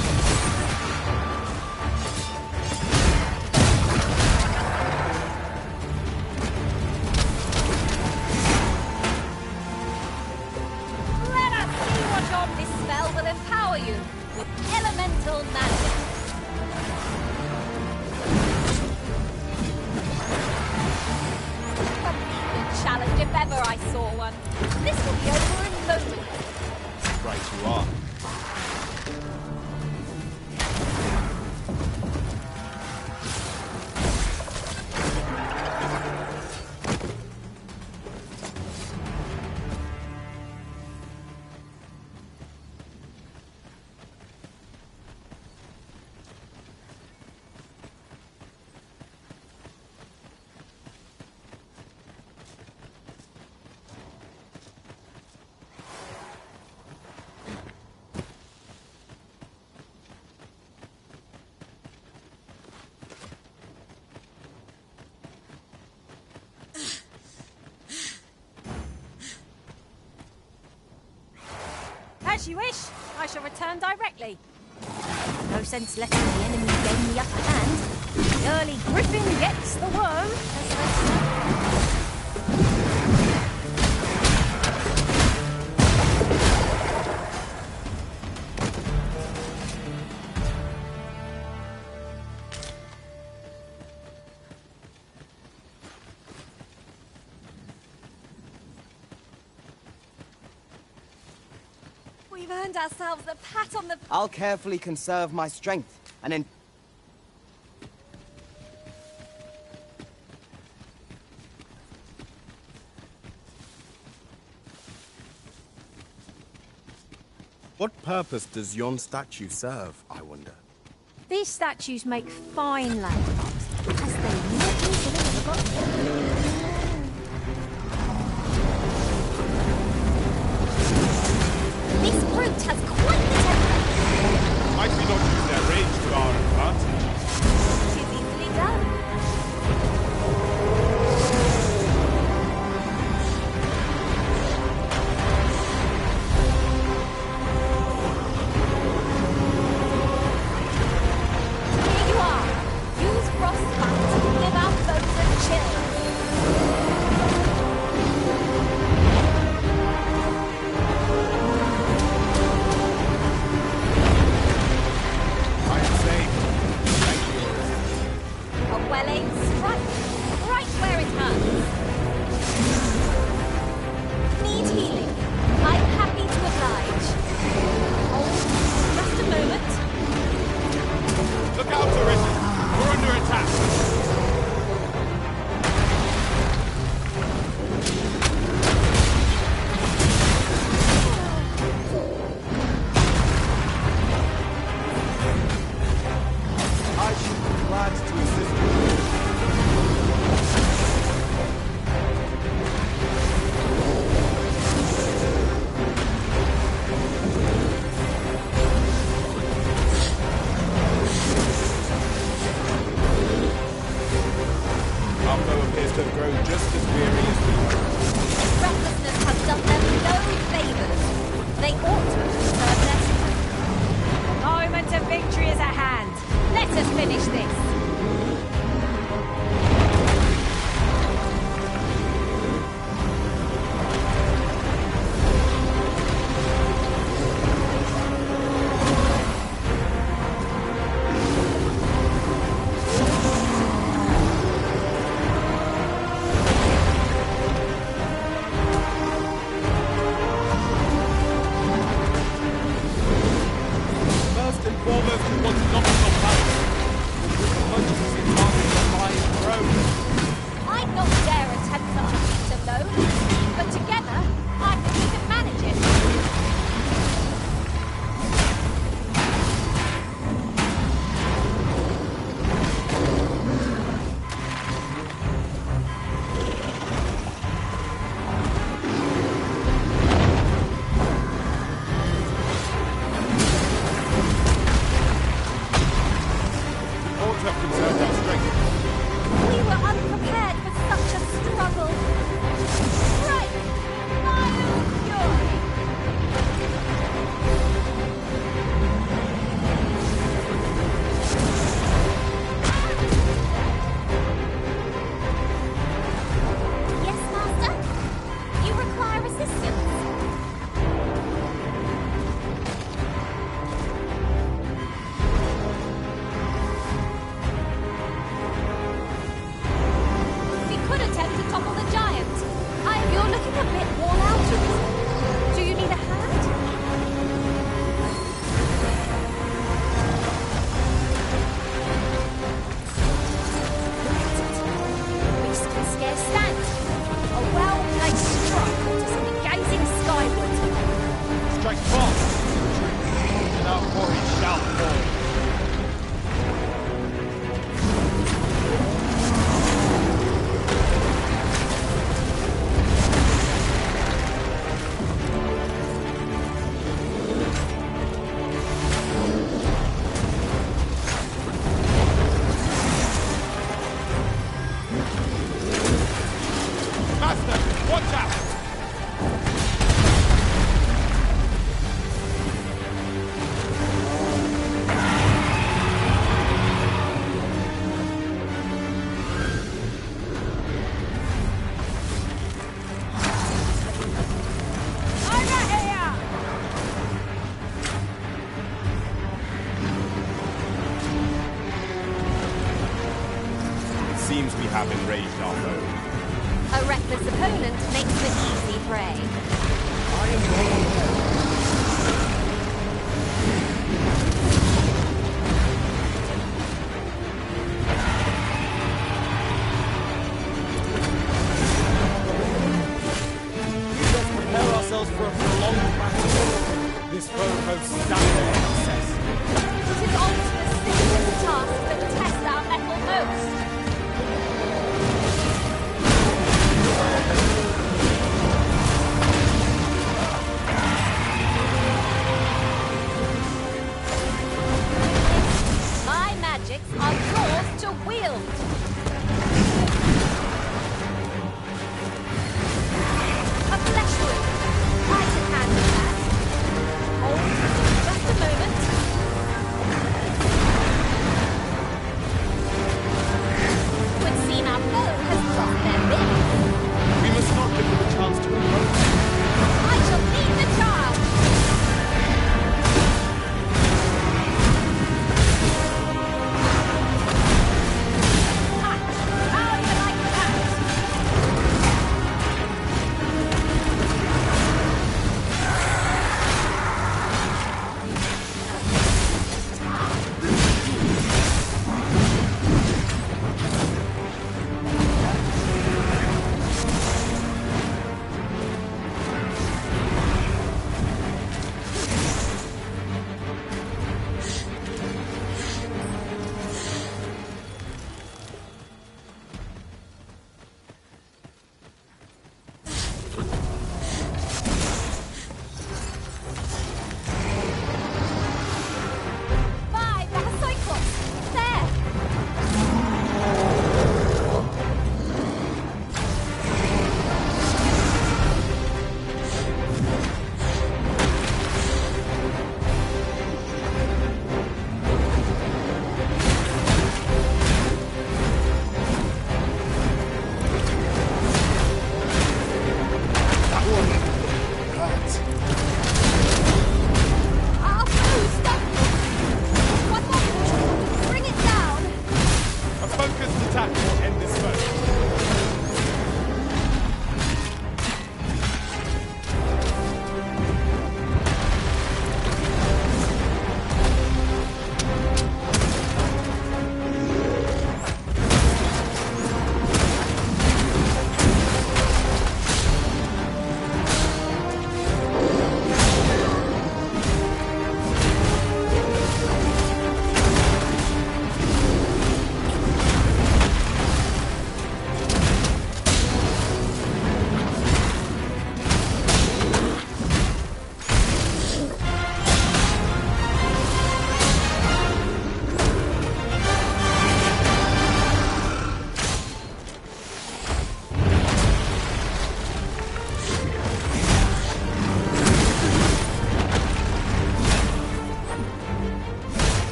This spell will empower you with elemental magic. A good challenge if ever I saw one. This will be over in moments. Right you are. As you wish. I shall return directly. No sense letting the enemy gain the upper hand. The early griffin gets the worm, as they say. We've earned ourselves a pat on the... I'll carefully conserve my strength, and in... What purpose does yon statue serve, I wonder? These statues make fine landmarks, as they not easily forgotten. This brute has quite the temper. Might we not use their rage to our advantage? Tis easily done. Here you are. Use frostbite to give our foes a chill. have enraged our foe. A reckless opponent makes for easy prey. I am well aware. Prepare ourselves for a prolonged battle. This foe hosts standard access. It is Ultima's simplest task that tests our metal most. My magics are yours to wield. A flesh wound. I can handle that. Hold. Just a moment. Would seem our foe has lost their bit. We must not give them a chance to approach. I shall lead the charge. How do you like that? Five, the Cyclops! There! Our foe stumbled! One more! Bring it down! A focused attack will end this foe.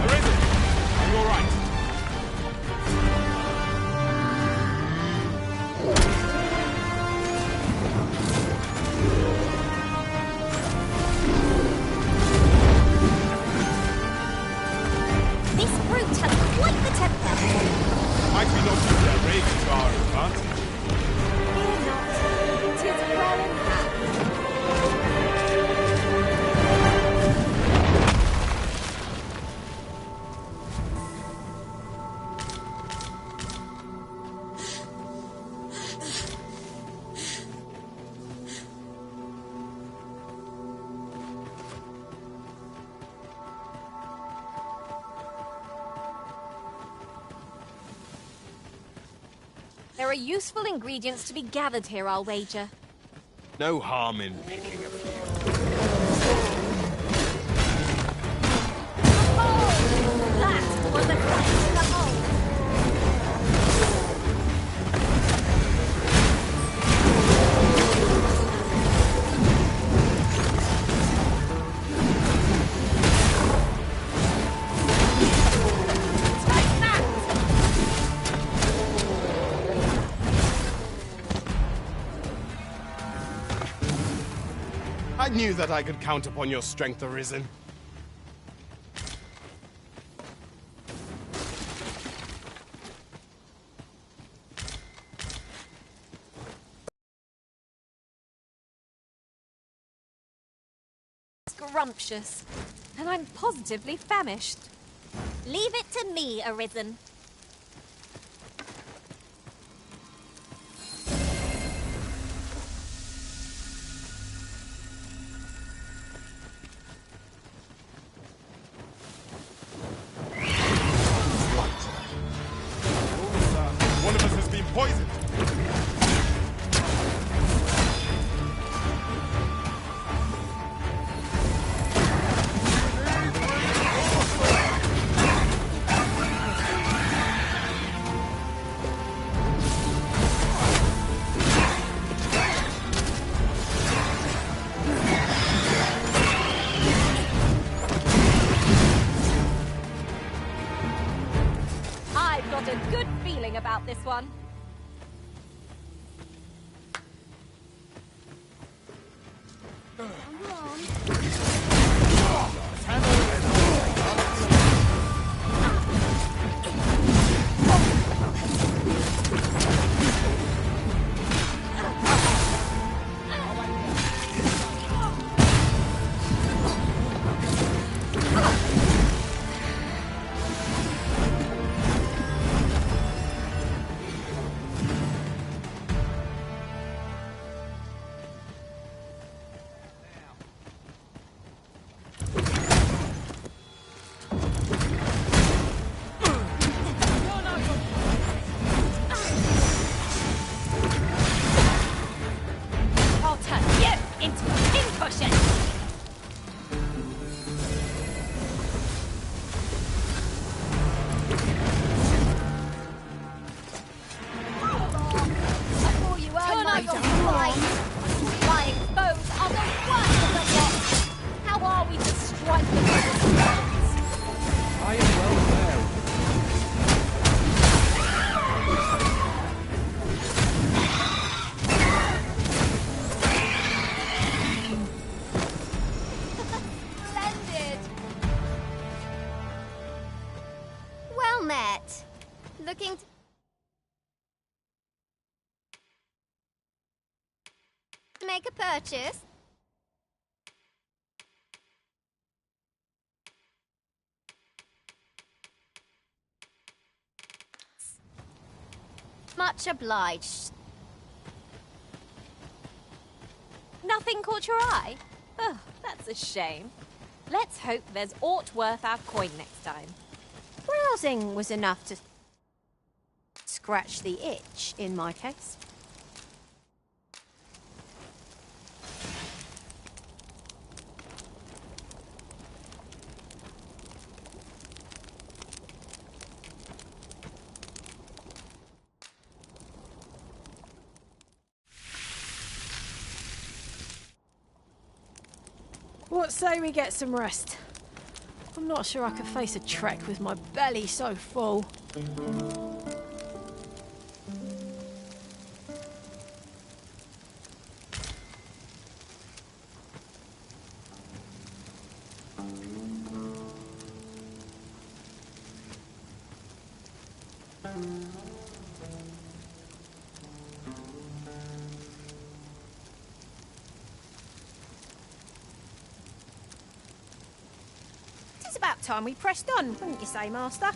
Arisen! Are you alright? This brute has quite the temper. Might we not use their rage to our advantage? Fear not. 'Tis well in hand. There are useful ingredients to be gathered here, I'll wager. No harm in picking a few. Oh! That was a sight to behold! Take that! I knew that I could count upon your strength, Arisen. scrumptious. And I'm positively famished. Leave it to me, Arisen. One of us has been poisoned. I've got a good feeling about this one. I'll turn you into a pincushion. Before you earn my right, flying foes are the worst of the lot. How are we to strike them with the guns? I am well aware. Splendid! Well met. Looking to make a purchase? Much obliged. Nothing caught your eye? Oh, that's a shame. Let's hope there's aught worth our coin next time. Browsing was enough to scratch the itch, in my case. What say we get some rest? I'm not sure I could face a trek with my belly so full. It's about time we pressed on, wouldn't you say, Master?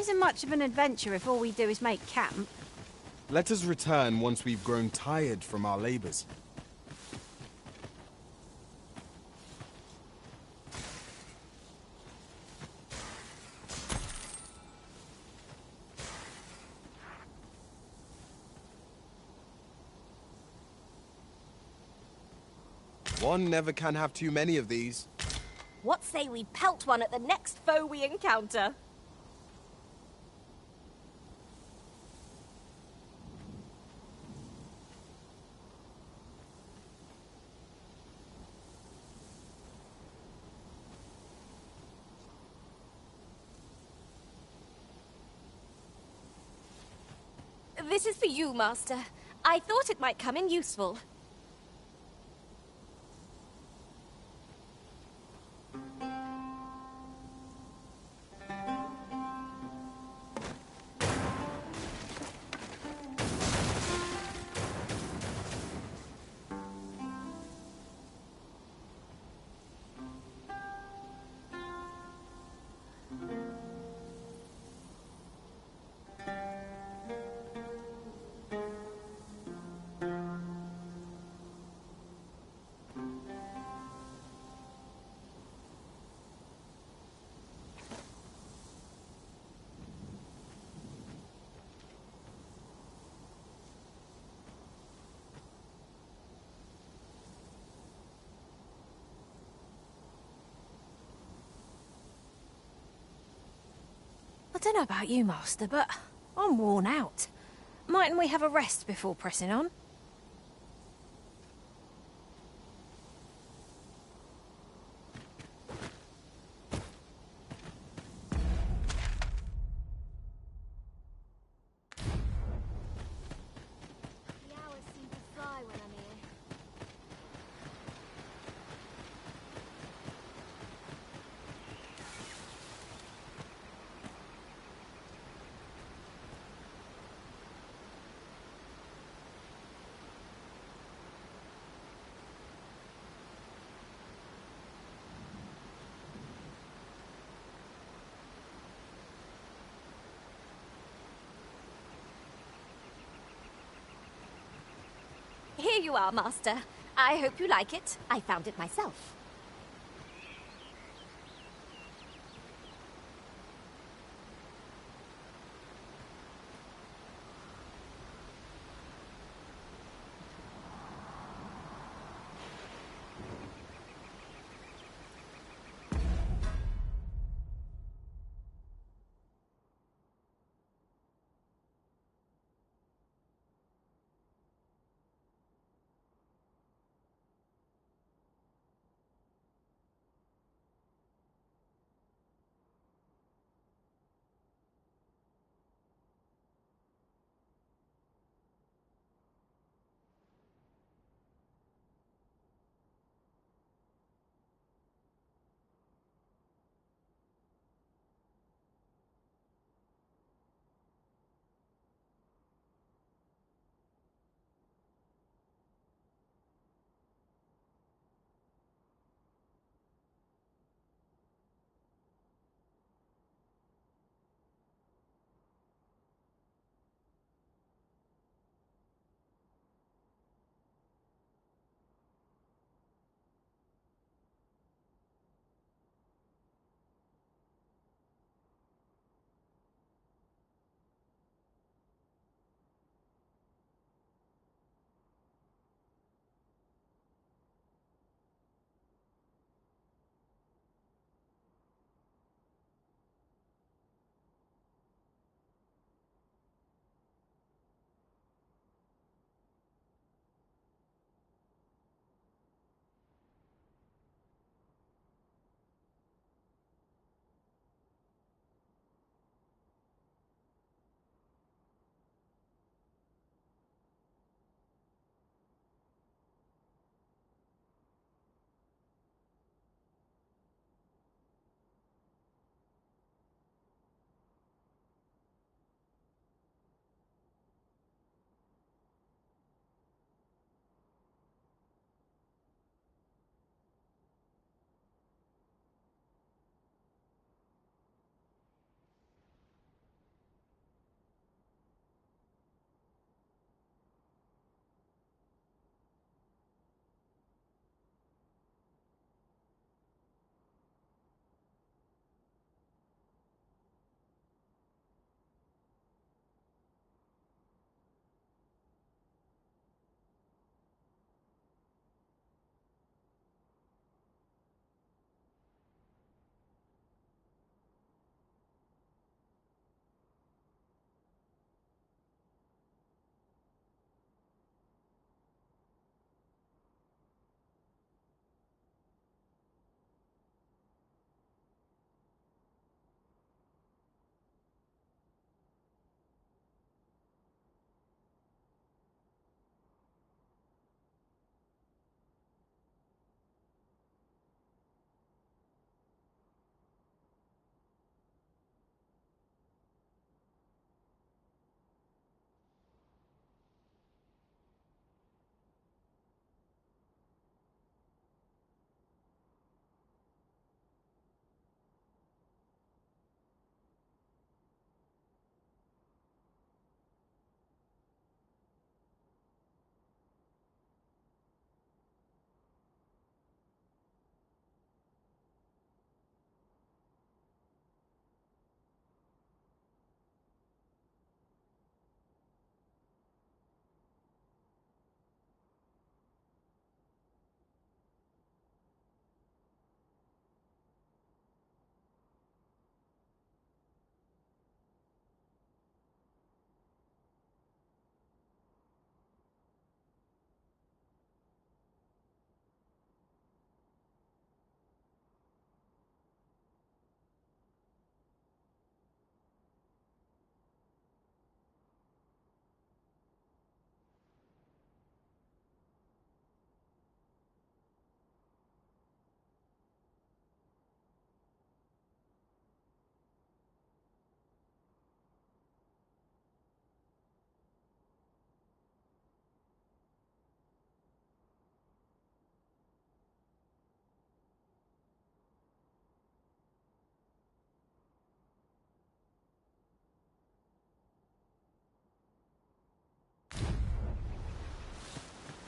isn't much of an adventure if all we do is make camp. Let us return once we've grown tired from our labors. One never can have too many of these. What say we pelt one at the next foe we encounter? This is for you, Master. I thought it might come in useful. I don't know about you, Master, but I'm worn out. Mightn't we have a rest before pressing on? The hours seem to fly when I'm here. Here you are, Master. I hope you like it. I found it myself.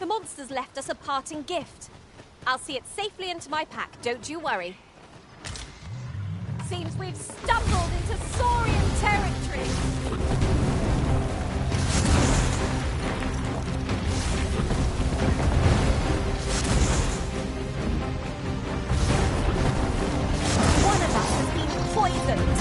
The monsters left us a parting gift. I'll see it safely into my pack, don't you worry. Seems we've stumbled into Saurian territory. One of us has been poisoned.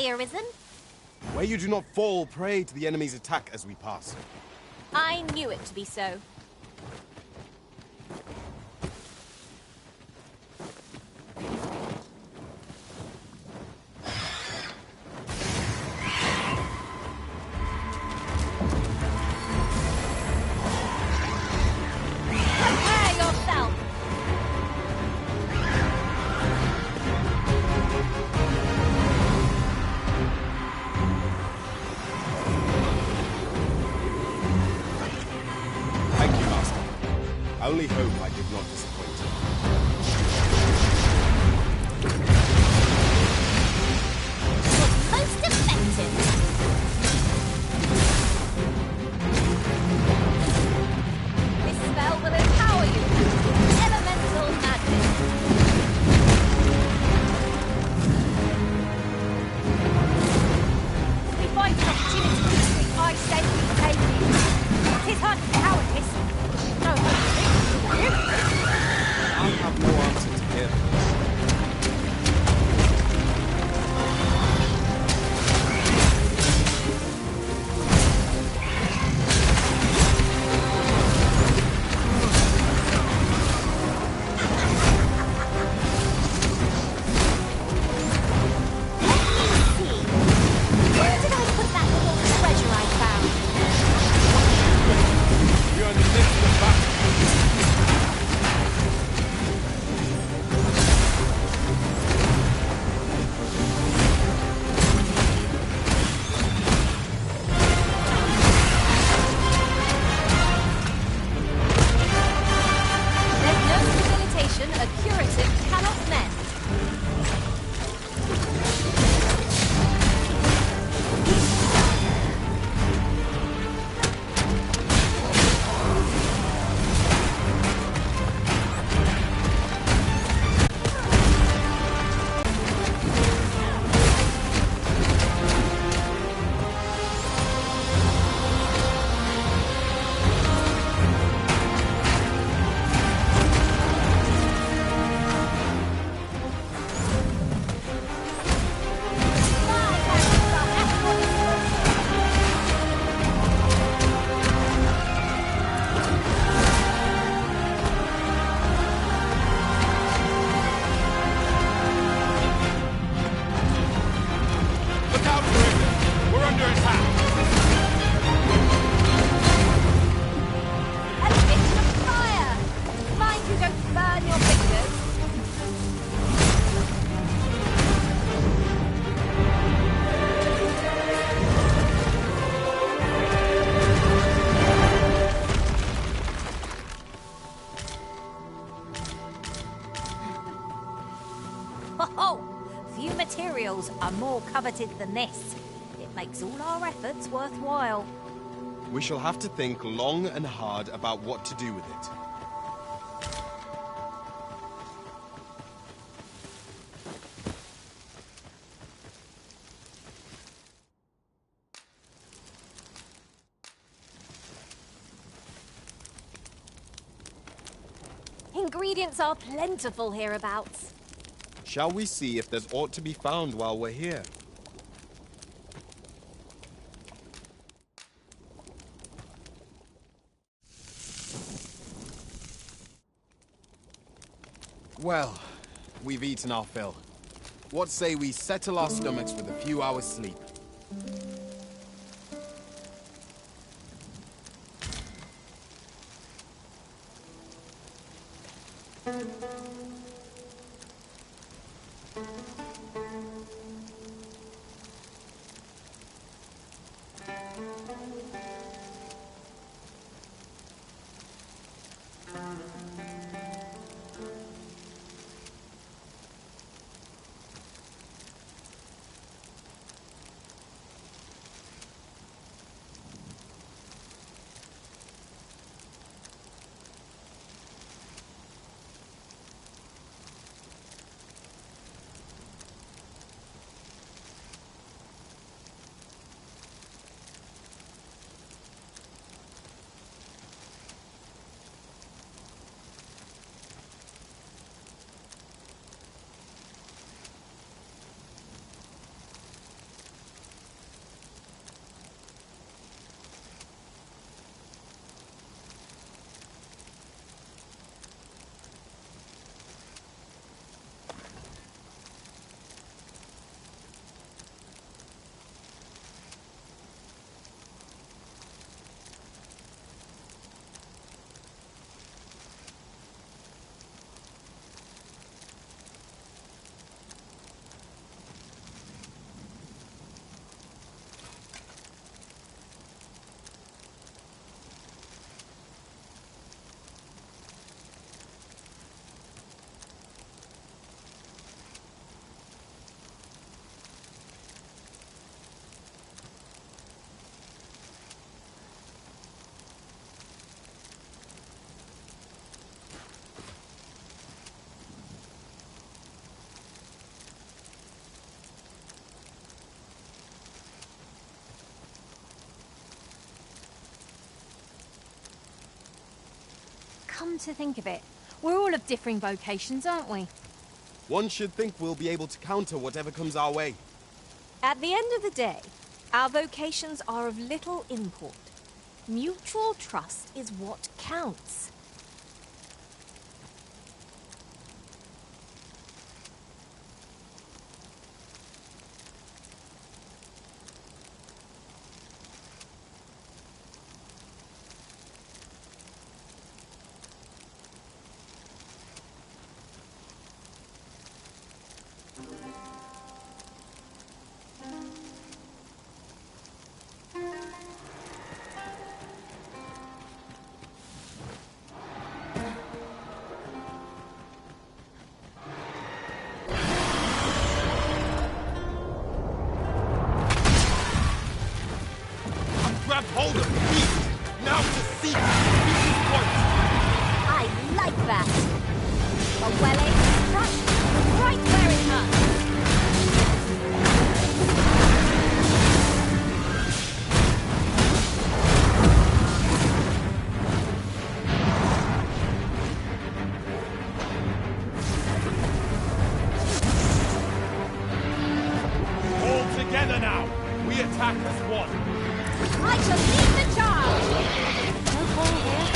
Arisen? Where you do not fall prey to the enemy's attack as we pass. I knew it to be so. I only hope I did not disappoint you. Most effective. This spell will empower you. Elemental magic. We find an opportunity. I say we take it. 'Tis hard cowardice. No. I have no answer to give. Where did I put that little treasure I found? You're in the midst of battle. There's no debilitation a curative cannot mend. Look out for him! We're under attack! A bit of fire! Mind you don't burn your fingers. Ho-ho! Few materials are more coveted than this. It makes all our efforts worthwhile. We shall have to think long and hard about what to do with it. Ingredients are plentiful hereabouts. Shall we see if there's aught to be found while we're here? Well, we've eaten our fill. What say we settle our stomachs with a few hours' sleep? Come to think of it, we're all of differing vocations, aren't we? One should think we'll be able to counter whatever comes our way. At the end of the day, our vocations are of little import. Mutual trust is what counts. Grab hold of the beast! Now to seek Beast's point! I like that! A well-aimed thrust, right where it hurts! All together now! We attack as one! I shall lead the charge! No call here.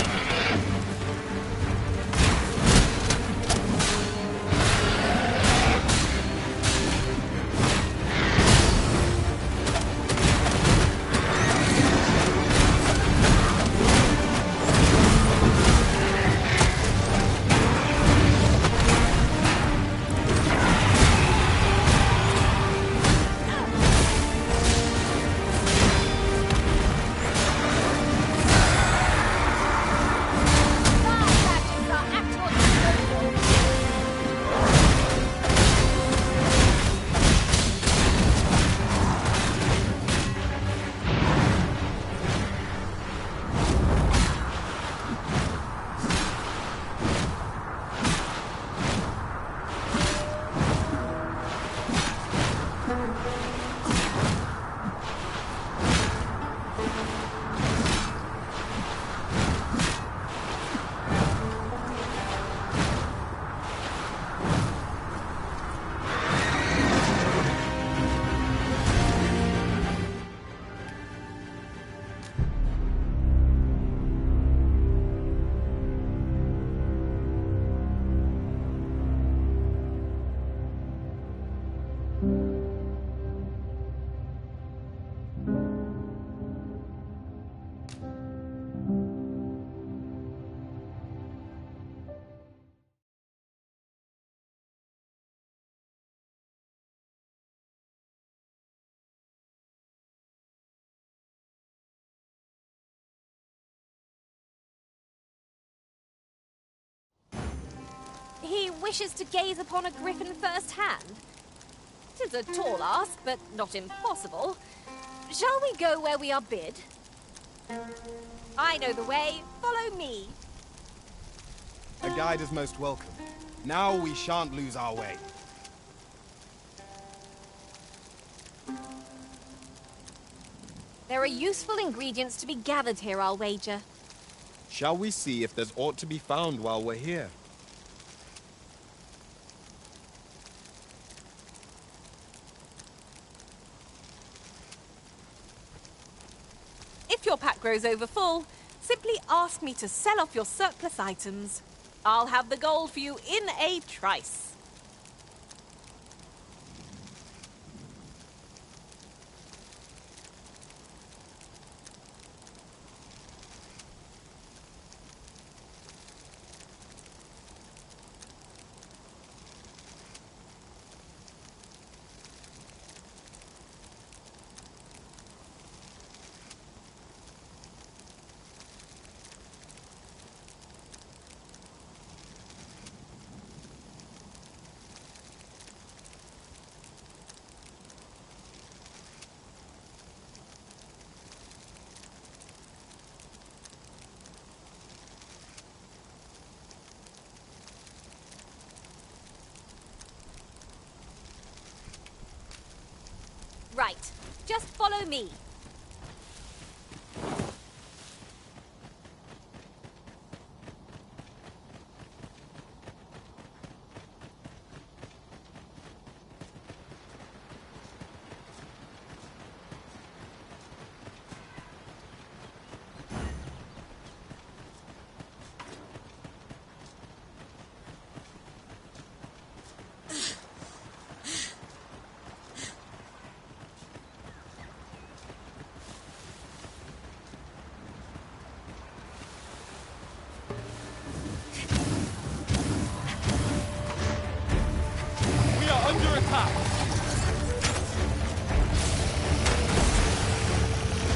He wishes to gaze upon a griffin firsthand. It's a tall ask, but not impossible. Shall we go where we are bid? I know the way. Follow me. A guide is most welcome. Now we shan't lose our way. There are useful ingredients to be gathered here, I'll wager. Shall we see if there's aught to be found while we're here? If your pack grows over full, simply ask me to sell off your surplus items. I'll have the gold for you in a trice. Right, just follow me.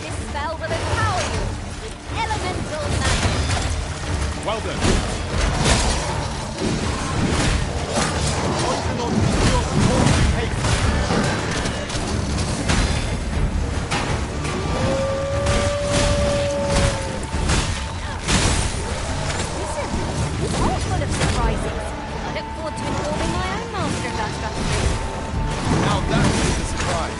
This spell will empower you with elemental magic. Well done. Poison on your support haste. Listen, it's all full of surprises. I look forward to informing my own master of that strategy. Now that is a surprise.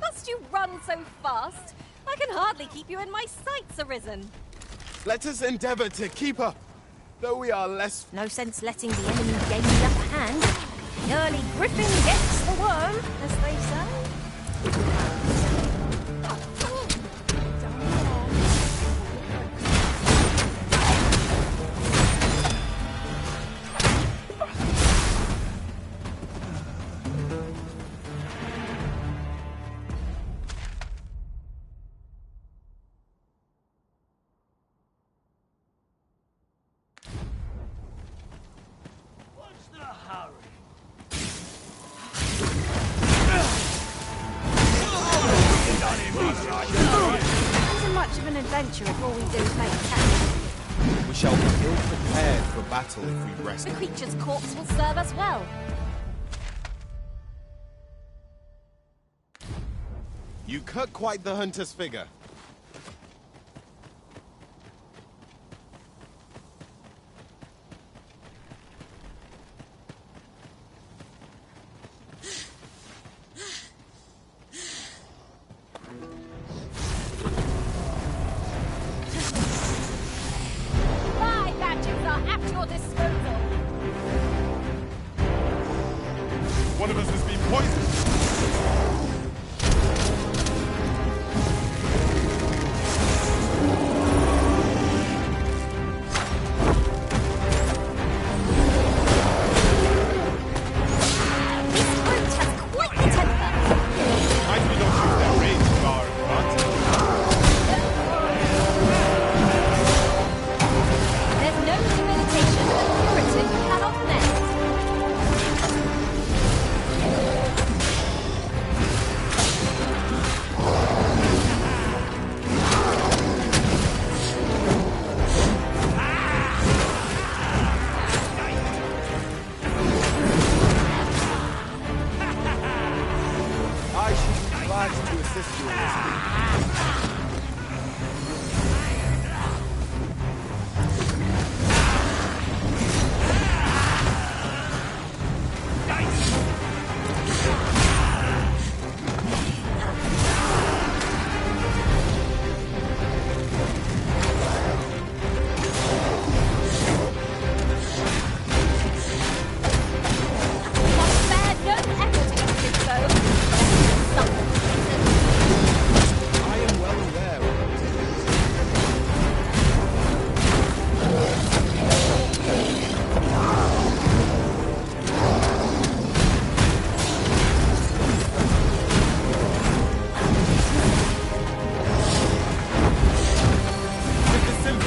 Must you run so fast? I can hardly keep you in my sights, Arisen. Let us endeavor to keep up, though we are less... No sense letting the enemy gain the upper hand. The early griffin gets the worm, as they say. Isn't much of an adventure if all we do is make attack. We shall be ill prepared for battle if we rest. The creature's corpse will serve us well. You cut quite the hunter's figure. My badges are at your disposal. One of us has been poisoned.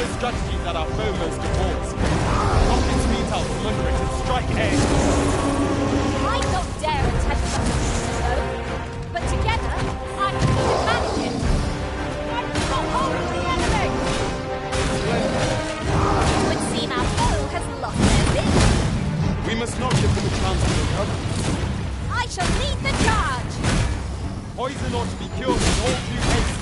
the strategy that our foe most abhors. Knock its feet out from under it and strike air. I don't dare attempt something so, but together, I think we can manage it. I've got hold of the enemy! It would seem our foe has lost their bid. We must not give them a chance to recover. I shall lead the charge! Poison ought to be cured with all due haste.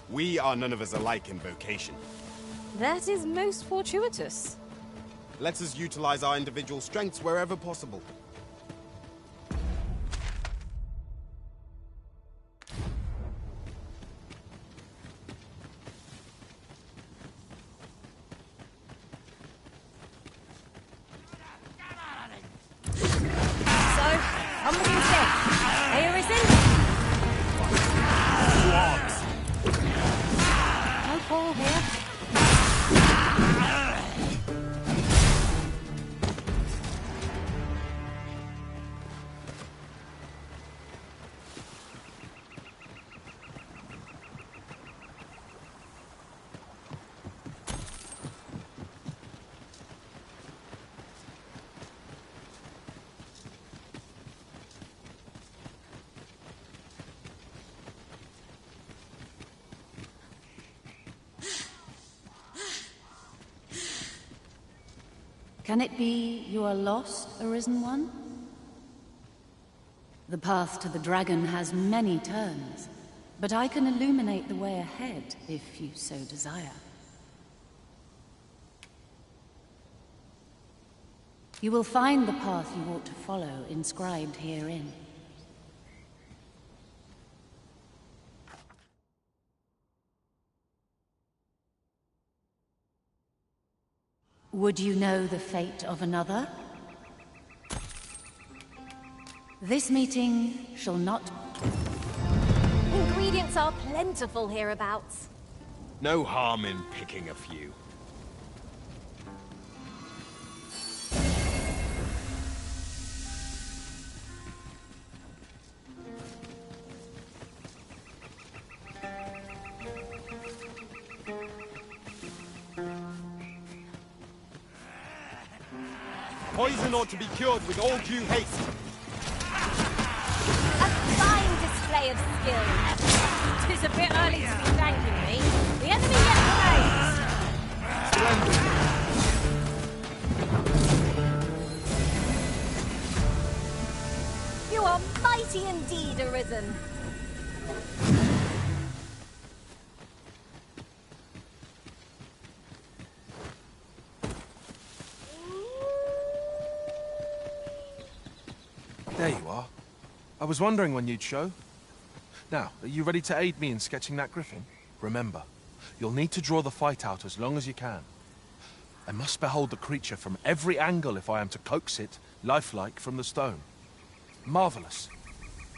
We are none of us alike in vocation. That is most fortuitous. Let us utilize our individual strengths wherever possible. So, onward instead. Are you risen? No Paul here. Can it be you are lost, Arisen One? The path to the dragon has many turns, but I can illuminate the way ahead if you so desire. You will find the path you ought to follow inscribed herein. Would you know the fate of another? This meeting shall not... Ingredients are plentiful hereabouts. No harm in picking a few. Poison ought to be cured with all due haste. A fine display of skill. 'Tis a bit early to be thanking me. The enemy yet remains. Splendid. You are mighty indeed, Arisen. There you are. I was wondering when you'd show. Now, are you ready to aid me in sketching that griffin? Remember, you'll need to draw the fight out as long as you can. I must behold the creature from every angle if I am to coax it, lifelike, from the stone. Marvellous.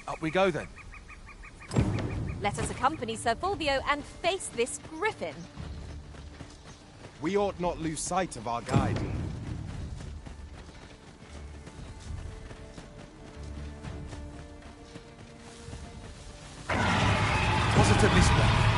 Up we go then. Let us accompany Sir Fulvio and face this griffin. We ought not lose sight of our guide. Positively splendid.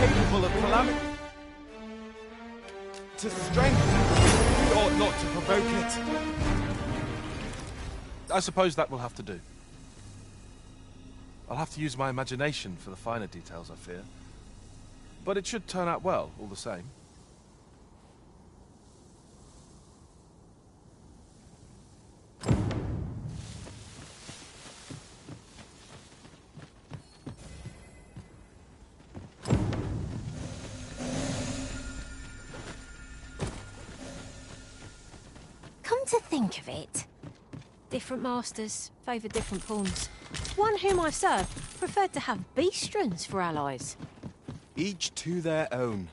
capable of calamity. To strength, we ought not to provoke it. I suppose that will have to do. I'll have to use my imagination for the finer details, I fear. But it should turn out well, all the same. Come to think of it, different masters favour different pawns. One whom I served preferred to have beastrons for allies. Each to their own.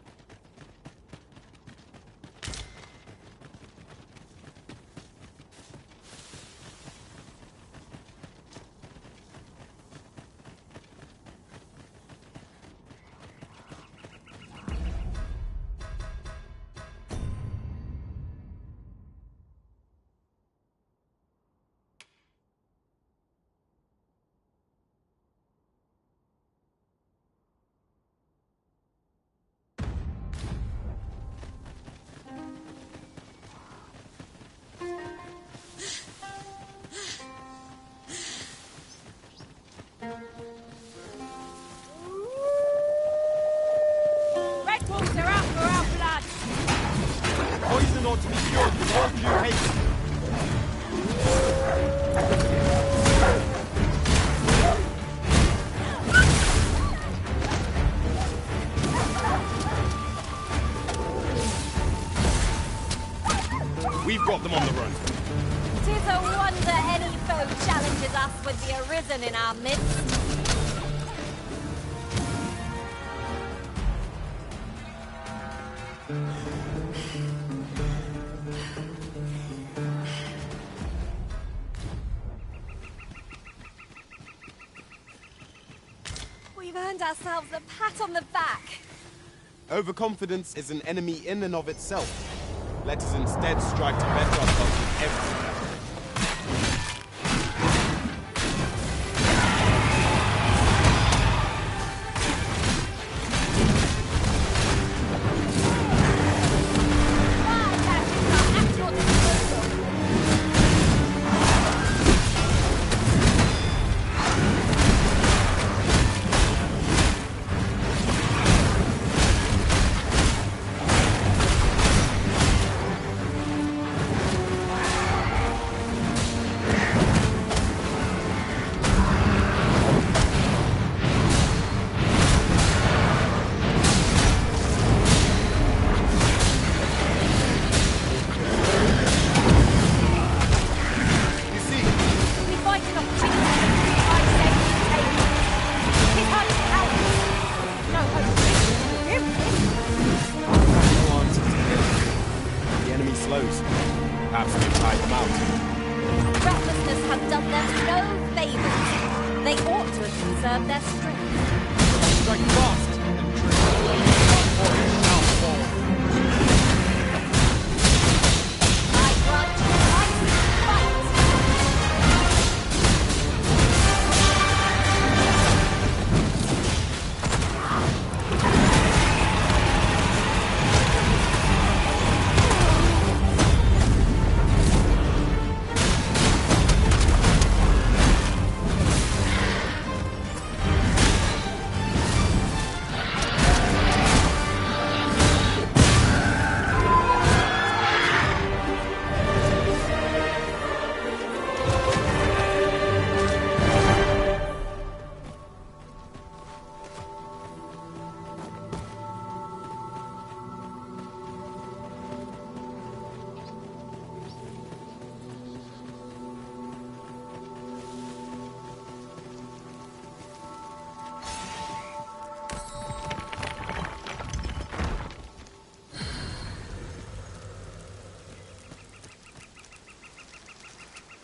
foe challenges us with the Arisen in our midst. We've earned ourselves a pat on the back. Overconfidence is an enemy in and of itself. Let us instead strive to better ourselves with every step.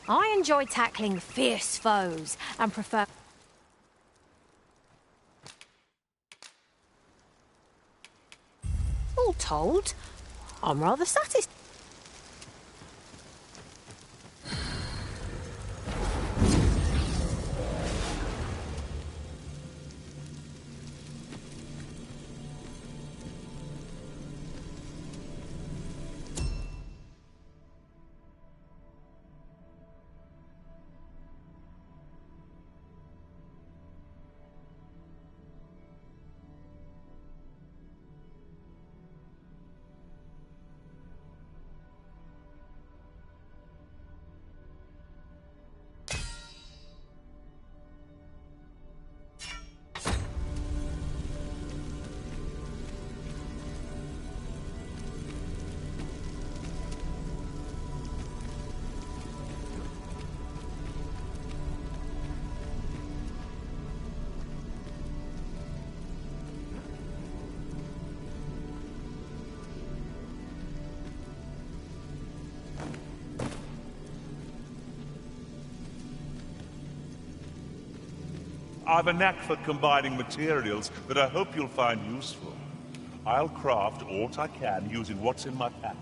I enjoy tackling fierce foes and prefer... All told, I'm rather satisfied. I've a knack for combining materials that I hope you'll find useful. I'll craft aught I can using what's in my pack.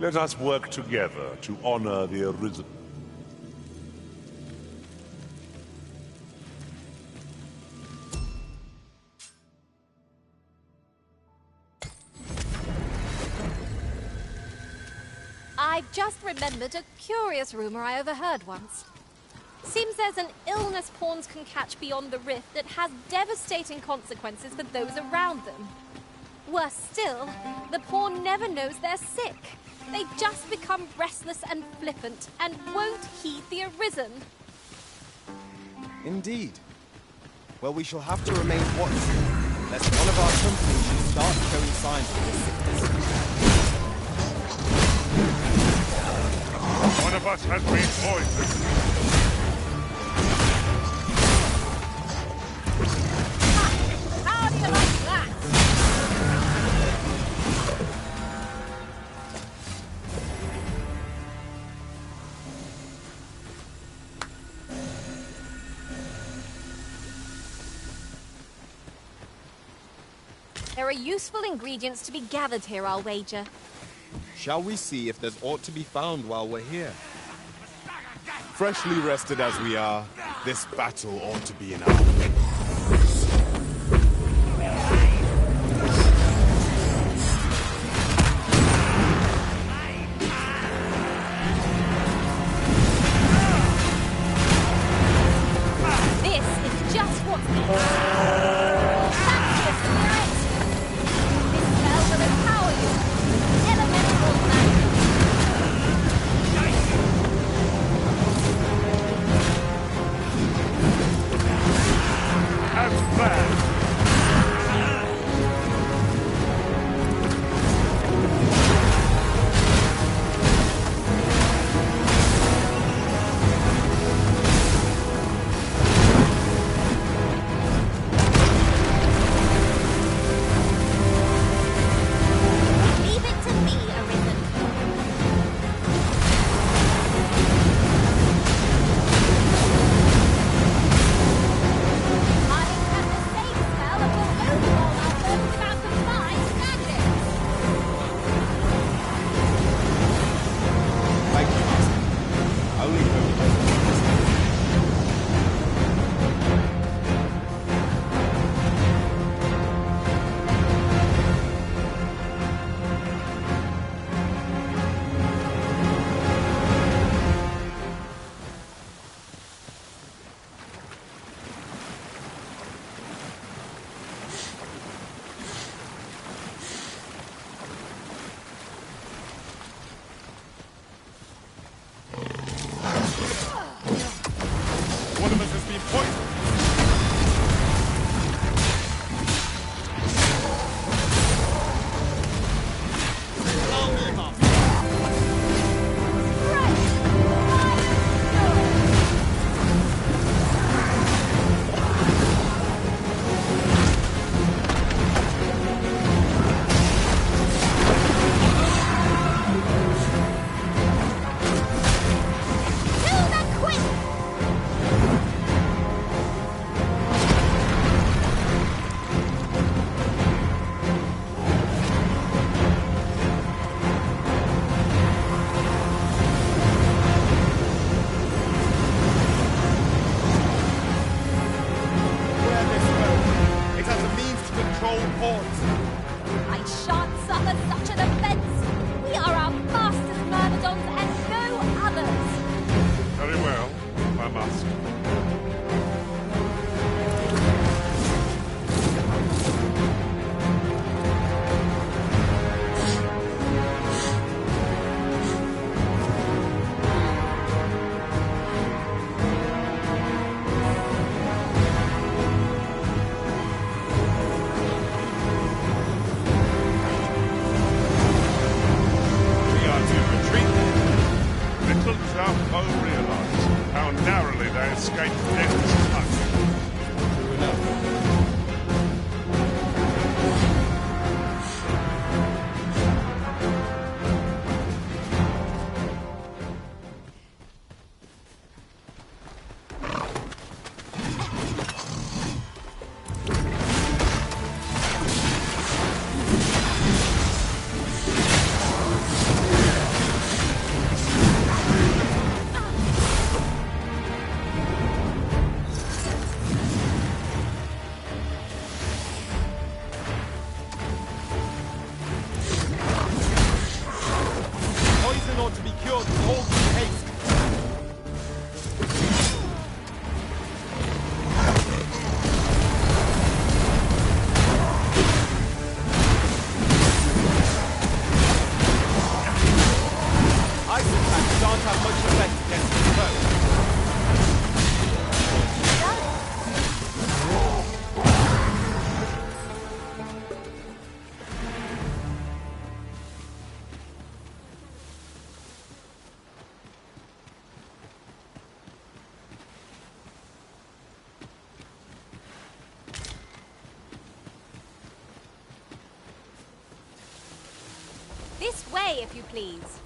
Let us work together to honor the Arisen. I've just remembered a curious rumor I overheard once. Seems there's an illness pawns can catch beyond the rift that has devastating consequences for those around them. Worse still, the pawn never knows they're sick. They just become restless and flippant and won't heed the Arisen. Indeed. Well, we shall have to remain watchful, lest one of our company should start showing signs of this sickness. One of us has been poisoned. There are useful ingredients to be gathered here, I'll wager. Shall we see if there's aught to be found while we're here? Freshly rested as we are, this battle ought to be in our favor. This is just what's needed. That's the spirit! This spell will empower you. Elemental magic. As planned. Leave it to me, Arisen. I have the same spell of your own all outfit without combined magnets. Thank you, Master. I only hope that One of us has been poisoned. To the quick! wear this robe. It has a means to control pawns. I shan't suffer such an offense. We are our masters' myrmidons and no others. Very well, I must. We are to retreat. Little does Foe realize how narrowly they escaped death's touch. True enough. Poison ought to be cured with all due haste. Ice attacks don't have much effect against the foe. This way, if you please.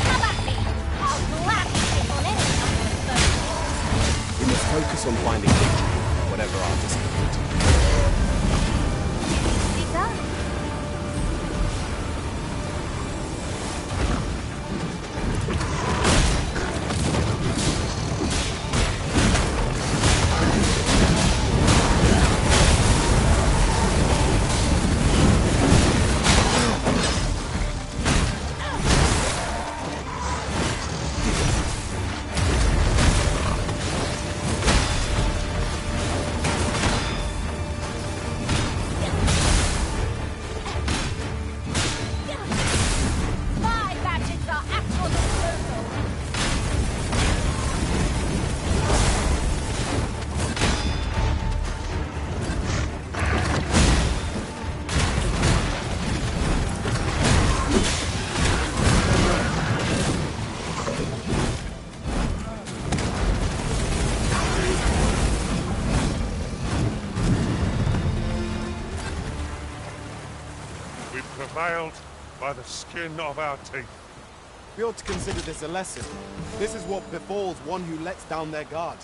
Come at me! I'll gladly take on any number of those. We must focus focus on finding victory, whatever our disappointment. Prevailed by the skin of our teeth. We ought to consider this a lesson. This is what befalls one who lets down their guard.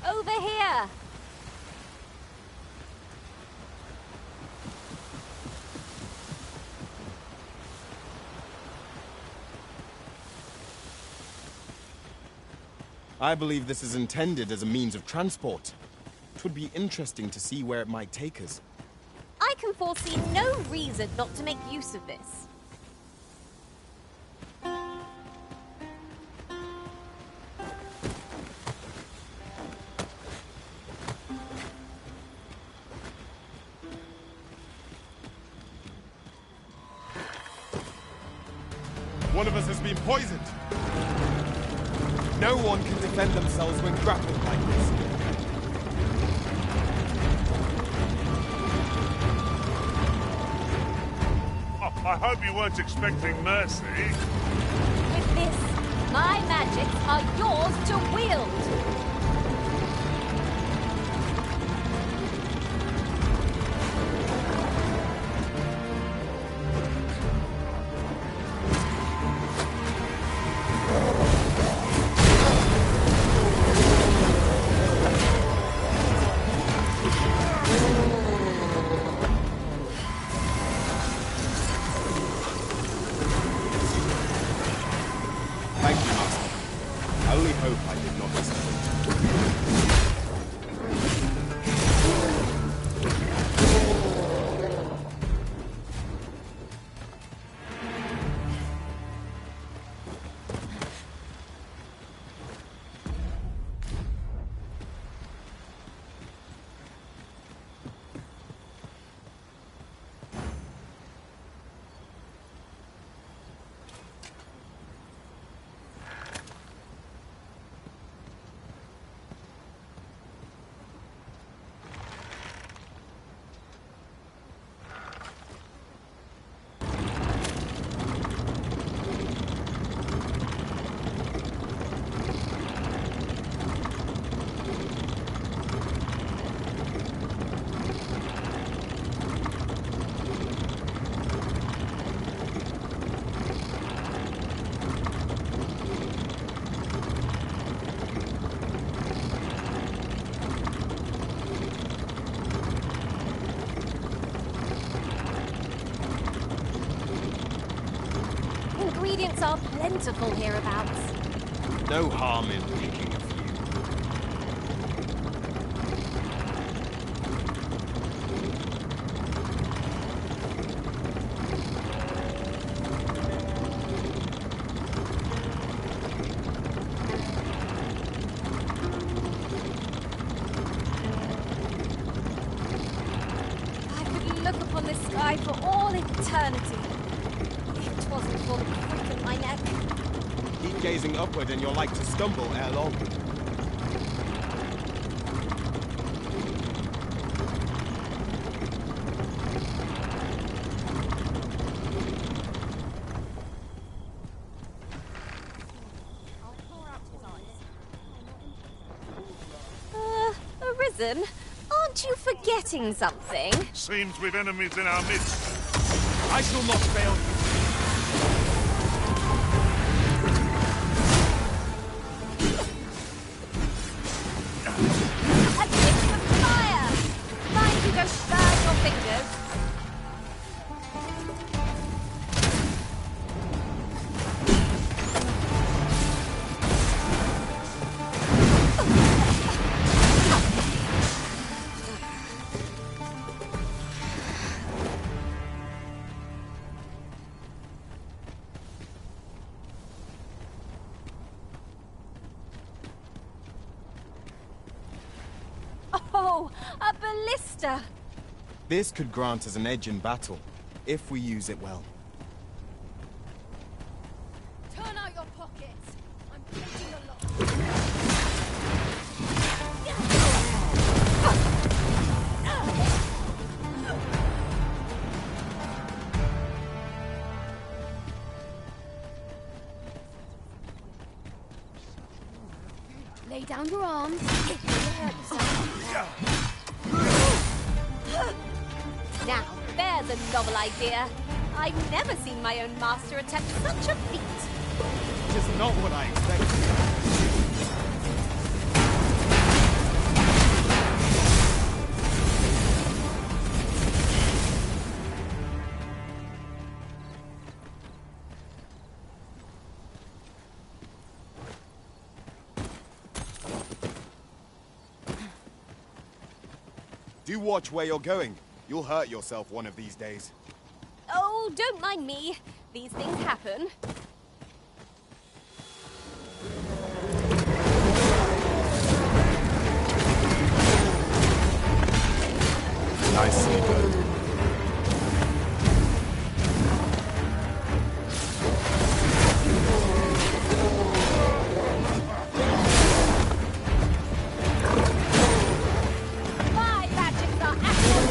Over here! I believe this is intended as a means of transport. It would be interesting to see where it might take us. I can foresee no reason not to make use of this. One of us has been poisoned. No one can defend themselves when grappled like this. Oh, I hope you weren't expecting mercy. With this, my magics are yours to wield. Thank you, Master. I only hope I did not disappoint. Ingredients are plentiful hereabouts. No harm in picking a few. I could look upon this cry for all eternity. If it wasn't for the crick in my neck. Keep gazing upward and you're like to stumble ere long. Arisen, aren't you forgetting something? Seems we've enemies in our midst. I shall not fail you. A gift of fire! Mind you don't burn your fingers. Oh, a ballista! This could grant us an edge in battle, if we use it well. Turn out your pockets. I'm taking a lot. Lay down your arms. If you hurt yourself. Now, there's a novel idea. I've never seen my own master attempt such a feat. It is not what I expected. Do watch where you're going. You'll hurt yourself one of these days. Oh, don't mind me. These things happen. Nicely done. My magics are active.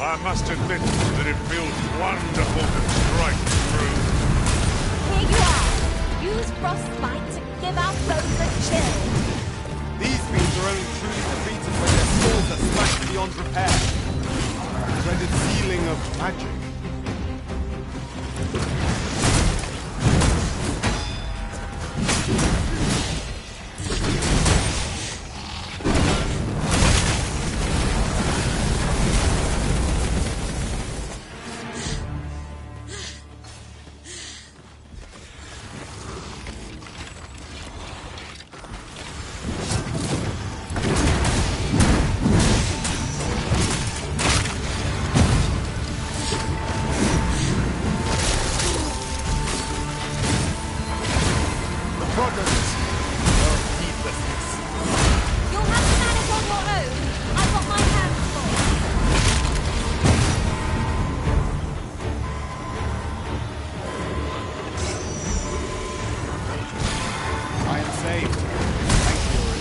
I must admit that it feels wonderful to strike through. Here you are. Use frostbite to give our foes a chill. These beings are only truly defeated when their swords are smashed beyond repair. Dreaded sealing of magic. You'll have to manage on your own. I've got my hands full. I am saved. Thank you, Ori.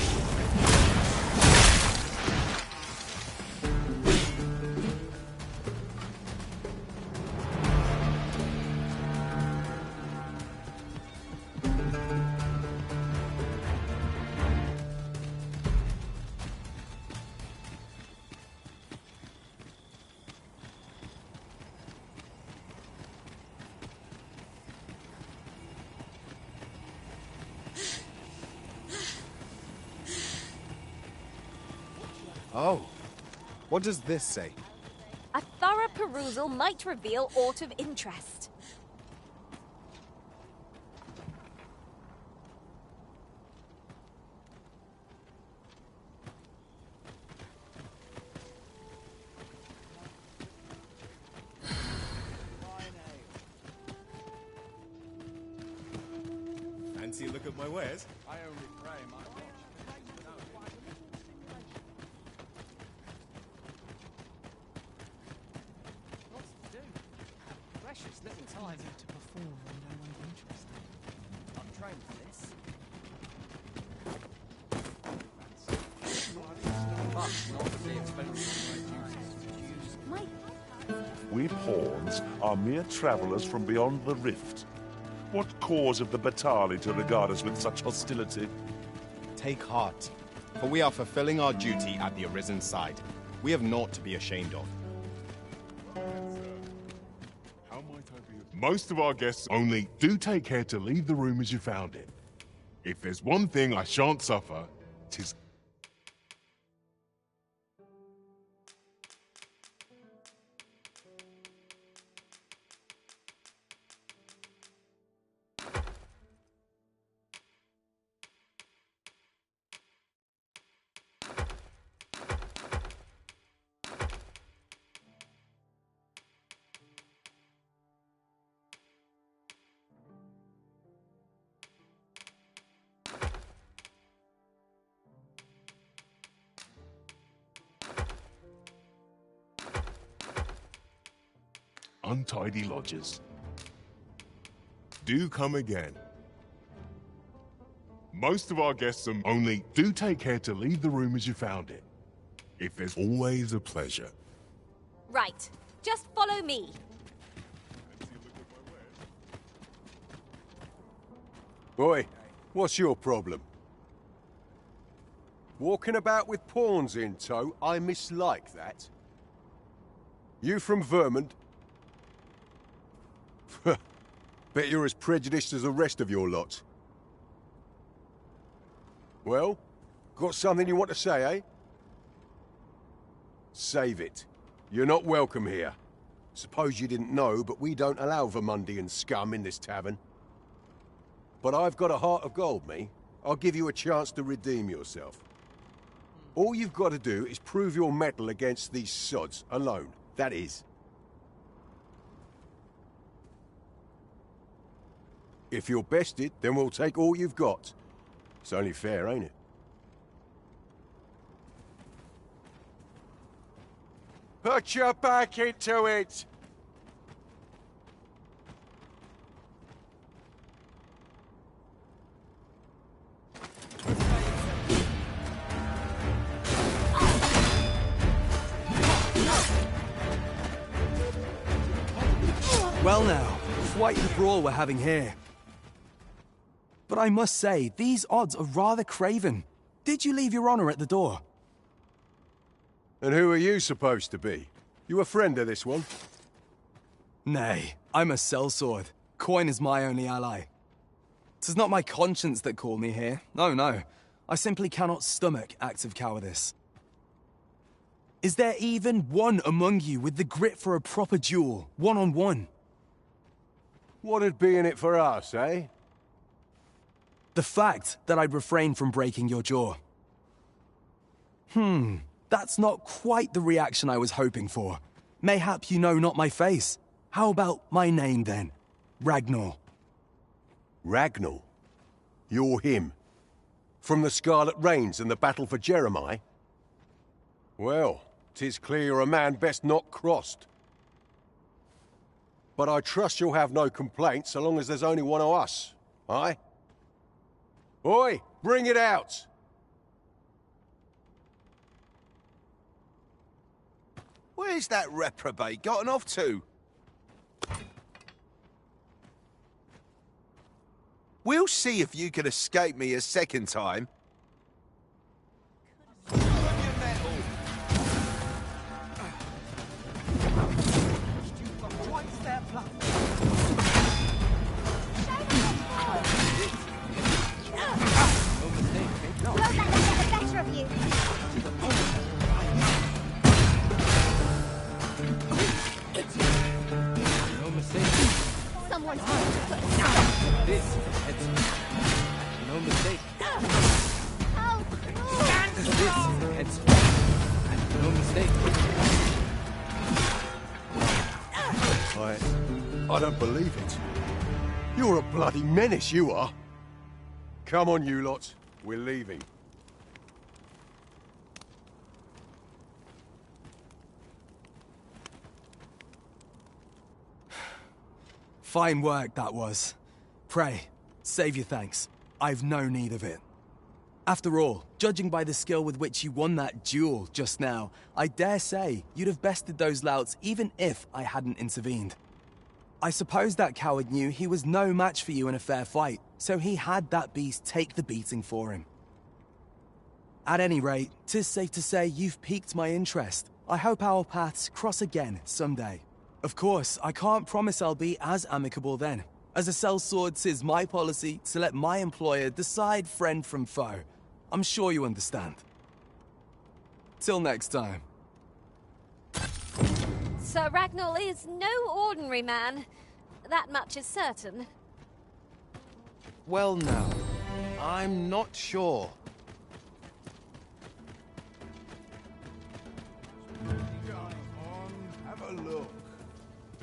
Oh, What does this say? A thorough perusal might reveal aught of interest. Fancy a look at my wares? I only pray my watch. Lots to do. Precious little time to perform when no one's interested. I'm trained for this. But not the expensive We pawns are mere travellers from beyond the rift. What cause of the Batali to regard us with such hostility? Take heart, for we are fulfilling our duty at the Arisen's side. We have naught to be ashamed of. How might I be of... Most of our guests only do take care to leave the room as you found it. If there's one thing I shan't suffer, 'tis... untidy lodgers. Do come again. Most of our guests only do take care to leave the room as you found it. If there's always a pleasure. Right. Just follow me. Boy, what's your problem? Walking about with pawns in tow, I mislike that. You from Vermont? Bet you're as prejudiced as the rest of your lot. Well, got something you want to say, eh? Save it. You're not welcome here. Suppose you didn't know, but we don't allow Vermundian scum in this tavern. But I've got a heart of gold, me. I'll give you a chance to redeem yourself. All you've got to do is prove your mettle against these sods alone. That is. If you're bested, then we'll take all you've got. It's only fair, ain't it? Put your back into it! Well now, quite the brawl we're having here. But I must say, these odds are rather craven. Did you leave your honor at the door? And who are you supposed to be? You a friend of this one? Nay, I'm a sellsword. Coin is my only ally. 'Tis not my conscience that called me here. No, no. I simply cannot stomach acts of cowardice. Is there even one among you with the grit for a proper duel, one-on-one? What'd be in it for us, eh? The fact that I'd refrain from breaking your jaw. That's not quite the reaction I was hoping for. Mayhap you know not my face. How about my name, then? Ragnar. Ragnar? You're him? From the Scarlet Rains and the battle for Jeremiah? Well, 'tis clear you're a man best not crossed. But I trust you'll have no complaints so long as there's only one of us, aye? Oi, bring it out! Where's that reprobate gotten off to? We'll see if you can escape me a second time. No mistake. I don't believe it. You're a bloody menace, you are. Come on, you lot. We're leaving. Fine work, that was. Pray, save your thanks. I've no need of it. After all, judging by the skill with which you won that duel just now, I dare say you'd have bested those louts even if I hadn't intervened. I suppose that coward knew he was no match for you in a fair fight, so he had that beast take the beating for him. At any rate, 'tis safe to say you've piqued my interest. I hope our paths cross again someday. Of course, I can't promise I'll be as amicable then. As a sellsword, 'tis my policy to let my employer decide friend from foe. I'm sure you understand. Till next time. Sir Ragnall is no ordinary man. That much is certain. Well, now, I'm not sure. Have a look.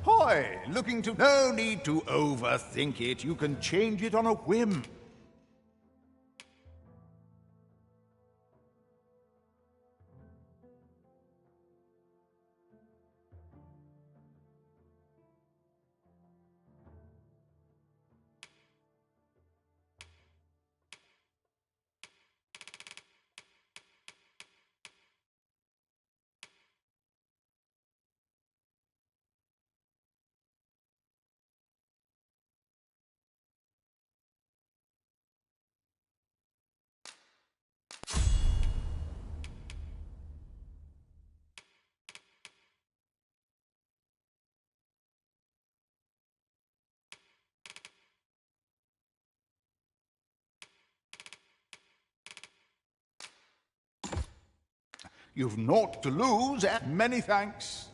Hoy, looking to... No need to overthink it. You can change it on a whim. You've naught to lose, and many thanks.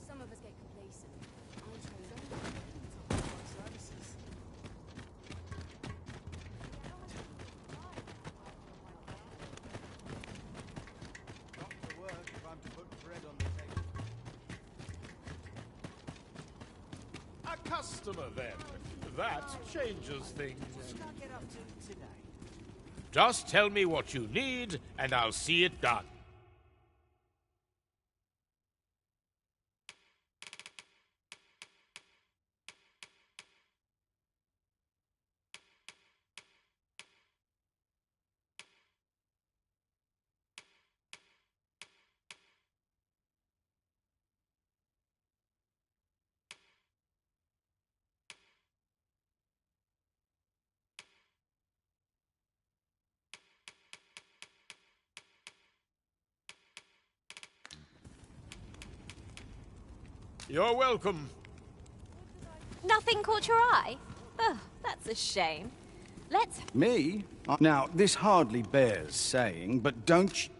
Some of us get complacent. A customer, then. That changes things. Just tell me what you need, and I'll see it done. You're welcome. Nothing caught your eye? Oh, that's a shame. Let's... Me? Now, this hardly bears saying, but don't...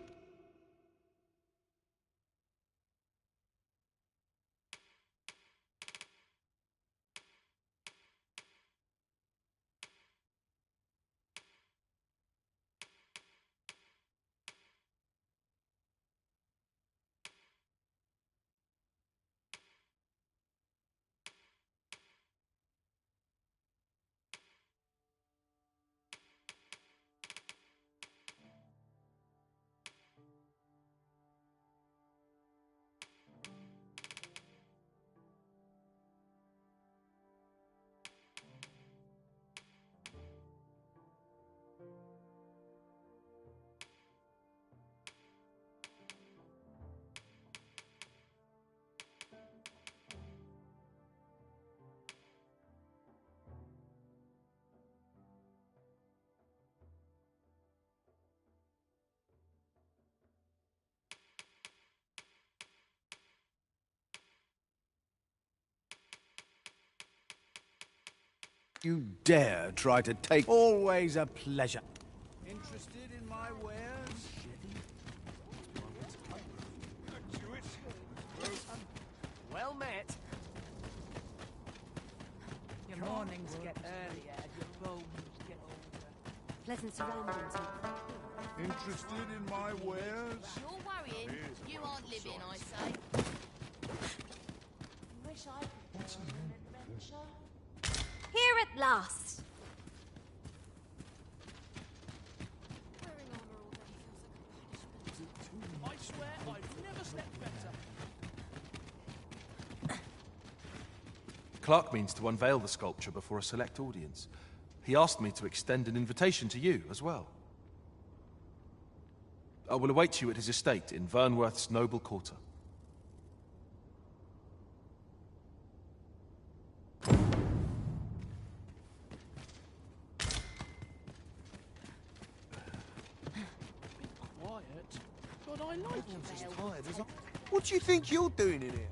You dare try to take... Always a pleasure. Interested in my wares? Well met. Your mornings get earlier, your bones get older. Pleasant surroundings. Interested in my wares? You're worrying. You aren't living, I say. Wish I could go on an adventure. Here at last. I swear I've never slept better. Clark means to unveil the sculpture before a select audience. He asked me to extend an invitation to you as well. I will await you at his estate in Vernworth's noble quarter. Quiet, but I like you. As tired as I... What do you think you're doing in here?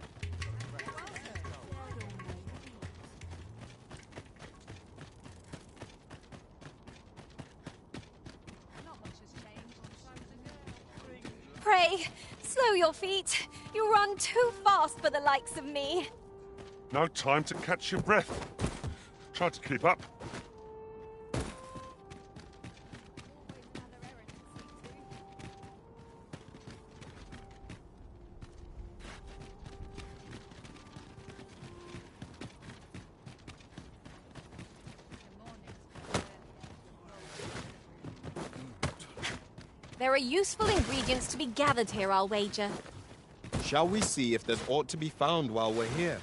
Pray, slow your feet. You run too fast for the likes of me. No time to catch your breath. Try to keep up. There are useful ingredients to be gathered here, I'll wager. Shall we see if there's aught to be found while we're here?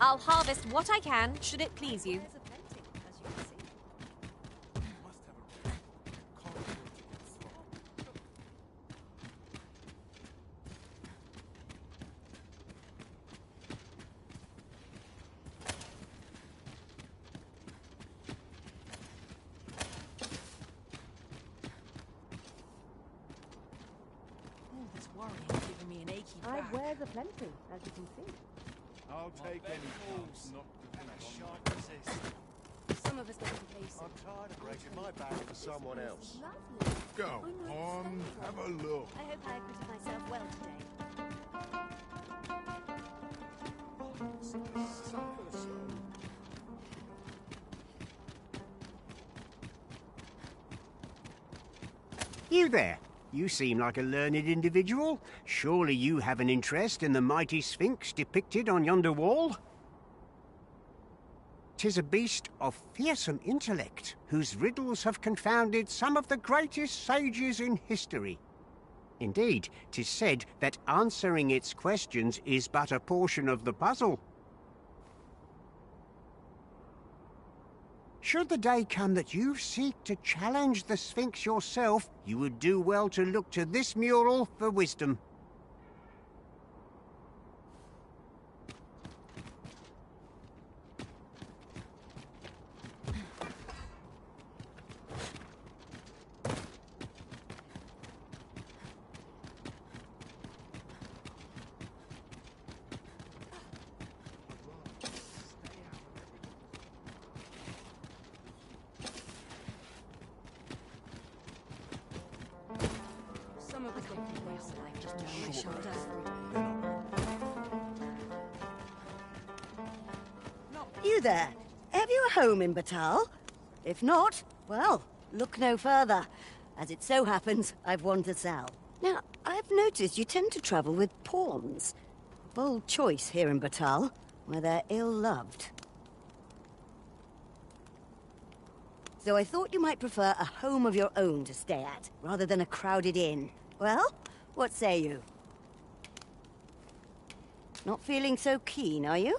I'll harvest what I can, should it please you. All this worrying giving me an achy back. I've wares aplenty, as you can see. I'll take any calls, not Sharp resist. Some of us get complacent. I'm tired of breaking my back for someone else. Lovely. Go on, have a look. I hope I acquitted myself well today. You there. You seem like a learned individual. Surely you have an interest in the mighty Sphinx depicted on yonder wall? 'Tis a beast of fearsome intellect, whose riddles have confounded some of the greatest sages in history. Indeed, 'tis said that answering its questions is but a portion of the puzzle. Should the day come that you seek to challenge the Sphinx yourself, you would do well to look to this mural for wisdom. Some of us get complacent, like just down my shoulder. You there? Have you a home in Batal? If not, well, look no further. As it so happens, I've one to sell. Now, I've noticed you tend to travel with pawns. Bold choice here in Batal, where they're ill-loved. So I thought you might prefer a home of your own to stay at, rather than a crowded inn. Well, what say you? Not feeling so keen, are you?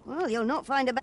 Well, you'll not find a...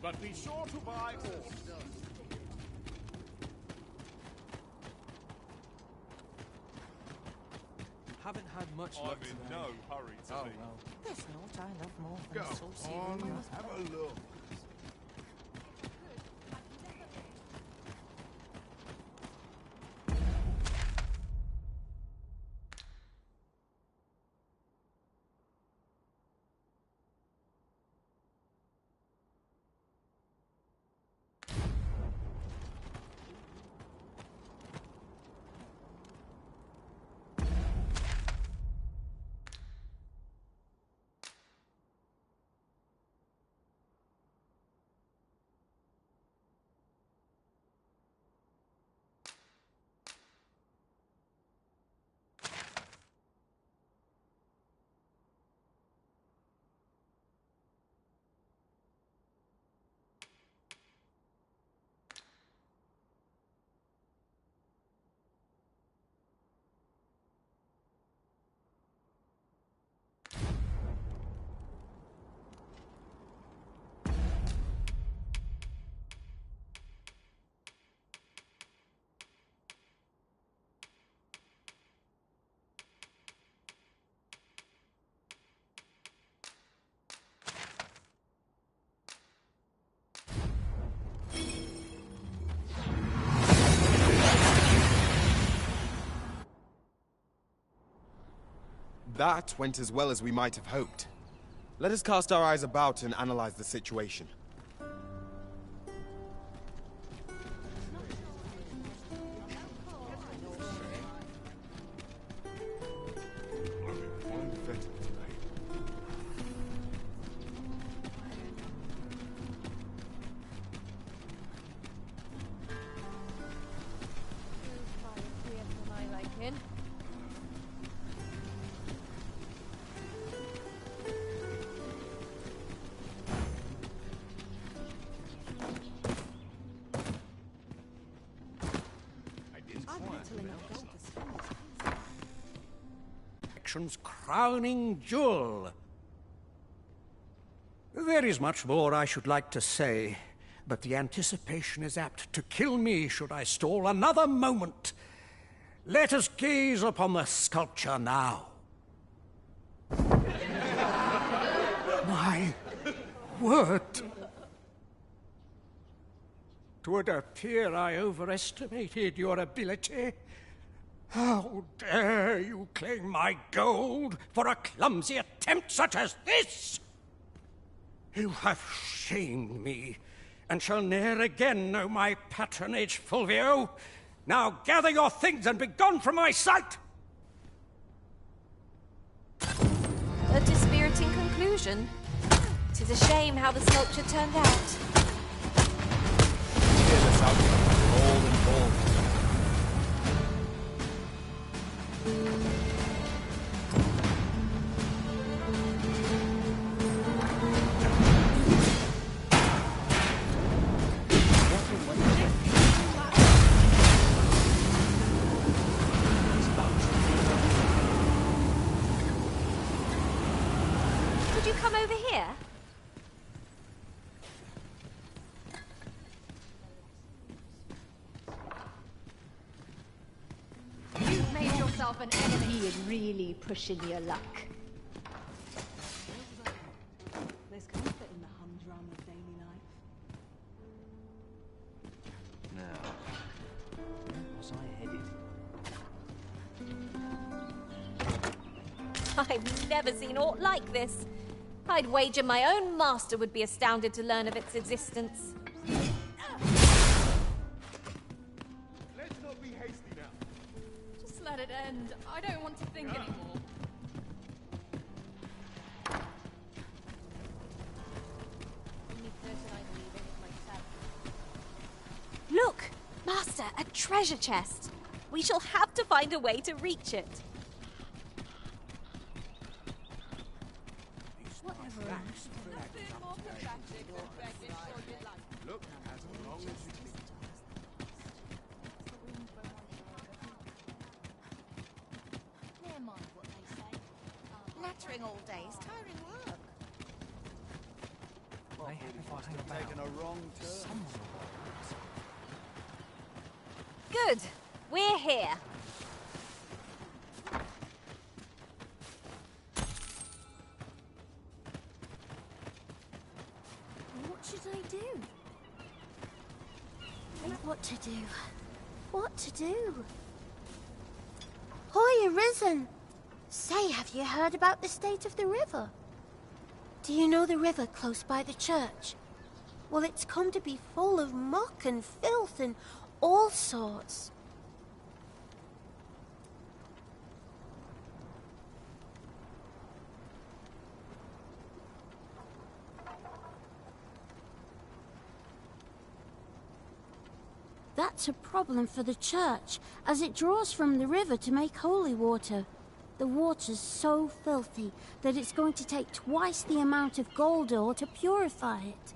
but be sure to buy all. Haven't had much I'm luck in today. no hurry to leave. Well. There's naught I love more than Go a saucy on, room. have a look. That went as well as we might have hoped. Let us cast our eyes about and analyze the situation. Crowning jewel. There is much more I should like to say, but the anticipation is apt to kill me should I stall another moment. Let us gaze upon the sculpture now. My word! 'Twould appear I overestimated your ability. How dare you claim my gold for a clumsy attempt such as this? You have shamed me, and shall ne'er again know my patronage, Fulvio. Now gather your things and be gone from my sight! A dispiriting conclusion. 'Tis a shame how the sculpture turned out. Fearless outcome, all in all. Could you come over here? You've made yourself an enemy and really pushing your luck. There's comfort in the humdrum of daily life. Now, where was I headed? I've never seen aught like this. I'd wager my own master would be astounded to learn of its existence. Let's not be hasty now. Just let it end. I don't want to think anymore. Look! Master, a treasure chest. We shall have to find a way to reach it. Look, as long as you Never mind what they say. Nattering all day is tiring work. If I hang about, taken a wrong turn. someone will. Good. We're here. What should I do? What to do? What to do? Hoy, Arisen! Say, have you heard about the state of the river? Do you know the river close by the church? Well, it's come to be full of muck and filth and all sorts. That's a problem for the church, as it draws from the river to make holy water. The water's so filthy that it's going to take twice the amount of gold ore to purify it.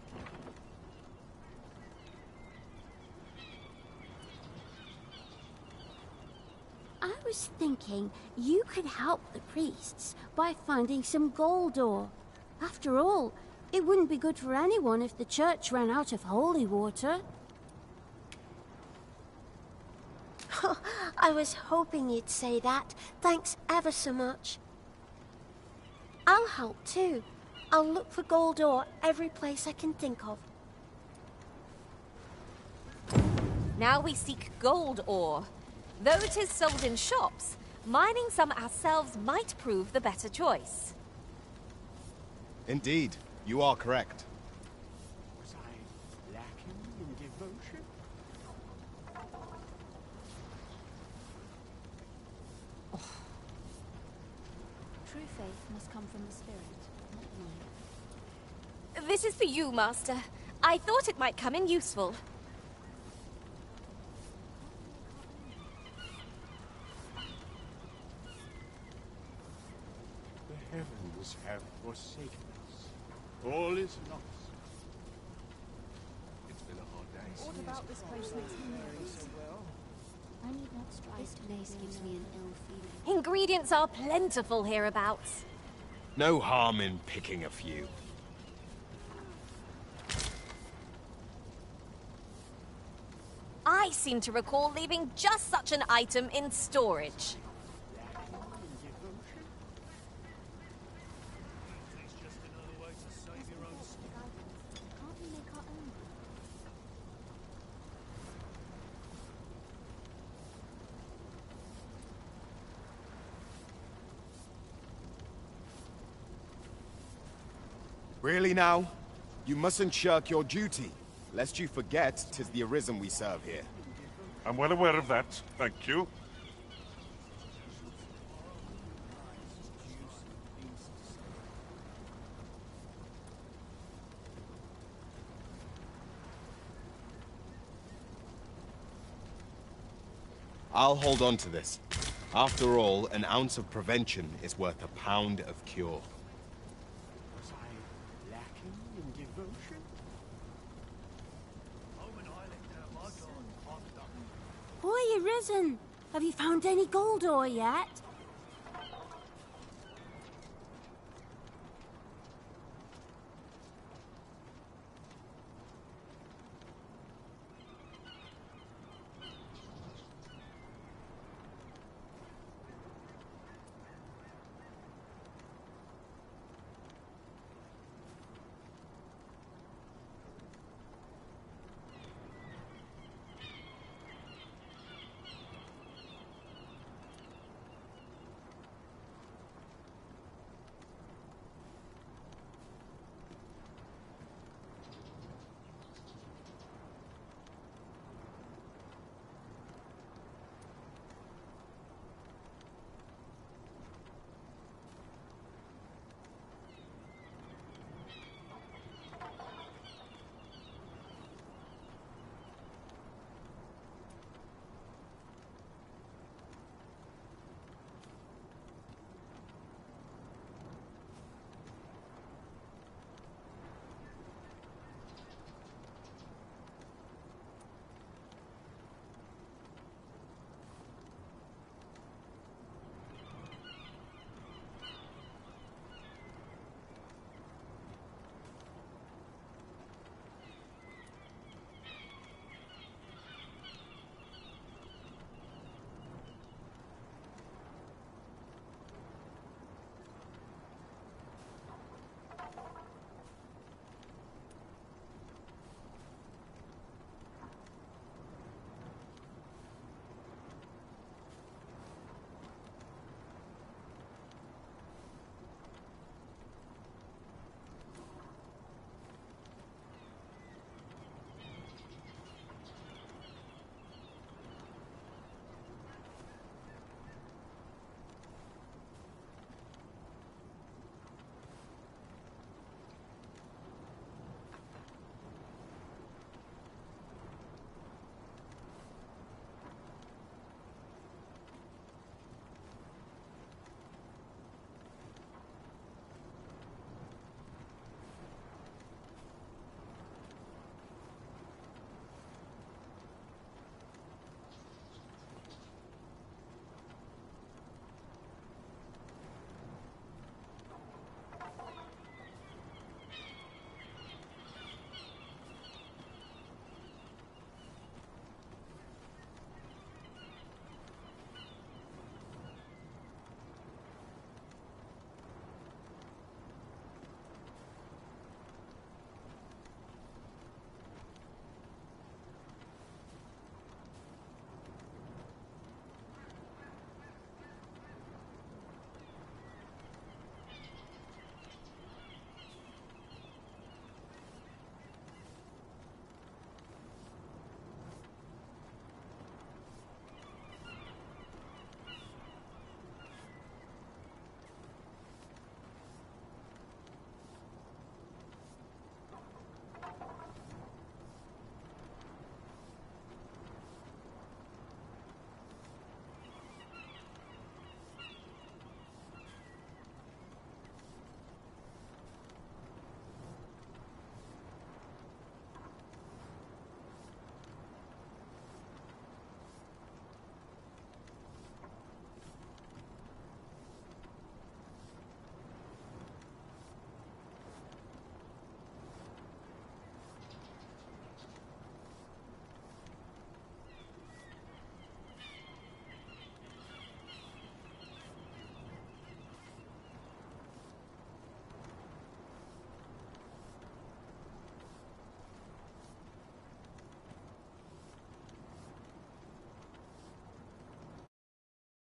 I was thinking you could help the priests by finding some gold ore. After all, it wouldn't be good for anyone if the church ran out of holy water. I was hoping you'd say that. Thanks ever so much. I'll help too. I'll look for gold ore every place I can think of. Now we seek gold ore. Though it is sold in shops, mining some ourselves might prove the better choice. Indeed, you are correct. Was I lacking in devotion? True faith must come from the spirit, not the mind. This is for you, Master. I thought it might come in useful. The heavens have forsaken us. All is lost. It's been a hard day. What about this place that's here? I need not strive. This place gives me an ill feeling. Ingredients are plentiful hereabouts. No harm in picking a few. I seem to recall leaving just such an item in storage. Really now? You mustn't shirk your duty, lest you forget 'tis the Arisen we serve here. I'm well aware of that, thank you. I'll hold on to this. After all, an ounce of prevention is worth a pound of cure. Was I lacking in devotion? Hoy, Arisen! Have you found any gold ore yet?